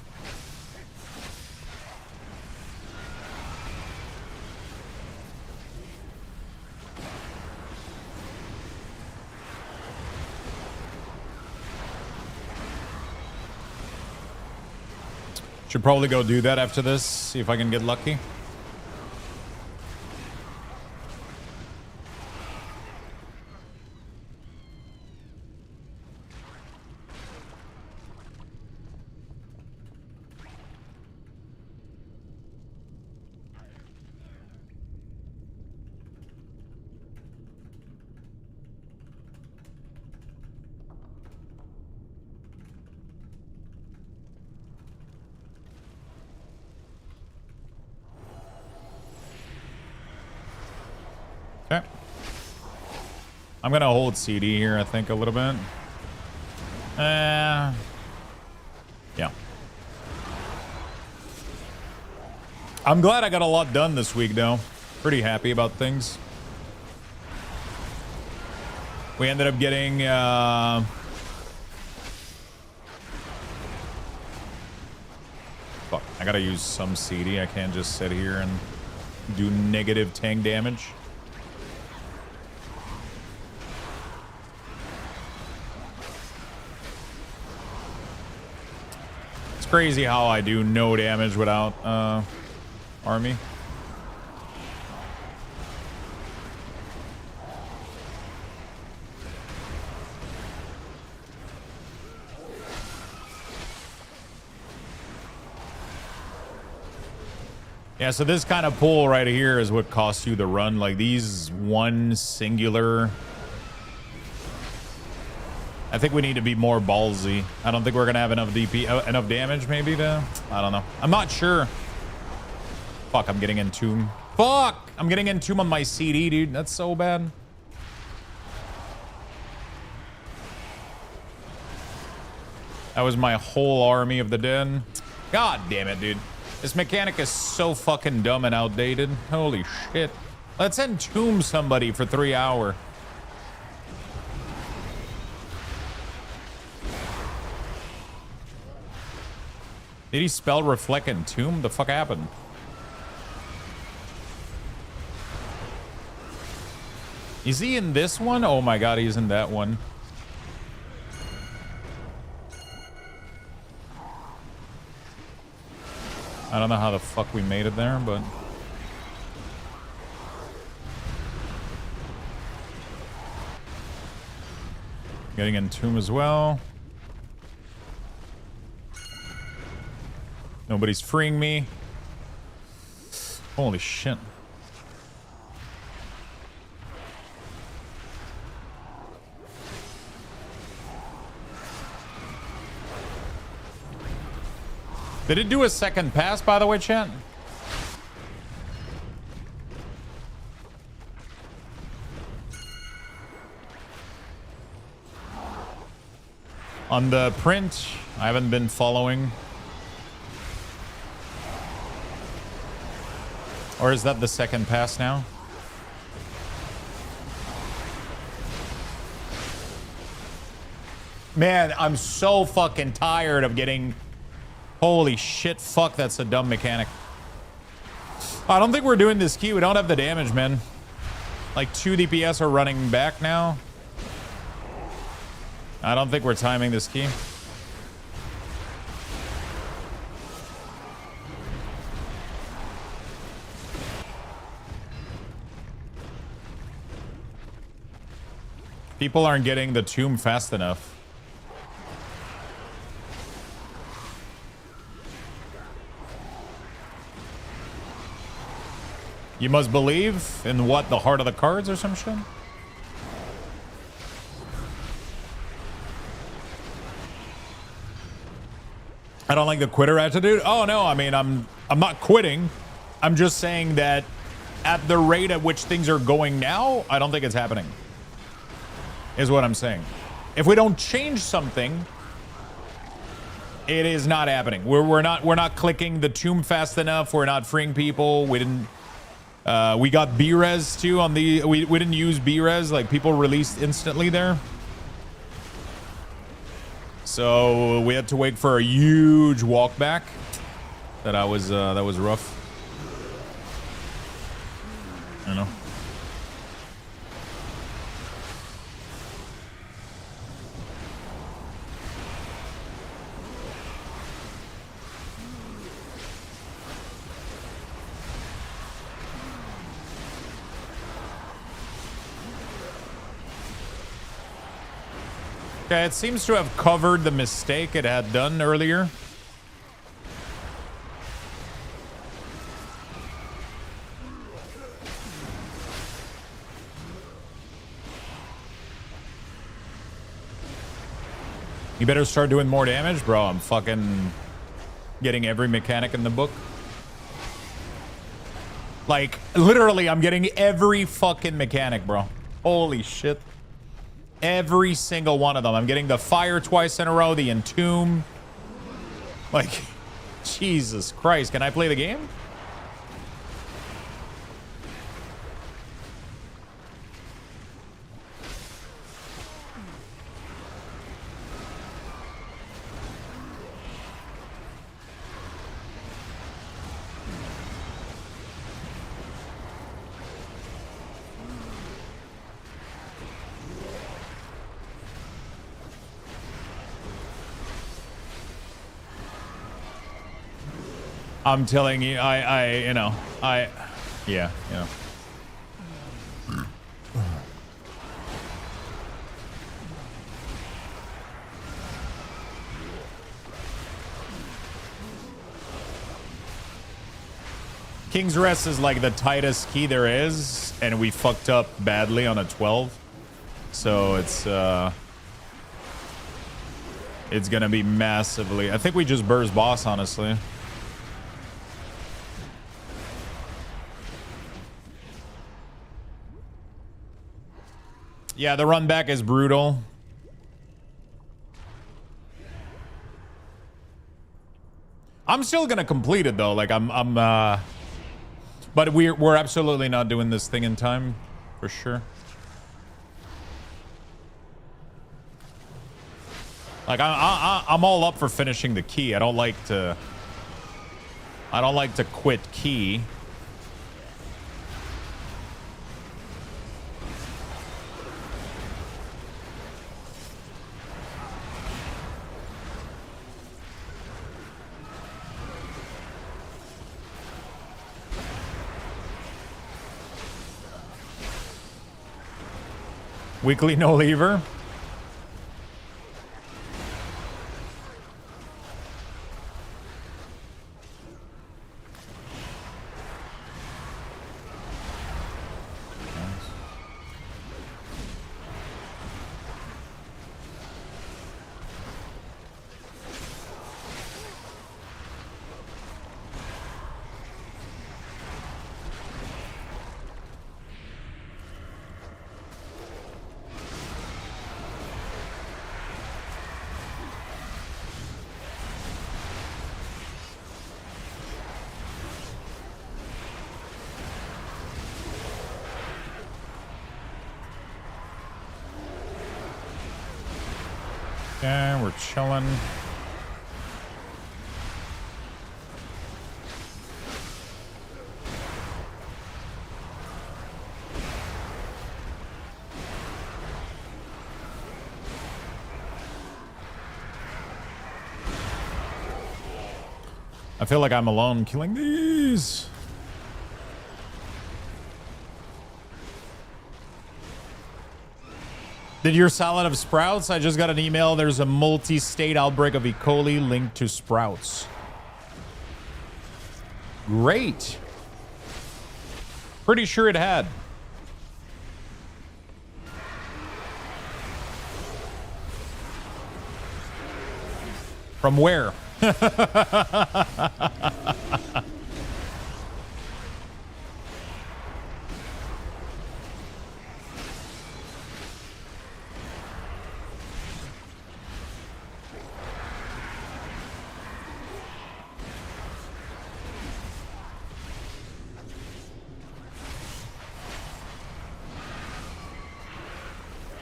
Should probably go do that after this, see if I can get lucky. I'm gonna hold CD here, I think, a little bit. Yeah. I'm glad I got a lot done this week, though. Pretty happy about things. We ended up getting... Fuck, I gotta use some CD. I can't just sit here and do negative tank damage. It's crazy how I do no damage without army. Yeah, so this kind of pull right here is what costs you the run. Like these one singular... I think we need to be more ballsy. I don't think we're gonna have enough DP, enough damage maybe to... I don't know. I'm not sure. Fuck, I'm getting Entomb. Fuck! I'm getting Entomb on my CD, dude. That's so bad. That was my whole army of the den. God damn it, dude. This mechanic is so fucking dumb and outdated. Holy shit. Let's entomb somebody for 3 hours. Did he spell reflect entomb? The fuck happened? Is he in this one? Oh my god, he's in that one. I don't know how the fuck we made it there, but... Getting Entomb as well. Nobody's freeing me. Holy shit. Did it do a second pass, by the way, chat? On the print, I haven't been following. Or is that the second pass now? Man, I'm so fucking tired of getting... Holy shit, fuck, that's a dumb mechanic. I don't think we're doing this key. We don't have the damage, man. Like 2 DPS are running back now. I don't think we're timing this key. People aren't getting the tomb fast enough. You must believe in what? The heart of the cards or some shit? I don't like the quitter attitude. Oh no, I mean I'm not quitting. I'm just saying that at the rate at which things are going now, I don't think it's happening. Is what I'm saying. If we don't change something, it is not happening. We're not clicking the tomb fast enough. We're not freeing people. We didn't. We got B-res too on the. We didn't use B-res. Like people released instantly there. So we had to wait for a huge walk back. That was rough. I know. Okay, it seems to have covered the mistake it had done earlier. You better start doing more damage, bro. I'm fucking getting every mechanic in the book. Like, literally, I'm getting every fucking mechanic, bro. Holy shit. Every single one of them. I'm getting the fire twice in a row, the entomb. Like, Jesus Christ. Can I play the game? I'm telling you, yeah. King's Rest is like the tightest key there is, and we fucked up badly on a 12. So it's gonna be massively. I think we just burst boss, honestly. Yeah, the run back is brutal. I'm still gonna complete it though. Like but we're absolutely not doing this thing in time, for sure. Like I'm all up for finishing the key. I don't like to quit key. Weekly no lever. Yeah, we're chilling. I feel like I'm alone killing these. Did your salad have sprouts? I just got an email. There's a multi-state outbreak of E. coli linked to sprouts. Great. Pretty sure it had. From where?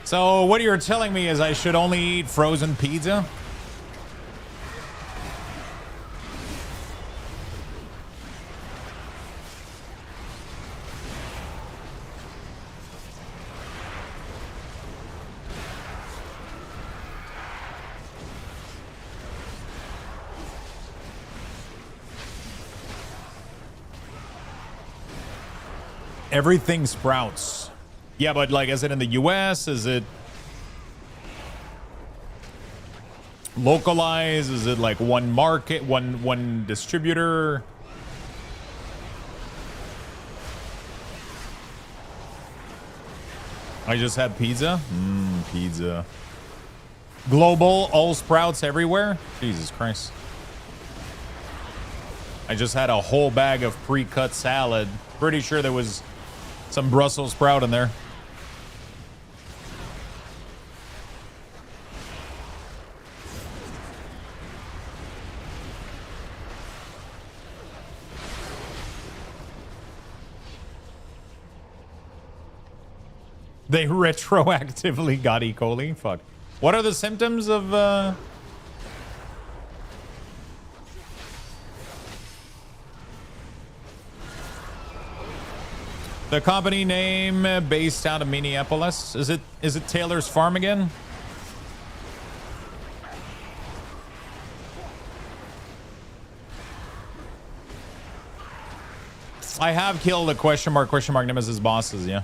So what you're telling me is I should only eat frozen pizza? Everything sprouts. Yeah, but like, is it in the US? Is it localized? Is it like one market, one distributor? I just had pizza. Pizza. Global, all sprouts everywhere. Jesus Christ. I just had a whole bag of pre-cut salad. Pretty sure there was some Brussels sprout in there. They retroactively got E. coli. Fuck. What are the symptoms of the company name based out of Minneapolis? Is it Taylor's Farm again? I have killed a question mark nemesis bosses, yeah.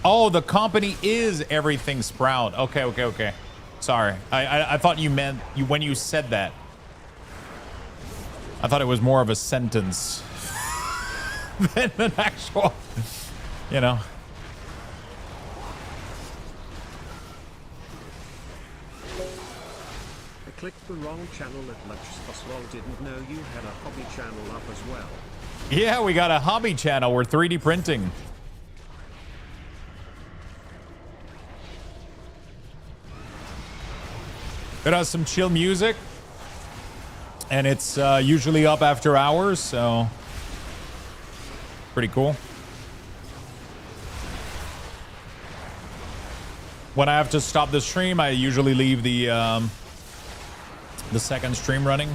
Oh, the company is Everything Sprout. Okay. Sorry. I thought you meant when you said that. I thought it was more of a sentence than an actual, you know. I clicked the wrong channel at lunch. Oswald didn't know you had a hobby channel up as well. Yeah, we got a hobby channel. We're 3D printing. It has some chill music, and it's usually up after hours, so pretty cool. When I have to stop the stream, I usually leave the second stream running.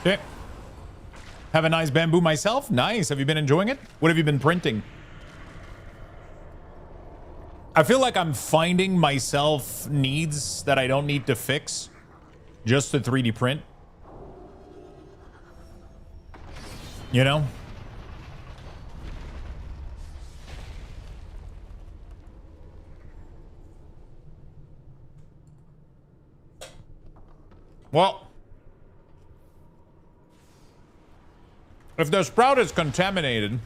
Okay. Have a nice bamboo myself. Nice. Have you been enjoying it? What have you been printing? I feel like I'm finding myself needs that I don't need to fix just to 3D print. You know? Well, if the sprout is contaminated,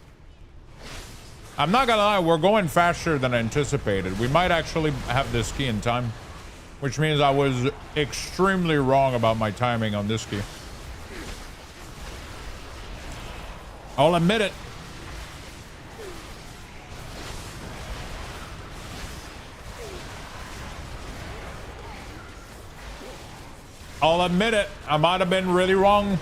I'm not gonna lie, we're going faster than anticipated. We might actually have this key in time, which means I was extremely wrong about my timing on this key. I'll admit it. I'll admit it. I might have been really wrong.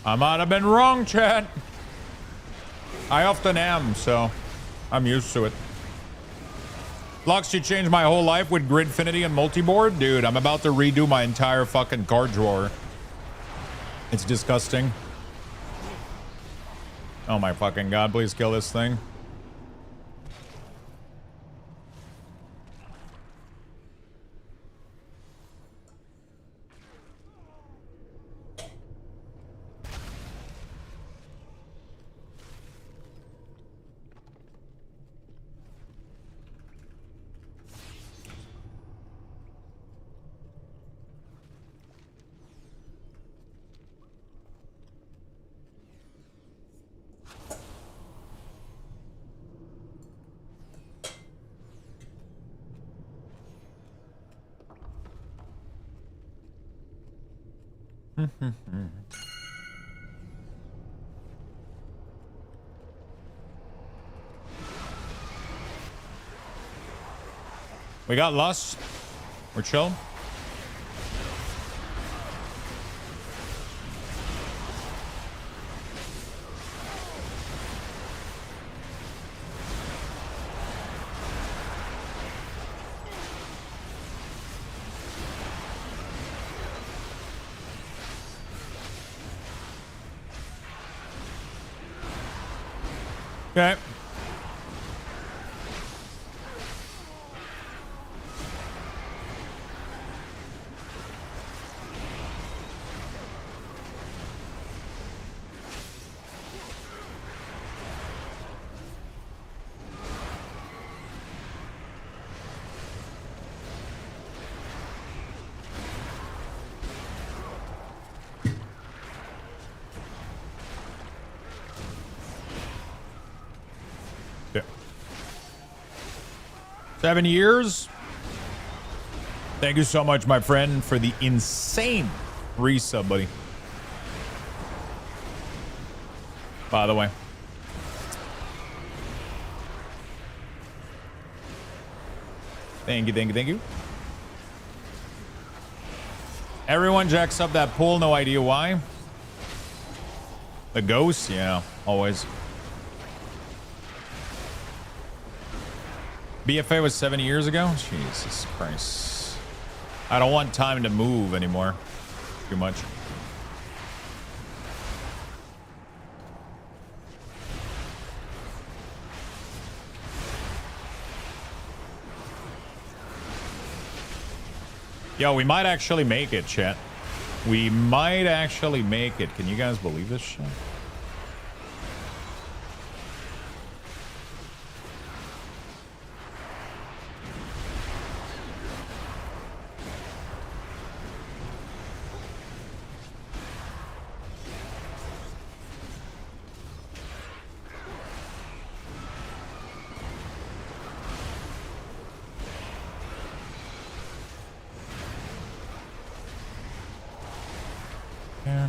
I might have been wrong, chat. I often am, so I'm used to it. Lux, you changed my whole life with Gridfinity and multiboard. Dude, I'm about to redo my entire fucking card drawer. It's disgusting. Oh my fucking god, please kill this thing. We got Lust. We're chill. Okay. Yeah. 7 years. Thank you so much, my friend, for the insane resub, buddy. By the way. Thank you, thank you, thank you. Everyone jacks up that pool, no idea why. The ghost? Yeah, always. BFA was 7 years ago? Jesus Christ. I don't want time to move anymore. Too much. Yo, we might actually make it, chat. We might actually make it. Can you guys believe this shit? Yeah.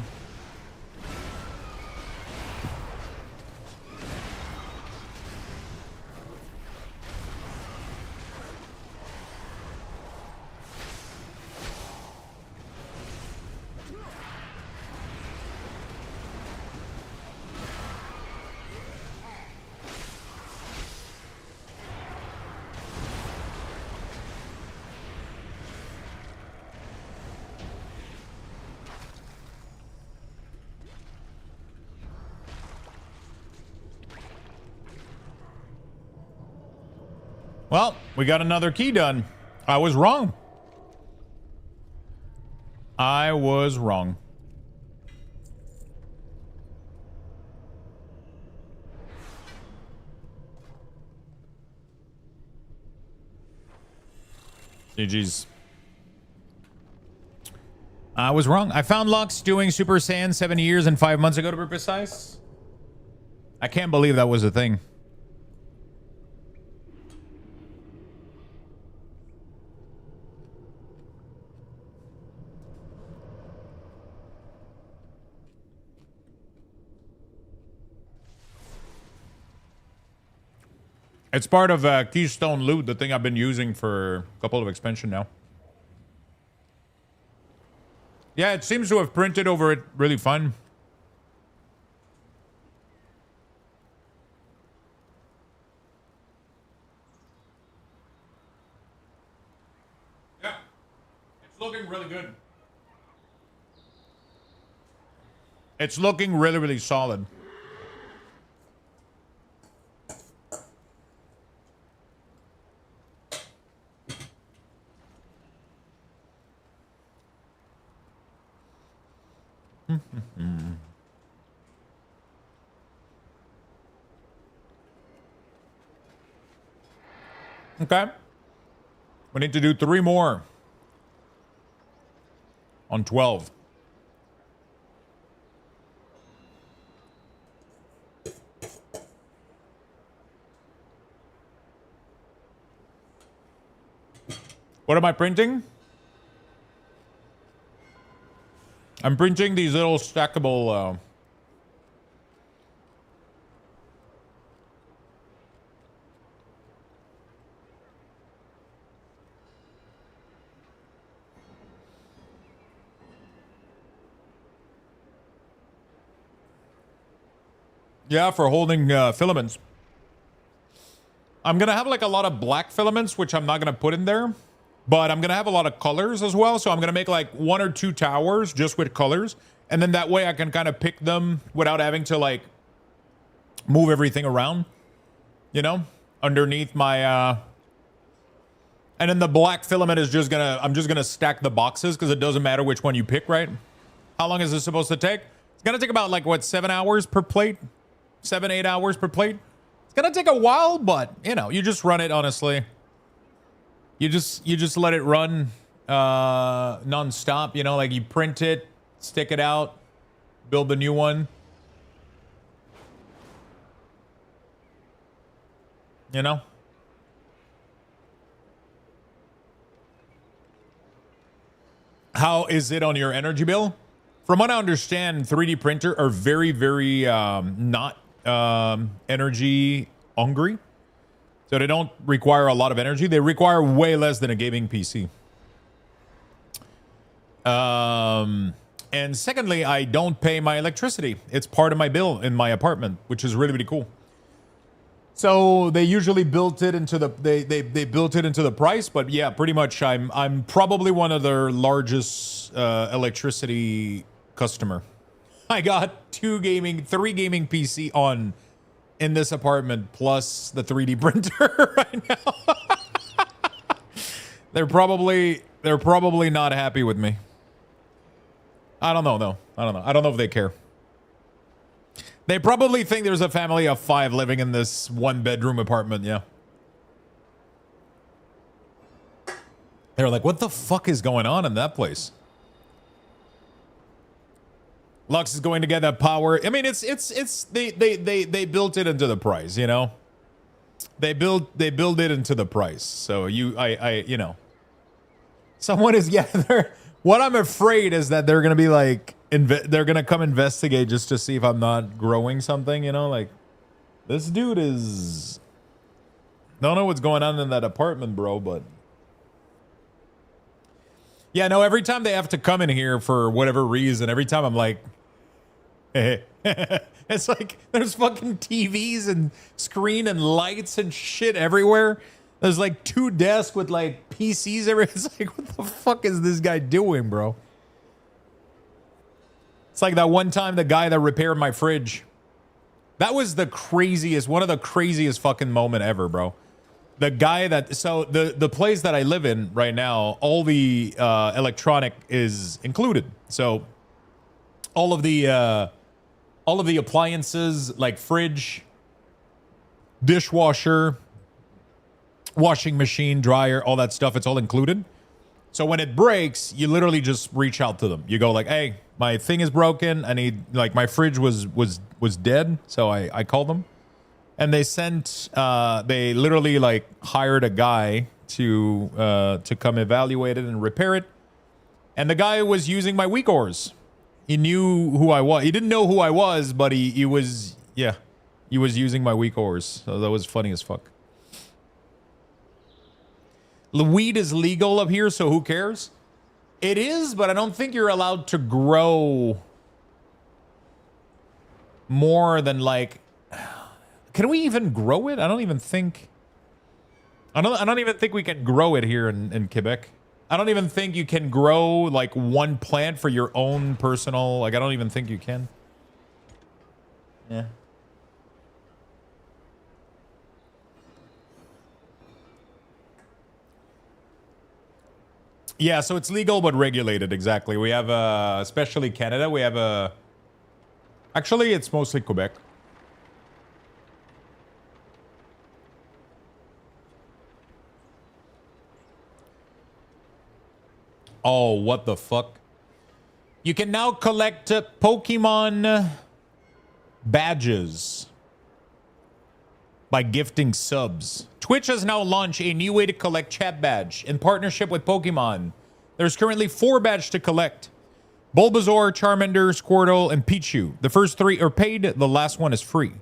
Well, we got another key done. I was wrong. I was wrong. GG's. I was wrong. I found Lux doing Super Saiyan 7 years and 5 months ago, to be precise. I can't believe that was a thing. It's part of Keystone Loot, the thing I've been using for a couple of expansion now. Yeah, it seems to have printed over it really fun. Yeah, it's looking really good. It's looking really, really solid. Okay. We need to do 3 more on 12. What am I printing? I'm printing these little stackable. Yeah, for holding filaments. I'm gonna have like a lot of black filaments, which I'm not gonna put in there, but I'm gonna have a lot of colors as well. So I'm gonna make like 1 or 2 towers just with colors, and then that way I can kind of pick them without having to like move everything around, you know, underneath my. And then the black filament is just gonna, I'm just gonna stack the boxes because it doesn't matter which one you pick, right? How long is this supposed to take? It's gonna take about like what, 7 hours per plate, 7-8 hours per plate. It's gonna take a while, but you know, you just run it honestly. You just let it run non-stop, you know, like you print it, stick it out, build the new one. You know? How is it on your energy bill? From what I understand, 3D printer are very, very not energy hungry. So they don't require a lot of energy. They require way less than a gaming PC. And secondly, I don't pay my electricity. It's part of my bill in my apartment, which is really, really cool. So they usually built it into the they built it into the price, but yeah, pretty much I'm probably one of their largest electricity customer. I got 3 gaming PC on in this apartment plus the 3D printer right now. They're probably not happy with me. I don't know though. I don't know if they care. They probably think there's a family of 5 living in this 1-bedroom apartment, yeah. They're like, what the fuck is going on in that place? Lux is going to get that power. I mean, they built it into the price, you know? They build it into the price. So you know. Someone is, yeah, what I'm afraid is that they're going to be like, they're going to come investigate just to see if I'm not growing something, you know? Like, this dude is... Don't know what's going on in that apartment, bro, but... Yeah, no, every time they have to come in here for whatever reason, every time I'm like... It's like, there's fucking TVs and screen and lights and shit everywhere. There's like 2 desks with like PCs everywhere. It's like, what the fuck is this guy doing, bro? It's like that one time the guy that repaired my fridge. That was the craziest, one of the craziest fucking moment ever, bro. The guy that, so the place that I live in right now, all the electronic is included. So all of the appliances like fridge, dishwasher, washing machine, dryer, all that stuff, it's all included. So when it breaks, you literally just reach out to them. You go like, hey, my thing is broken. I need, like, my fridge was dead. So I called them. And they sent, they literally like hired a guy to come evaluate it and repair it. And the guy was using my weak ores. He knew who I was. He didn't know who I was, but he was, yeah, he was using my weak ores. So that was funny as fuck. Weed is legal up here, so who cares? It is, but I don't think you're allowed to grow more than like... Can we even grow it? I don't even think... I don't even think we can grow it here in Quebec. I don't even think you can grow like 1 plant for your own personal... Like, I don't even think you can. Yeah. Yeah, so it's legal but regulated, exactly. We have, especially Canada, we have a... Actually, it's mostly Quebec. Oh, what the fuck? You can now collect Pokemon badges by gifting subs. Twitch has now launched a new way to collect chat badge in partnership with Pokemon. There's currently 4 badges to collect. Bulbasaur, Charmander, Squirtle, and Pichu. The first 3 are paid. The last one is free.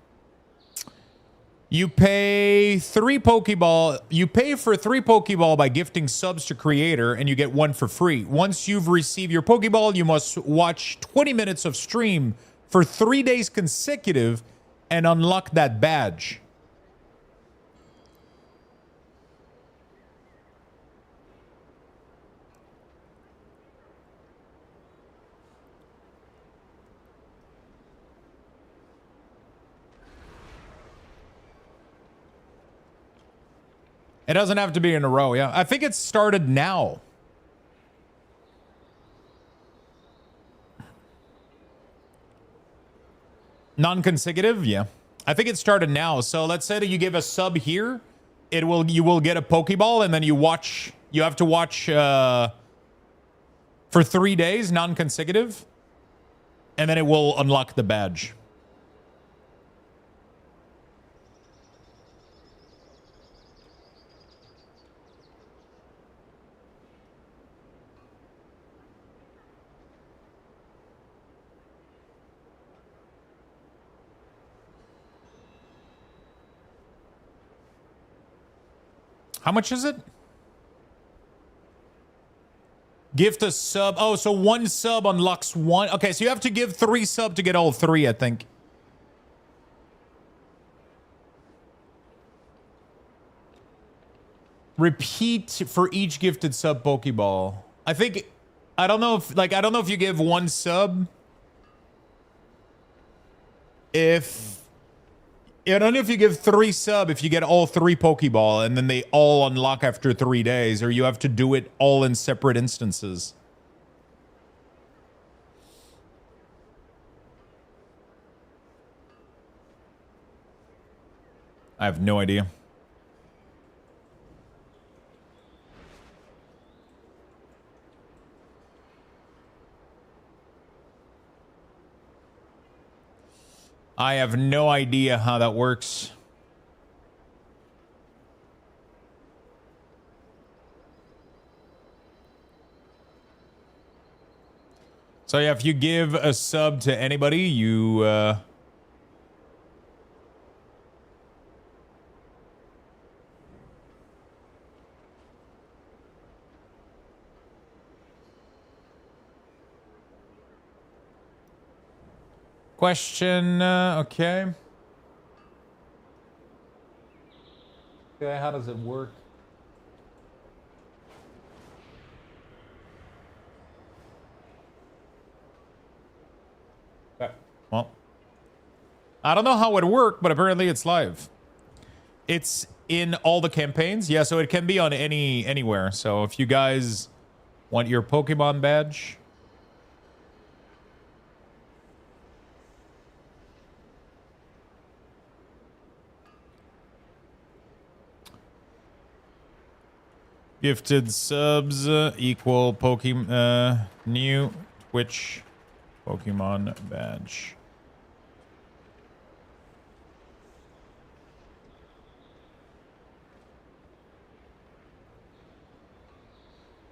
You pay 3 Pokeball. You pay for 3 Pokeball by gifting subs to creator, and you get 1 for free. Once you've received your Pokeball, you must watch 20 minutes of stream for 3 days consecutive and unlock that badge. It doesn't have to be in a row, yeah. I think it started now. Non-consecutive, yeah. I think it started now. So let's say that you give a sub here, you will get a Pokeball, and then you have to watch for 3 days, non-consecutive, and then it will unlock the badge. How much is it? Gift a sub. Oh, so 1 sub unlocks 1. Okay, so you have to give 3 sub to get all 3, I think. Repeat for each gifted sub Pokeball. I don't know if you give 1 sub. I don't know if you give 3 sub if you get all 3 Pokeball and then they all unlock after 3 days, or you have to do it all in separate instances. I have no idea. I have no idea how that works. So yeah, if you give a sub to anybody, you question, okay. Okay, how does it work? Okay, well, I don't know how it worked, but apparently it's live. It's in all the campaigns. Yeah, so it can be on anywhere. So if you guys want your Pokemon badge, gifted subs equal Pokemon new Twitch Pokemon badge.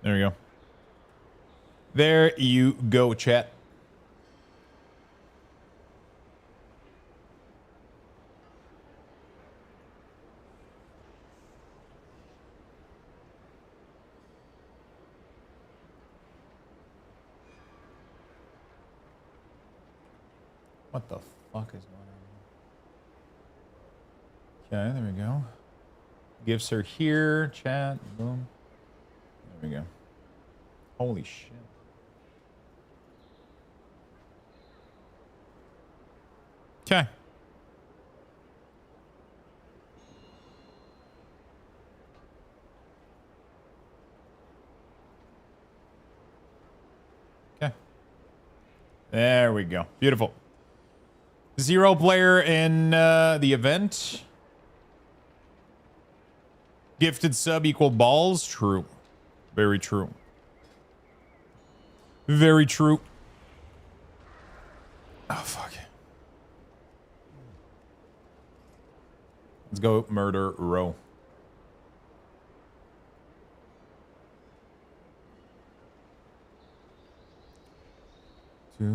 There you go. There you go, chat. What the fuck is going on? Okay, there we go. Gifts are here. Chat. Boom. There we go. Holy shit. Okay. Okay. There we go. Beautiful. 0 player in the event. Gifted sub equal balls. True. Very true. Very true. Oh, fuck. Let's go murder row. Okay.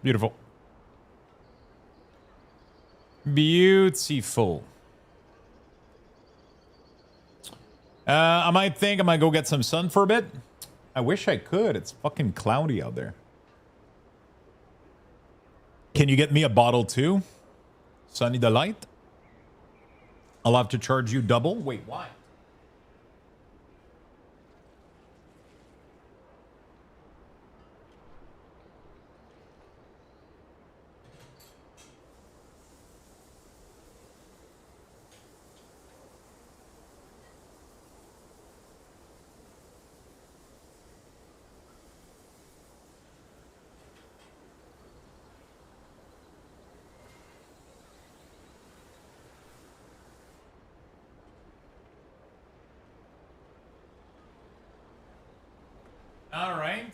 Beautiful. Beautiful. I might think I might go get some sun for a bit. I wish I could. It's fucking cloudy out there. Can you get me a bottle too? Sunny Delight? I'll have to charge you double. Wait, why? All right.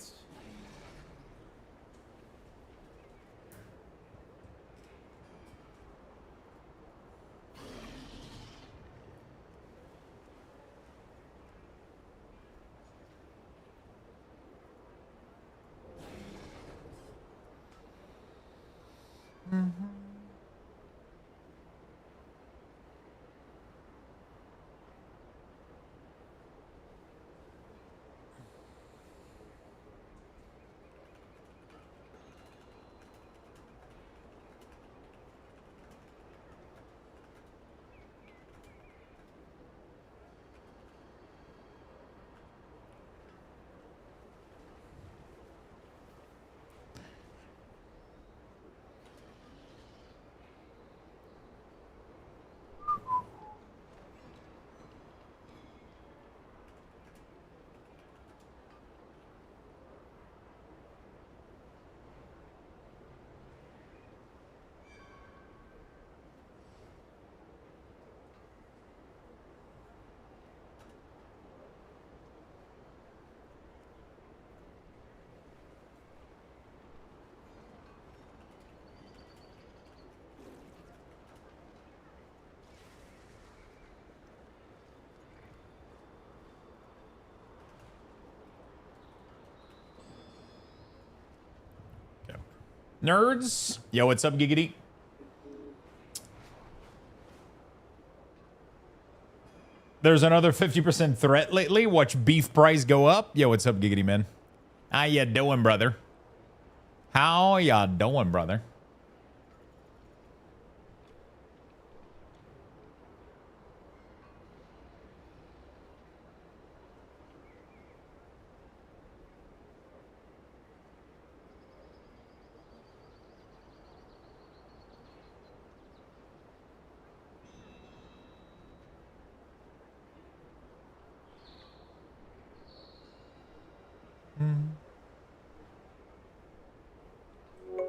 Nerds. Yo, what's up, Giggity? There's another 50% threat lately. Watch beef price go up. Yo, what's up, Giggity, man? How ya doing, brother? How ya doing, brother?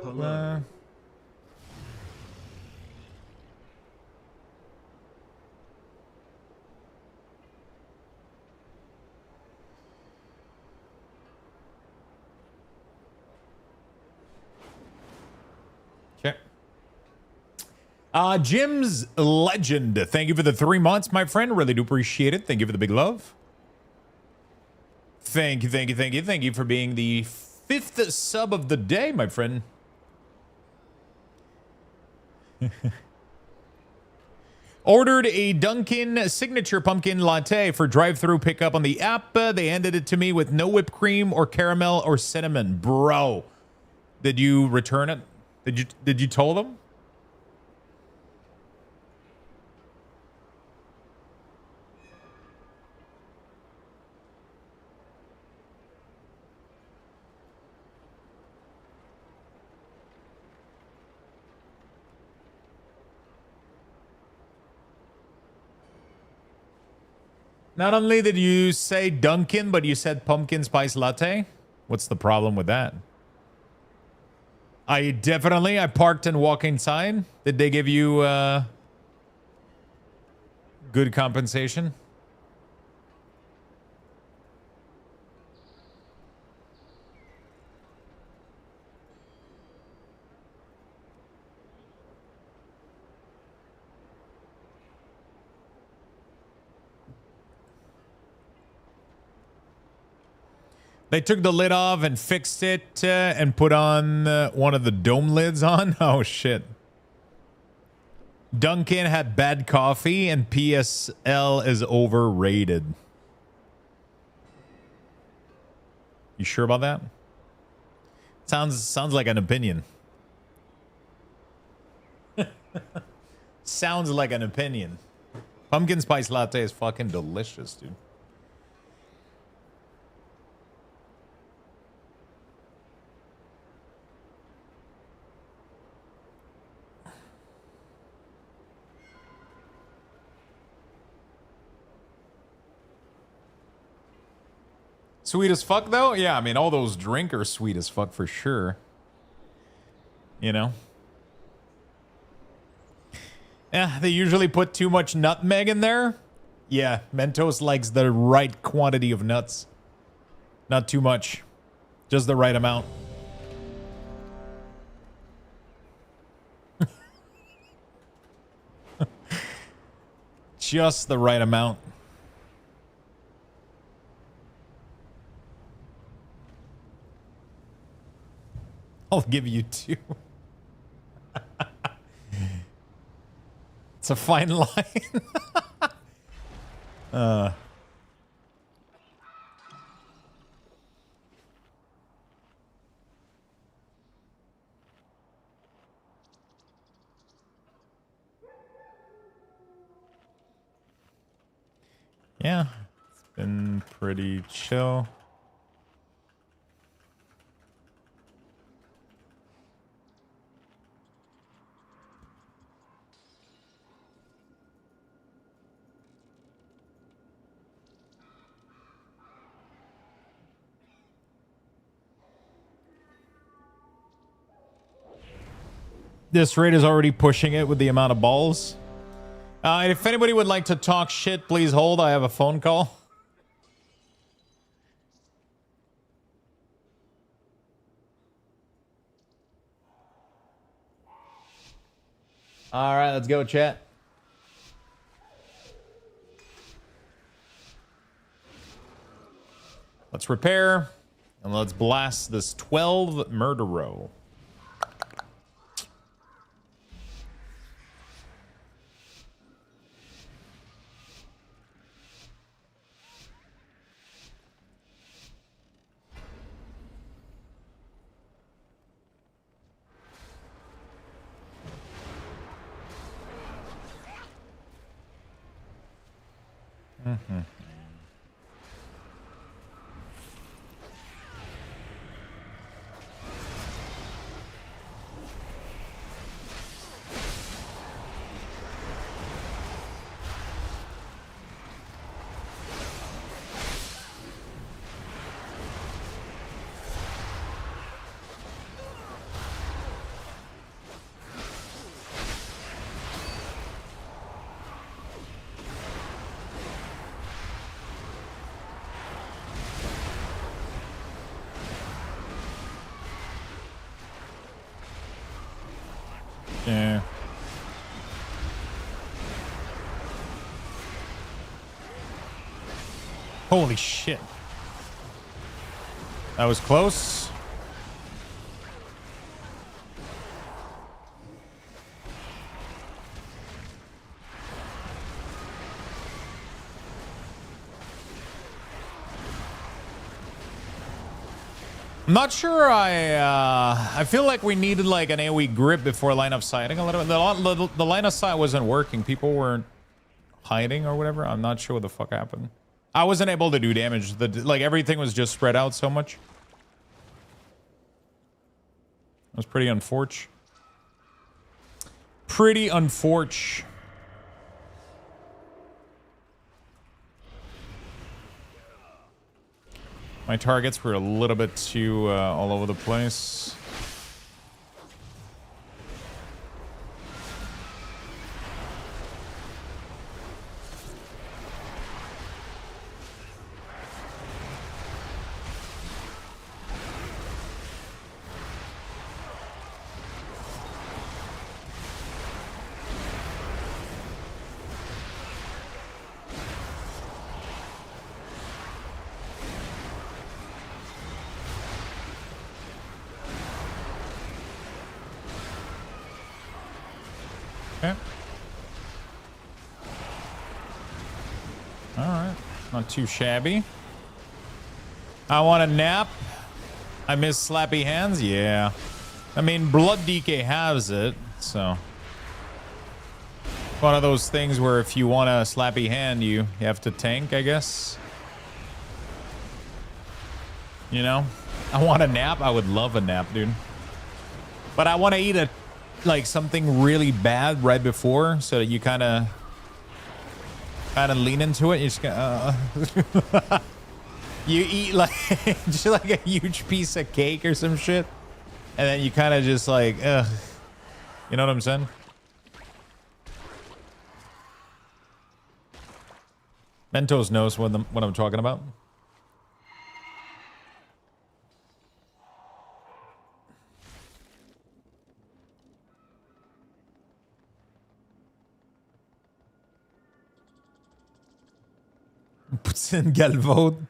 Hello. Jim's Legend. Thank you for the 3 months, my friend. Really do appreciate it. Thank you for the big love. Thank you, thank you, thank you. Thank you for being the 5th sub of the day, my friend. Ordered a Dunkin' signature pumpkin latte for drive-through pickup on the app. They handed it to me with no whipped cream or caramel or cinnamon. Bro, did you return it? Did you tell them? Not only did you say Dunkin', but you said pumpkin spice latte. What's the problem with that? I parked and walked inside. Did they give you good compensation? They took the lid off and fixed it and put on one of the dome lids on. Oh, shit. Dunkin' had bad coffee and PSL is overrated. You sure about that? Sounds like an opinion. Sounds like an opinion. Pumpkin spice latte is fucking delicious, dude. Sweet as fuck, though? Yeah, I mean, all those drinks are sweet as fuck for sure. You know? Yeah, they usually put too much nutmeg in there. Yeah, Mentos likes the right quantity of nuts. Not too much. Just the right amount. Just the right amount. I'll give you 2. It's a fine line. Yeah, it's been pretty chill. This raid is already pushing it with the amount of balls. If anybody would like to talk shit, please hold. I have a phone call. All right, let's go, chat. Let's repair, and let's blast this 12 murder row. Yeah. Holy shit. That was close. I'm not sure. I feel like we needed like an AoE grip before line of sighting a little bit. The line of sight wasn't working. People weren't hiding or whatever. I'm not sure what the fuck happened. I wasn't able to do damage. Like everything was just spread out so much. It was pretty unfortunate. Pretty unfortunate. My targets were a little bit too all over the place. Okay. All right. Not too shabby. I want a nap. I miss slappy hands. Yeah. I mean, Blood DK has it, so. One of those things where if you want a slappy hand, you have to tank, I guess. You know? I want a nap. I would love a nap, dude. But I want to eat like something really bad right before so that you kind of lean into it. You just you eat like just like a huge piece of cake or some shit, and then you kind of just like ugh. You know what I'm saying? Mentos knows what I'm talking about. Poutine Galvaude.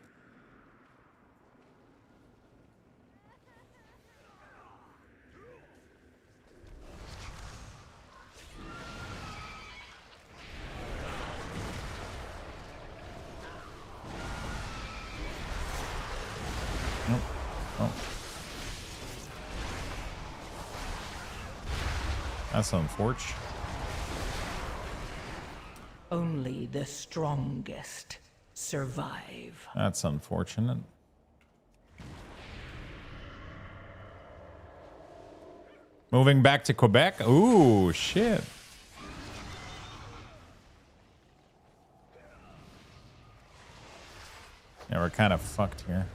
Nope. Oh. That's unfortunate. Only the strongest survive. That's unfortunate. Moving back to Quebec. Ooh, shit. Yeah, we're kind of fucked here.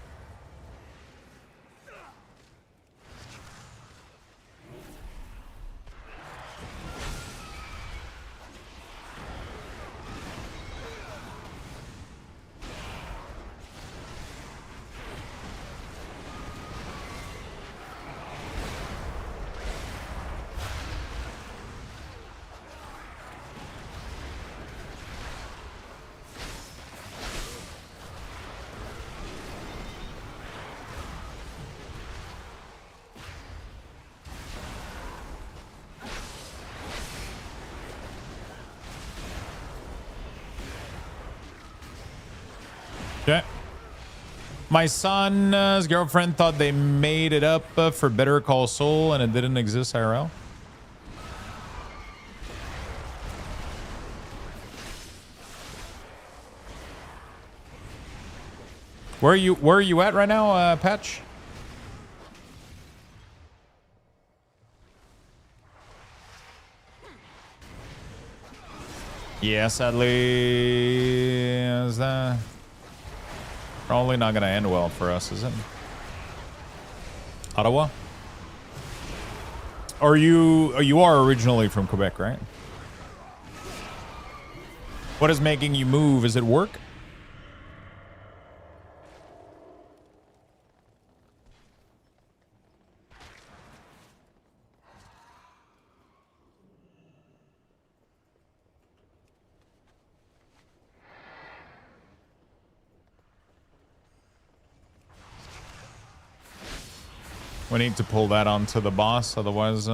Okay. My son's girlfriend thought they made it up for Better Call Saul and it didn't exist IRL. Where are you at right now, Patch? Yeah, sadly, is that probably not gonna end well for us, is it? Ottawa? Or you are originally from Quebec, right? What is making you move? Is it work? We need to pull that onto the boss, otherwise...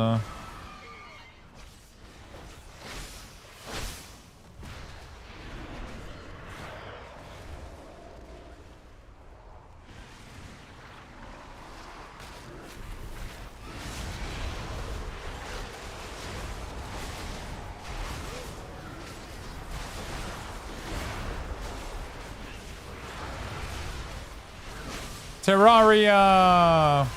Terraria!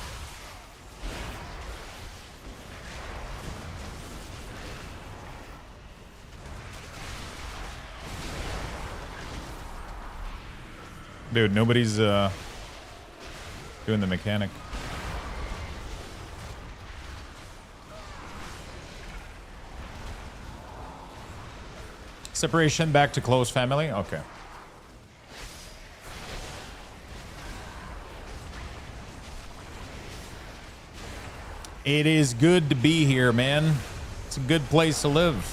Dude, nobody's doing the mechanic. Separation back to close family? Okay. It is good to be here, man. It's a good place to live.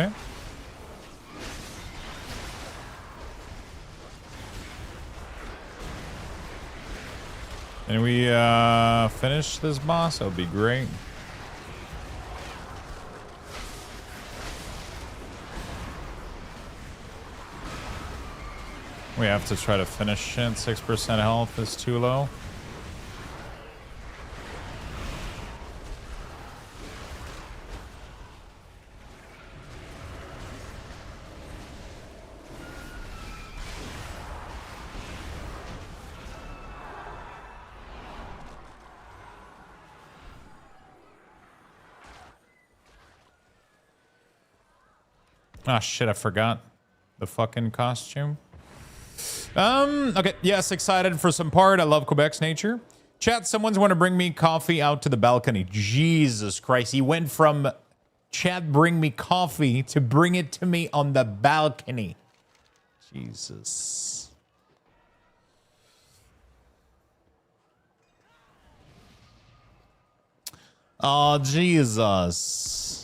Okay. And we finish this boss, that would be great. We have to try to finish it. 6% health is too low. Ah, shit, I forgot the fucking costume. Okay, yes, excited for some part. I love Quebec's nature. Chat, someone's want to bring me coffee out to the balcony. Jesus Christ, he went from chat bring me coffee to bring it to me on the balcony. Jesus. Oh, Jesus.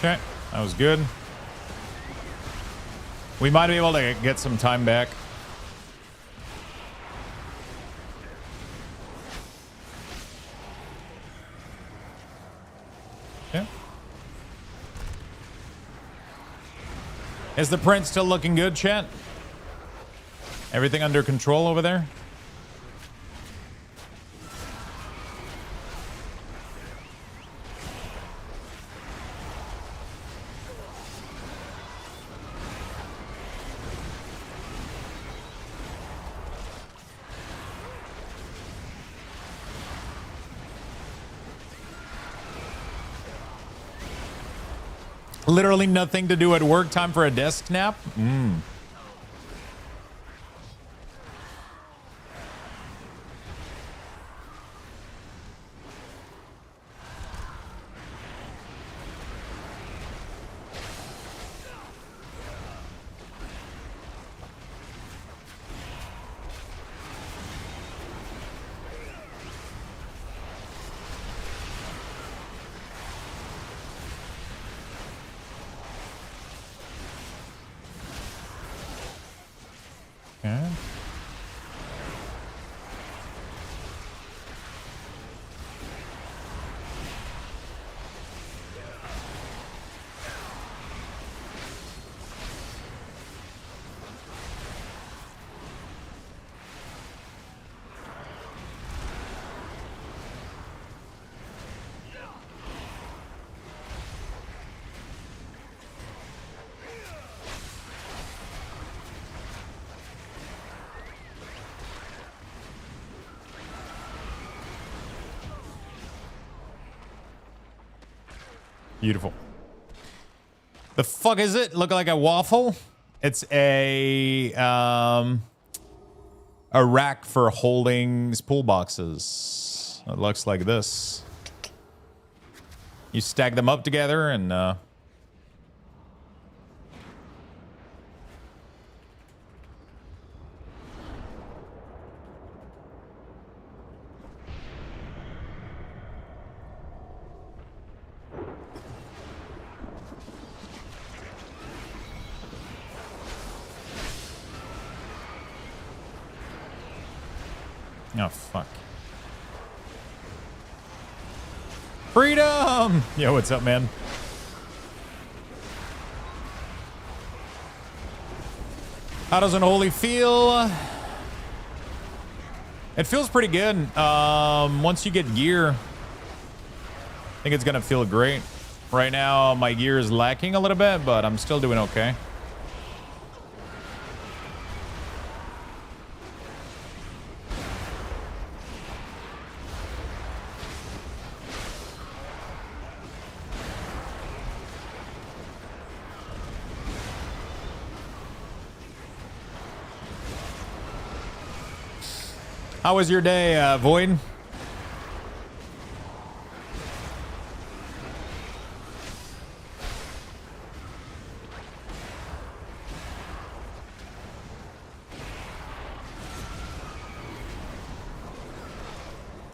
Okay, that was good. We might be able to get some time back. Okay. Is the print still looking good, chat? Everything under control over there? Literally nothing to do at work. Time for a desk nap? Okay. Beautiful. The fuck is it? Look like a waffle? It's a rack for holding spool boxes. It looks like this. You stack them up together and oh, fuck. Freedom! Yo, what's up, man? How does Unholy feel? It feels pretty good. Once you get gear, I think it's gonna feel great. Right now, my gear is lacking a little bit, but I'm still doing okay. How was your day, Void?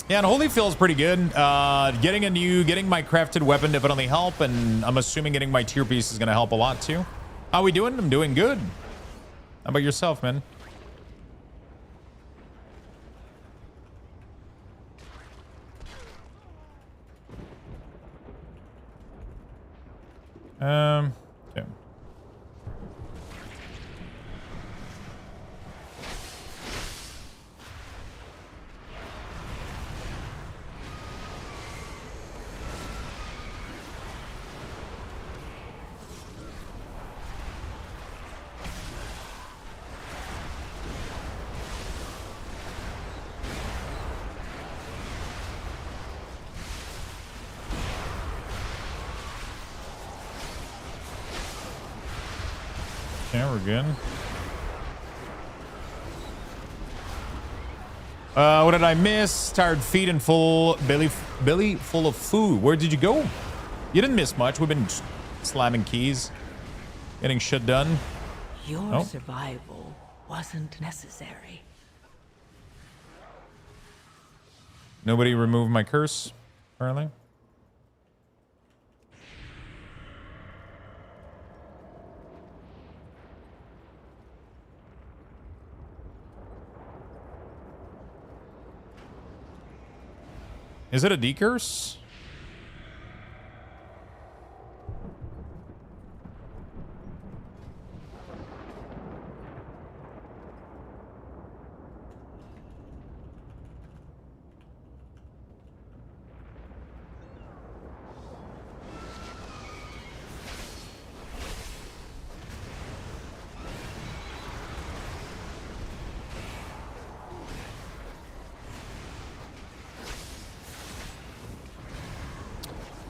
Yeah, and Holy feels pretty good. Getting my crafted weapon definitely help, and I'm assuming getting my tier piece is gonna help a lot too. How we doing? I'm doing good. How about yourself, man? Okay. Yeah, we're good. What did I miss? Tired feet and full belly full of food. Where did you go? You didn't miss much. We've been slamming keys, getting shit done. Your survival wasn't necessary. Nobody removed my curse, apparently. Is it a decurse?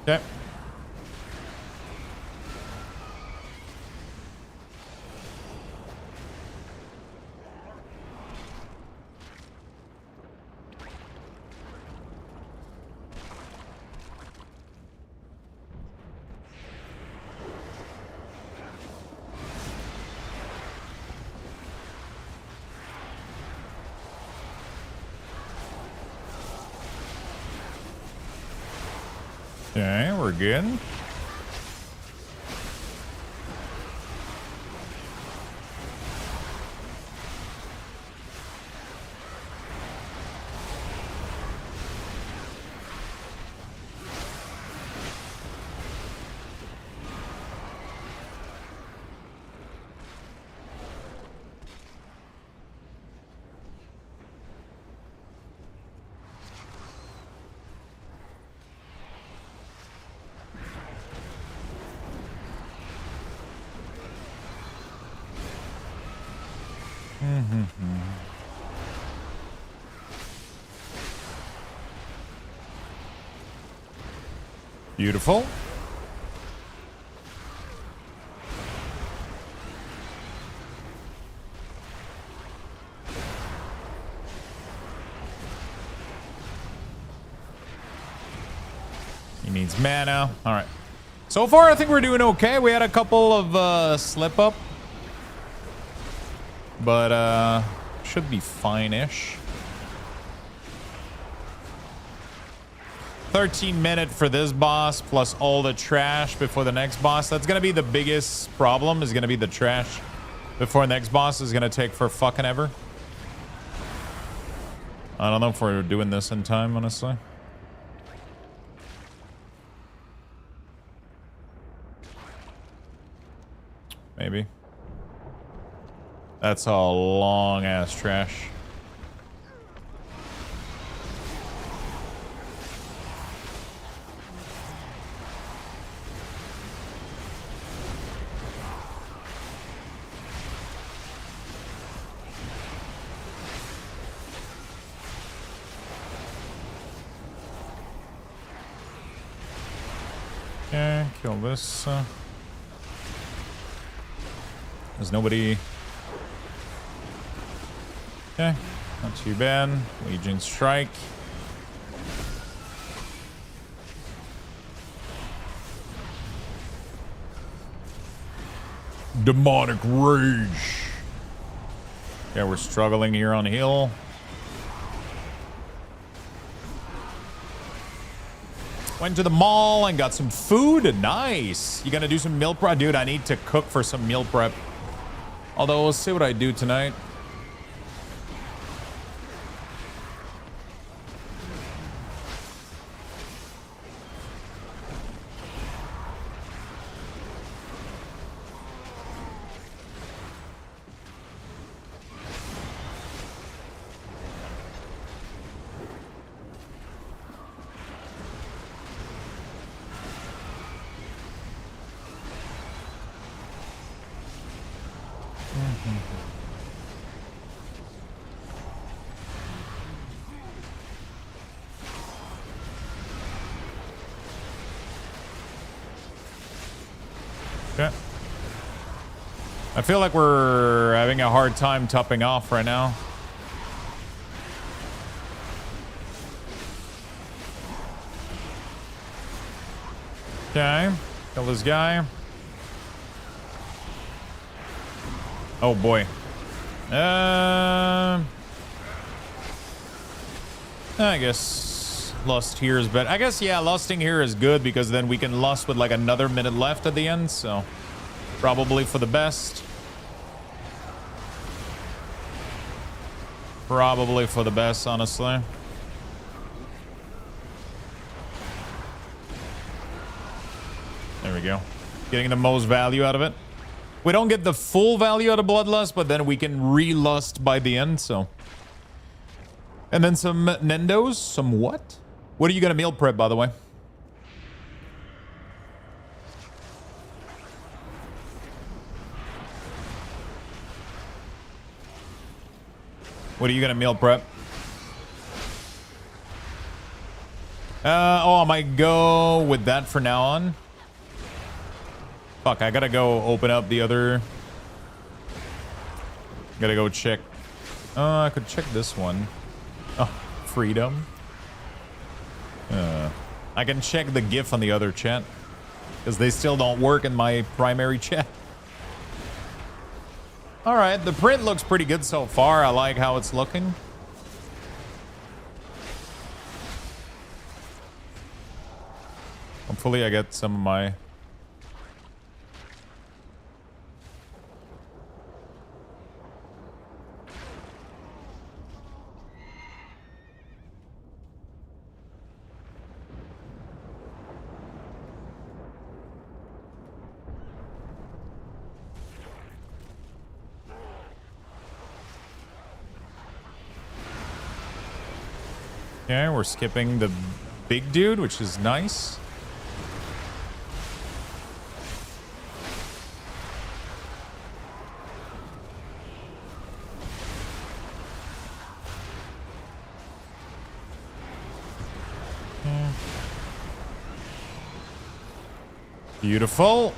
Okay. Okay, we're good. Beautiful. He needs mana. All right. So far, I think we're doing okay. We had a couple of slip up, but should be fine-ish. 13-minute for this boss plus all the trash before the next boss. That's gonna be the biggest problem, is gonna be the trash before the next boss is gonna take for fucking ever. I don't know if we're doing this in time, honestly. Maybe. That's a long ass trash. Okay, kill this. There's nobody. Okay, not too bad. Legion Strike. Demonic Rage. Yeah, we're struggling here on heal. Went to the mall and got some food. Nice. You gonna do some meal prep? Dude, I need to cook for some meal prep. Although, we'll see what I do tonight. Okay. I feel like we're having a hard time topping off right now. Okay. Kill this guy. Oh boy. I guess lust here is better. I guess, yeah, lusting here is good because then we can lust with like another minute left at the end, so probably for the best. Probably for the best, honestly. we go. Getting the most value out of it. We don't get the full value out of Bloodlust, but then we can re-lust by the end, so. And then some Nendos. Some what? What are you going to meal prep, by the way? What are you going to meal prep? Oh, I might go with that for now on. Fuck, I gotta go open up the other... Gotta go check. I could check this one. Oh, freedom. I can check the GIF on the other chat. Because they still don't work in my primary chat. Alright, the print looks pretty good so far. I like how it's looking. Hopefully I get some of my... Yeah, we're skipping the big dude, which is nice. Beautiful.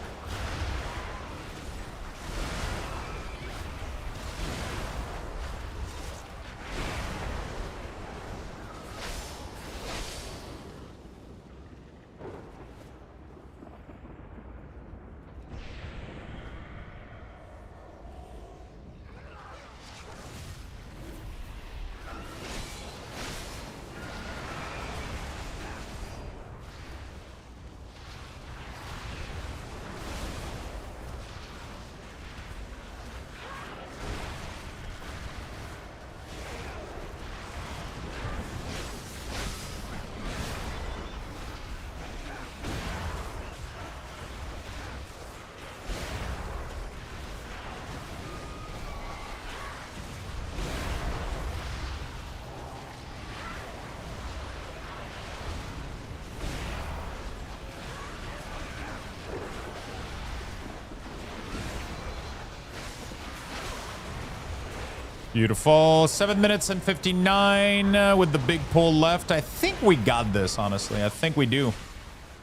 Beautiful. 7 minutes and 59 with the big pull left. I think we got this, honestly. I think we do.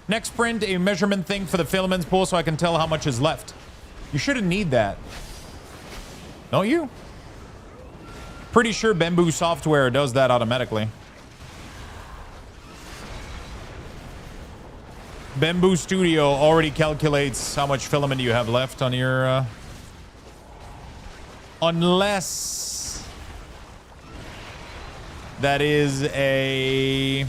Next print, a measurement thing for the filaments pool so I can tell how much is left. You shouldn't need that. Don't you? Pretty sure Bamboo software does that automatically. Bamboo Studio already calculates how much filament you have left on your... Unless... that is a...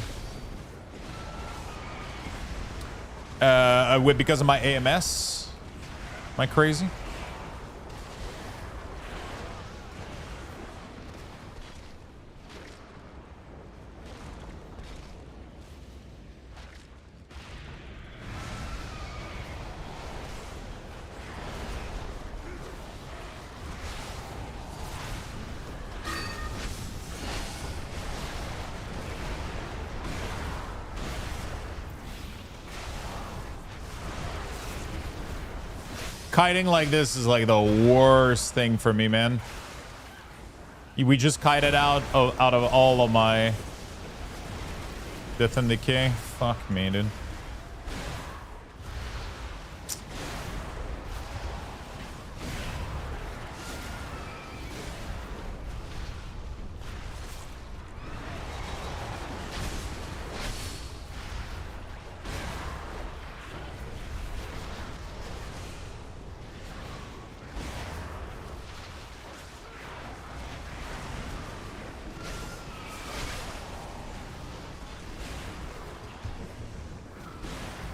because of my AMS. Am I crazy? Kiting like this is like the worst thing for me, man. We just kited out of all of my Death and Decay. Fuck me, dude.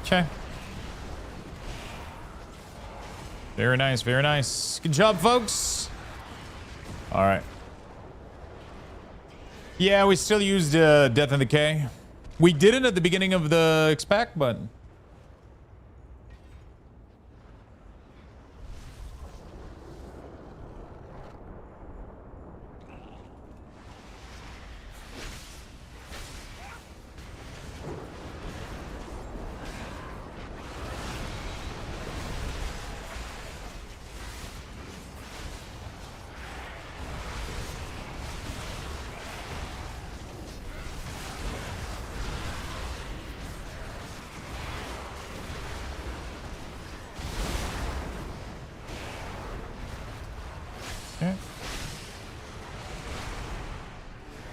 Okay. Very nice, very nice. Good job, folks. All right. Yeah, we still used Death and Decay. We didn't at the beginning of the expect, but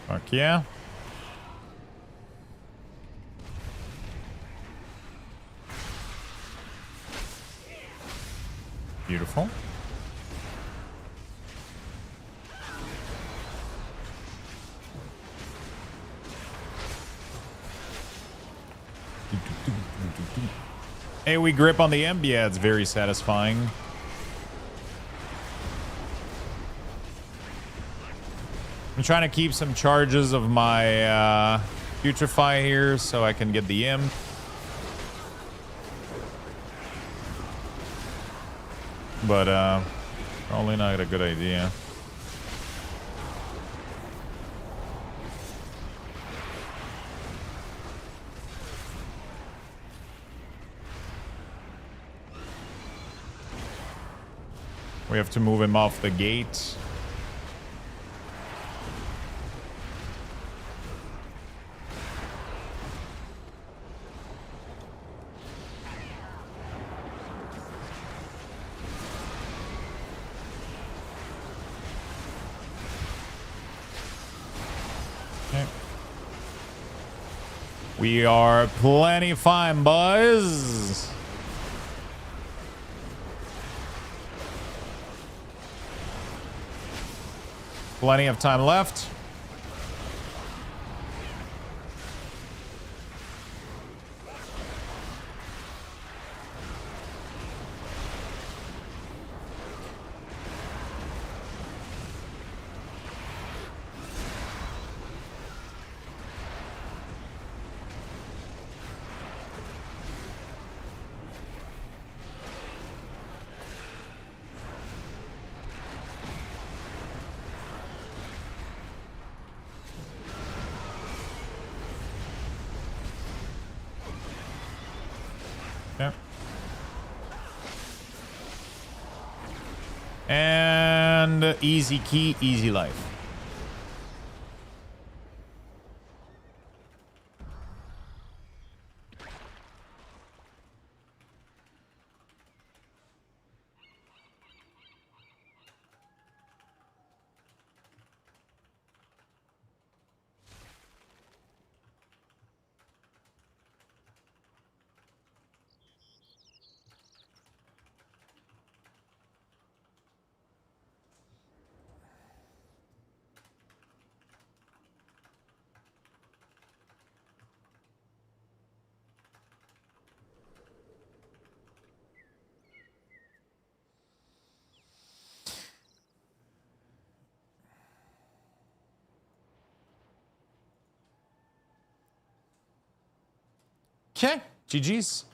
Fuck yeah. Beautiful. Hey, we grip on the M. Yeah, it's very satisfying. I'm trying to keep some charges of my Putrefy here so I can get the imp. But probably not a good idea. We have to move him off the gate. Okay. We are plenty fine, boys. Plenty of time left. And easy key, easy life. Okay, GG's.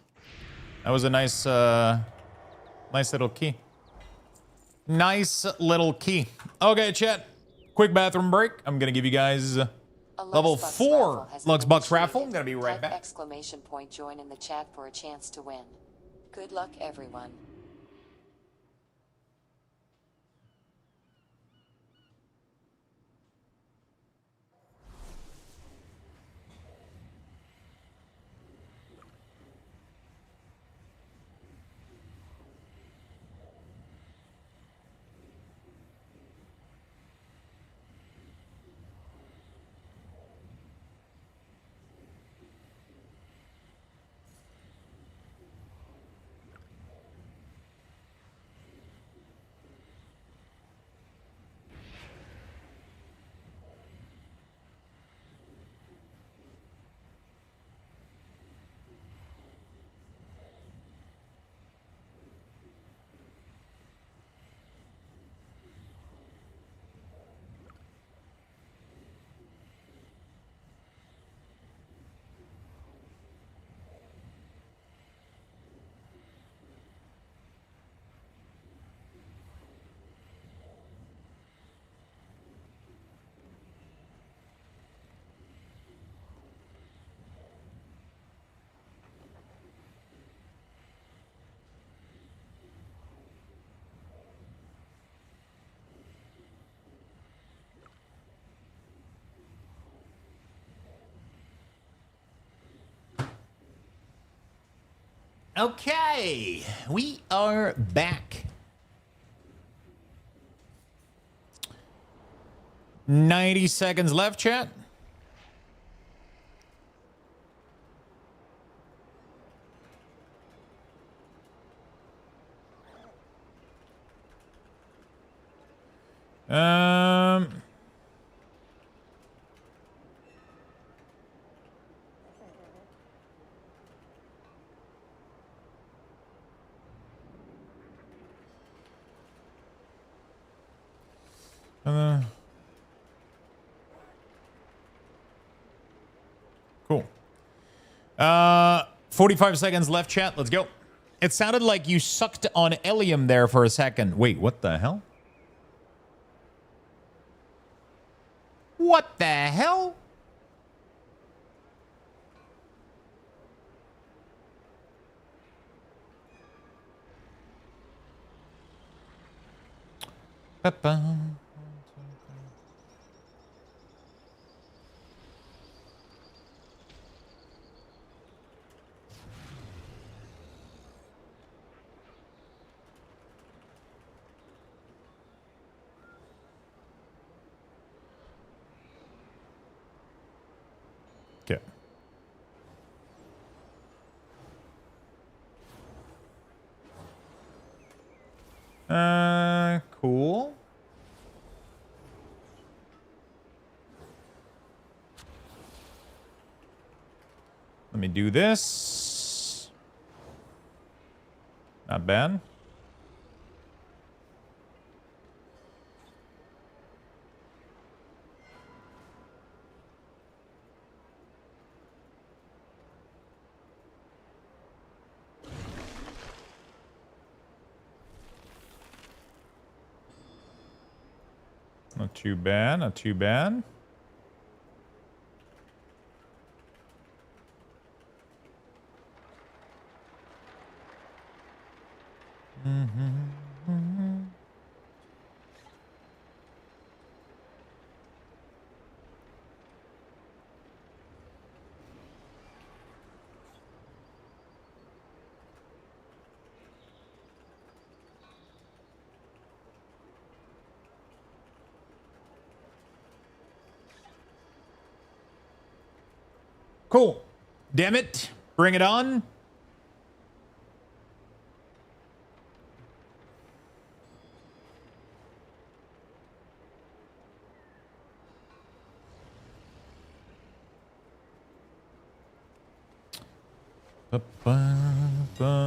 That was a nice, nice little key. Nice little key. Okay, chat. Quick bathroom break. I'm gonna give you guys level 4 Lux Bucks raffle. I'm gonna be right back. Exclamation point join in the chat for a chance to win. Good luck, everyone. Okay, we are back. 90 seconds left, chat. Um... Cool. 45 seconds left, chat. Let's go. It sounded like you sucked on Elium there for a second. Wait, what the hell? What the hell? Ba-ba. Okay. Cool. Let me do this. Not bad. Not too bad, not too bad. Cool. Damn it. Bring it on. Ba-ba-ba-ba-ba.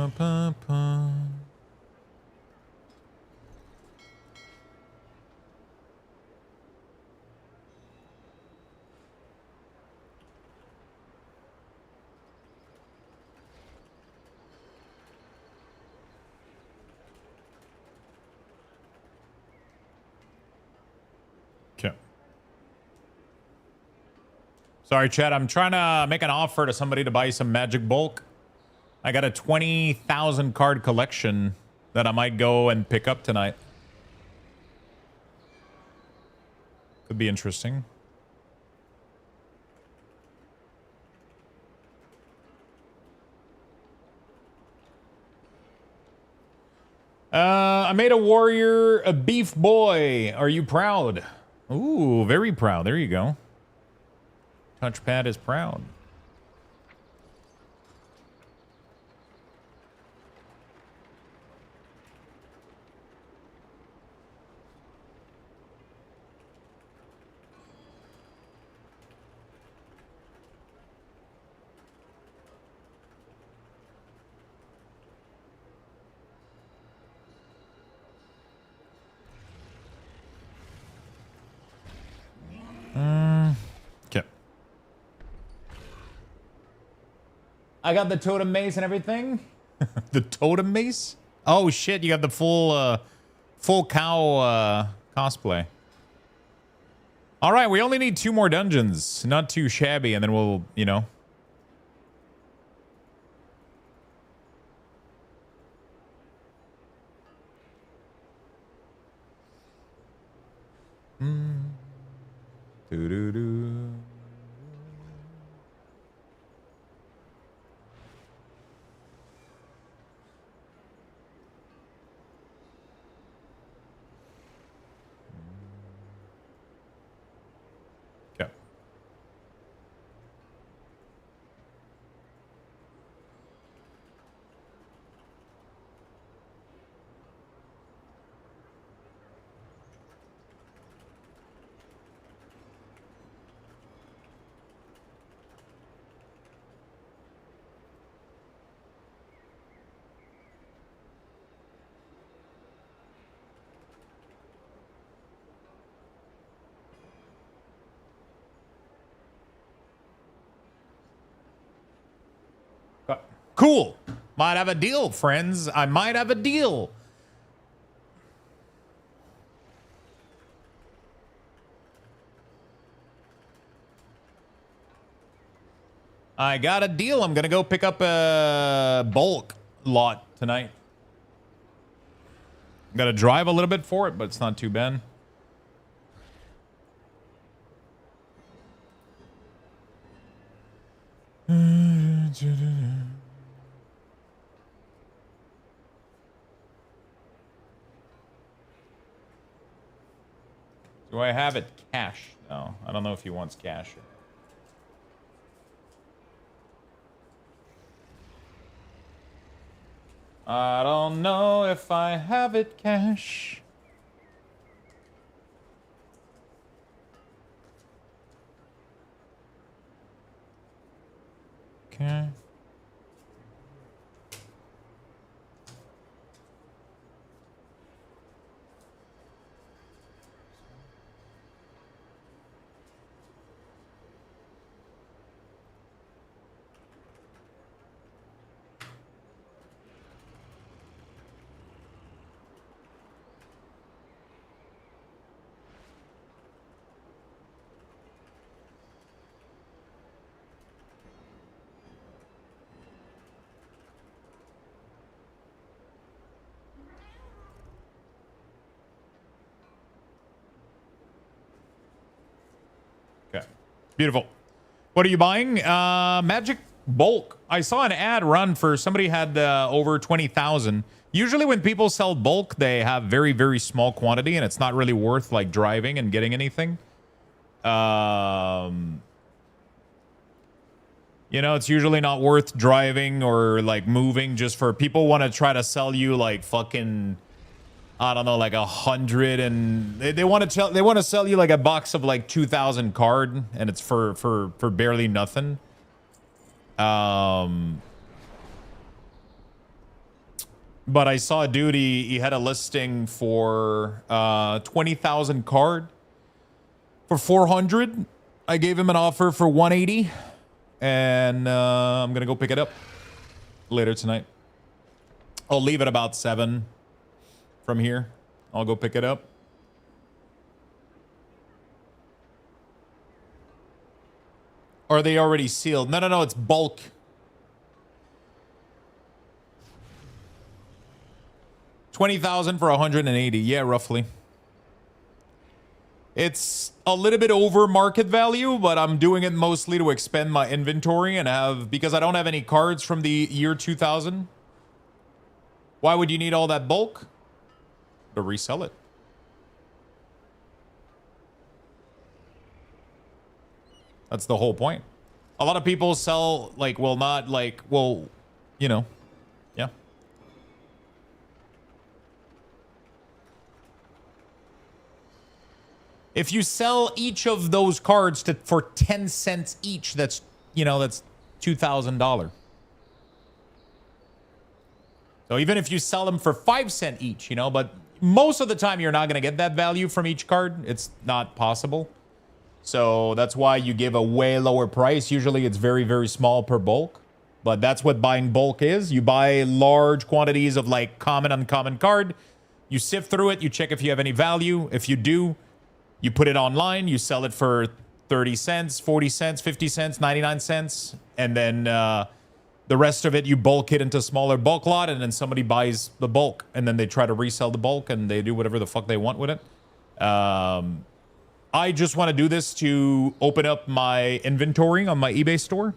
Okay. Sorry, chat. I'm trying to make an offer to somebody to buy some magic bulk. I got a 20,000 card collection that I might go and pick up tonight. Could be interesting. I made a warrior a beef boy. Are you proud? Ooh, very proud. There you go. Touchpad is proud. Okay. I got the totem mace and everything. The totem mace? Oh shit! You got the full cow cosplay. All right, we only need 2 more dungeons. Not too shabby, and then we'll, you know. Doo-doo-doo. Cool. Might have a deal, friends. I might have a deal. I got a deal. I'm going to go pick up a bulk lot tonight. I'm going to drive a little bit for it, but it's not too bad. Do I have it cash? No, I don't know if he wants cash. I don't know if I have it cash. Okay. Okay. Beautiful. What are you buying? Magic bulk. I saw an ad run for somebody had over 20,000. Usually when people sell bulk, they have very, very small quantity and it's not really worth like driving and getting anything. You know, it's usually not worth driving or like moving just for people want to try to sell you like fucking, I don't know, like 100 and they want to sell you like a box of like 2,000 card and it's for barely nothing. But I saw a dude, he had a listing for 20,000 card for 400. I gave him an offer for 180 and I'm gonna go pick it up later tonight. I'll leave at about 7 from here. I'll go pick it up. Are they already sealed? No, it's bulk. $20,000 for 180. Yeah, roughly. It's a little bit over market value, but I'm doing it mostly to expand my inventory and because I don't have any cards from the year 2000. Why would you need all that bulk? To resell it. That's the whole point. A lot of people sell, like, you know, yeah. If you sell each of those cards for 10 cents each, that's, you know, that's $2,000. So even if you sell them for 5 cents each, you know, but most of the time you're not going to get that value from each card. It's not possible. So that's why you give a way lower price. Usually it's very, very small per bulk. But that's what buying bulk is. You buy large quantities of like common, uncommon card. You sift through it. You check if you have any value. If you do, you put it online. You sell it for 30 cents, 40 cents, 50 cents, 99 cents. And then the rest of it, you bulk it into smaller bulk lot. And then somebody buys the bulk. And then they try to resell the bulk. And they do whatever the fuck they want with it. I just want to do this to open up my inventory on my eBay store.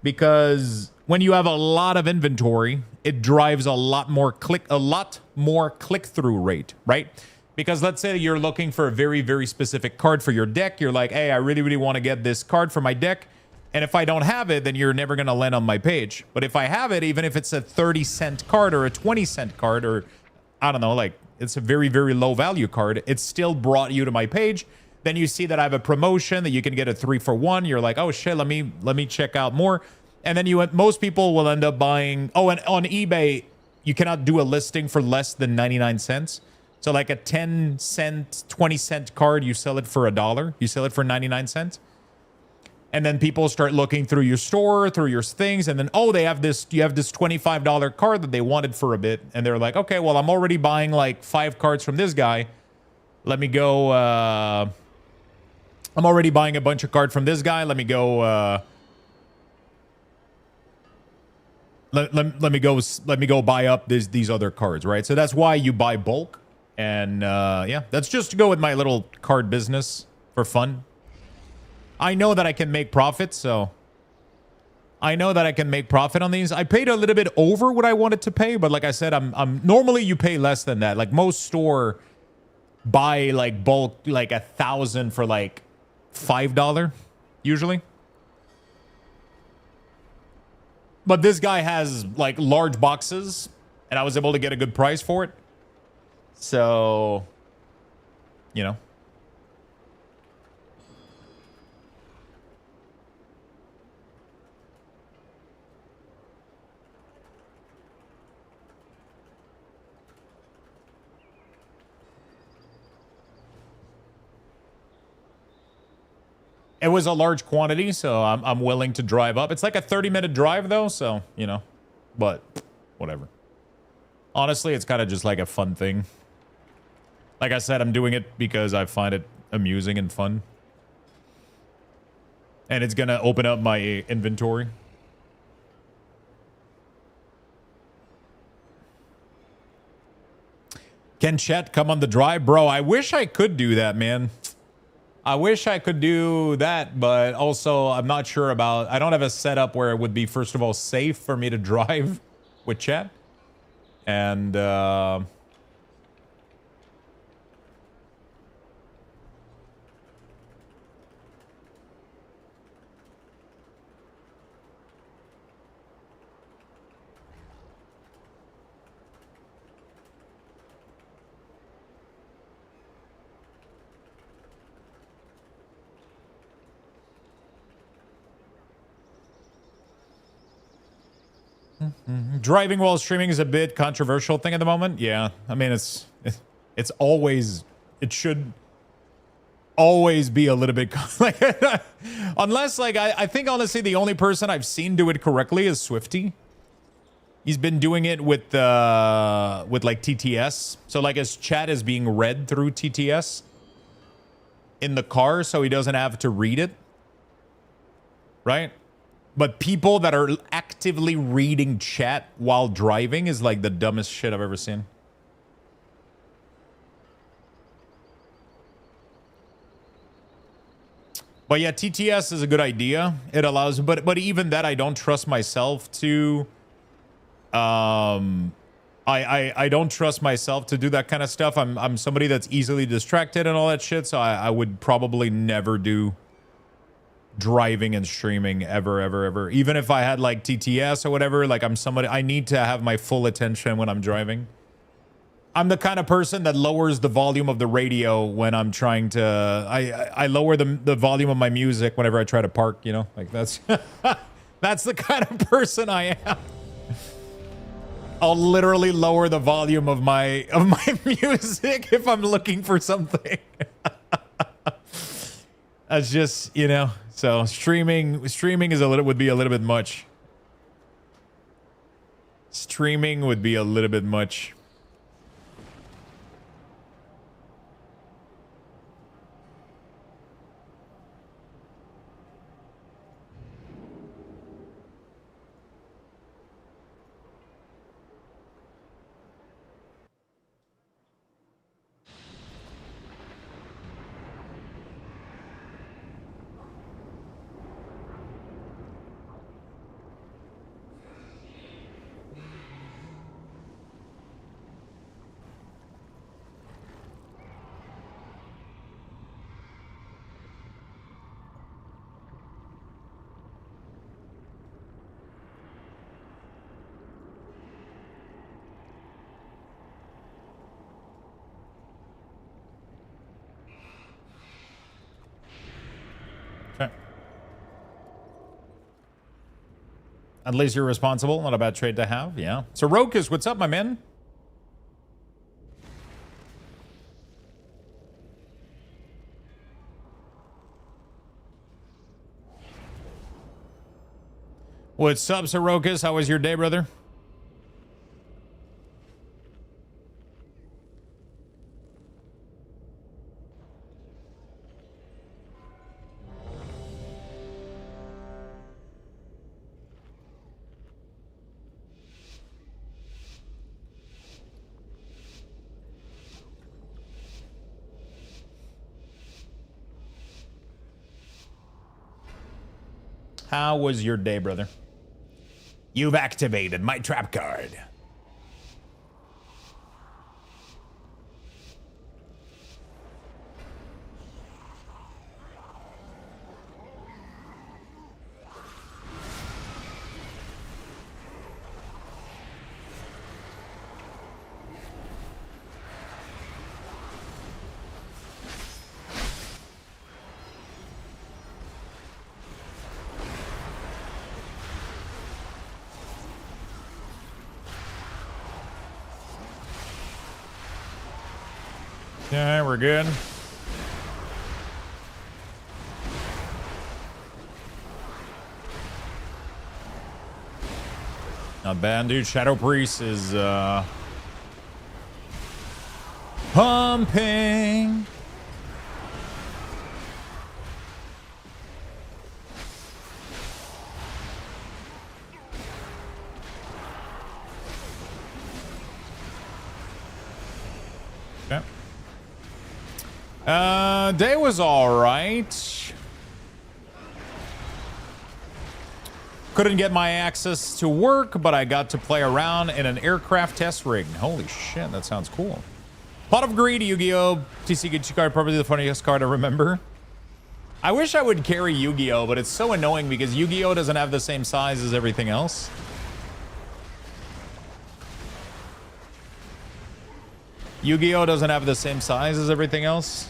Because when you have a lot of inventory, it drives a lot more click-through rate, right? Because let's say you're looking for a very, very specific card for your deck. You're like, hey, I really, really want to get this card for my deck. And if I don't have it, then you're never going to land on my page. But if I have it, even if it's a 30-cent card or a 20-cent card or, I don't know, like it's a very, very low value card, it still brought you to my page. Then you see that I have a promotion that you can get a 3-for-1. You're like, oh shit, let me check out more. And then most people will end up buying. Oh, and on eBay, you cannot do a listing for less than 99 cents. So like a 10 cent, 20 cent card, you sell it for $1. You sell it for 99 cents. And then people start looking through your store, through your things, and then, oh, they have this, you have this $25 card that they wanted for a bit. And they're like, okay, well, I'm already buying like 5 cards from this guy. Let me go, I'm already buying a bunch of cards from this guy. Let me go, let me go buy up these other cards, right? So that's why you buy bulk. And yeah, that's just to go with my little card business for fun. I know that I can make profit, so I know that I can make profit on these. I paid a little bit over what I wanted to pay, but like I said, I'm normally you pay less than that. Like most store buy like bulk like 1,000 for like $5 usually. But this guy has like large boxes and I was able to get a good price for it. So, you know. It was a large quantity, so I'm willing to drive up. It's like a 30-minute drive, though, so, you know. But, whatever. Honestly, it's kind of just like a fun thing. Like I said, I'm doing it because I find it amusing and fun. And it's going to open up my inventory. Can chat come on the drive? Bro, I wish I could do that, man. I wish I could do that, but also I'm not sure about... I don't have a setup where it would be, first of all, safe for me to drive with chat. And, driving while streaming is a bit controversial thing at the moment. Yeah, I mean, it's always... It should always be a little bit... like, unless, like, I think, honestly, the only person I've seen do it correctly is Swifty. He's been doing it with like, TTS. So, like, his chat is being read through TTS in the car, so he doesn't have to read it. Right? But people that are actively reading chat while driving is like the dumbest shit I've ever seen. But yeah, TTS is a good idea. It allows, but even that, I don't trust myself to. I don't trust myself to do that kind of stuff. I'm somebody that's easily distracted and all that shit. So I would probably never do driving and streaming ever. Even if I had like TTS or whatever, like I'm somebody, I need to have my full attention when I'm driving. I'm the kind of person that lowers the volume of the radio when I'm trying to, I lower the volume of my music whenever I try to park, you know, like that's, that's the kind of person I am. I'll literally lower the volume of my music if I'm looking for something. That's just, you know, so streaming is would be a little bit much. Streaming would be a little bit much. At least you're responsible. Not a bad trade to have. Yeah. So Rokus, what's up, my man? What's up, Sorokas? How was your day, brother? How was your day, brother? You've activated my trap card. Yeah, we're good. Not bad, dude. Shadow Priest is pumping. Okay. Day was all right. Couldn't get my access to work, but I got to play around in an aircraft test rig. Holy shit, that sounds cool. Pot of Greed, Yu-Gi-Oh! TC Gucci card, probably the funniest card I remember. I wish I would carry Yu-Gi-Oh, but it's so annoying because Yu-Gi-Oh doesn't have the same size as everything else. Yu-Gi-Oh doesn't have the same size as everything else.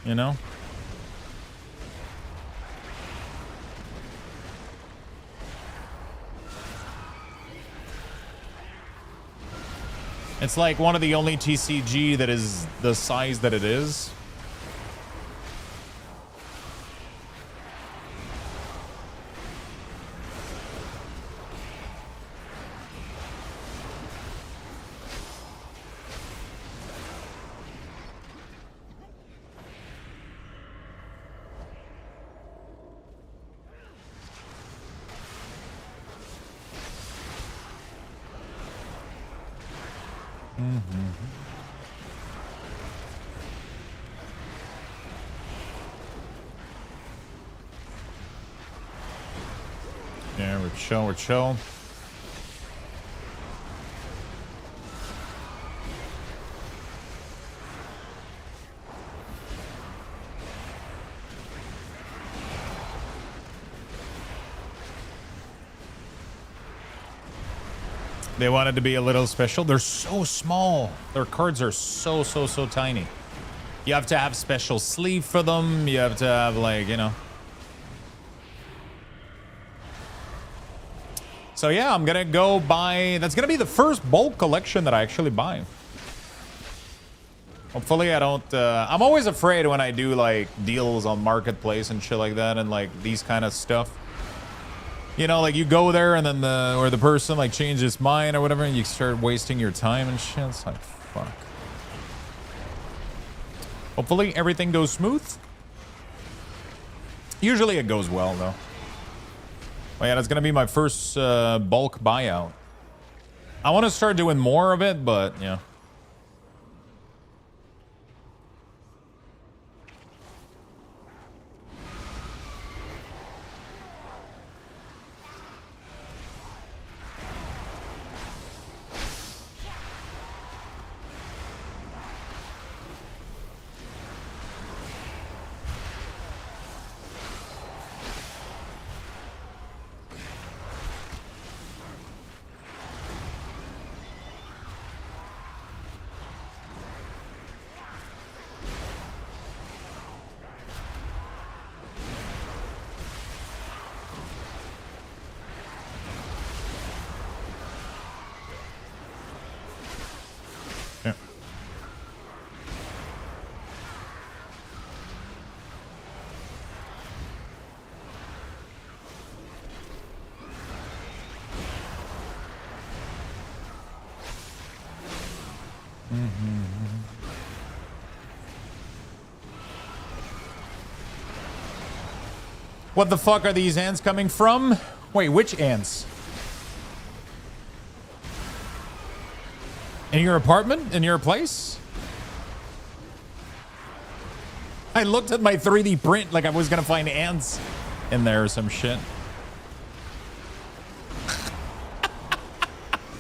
You know? It's like one of the only TCG that is the size that it is. Yeah, we're chill. They wanted to be a little special. They're so small. Their cards are so tiny. You have to have special sleeve for them. You have to have, like, you know. So yeah, I'm gonna go buy. That's gonna be the first bulk collection that I actually buy. Hopefully I don't. I'm always afraid when I do like deals on marketplace and shit like that, and like these kind of stuff. You know, like you go there and then the person like changes his mind or whatever, and you start wasting your time and shit. It's like, fuck. Hopefully everything goes smooth. Usually it goes well though. Oh yeah, that's gonna be my first bulk buyout. I want to start doing more of it, but yeah. What the fuck are these ants coming from? Wait, which ants? In your apartment? In your place? I looked at my 3D print like I was gonna find ants in there or some shit.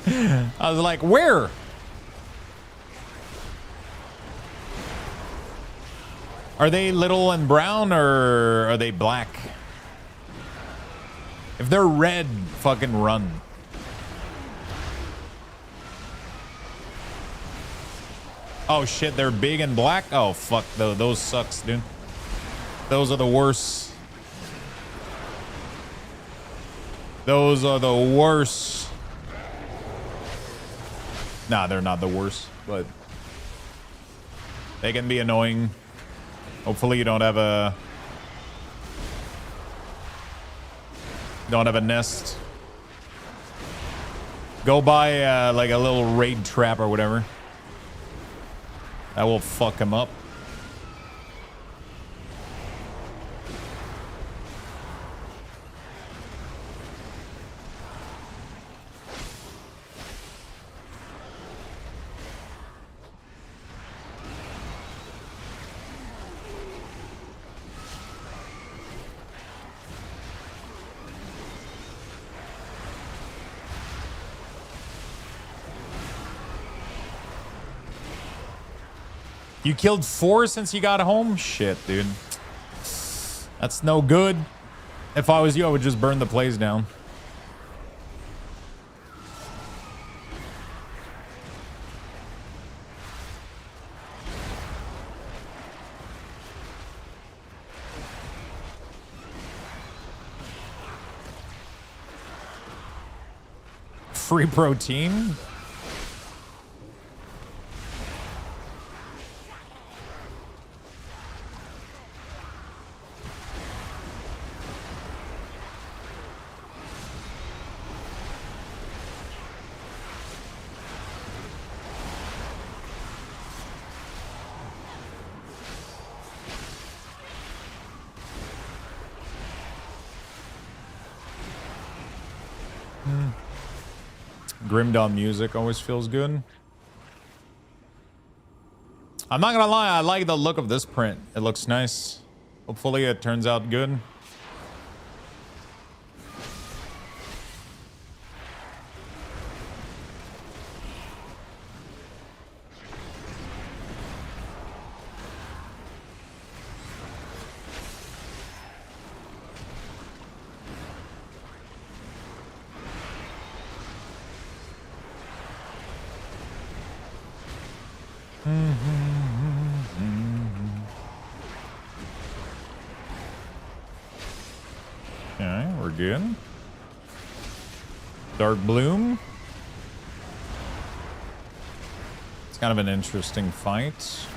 I was like, where? Are they little and brown or are they black? If they're red, fucking run. Oh shit, they're big and black? Oh fuck, those sucks, dude. Those are the worst. Those are the worst. Nah, they're not the worst, but they can be annoying. Hopefully you don't have a nest. Go buy like a little raid trap or whatever. That will fuck him up. You killed 4 since you got home? Shit, dude. That's no good. If I was you, I would just burn the place down. Free protein? Grim Dawn music always feels good. I'm not gonna lie, I like the look of this print. It looks nice. Hopefully it turns out good. Okay, we're good. Dark Bloom. It's kind of an interesting fight.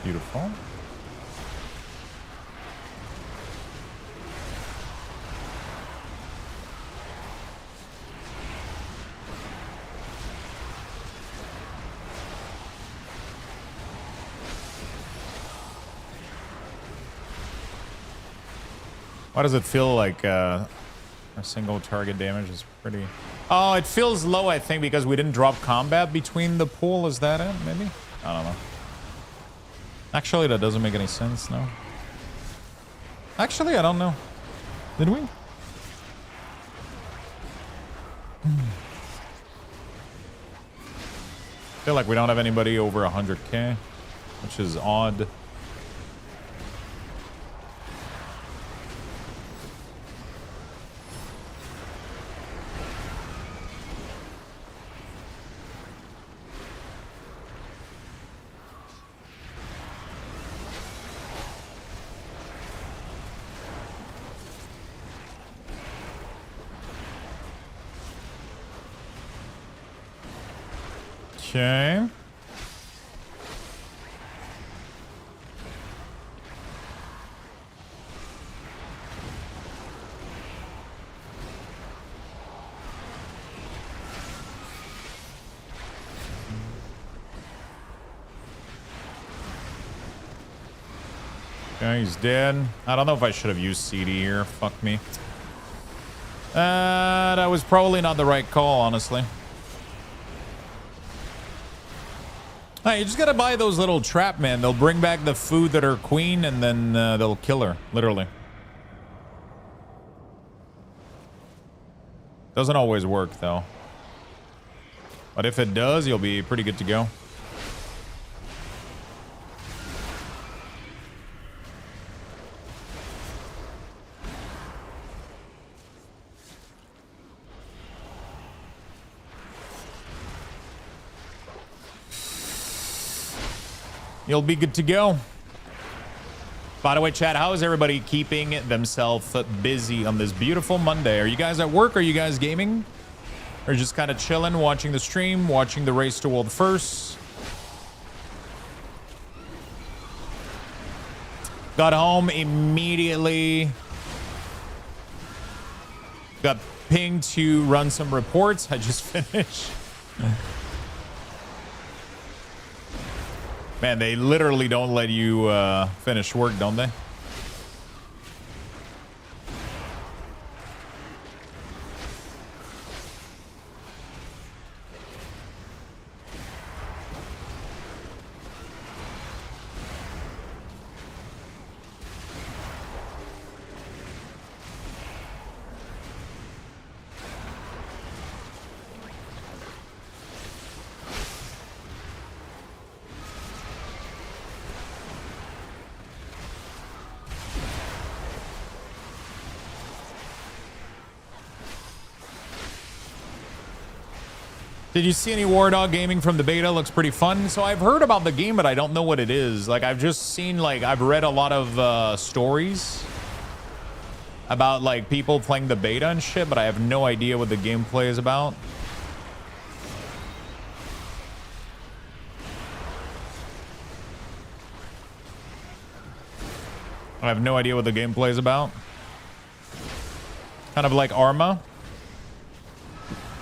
Beautiful. Why does it feel like a single target damage is pretty... Oh, it feels low, I think, because we didn't drop combat between the pool. Is that it, maybe? I don't know. Actually, that doesn't make any sense, no. Actually, I don't know. Did we? Feel like we don't have anybody over 100k, which is odd. Okay. Okay, he's dead. I don't know if I should have used CD here. Fuck me. That was probably not the right call, honestly. Hey, you just gotta buy those little trap men. They'll bring back the food that her queen, and then they'll kill her, literally. Doesn't always work, though. But if it does, you'll be pretty good to go. You'll be good to go. By the way, chat, how is everybody keeping themselves busy on this beautiful Monday? Are you guys at work? Are you guys gaming? Or just kind of chilling, watching the stream, watching the race to world first? Got home immediately. Got pinged to run some reports. I just finished. Man, they literally don't let you finish work, don't they? Did you see any War Dog gaming from the beta? Looks pretty fun. So I've heard about the game, but I don't know what it is. Like, I've just seen, like, I've read a lot of stories about, like, people playing the beta and shit, but I have no idea what the gameplay is about. I have no idea what the gameplay is about. Kind of like Arma.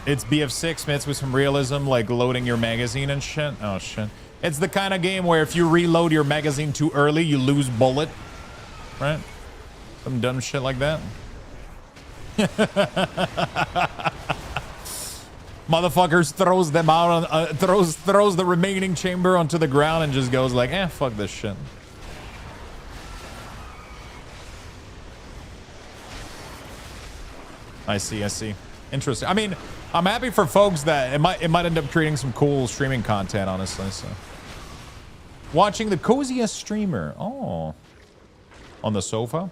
It's BF6 mixed with some realism, like loading your magazine and shit. Oh, shit. It's the kind of game where if you reload your magazine too early, you lose bullet. Right? Some dumb shit like that. Motherfuckers throws them out, on, throws the remaining chamber onto the ground and just goes like, fuck this shit. I see. Interesting. I mean, I'm happy for folks that it might end up creating some cool streaming content, honestly. So, watching the coziest streamer. Oh, on the sofa.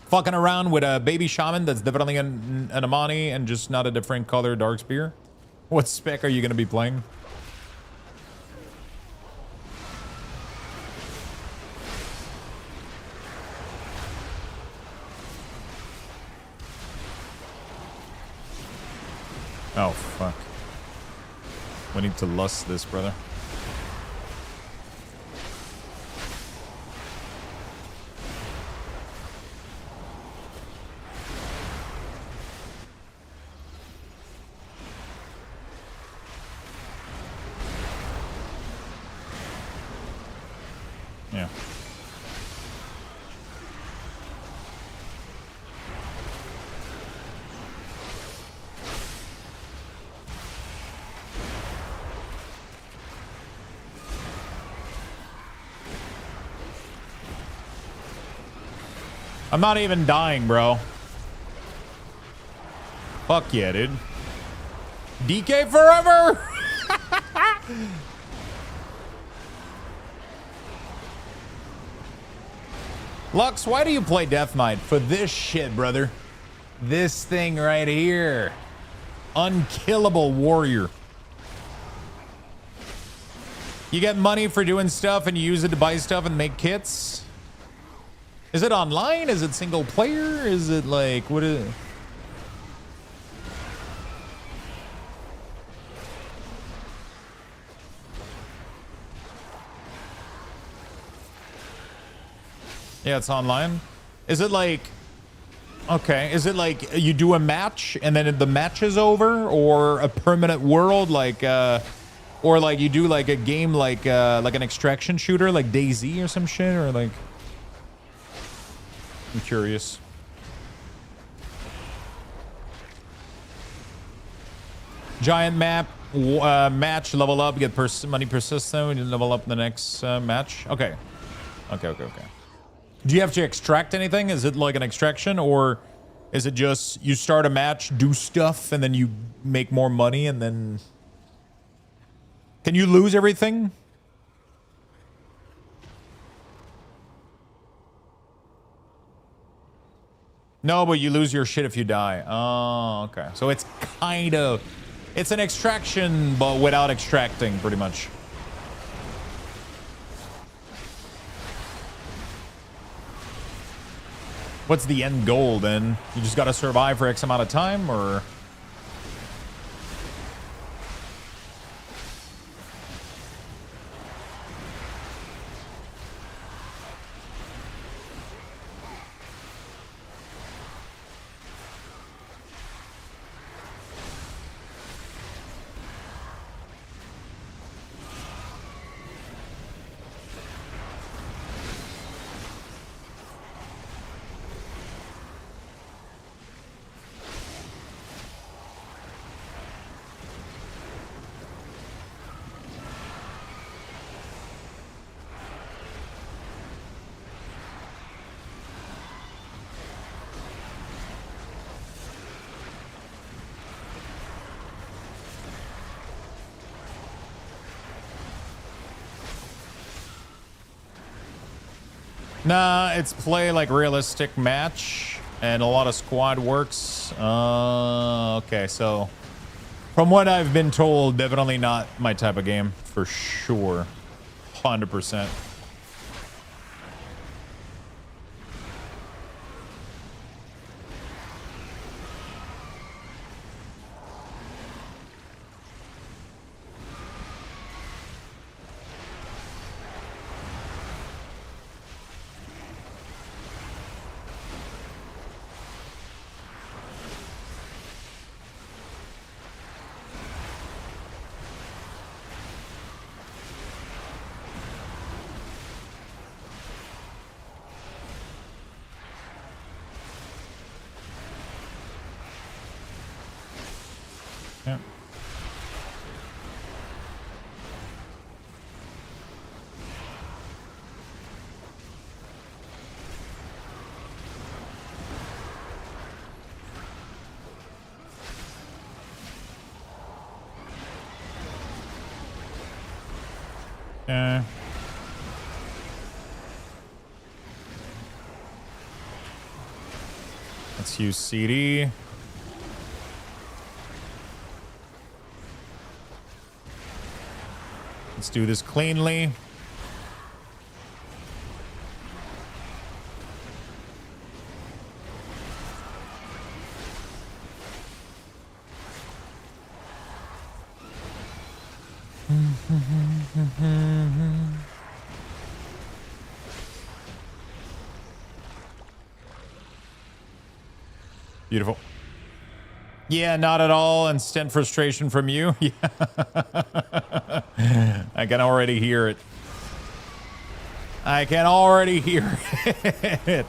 Fucking around with a baby shaman that's definitely an Amani and just not a different color dark spear. What spec are you gonna be playing? Oh, fuck. We need to lust this, brother. Yeah. I'm not even dying, bro. Fuck yeah, dude. DK forever! Lux, why do you play Death Knight? For this shit, brother. This thing right here. Unkillable warrior. You get money for doing stuff and you use it to buy stuff and make kits? Is it online? Is it single player? Is it like, what is it? Yeah, it's online. Is it like... Okay, is it like you do a match and then the match is over, or a permanent world, like or like you do like a game like an extraction shooter like DayZ or some shit, or like... I'm curious. Giant map, match, level up, get money persistent when you level up in the next match. Okay. Okay. Do you have to extract anything? Is it like an extraction, or is it just you start a match, do stuff, and then you make more money, and then... Can you lose everything? No, but you lose your shit if you die. Oh, okay. So it's kind of... It's an extraction, but without extracting, pretty much. What's the end goal, then? You just gotta survive for X amount of time, or... Nah, it's play like realistic match and a lot of squad works. Okay, so from what I've been told, definitely not my type of game for sure. 100%. Yeah. Yeah. Let's use CD. Let's do this cleanly. Beautiful. Yeah, not at all. Instant frustration from you. Yeah. I can already hear it. I can already hear it.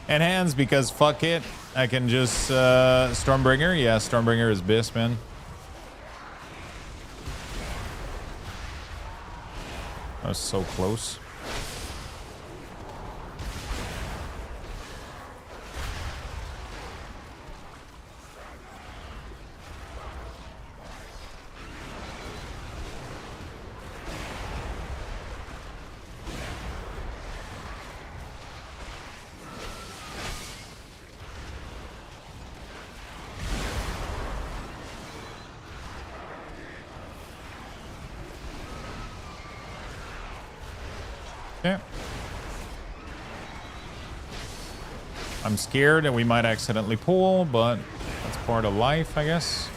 Enhance, because fuck it. I can just Stormbringer. Yeah, Stormbringer is best, man. That was so close. Okay. I'm scared that we might accidentally pull, but that's part of life, I guess.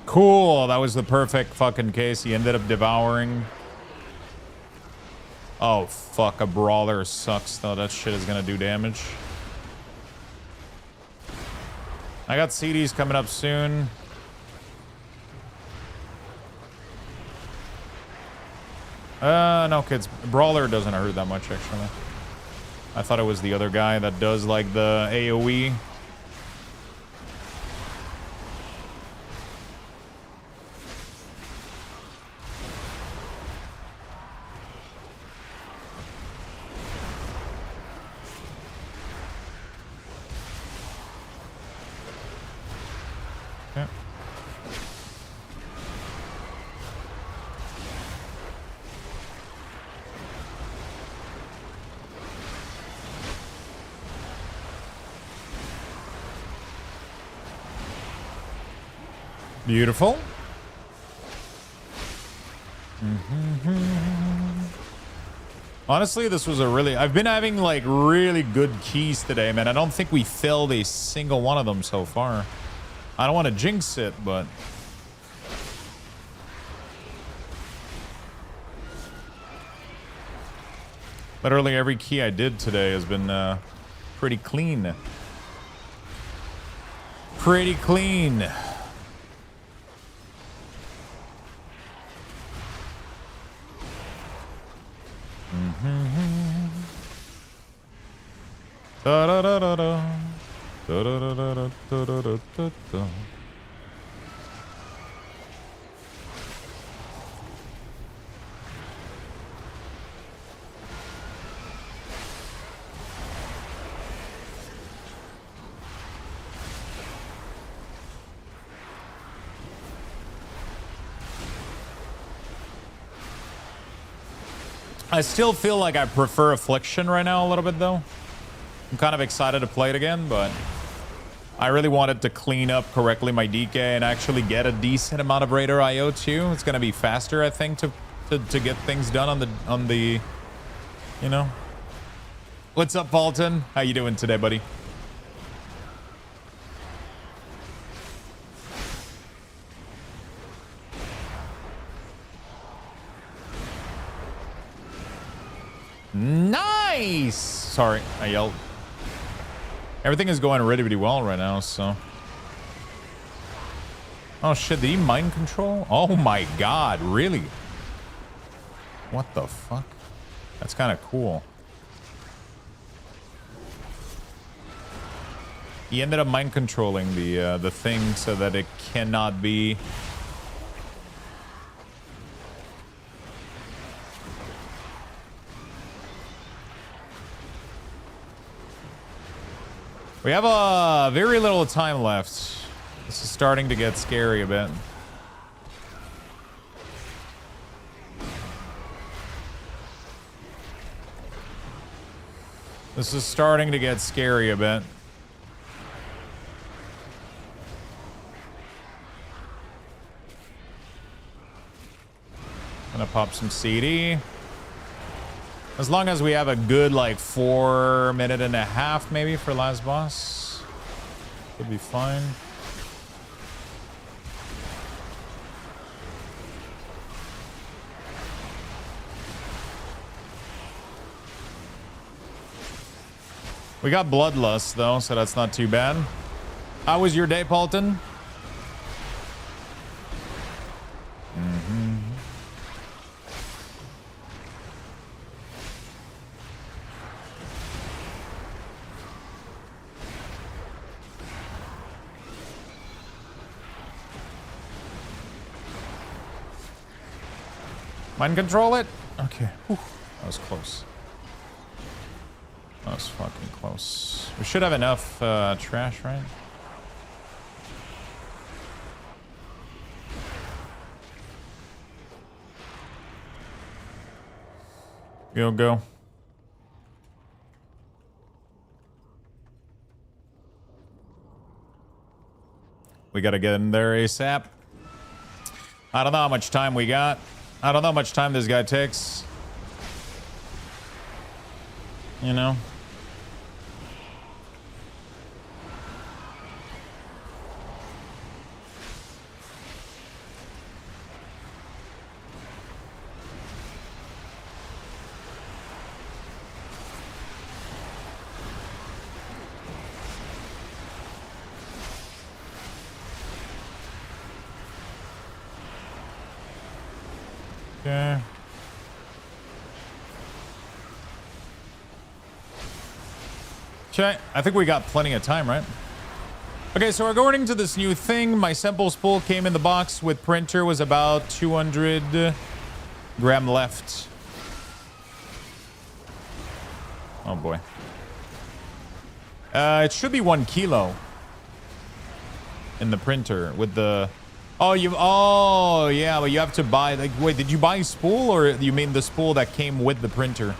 Cool. That was the perfect fucking case. He ended up devouring. Oh, fuck. A brawler sucks, though. That shit is gonna do damage. I got CDs coming up soon. No, kids. Brawler doesn't hurt that much, actually. I thought it was the other guy that does, like, the AoE. Okay. Beautiful. Honestly, this was a really... I've been having, like, really good keys today, man. I don't think we filled a single one of them so far. I don't want to jinx it, but... Literally every key I did today has been pretty clean. Pretty clean. Da da da da da. Da da da da da da da da da. I still feel like I prefer Affliction right now a little bit, though. I'm kind of excited to play it again, but I really wanted to clean up correctly my DK and actually get a decent amount of Raider IO too. It's gonna be faster, I think, to get things done on the you know. What's up, Paulton? How you doing today, buddy? Nice! Sorry, I yelled. Everything is going really, really well right now, so... Oh shit, did he mind control? Oh my god, really? What the fuck? That's kind of cool. He ended up mind controlling the thing so that it cannot be... We have very little time left. This is starting to get scary a bit. This is starting to get scary a bit. Gonna pop some CD. As long as we have a good, like, 4.5 minutes maybe for last boss. Could be fine. We got Bloodlust, though, so that's not too bad. How was your day, Paulton? Mind control it? Okay. Whew. That was close. That was fucking close. We should have enough trash, right? Go. We gotta get in there ASAP. I don't know how much time we got. I don't know how much time this guy takes. You know? Okay. Okay, I think we got plenty of time, right? Okay, so according to this new thing, my sample spool came in the box with printer was about 200 gram left. Oh boy. It should be 1 kilo in the printer with the... Oh, yeah, but you have to buy... Like, wait, did you buy spool or you mean the spool that came with the printer?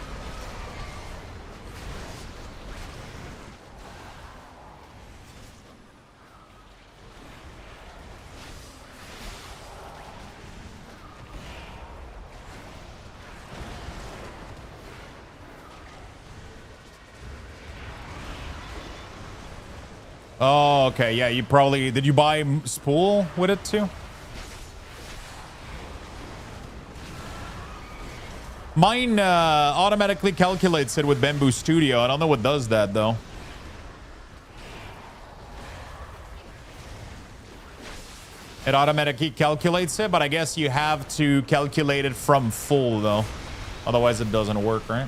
Oh, okay. Yeah, you probably... Did you buy spool with it too? Mine automatically calculates it with Bamboo Studio. I don't know what does that, though. It automatically calculates it, but I guess you have to calculate it from full, though. Otherwise, it doesn't work, right?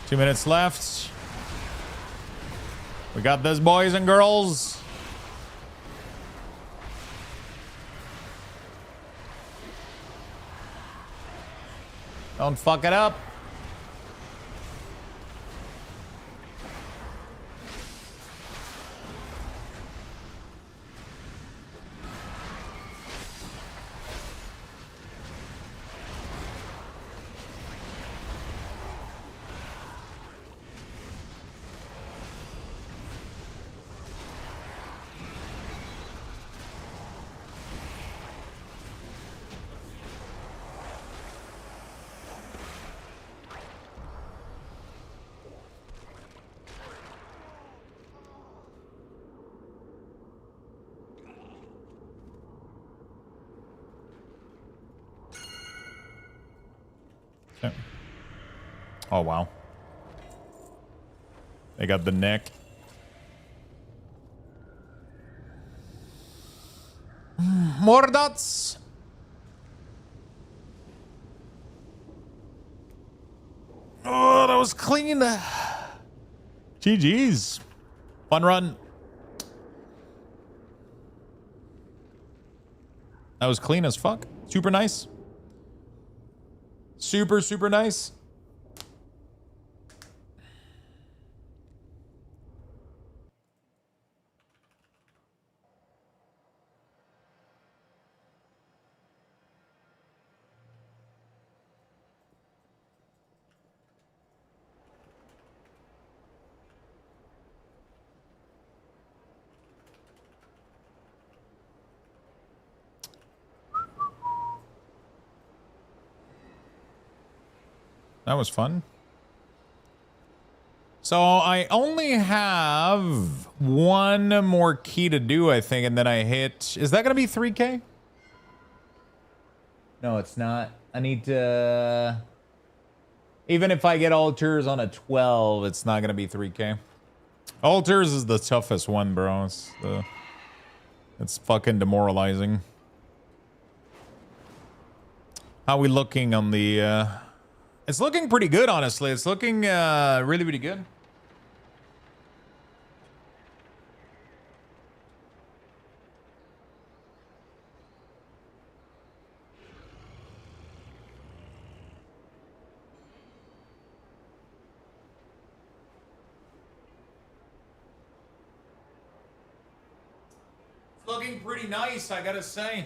Two minutes left. We got this, boys and girls. Don't fuck it up. Okay. Oh, wow. They got the neck. More dots. Oh, that was clean. GG's. Fun run. That was clean as fuck. Super nice. Super, super nice. That was fun. So I only have one more key to do, I think, and then I hit... Is that going to be 3K? No, it's not. I need to... Even if I get altars on a 12, it's not going to be 3K. Altars is the toughest one, bro. It's fucking demoralizing. How we looking on the... It's looking pretty good, honestly. It's looking really, really good. It's looking pretty nice, I gotta say.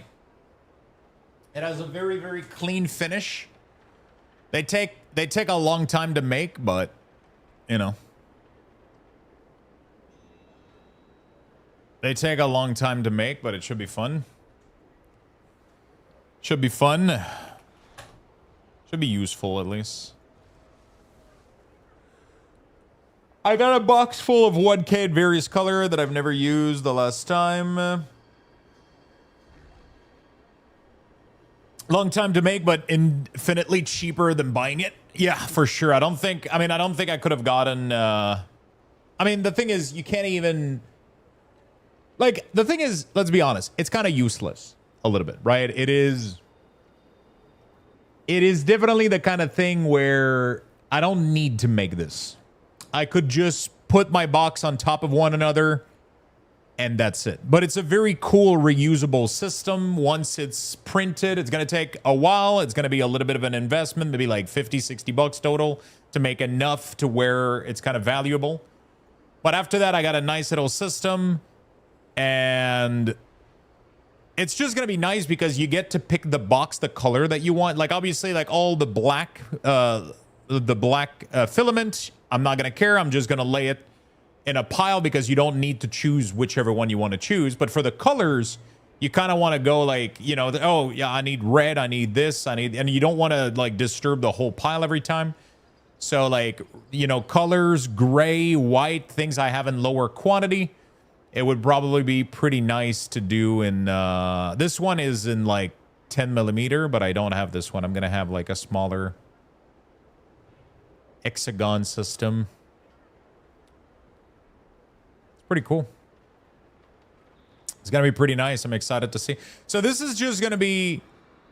It has a very, very clean finish. They take a long time to make, but you know. They take a long time to make, but it should be fun. Should be fun. Should be useful at least. I got a box full of 1K various color that I've never used the last time. Long time to make, but infinitely cheaper than buying it. Yeah, for sure. I don't think I could have gotten, I mean, the thing is, you can't even, like, the thing is, let's be honest, it's kind of useless a little bit, right? It is definitely the kind of thing where I don't need to make this. I could just put my box on top of one another and that's it. But it's a very cool reusable system. Once it's printed, it's going to take a while. It's going to be a little bit of an investment, maybe like 50, 60 bucks total to make enough to where it's kind of valuable. But after that, I got a nice little system, and it's just going to be nice because you get to pick the box, the color that you want. Like, obviously, like all the black filament, I'm not going to care. I'm just going to lay it in a pile because you don't need to choose whichever one you want to choose. But for the colors, you kind of want to go like, you know, oh yeah, I need red, I need this, and you don't want to like disturb the whole pile every time. So like, you know, colors, gray, white, things I have in lower quantity, it would probably be pretty nice to do in, this one is in like 10 millimeter, but I don't have this one. I'm going to have like a smaller hexagon system. Pretty cool. It's gonna be pretty nice. I'm excited to see. So this is just gonna be,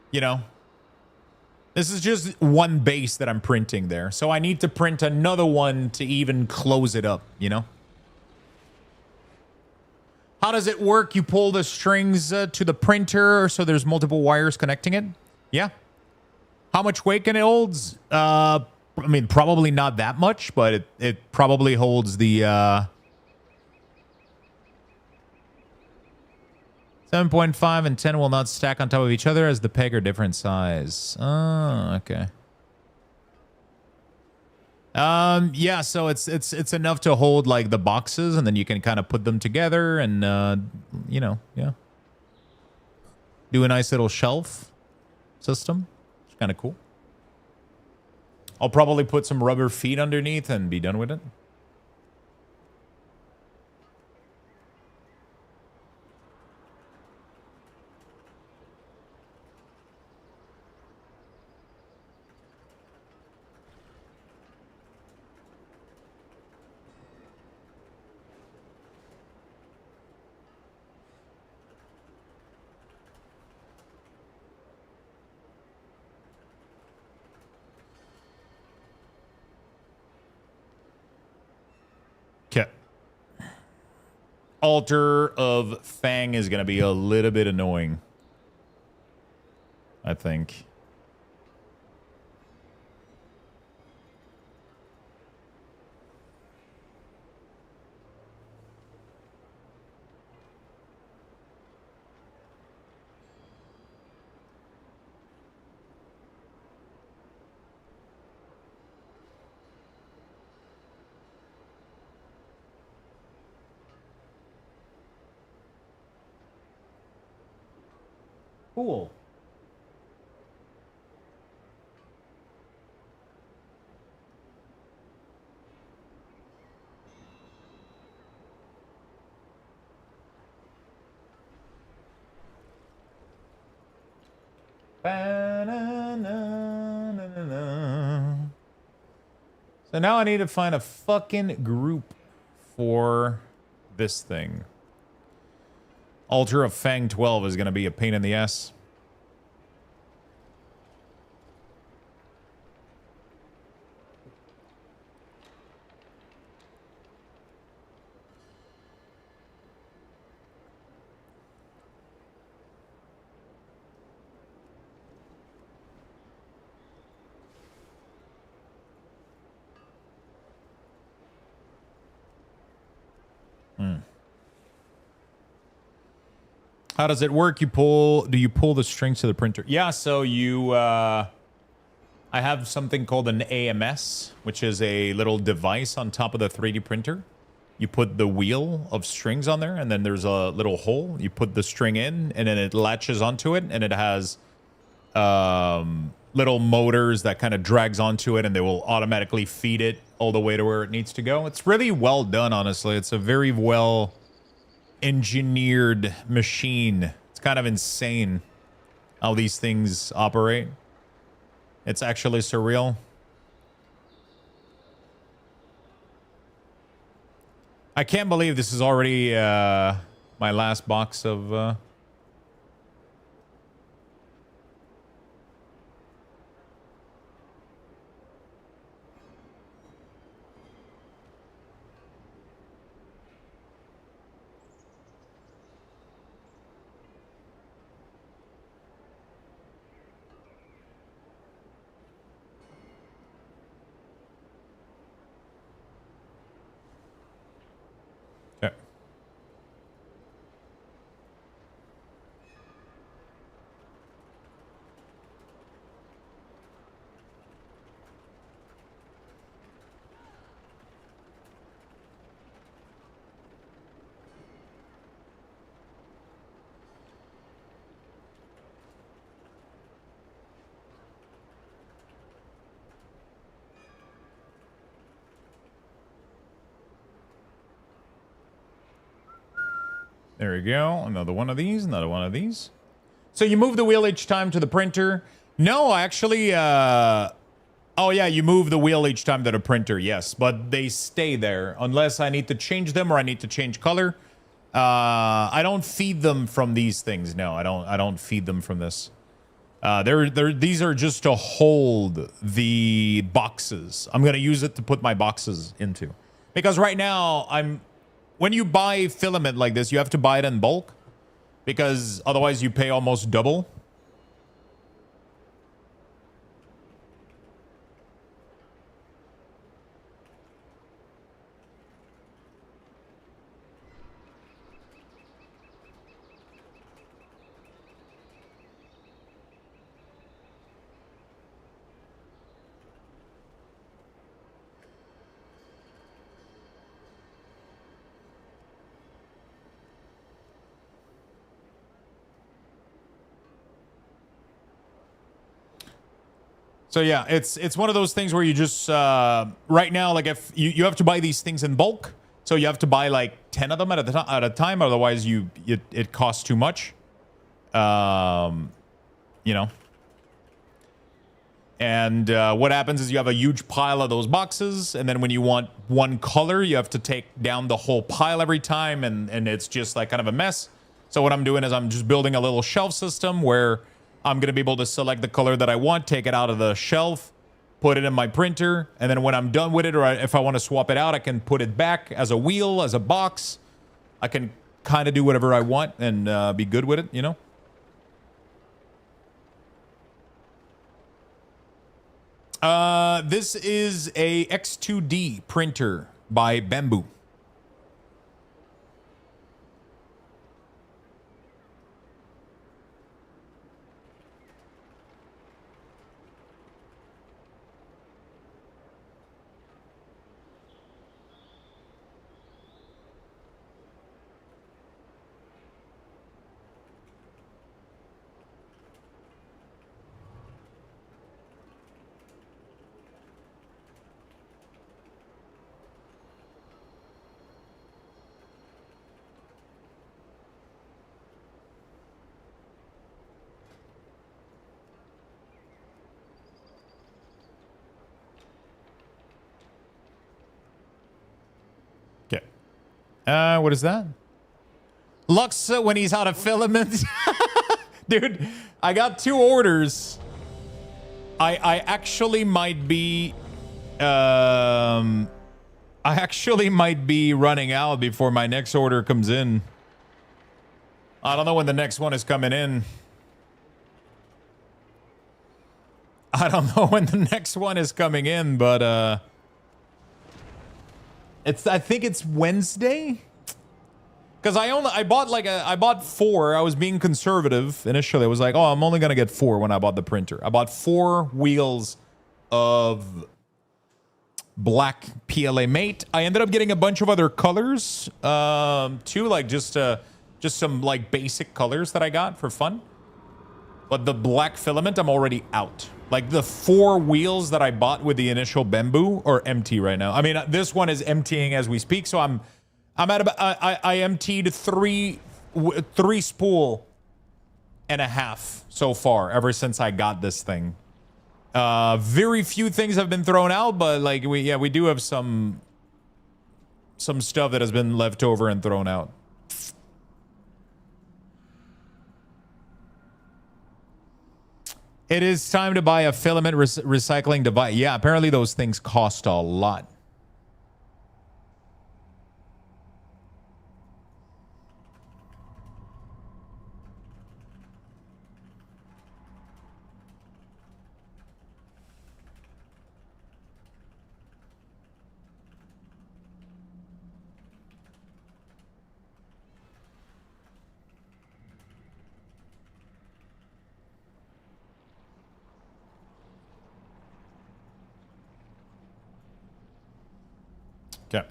you know, this is just one base that I'm printing there. So I need to print another one to even close it up, you know? How does it work? You pull the strings to the printer, so there's multiple wires connecting it. Yeah. How much weight can it holds? I mean, probably not that much, but it probably holds the 7.5 and 10 will not stack on top of each other as the peg are different size. Oh, okay. Yeah, so it's enough to hold like the boxes, and then you can kind of put them together and you know, yeah. Do a nice little shelf system. It's kind of cool. I'll probably put some rubber feet underneath and be done with it. Okay. Altar of Fang is going to be a little bit annoying, I think. Cool. So now I need to find a fucking group for this thing. Altar of Fang 12 is going to be a pain in the ass. How does it work? Do you pull the strings to the printer? Yeah, so I have something called an AMS, which is a little device on top of the 3D printer. You put the wheel of strings on there, and then there's a little hole. You put the string in, and then it latches onto it, and it has little motors that kind of drags onto it, and they will automatically feed it all the way to where it needs to go. It's really well done, honestly. It's a very well engineered machine. It's kind of insane. how these things operate. It's actually surreal. I can't believe this is already my last box of... Okay. There we go. Another one of these. Another one of these. So you move the wheel each time to the printer. No, actually... Oh, yeah, you move the wheel each time to the printer, yes. But they stay there unless I need to change them or I need to change color. I don't feed them from these things. No, I don't feed them from this. These are just to hold the boxes. I'm going to use it to put my boxes into. Because right now, when you buy filament like this, you have to buy it in bulk. Because otherwise you pay almost double. So yeah, it's one of those things where you just right now, like if you have to buy these things in bulk, so you have to buy like 10 of them at a time, otherwise it costs too much. You know. And what happens is you have a huge pile of those boxes, and then when you want one color, you have to take down the whole pile every time, and it's just like kind of a mess. So what I'm doing is I'm just building a little shelf system where I'm going to be able to select the color that I want, take it out of the shelf, put it in my printer, and then when I'm done with it, or if I want to swap it out, I can put it back as a wheel, as a box. I can kind of do whatever I want and be good with it, you know? This is a X2D printer by Bamboo. What is that? Lux when he's out of filament. Dude, I got 2 orders. I actually might be I actually might be running out before my next order comes in. I don't know when the next one is coming in. I don't know when the next one is coming in, but I think it's Wednesday. Because I bought 4. I was being conservative initially. I was like, oh, I'm only gonna get 4 when I bought the printer. I bought 4 wheels of black PLA mate. I ended up getting a bunch of other colors too, like just some like basic colors that I got for fun. But the black filament, I'm already out. Like the 4 wheels that I bought with the initial Bamboo are empty right now. I mean, this one is emptying as we speak, so I'm at about I emptied 3 spool, and a half so far, ever since I got this thing. Very few things have been thrown out, but like we do have some stuff that has been left over and thrown out. It is time to buy a filament recycling device. Yeah, apparently those things cost a lot. Okay.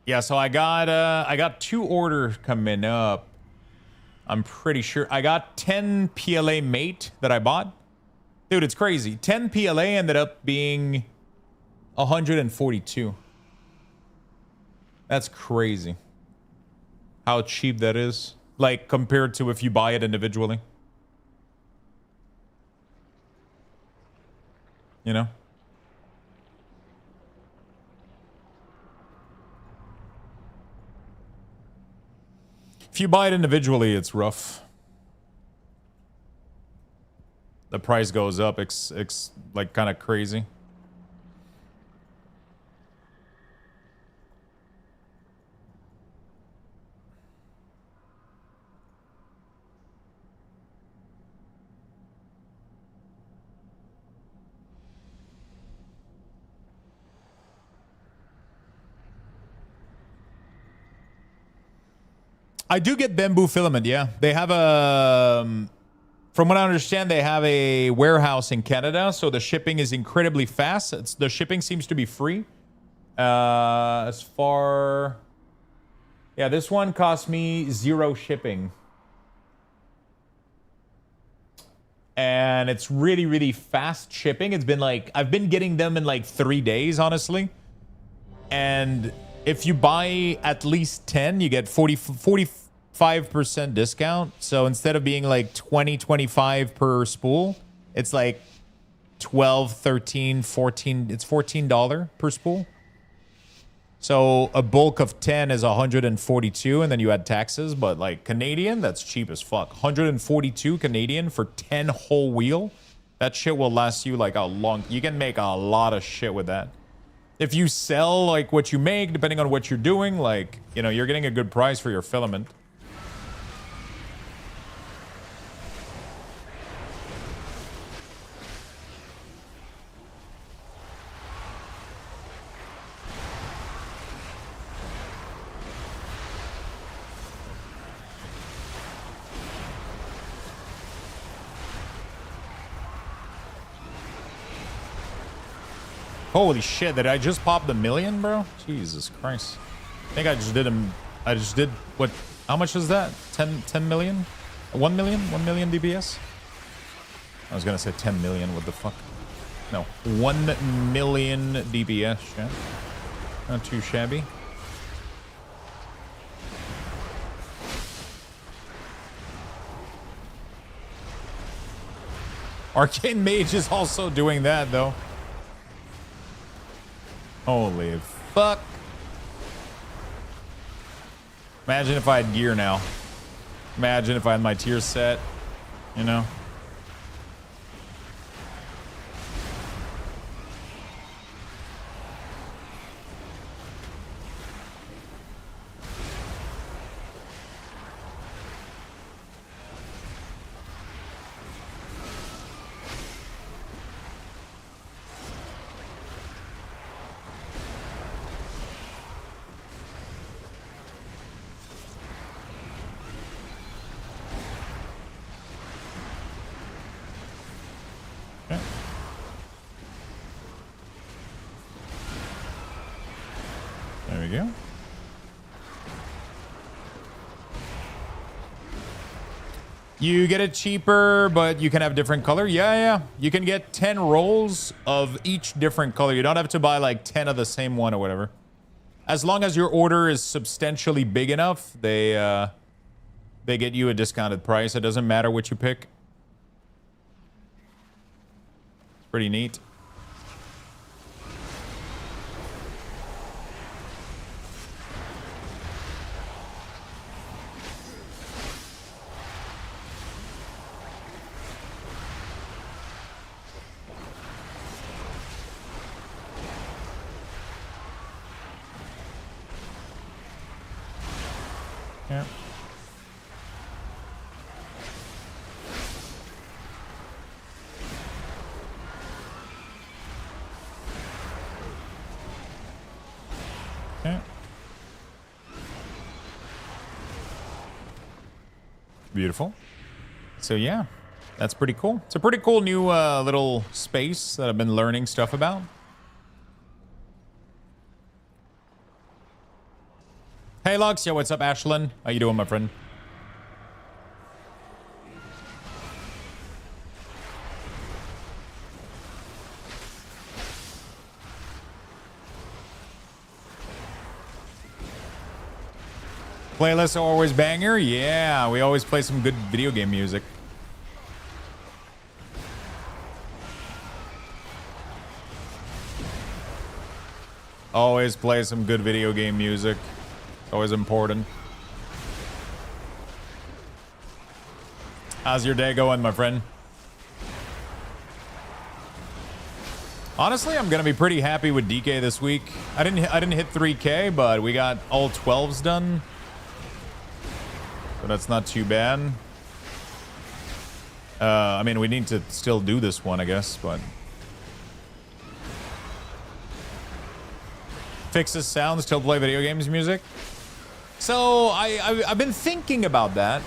Yeah, so I got 2 orders coming up. I'm pretty sure I got 10 PLA mate that I bought. Dude, it's crazy. 10 PLA ended up being 142. That's crazy. How cheap that is. Like compared to if you buy it individually. You know? If you buy it individually, it's rough. The price goes up, it's like kind of crazy. I do get bamboo filament, yeah. They have a... from what I understand, they have a warehouse in Canada, so the shipping is incredibly fast. The shipping seems to be free. As far... Yeah, this one cost me 0 shipping. And it's really, really fast shipping. It's been like... I've been getting them in like 3 days, honestly. And if you buy at least 10, you get 45% discount. So instead of being like 20, 25 per spool, it's like 12, 13, 14. It's $14 per spool. So a bulk of 10 is 142, and then you add taxes. But like Canadian, that's cheap as fuck. 142 Canadian for 10 whole wheel. That shit will last you like a long... You can make a lot of shit with that. If you sell like what you make, depending on what you're doing, like, you know, you're getting a good price for your filament. Holy shit, did I just pop the million, bro? Jesus Christ. I think I just did what, how much is that? 10 million? 1 million? 1 million DBS? I was gonna say 10 million, what the fuck? No, 1 million DBS, yeah. Not too shabby. Arcane Mage is also doing that, though. Holy fuck. Imagine if I had gear now. Imagine if I had my tier set, you know? There we go. You get it cheaper, but you can have different color. Yeah. You can get 10 rolls of each different color. You don't have to buy like 10 of the same one or whatever. As long as your order is substantially big enough, they they get you a discounted price. It doesn't matter what you pick. It's pretty neat. Yeah. Okay. Beautiful. So yeah, that's pretty cool. It's a pretty cool new little space that I've been learning stuff about. Hey Lux, yo, what's up, Ashlyn? How you doing, my friend? Playlists are always banger. Yeah, we always play some good video game music. Always play some good video game music. It's always important. How's your day going, my friend? Honestly, I'm gonna be pretty happy with DK this week. I didn't hit 3K, but we got all 12s done. So that's not too bad. I mean, we need to still do this one, I guess, but... Fixes sound, still play video games music. So I've been thinking about that.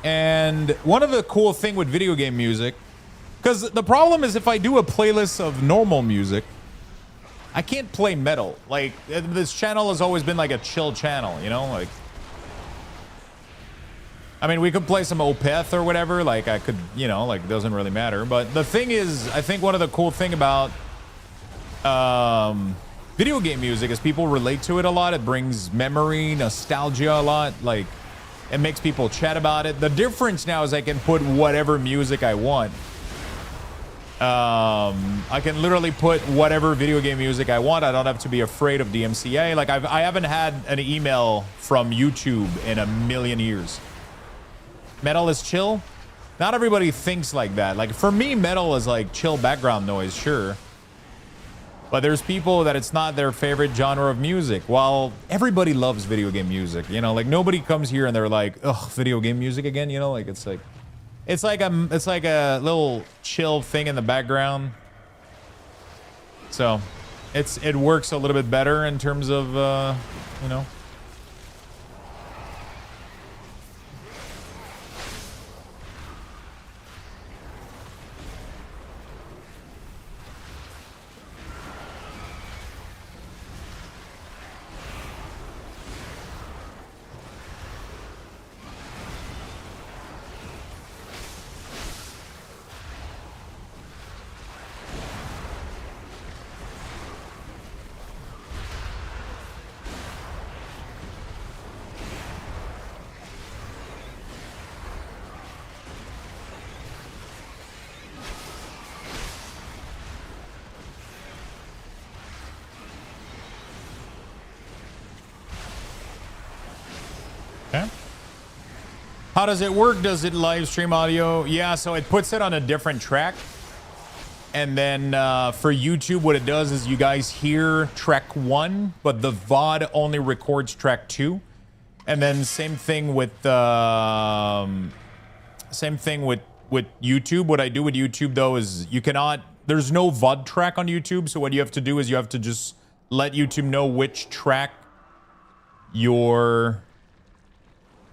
And one of the cool thing with video game music, because the problem is if I do a playlist of normal music, I can't play metal. Like, this channel has always been like a chill channel, you know? Like, I mean, we could play some Opeth or whatever. Like, I could, you know, like, it doesn't really matter. But the thing is, I think one of the cool thing about video game music is people relate to it a lot. It brings memory, nostalgia a lot. Like, it makes people chat about it. The difference now is I can put whatever music I want. I can literally put whatever video game music I want. I don't have to be afraid of DMCA. Like, I haven't had an email from YouTube in a million years. Metal is chill. Not everybody thinks like that. Like, for me, metal is like chill background noise, sure. But there's people that it's not their favorite genre of music. While everybody loves video game music, you know, like nobody comes here and they're like, ugh, video game music again, you know, like it's like a little chill thing in the background. So it works a little bit better in terms of you know. How does it work? Does it live stream audio? Yeah, so it puts it on a different track. And then for YouTube, what it does is you guys hear track 1, but the VOD only records track 2. And then same thing with YouTube. What I do with YouTube though is there's no VOD track on YouTube. So what you have to do is you have to just let YouTube know which track you're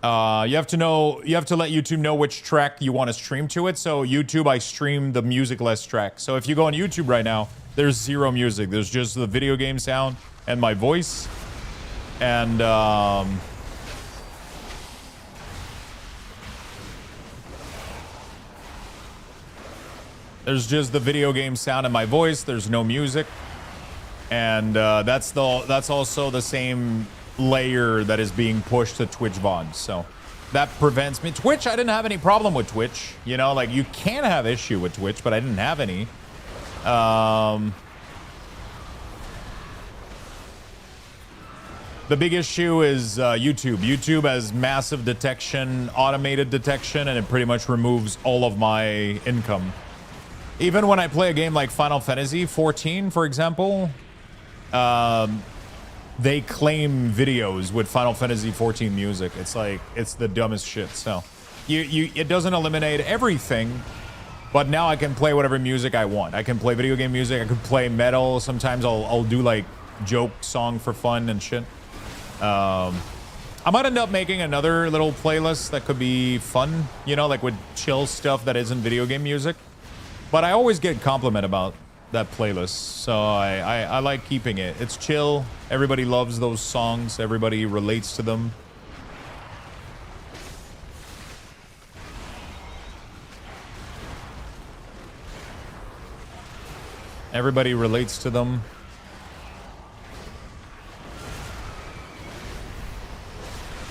you have to let YouTube know which track you want to stream to it. So YouTube, I stream the music-less track. So if you go on YouTube right now, there's zero music. There's just the video game sound and my voice. And there's just the video game sound and my voice. There's no music. And that's also the same layer that is being pushed to Twitch VOD. So that prevents me. Twitch, I didn't have any problem with Twitch. You know, like you can have issue with Twitch, but I didn't have any. The big issue is YouTube. YouTube has massive detection, automated detection, and it pretty much removes all of my income. Even when I play a game like Final Fantasy 14, for example, they claim videos with Final Fantasy 14 music. It's like, it's the dumbest shit. So it doesn't eliminate everything, but now I can play whatever music I want. I can play video game music. I could play metal. Sometimes I'll do like joke song for fun and shit. I might end up making another little playlist that could be fun, you know, like with chill stuff that isn't video game music. But I always get compliment about that playlist, so I like keeping it. It's chill. Everybody loves those songs. Everybody relates to them. Everybody relates to them.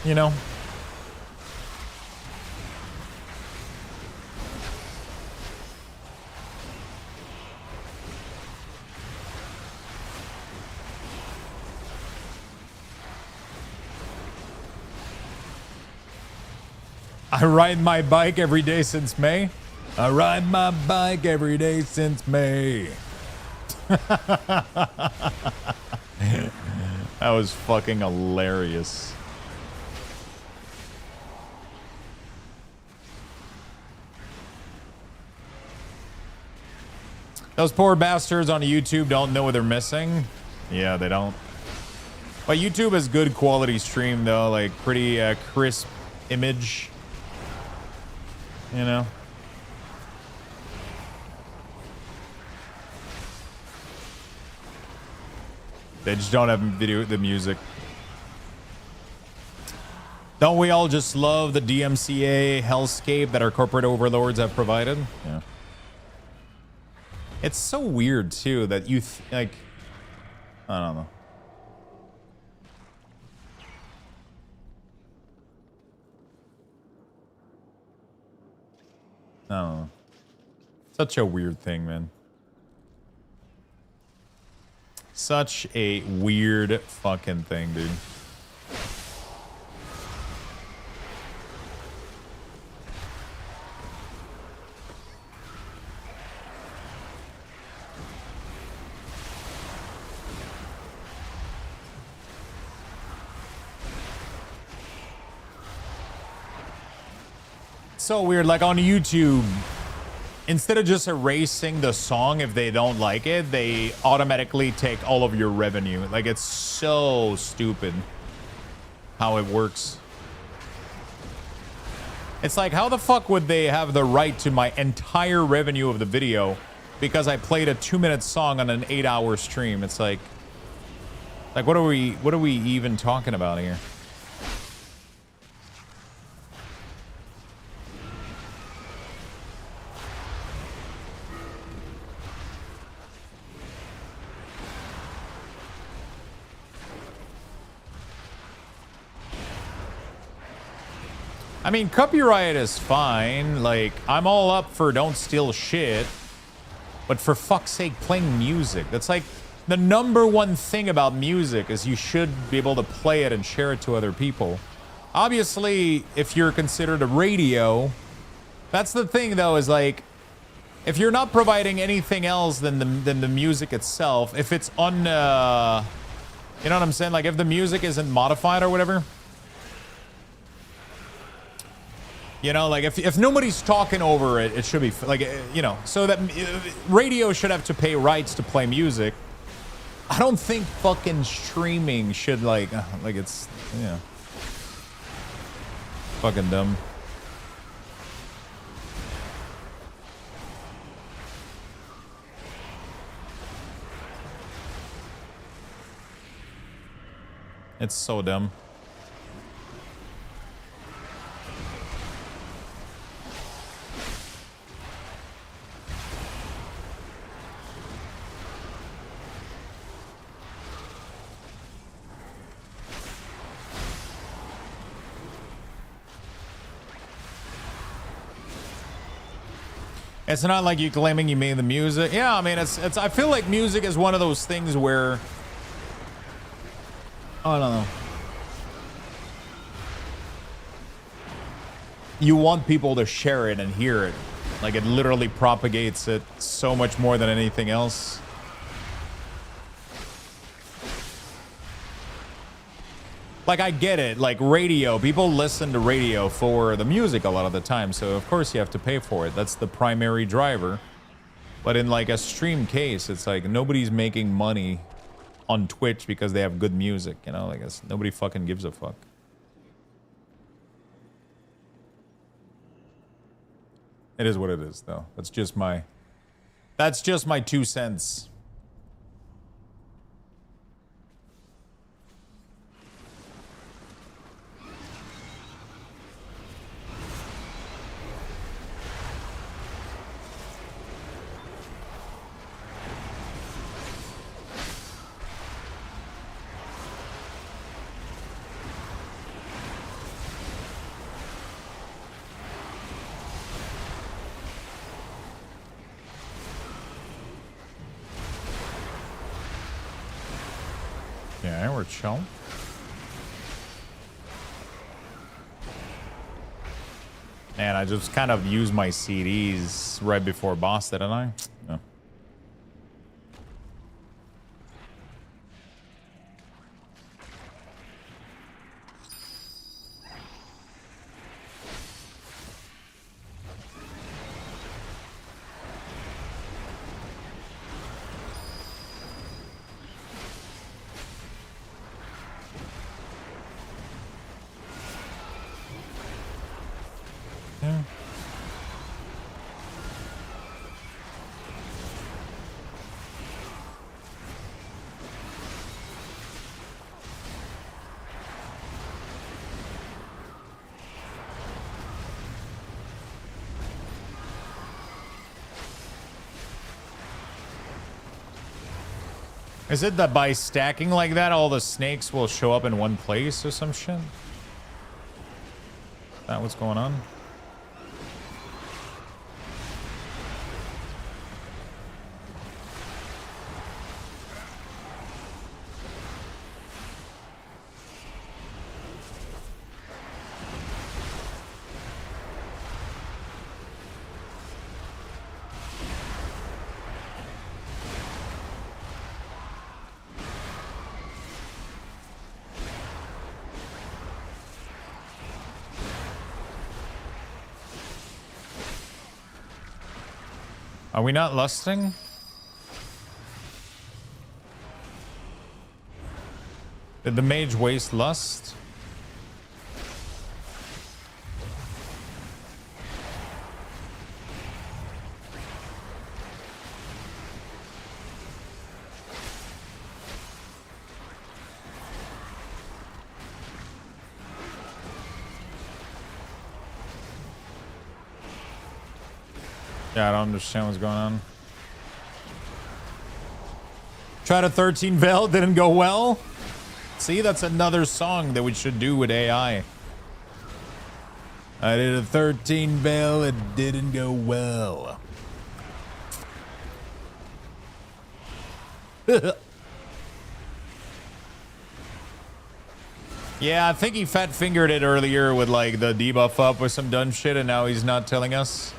You know? I ride my bike every day since May. I ride my bike every day since May. That was fucking hilarious. Those poor bastards on YouTube don't know what they're missing. Yeah, they don't. But YouTube has good quality stream though, like pretty crisp image. You know? They just don't have the music. Don't we all just love the DMCA hellscape that our corporate overlords have provided? Yeah. It's so weird too that you like, I don't know. I don't know. Such a weird thing, man. Such a weird fucking thing, dude. So weird, like on YouTube, instead of just erasing the song if they don't like it, they automatically take all of your revenue. Like, it's so stupid how it works. It's like, how the fuck would they have the right to my entire revenue of the video because I played a 2-minute song on an 8-hour stream? It's like what are we even talking about here? I mean, copyright is fine. Like, I'm all up for don't steal shit. But for fuck's sake, playing music. That's like the #1 thing about music is you should be able to play it and share it to other people. Obviously, if you're considered a radio, that's the thing though, is like, if you're not providing anything else than the music itself, if it's on, you know what I'm saying? Like, if the music isn't modified or whatever, you know, like if nobody's talking over it, it should be like, you know, so that radio should have to pay rights to play music. I don't think fucking streaming should like it's, yeah, fucking dumb. It's so dumb. It's not like you claiming you made the music. Yeah, I mean, it's. I feel like music is one of those things where, I don't know. You want people to share it and hear it. Like, it literally propagates it so much more than anything else. Like, I get it. Like, radio. People listen to radio for the music a lot of the time. So, of course, you have to pay for it. That's the primary driver. But in, like, a stream case, it's like nobody's making money on Twitch because they have good music. You know? Like, nobody fucking gives a fuck. It is what it is, though. That's just my 2 cents. Yeah, we're chill. Man, I just kind of used my CDs right before boss, didn't I? Yeah. Is it that by stacking like that, all the snakes will show up in one place or some shit? Is that what's going on? Are we not lusting? Did the mage waste lust? Yeah, I don't understand what's going on. Tried a 13 Veil, didn't go well. See, that's another song that we should do with AI. I did a 13 Veil, it didn't go well. Yeah, I think he fat fingered it earlier with like the debuff up with some dumb shit, and now he's not telling us.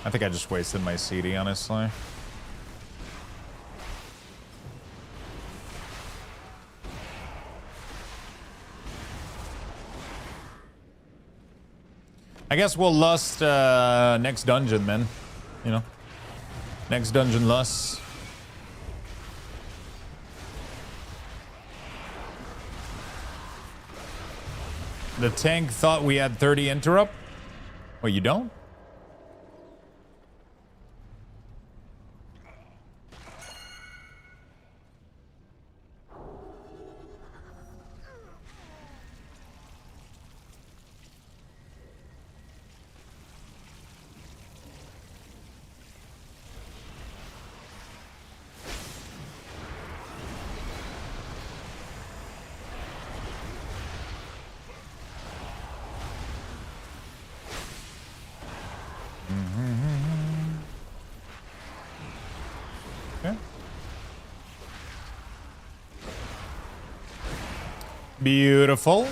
I think I just wasted my CD, honestly. I guess we'll lust next dungeon, man. You know? Next dungeon lust. The tank thought we had 30 interrupt. Well, you don't? Beautiful.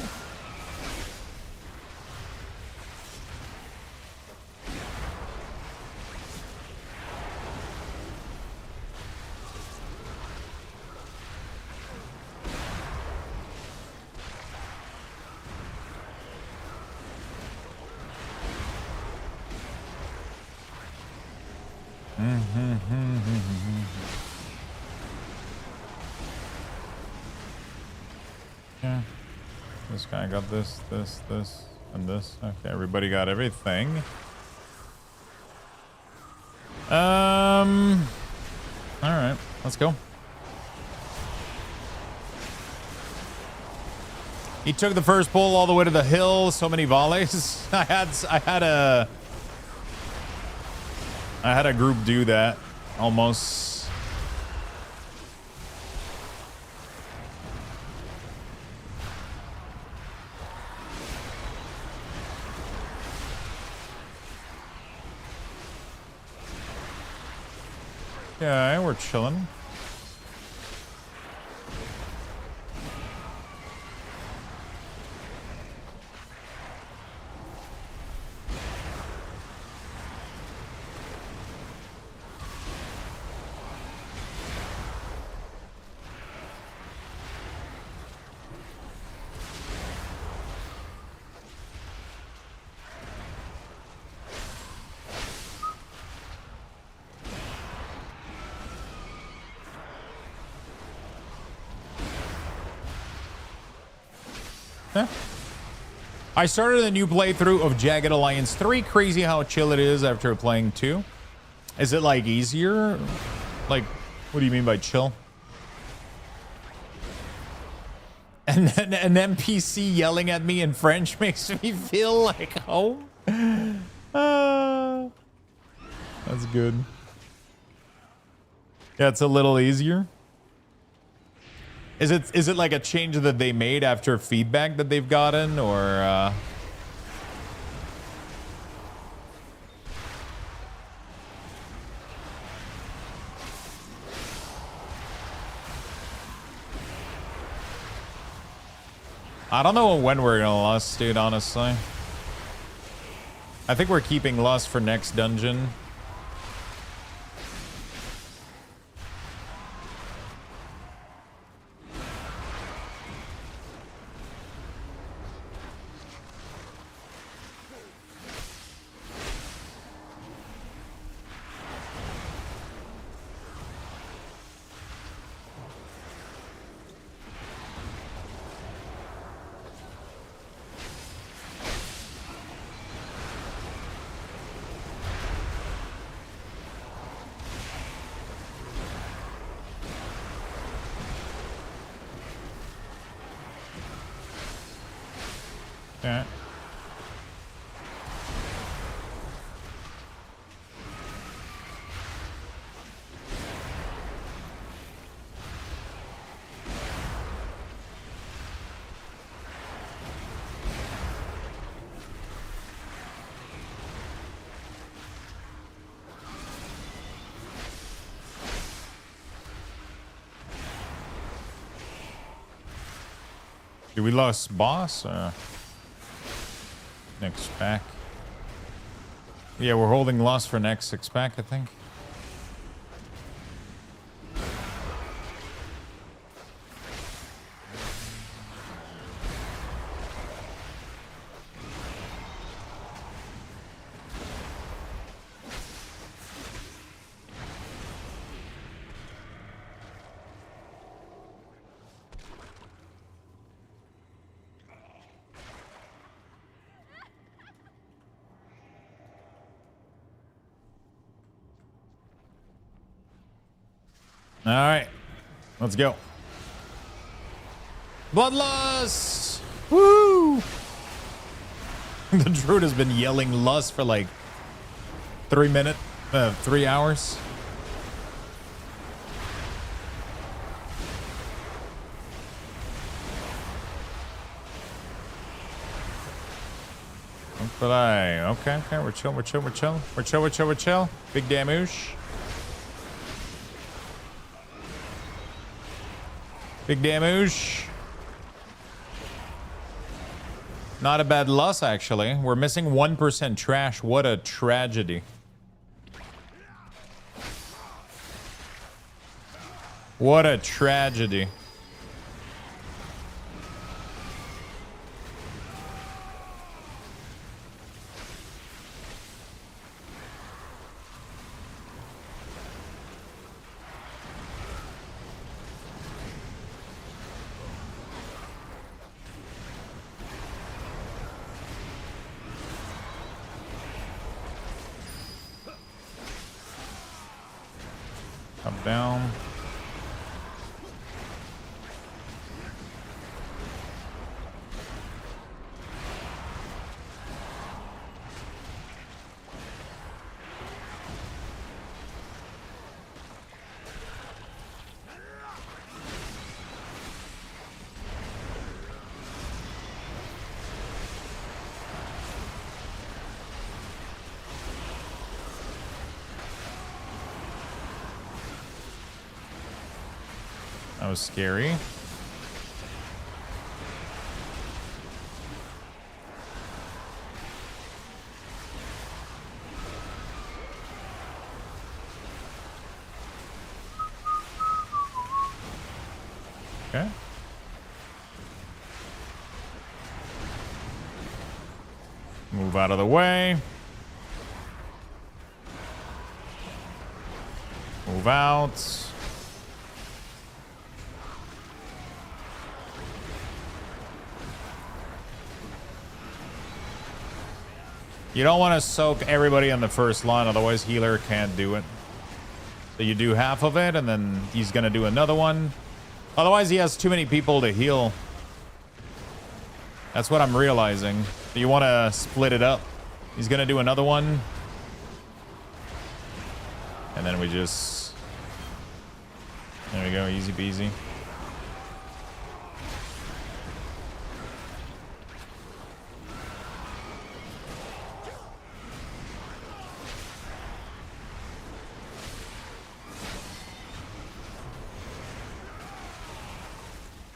Yeah. This guy got this, and this. Okay, everybody got everything. All right, let's go. He took the first pull all the way to the hill. So many volleys. I had a group do that almost. Yeah, we're chilling. Yeah. I started a new playthrough of Jagged Alliance 3. Crazy how chill it is after playing 2. Is it like easier? Like, what do you mean by chill? And then an NPC yelling at me in French makes me feel like home. That's good. Yeah, it's a little easier. Is it like a change that they made after feedback that they've gotten, or I don't know when we're gonna lust, dude, honestly. I think we're keeping lust for next dungeon. Yeah. Did we lost boss? Next pack. Yeah, we're holding loss for next 6-pack, I think. All right, let's go. Bloodlust! Woo! The Druid has been yelling lust for like 3 hours. Okay, we're chill. Big damage. Big damage. Not a bad loss, actually. We're missing 1% trash. What a tragedy. What a tragedy. Up, down. That was scary. Okay. Move out of the way. Move out. You don't want to soak everybody on the first line, otherwise healer can't do it. So you do half of it, and then he's going to do another one. Otherwise, he has too many people to heal. That's what I'm realizing. You want to split it up. He's going to do another one. And then we just... There we go, easy peasy.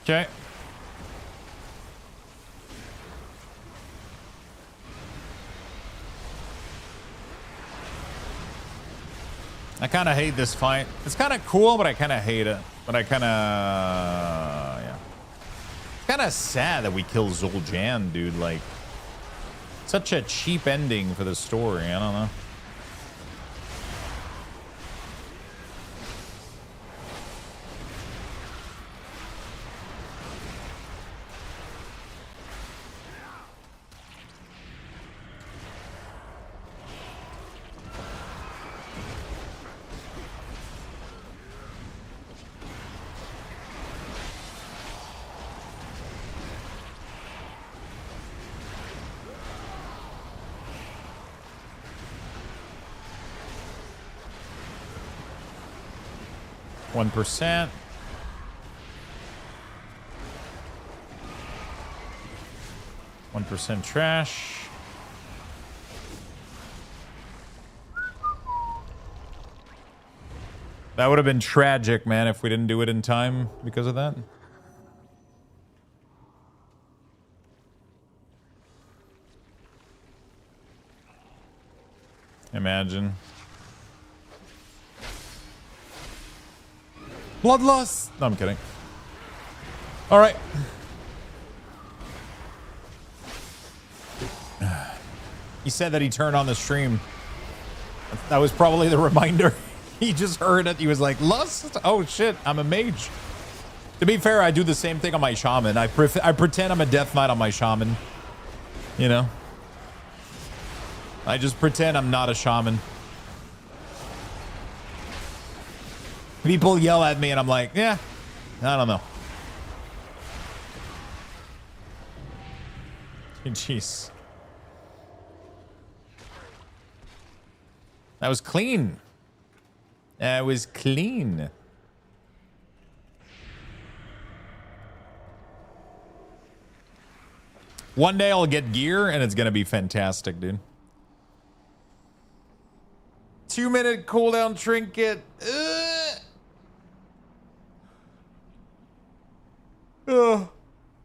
Okay. I kind of hate this fight. It's kind of cool, but I kind of hate it. But I kind of, yeah. It's kind of sad that we kill Zul'Jan, dude. Like, such a cheap ending for the story. I don't know. One 1%. Trash. That would have been tragic, man, if we didn't do it in time because of that. Imagine. Bloodlust! No, I'm kidding. All right. He said that he turned on the stream. That was probably the reminder. He just heard it. He was like, lust? Oh, shit. I'm a mage. To be fair, I do the same thing on my shaman. I pretend I'm a death knight on my shaman. You know? I just pretend I'm not a shaman. People yell at me and I'm like, yeah, I don't know. Jeez. That was clean. That was clean. One day I'll get gear and it's going to be fantastic, dude. 2-minute cooldown trinket.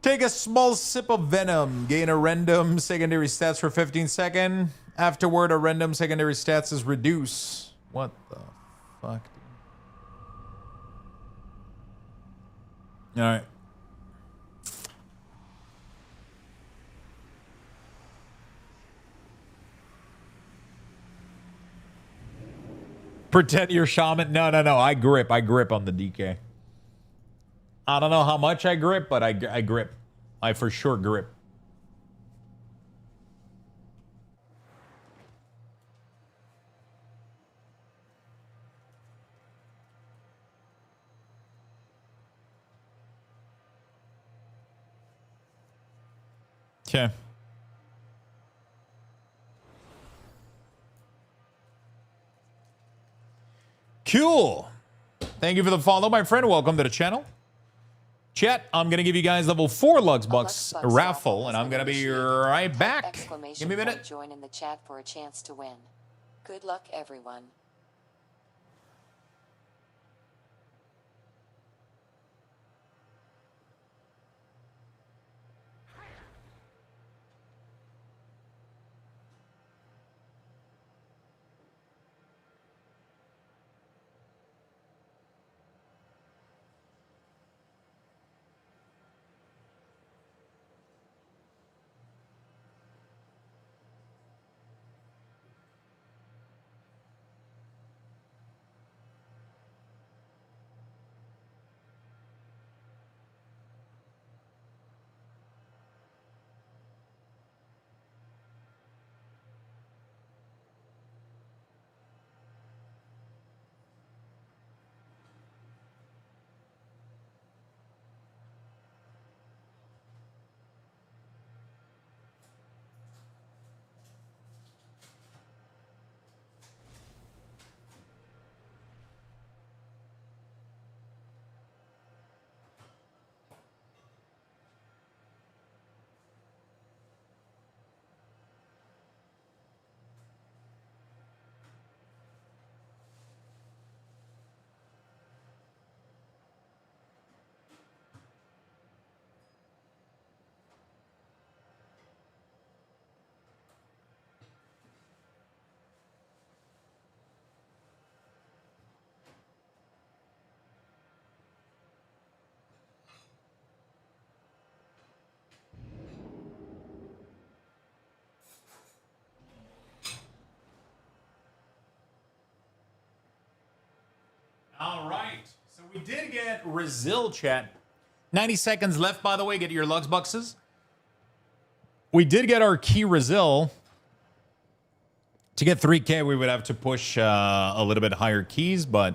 Take Take a small sip of venom. Gain a random secondary stats for 15 seconds. Afterward, a random secondary stats is reduced. What the fuck, dude? All right. Pretend you're shaman. No. I grip on the DK. I don't know how much I grip, but I grip. I for sure grip. Okay. Cool. Thank you for the follow, my friend. Welcome to the channel. Chat, I'm going to give you guys level 4 Lux Bucks raffle, and I'm going to be right back. Give me a minute. Join in the chat for a chance to win. Good luck, everyone. All right. So we did get Rezil, chat. 90 seconds left, by the way. Get your Lux Bucks. We did get our key Rezil. To get 3K, we would have to push a little bit higher keys, but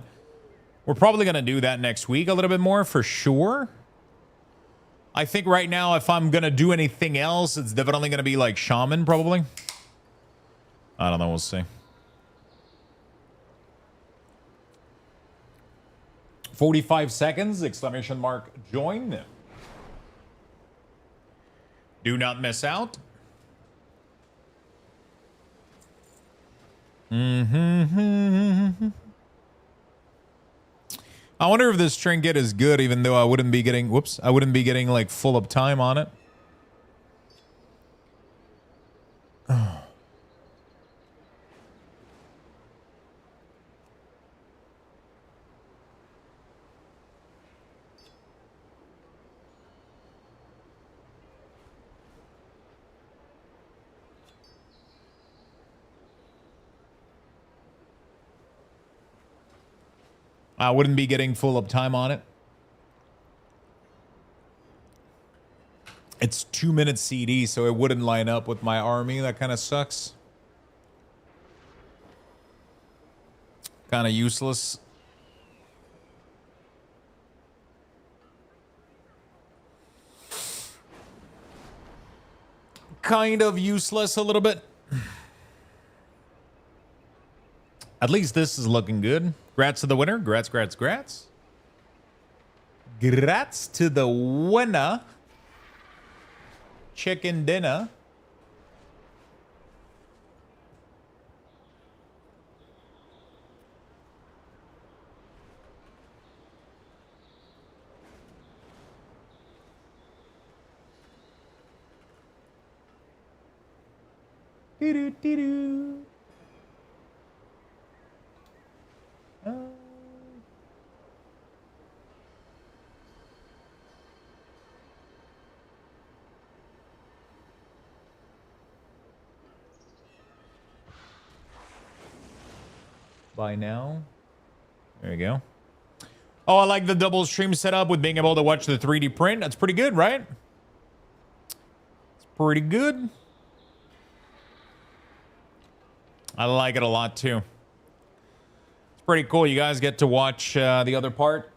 we're probably going to do that next week a little bit more for sure. I think right now, if I'm going to do anything else, it's definitely going to be like Shaman, probably. I don't know. We'll see. 45 seconds, exclamation mark, join. Do not miss out. I wonder if this trinket is good, even though I wouldn't be getting, whoops, I wouldn't be getting like full up time on it. I wouldn't be getting full up time on it. It's 2 minutes CD, so it wouldn't line up with my army. That kind of sucks. Kind of useless. Kind of useless a little bit. At least this is looking good. Grats to the winner. Grats. Grats to the winner. Chicken dinner. Doo-doo-doo-doo. Buy now. There you go. Oh, I like the double stream setup with being able to watch the 3D print. That's pretty good, right? It's pretty good. I like it a lot too. It's pretty cool. You guys get to watch the other part.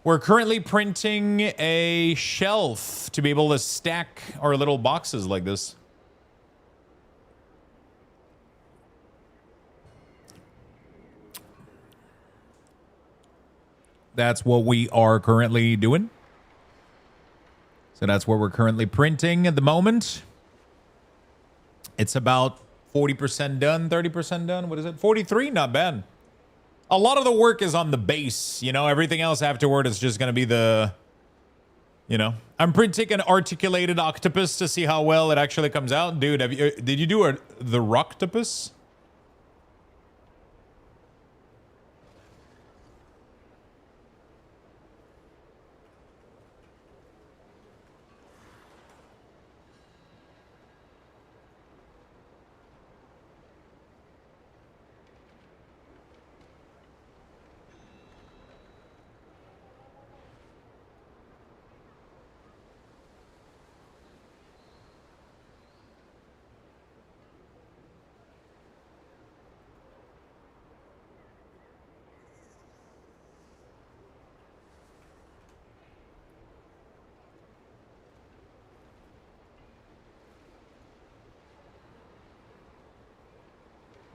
We're currently printing a shelf to be able to stack our little boxes like this. That's what we are currently doing. So that's what we're currently printing at the moment. It's about 40% done, 30% done. What is it? 43? Not bad. A lot of the work is on the base. You know, everything else afterward is just going to be the, you know. I'm printing an articulated octopus to see how well it actually comes out. Dude, did you do the rocktopus?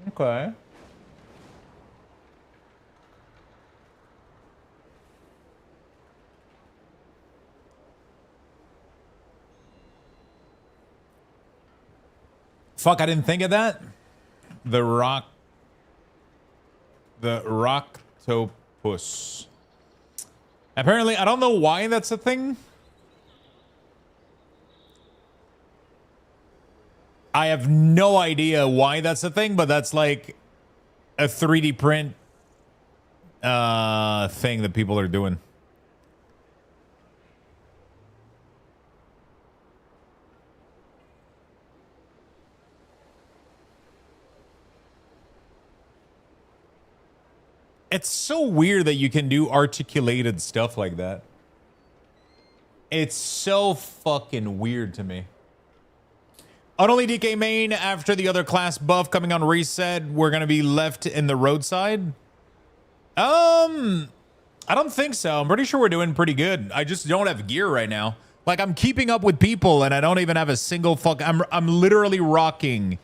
Okay. Fuck, I didn't think of that. The rocktopus. Apparently, I don't know why that's a thing. I have no idea why that's a thing, but that's like a 3D print thing that people are doing. It's so weird that you can do articulated stuff like that. It's so fucking weird to me. Only DK main after the other class buff coming on reset, we're gonna be left in the roadside. I don't think so. I'm pretty sure we're doing pretty good. I just don't have gear right now. Like, I'm keeping up with people and I don't even have a single fuck. I'm literally rocking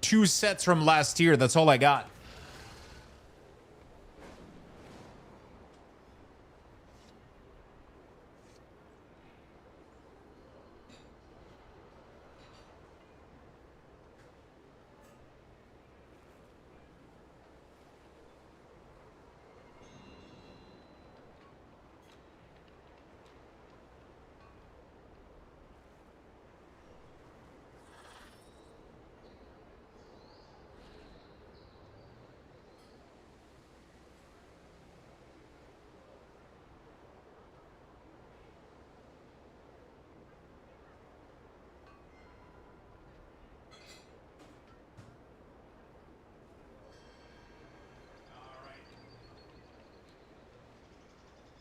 2 sets from last year. That's all I got.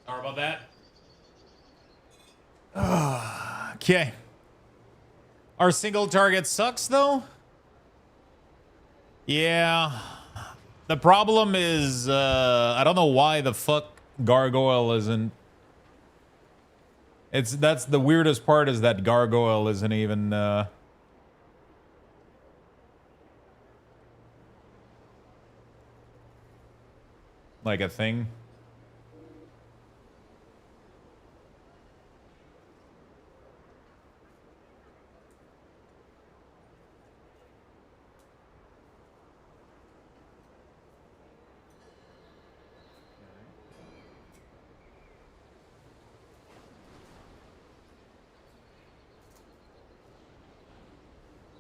Sorry about that. Okay. Our single target sucks, though. Yeah. The problem is, I don't know why the fuck Gargoyle isn't. That's the weirdest part, is that Gargoyle isn't even, like a thing.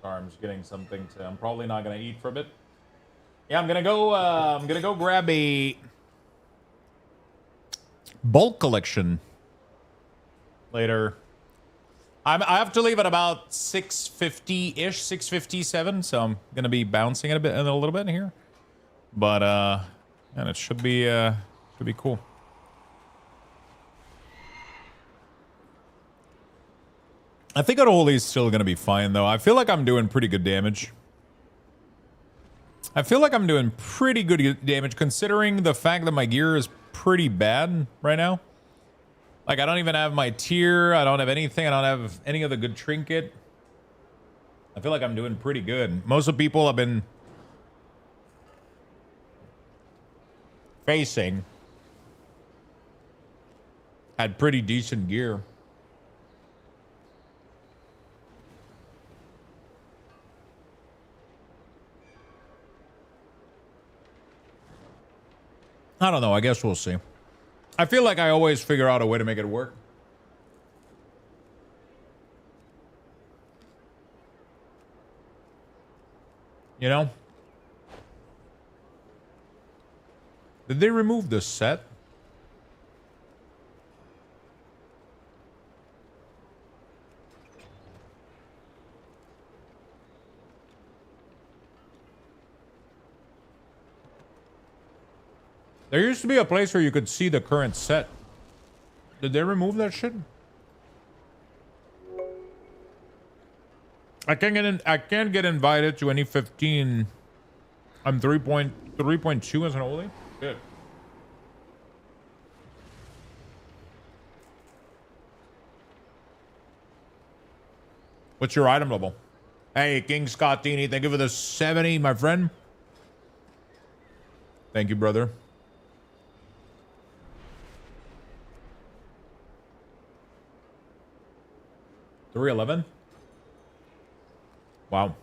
Sorry, I'm just getting something to. I'm probably not gonna eat for a bit. Yeah, I'm gonna go. I'm gonna go grab a bulk collection later. I have to leave at about 6:50-ish, 6:57. So I'm gonna be bouncing it a little bit here. But and it should be cool. I think Unholy's still gonna be fine though. I feel like I'm doing pretty good damage. I feel like I'm doing pretty good damage considering the fact that my gear is pretty bad right now. Like, I don't even have my tier. I don't have anything. I don't have any other good trinket. I feel like I'm doing pretty good. Most of the people have been facing had pretty decent gear. I don't know. I guess we'll see. I feel like I always figure out a way to make it work. You know? Did they remove the set? There used to be a place where you could see the current set. Did they remove that shit? I can't get invited to any 15. I'm 3.2 as an oldie. Good. What's your item level? Hey, King Scottini, thank you for the 70, my friend. Thank you, brother. 311? Wow.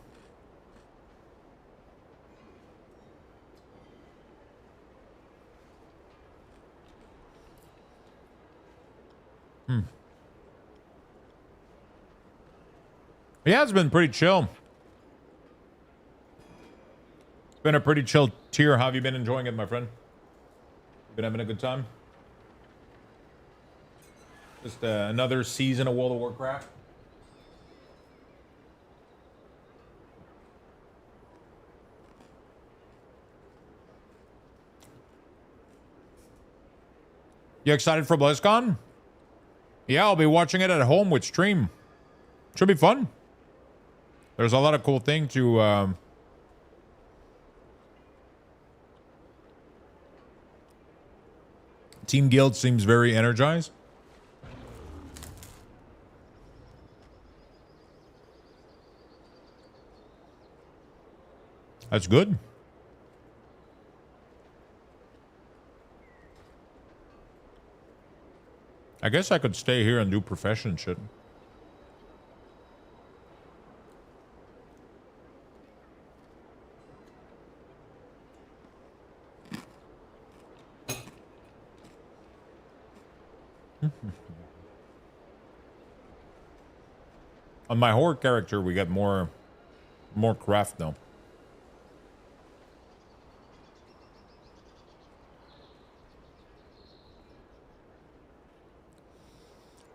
Yeah, it's been pretty chill. It's been a pretty chill tier. How have you been enjoying it, my friend? Been having a good time? Just another season of World of Warcraft. You excited for BlizzCon? Yeah, I'll be watching it at home with stream. Should be fun. There's a lot of cool things to Team Guild seems very energized. That's good. I guess I could stay here and do profession shit. On my horror character, we get more craft though.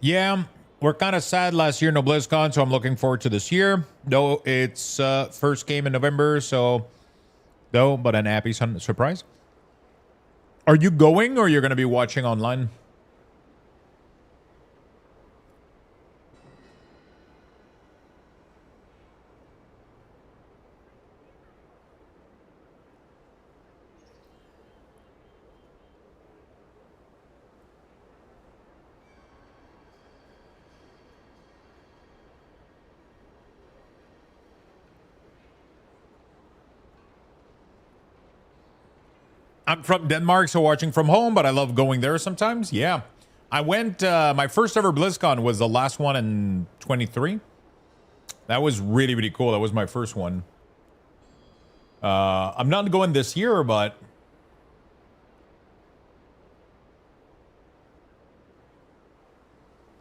Yeah, we're kind of sad last year, no BlizzCon, so I'm looking forward to this year. Though it's first game in November, so but an happy surprise. Are you going or you're going to be watching online? I'm from Denmark, so watching from home, but I love going there sometimes. Yeah. I went, my first ever BlizzCon was the last one in 23. That was really, really cool. That was my first one. I'm not going this year, but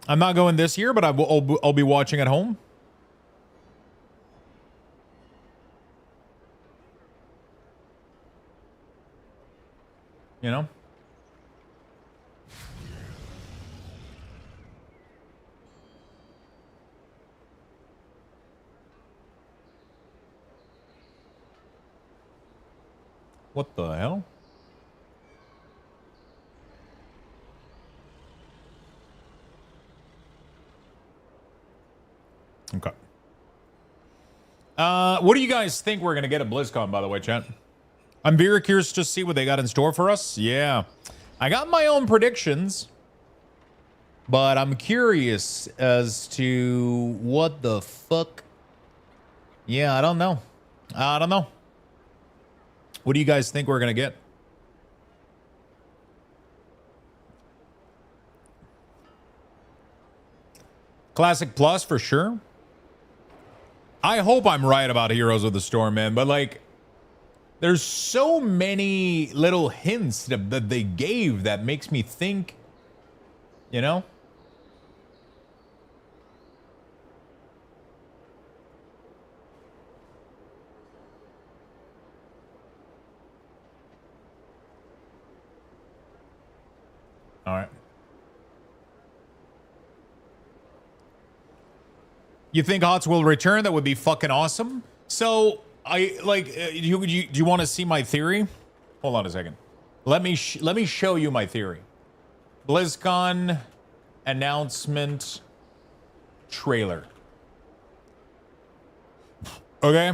I'll be watching at home. You know? What the hell? Okay. What do you guys think we're gonna get at BlizzCon, by the way, chat? I'm very curious to see what they got in store for us. Yeah. I got my own predictions, but I'm curious as to what the fuck. Yeah, I don't know. I don't know. What do you guys think we're gonna get? Classic Plus for sure. I hope I'm right about Heroes of the Storm, man. But like, there's so many little hints that they gave that makes me think, you know? All right. You think HOTS will return? That would be fucking awesome. So I like. Do you want to see my theory? Hold on a second. Let me show you my theory. BlizzCon announcement trailer. Okay.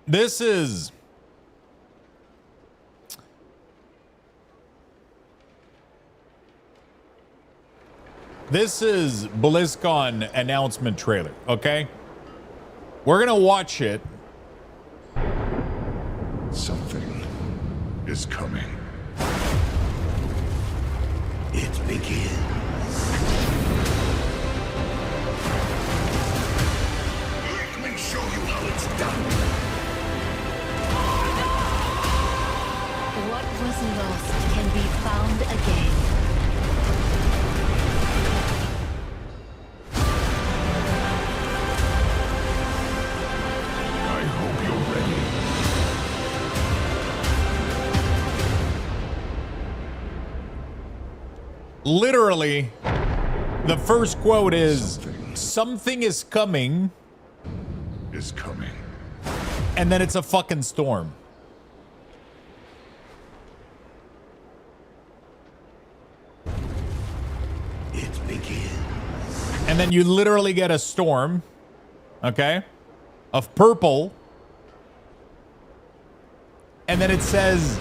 This is. This is BlizzCon announcement trailer, okay? We're gonna watch it. Something is coming. It begins. Let me show you how it's done. What was lost can be found again. I hope you're ready. Literally, the first quote is, something is coming, Is coming. and then it's a fucking storm. It begins. And then you literally get a storm, okay, of purple. And then it says,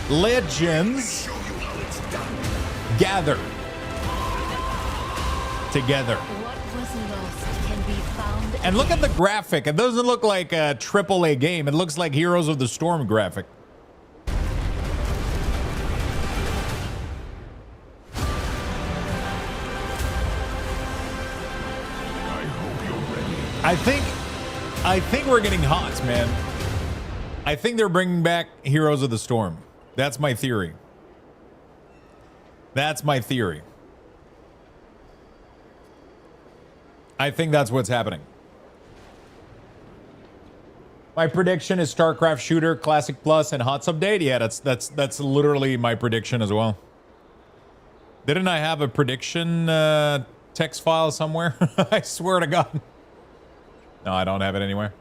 legends Show you how it's done. gather together. What was lost can be found And look at again. the graphic. It doesn't look like a AAA game. It looks like Heroes of the Storm graphic. I hope you're ready. I think we're getting hot, man. I think they're bringing back Heroes of the Storm. That's my theory. That's my theory. I think that's what's happening. My prediction is StarCraft Shooter, Classic Plus, and HOTS update. Yeah, that's literally my prediction as well. Didn't I have a prediction text file somewhere? I swear to God. No, I don't have it anywhere.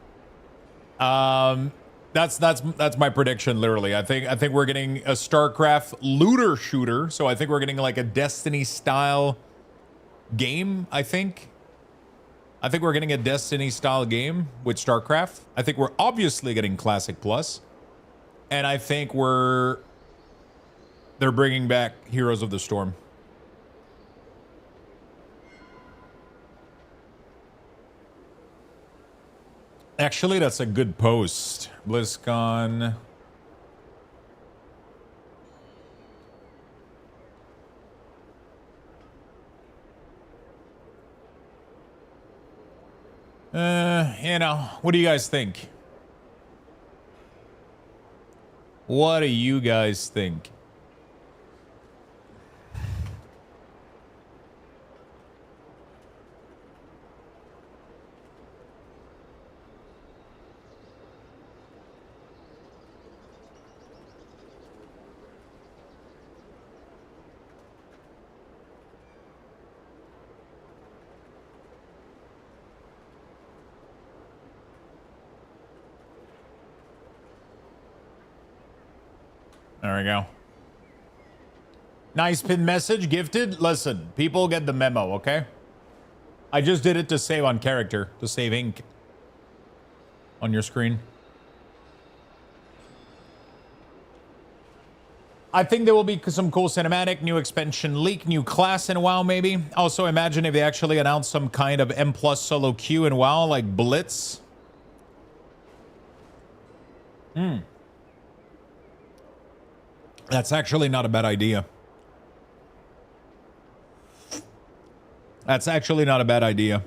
That's my prediction. Literally, I think we're getting a StarCraft looter shooter. So I think we're getting like a Destiny style game. I think we're getting a Destiny style game with StarCraft. I think we're obviously getting Classic Plus, and I think they're bringing back Heroes of the Storm. Actually, that's a good post. BlizzCon. You know, what do you guys think? What do you guys think? There we go. Nice pin message gifted. Listen, people get the memo, okay? I just did it to save on character, to save ink on your screen. I think there will be some cool cinematic, new expansion leak, new class in WoW maybe. Also imagine if they actually announced some kind of M+ solo queue in WoW, like Blitz. That's actually not a bad idea. That's actually not a bad idea.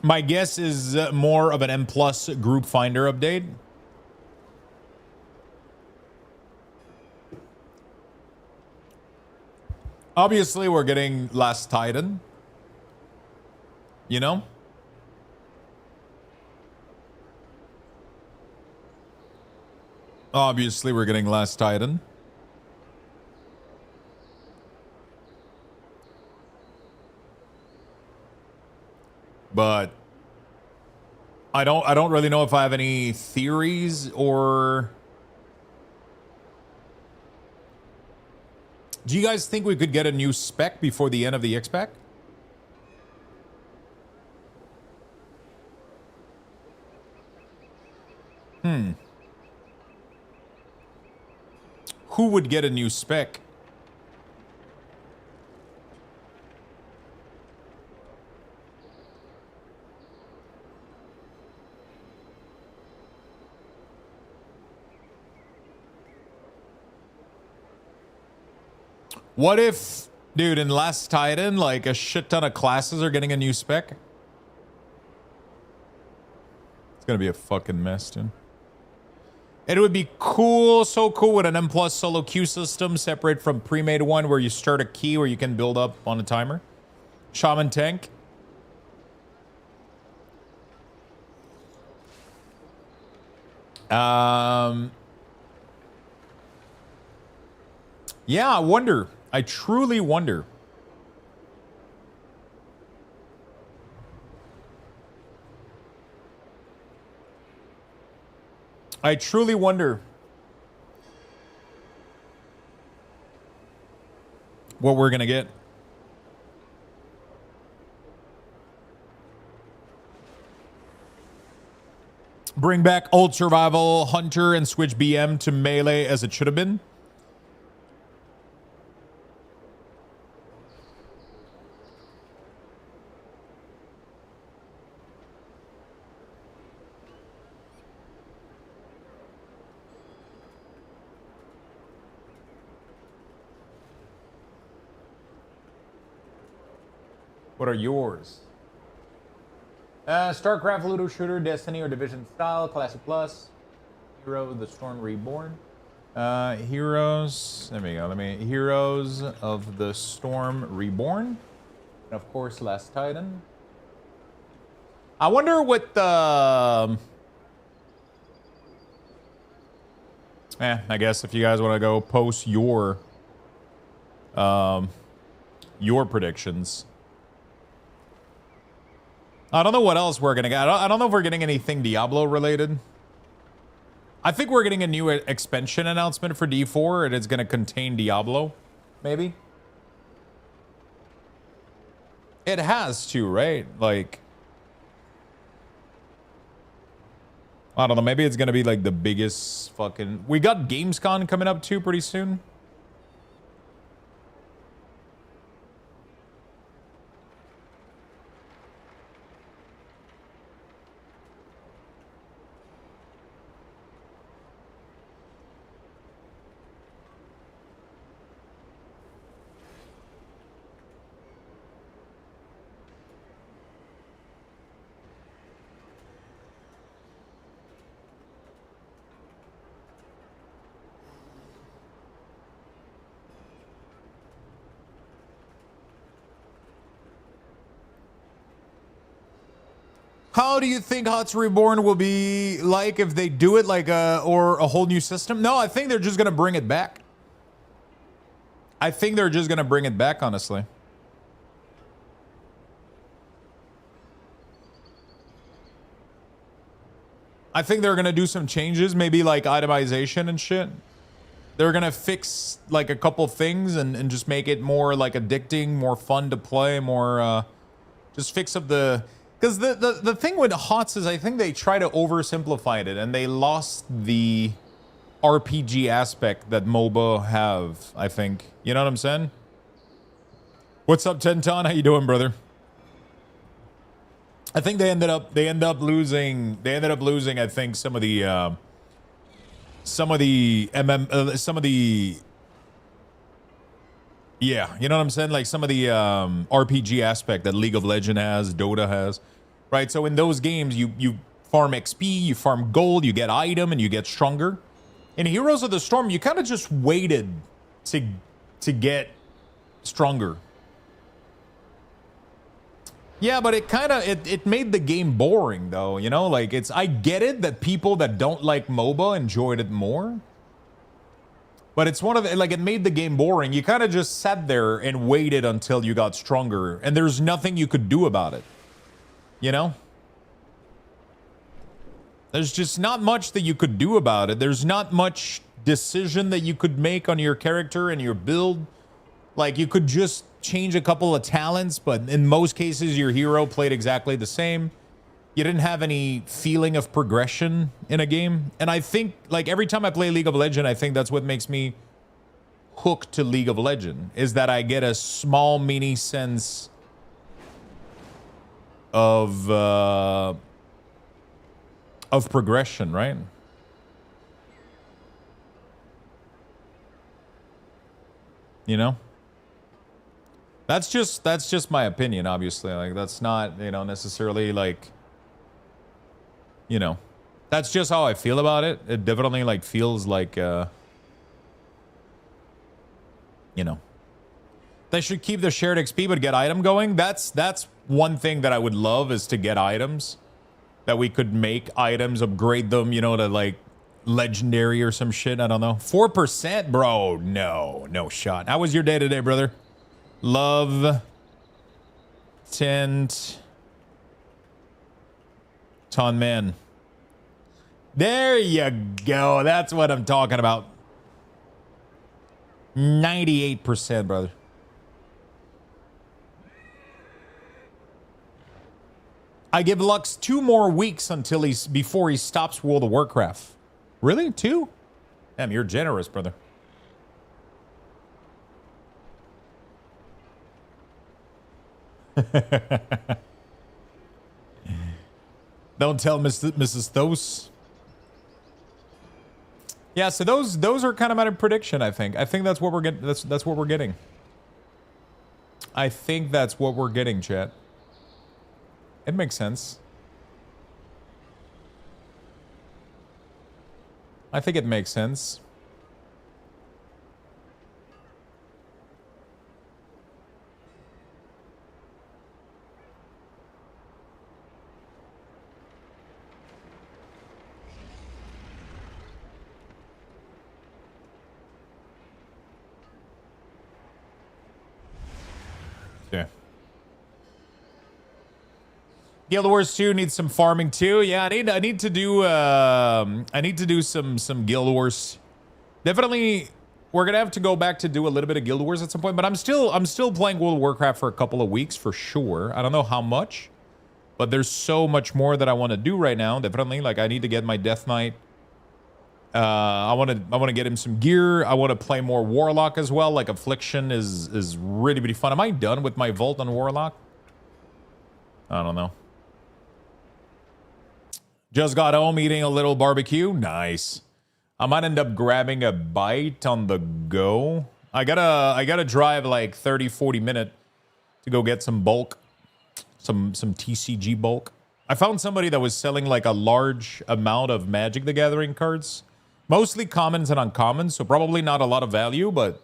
My guess is more of an M+ group finder update. Obviously, we're getting Last Titan. You know? Obviously, we're getting Last Titan. But I don't really know if I have any theories or... Do you guys think we could get a new spec before the end of the X-Pack? Who would get a new spec? What if, dude, in Last Titan, like a shit ton of classes are getting a new spec? It's gonna be a fucking mess, dude. It would be cool, so cool with an M+ solo queue system separate from pre-made one where you start a key where you can build up on a timer. Shaman tank. Yeah, I wonder. I truly wonder. I truly wonder what we're gonna get. Bring back old survival hunter and switch BM to melee as it should have been. What are yours? StarCraft, Ludo Shooter, Destiny, or Division Style, Classic Plus, Hero of the Storm Reborn. Heroes, there we go. Heroes of the Storm Reborn. And of course, Last Titan. I wonder what the... I guess if you guys want to go post your predictions. I don't know what else we're gonna get. I don't know if we're getting anything Diablo related. I think we're getting a new expansion announcement for D4 and it's gonna contain Diablo, maybe. It has to, right? Like, I don't know. Maybe it's gonna be like the biggest fucking... We got Gamescom coming up too pretty soon. How do you think HOTS Reborn will be like if they do it like or a whole new system? No, I think they're just gonna bring it back. I think they're just gonna bring it back, honestly. I think they're gonna do some changes, maybe like itemization and shit. They're gonna fix like a couple things and just make it more like addicting, more fun to play, more just fix up the... Because the thing with HOTS is I think they try to oversimplify it and they lost the RPG aspect that MOBA have, I think. You know what I'm saying? What's up, Tenton? How you doing, brother? I think they ended up losing I think some of the yeah, you know what I'm saying? Like some of the RPG aspect that League of Legends has, Dota has, right? So in those games, you farm XP, you farm gold, you get item, and you get stronger. In Heroes of the Storm, you kind of just waited to get stronger. Yeah, but it kind of it made the game boring though, you know? Like I get it that people that don't like MOBA enjoyed it more. But it's one of the, like, it made the game boring. You kind of just sat there and waited until you got stronger, and there's nothing you could do about it. You know? There's just not much that you could do about it. There's not much decision that you could make on your character and your build. Like, you could just change a couple of talents, but in most cases, your hero played exactly the same. You didn't have any feeling of progression in a game. And I think, like, every time I play League of Legends, I think that's what makes me hooked to League of Legends, is that I get a small mini sense of progression, right? You know? That's just my opinion, obviously. Like, that's not, you know, necessarily like, you know, that's just how I feel about it. It definitely like feels like, you know, they should keep the shared XP but get item going. That's one thing that I would love, is to get items, that we could make items, upgrade them, you know, to like legendary or some shit. I don't know. 4%, bro. No shot. How was your day today, brother? Love, tent, ton man. There you go. That's what I'm talking about. 98%, brother. I give Lux 2 more weeks until before he stops World of Warcraft. Really? 2? Damn, you're generous, brother. Don't tell Mrs. Thos. Yeah, so those are kind of my prediction, I think. I think that's what we're getting. That's what we're getting. I think that's what we're getting, chat. It makes sense. I think it makes sense. Yeah. Guild Wars 2 needs some farming too. Yeah, I need to do some Guild Wars. Definitely, we're gonna have to go back to do a little bit of Guild Wars at some point. But I'm still playing World of Warcraft for a couple of weeks for sure. I don't know how much, but there's so much more that I want to do right now. Definitely, like, I need to get my Death Knight. I want to get him some gear. I want to play more Warlock as well. Like, Affliction is really fun. Am I done with my vault on Warlock? I don't know. Just got home eating a little barbecue. Nice. I might end up grabbing a bite on the go. I gotta drive like 30-40 minutes to go get some bulk, some TCG bulk. I found somebody that was selling like a large amount of Magic the Gathering cards. Mostly commons and uncommons, so probably not a lot of value, but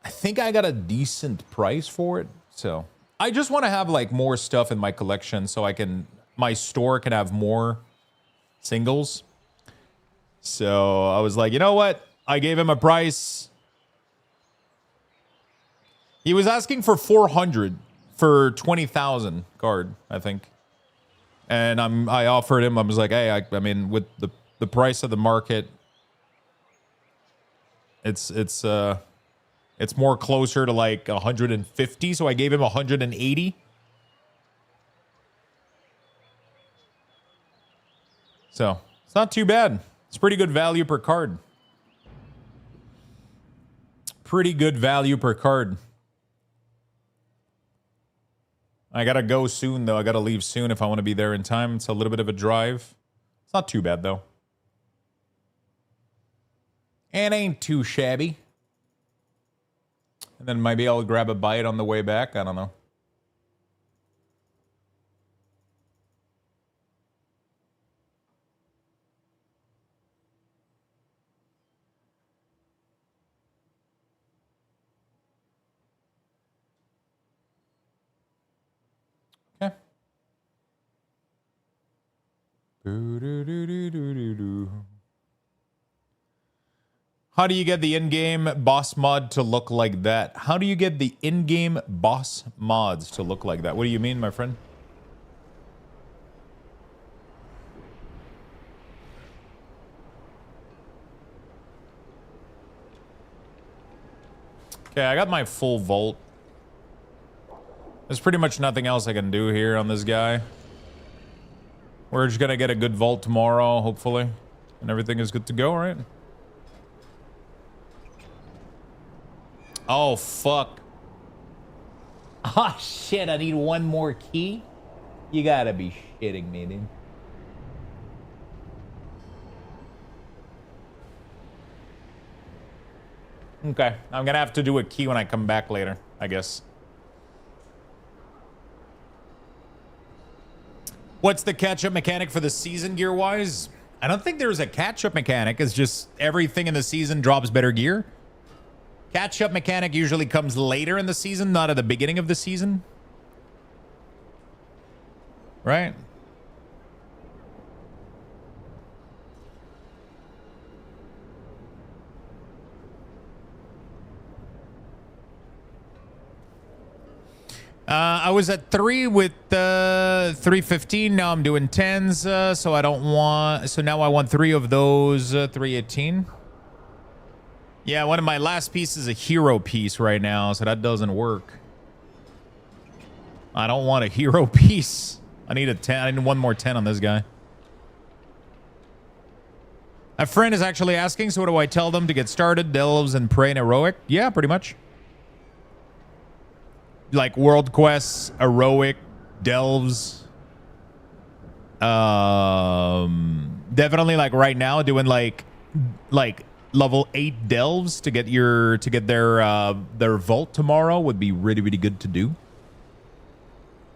I think I got a decent price for it. So I just want to have like more stuff in my collection so my store can have more singles. So I was like, you know what? I gave him a price. He was asking for 400 for 20,000 card, I think. And I offered him, I was like, hey, I mean, with the price of the market, it's more closer to like 150, so I gave him 180. So it's not too bad. It's pretty good value per card. Pretty good value per card. I gotta go soon, though. I gotta leave soon if I want to be there in time. It's a little bit of a drive. It's not too bad, though. It ain't too shabby. And then maybe I'll grab a bite on the way back. I don't know. Okay. How do you get the in-game boss mod to look like that? How do you get the in-game boss mods to look like that? What do you mean, my friend? Okay, I got my full vault. There's pretty much nothing else I can do here on this guy. We're just gonna get a good vault tomorrow, hopefully. And everything is good to go, right? Oh, fuck. Oh, shit, I need one more key? You gotta be shitting me, dude. Okay, I'm gonna have to do a key when I come back later, I guess. What's the catch-up mechanic for the season gear-wise? I don't think there's a catch-up mechanic. It's just everything in the season drops better gear. Catch-up mechanic usually comes later in the season, not at the beginning of the season. Right? I was at 3 with 315. Now I'm doing 10s, so I don't want... So now I want 3 of those, 318. Yeah, one of my last pieces is a hero piece right now, so that doesn't work. I don't want a hero piece. I need a 10. I need one more 10 on this guy. A friend is actually asking, so what do I tell them to get started? Delves and pray and heroic? Yeah, pretty much. Like world quests, heroic, delves. Definitely like right now doing like level 8 delves to get their vault tomorrow would be really, really good to do.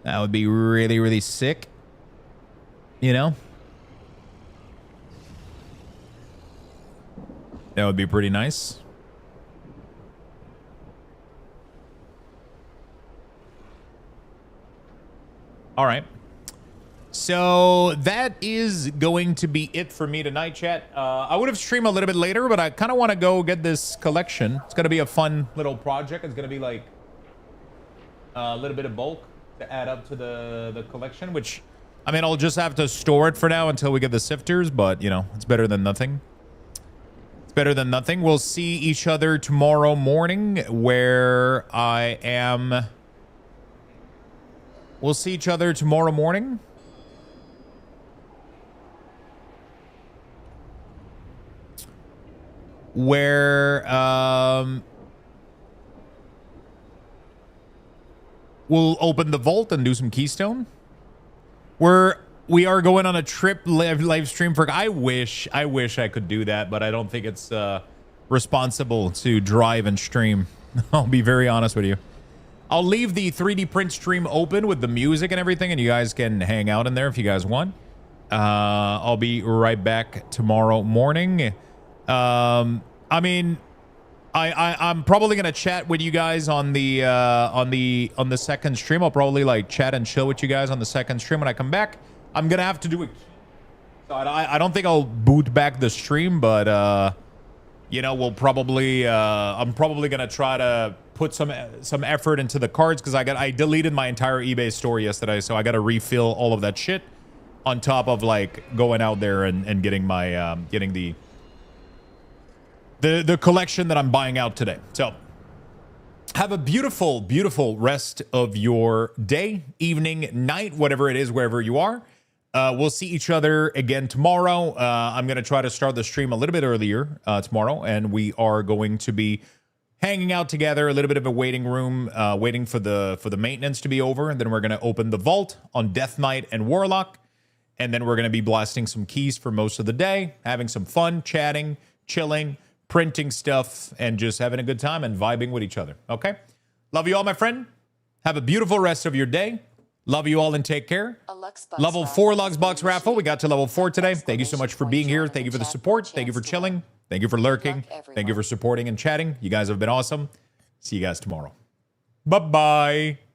That would be really, really sick. You know? That would be pretty nice. All right. So that is going to be it for me tonight, chat. I would have streamed a little bit later, but I kind of want to go get this collection. It's going to be a fun little project. It's going to be like a little bit of bulk to add up to the collection, which, I mean, I'll just have to store it for now until we get the sifters, but, you know, it's better than nothing. It's better than nothing. We'll see each other tomorrow morning where I am... We'll see each other tomorrow morning. Where we'll open the vault and do some keystone. We are going on a trip live stream for... I wish I could do that, but I don't think it's responsible to drive and stream. I'll be very honest with you. I'll leave the 3D print stream open with the music and everything, and you guys can hang out in there if you guys want. I'll be right back tomorrow morning. I mean, I'm probably gonna chat with you guys on the second stream. I'll probably like chat and chill with you guys on the second stream when I come back. I'm gonna have to do it. So I don't think I'll boot back the stream, but you know, we'll probably I'm probably gonna try to put some effort into the cards because I deleted my entire eBay store yesterday, so I got to refill all of that shit. on top of like going out there and getting my getting the collection that I'm buying out today. So have a beautiful, beautiful rest of your day, evening, night, whatever it is, wherever you are. We'll see each other again tomorrow. I'm going to try to start the stream a little bit earlier tomorrow, and we are going to be hanging out together, a little bit of a waiting room, waiting for the maintenance to be over, and then we're going to open the vault on Death Knight and Warlock, and then we're going to be blasting some keys for most of the day, having some fun, chatting, chilling, printing stuff, and just having a good time and vibing with each other. Okay? Love you all, my friend. Have a beautiful rest of your day. Love you all and take care. Level 4 Luxbox raffle. We got to level 4 today. Thank you so much for being here. Thank you for the support. Thank you for chilling. Thank you for lurking. Thank you for supporting and chatting. You guys have been awesome. See you guys tomorrow. Bye-bye.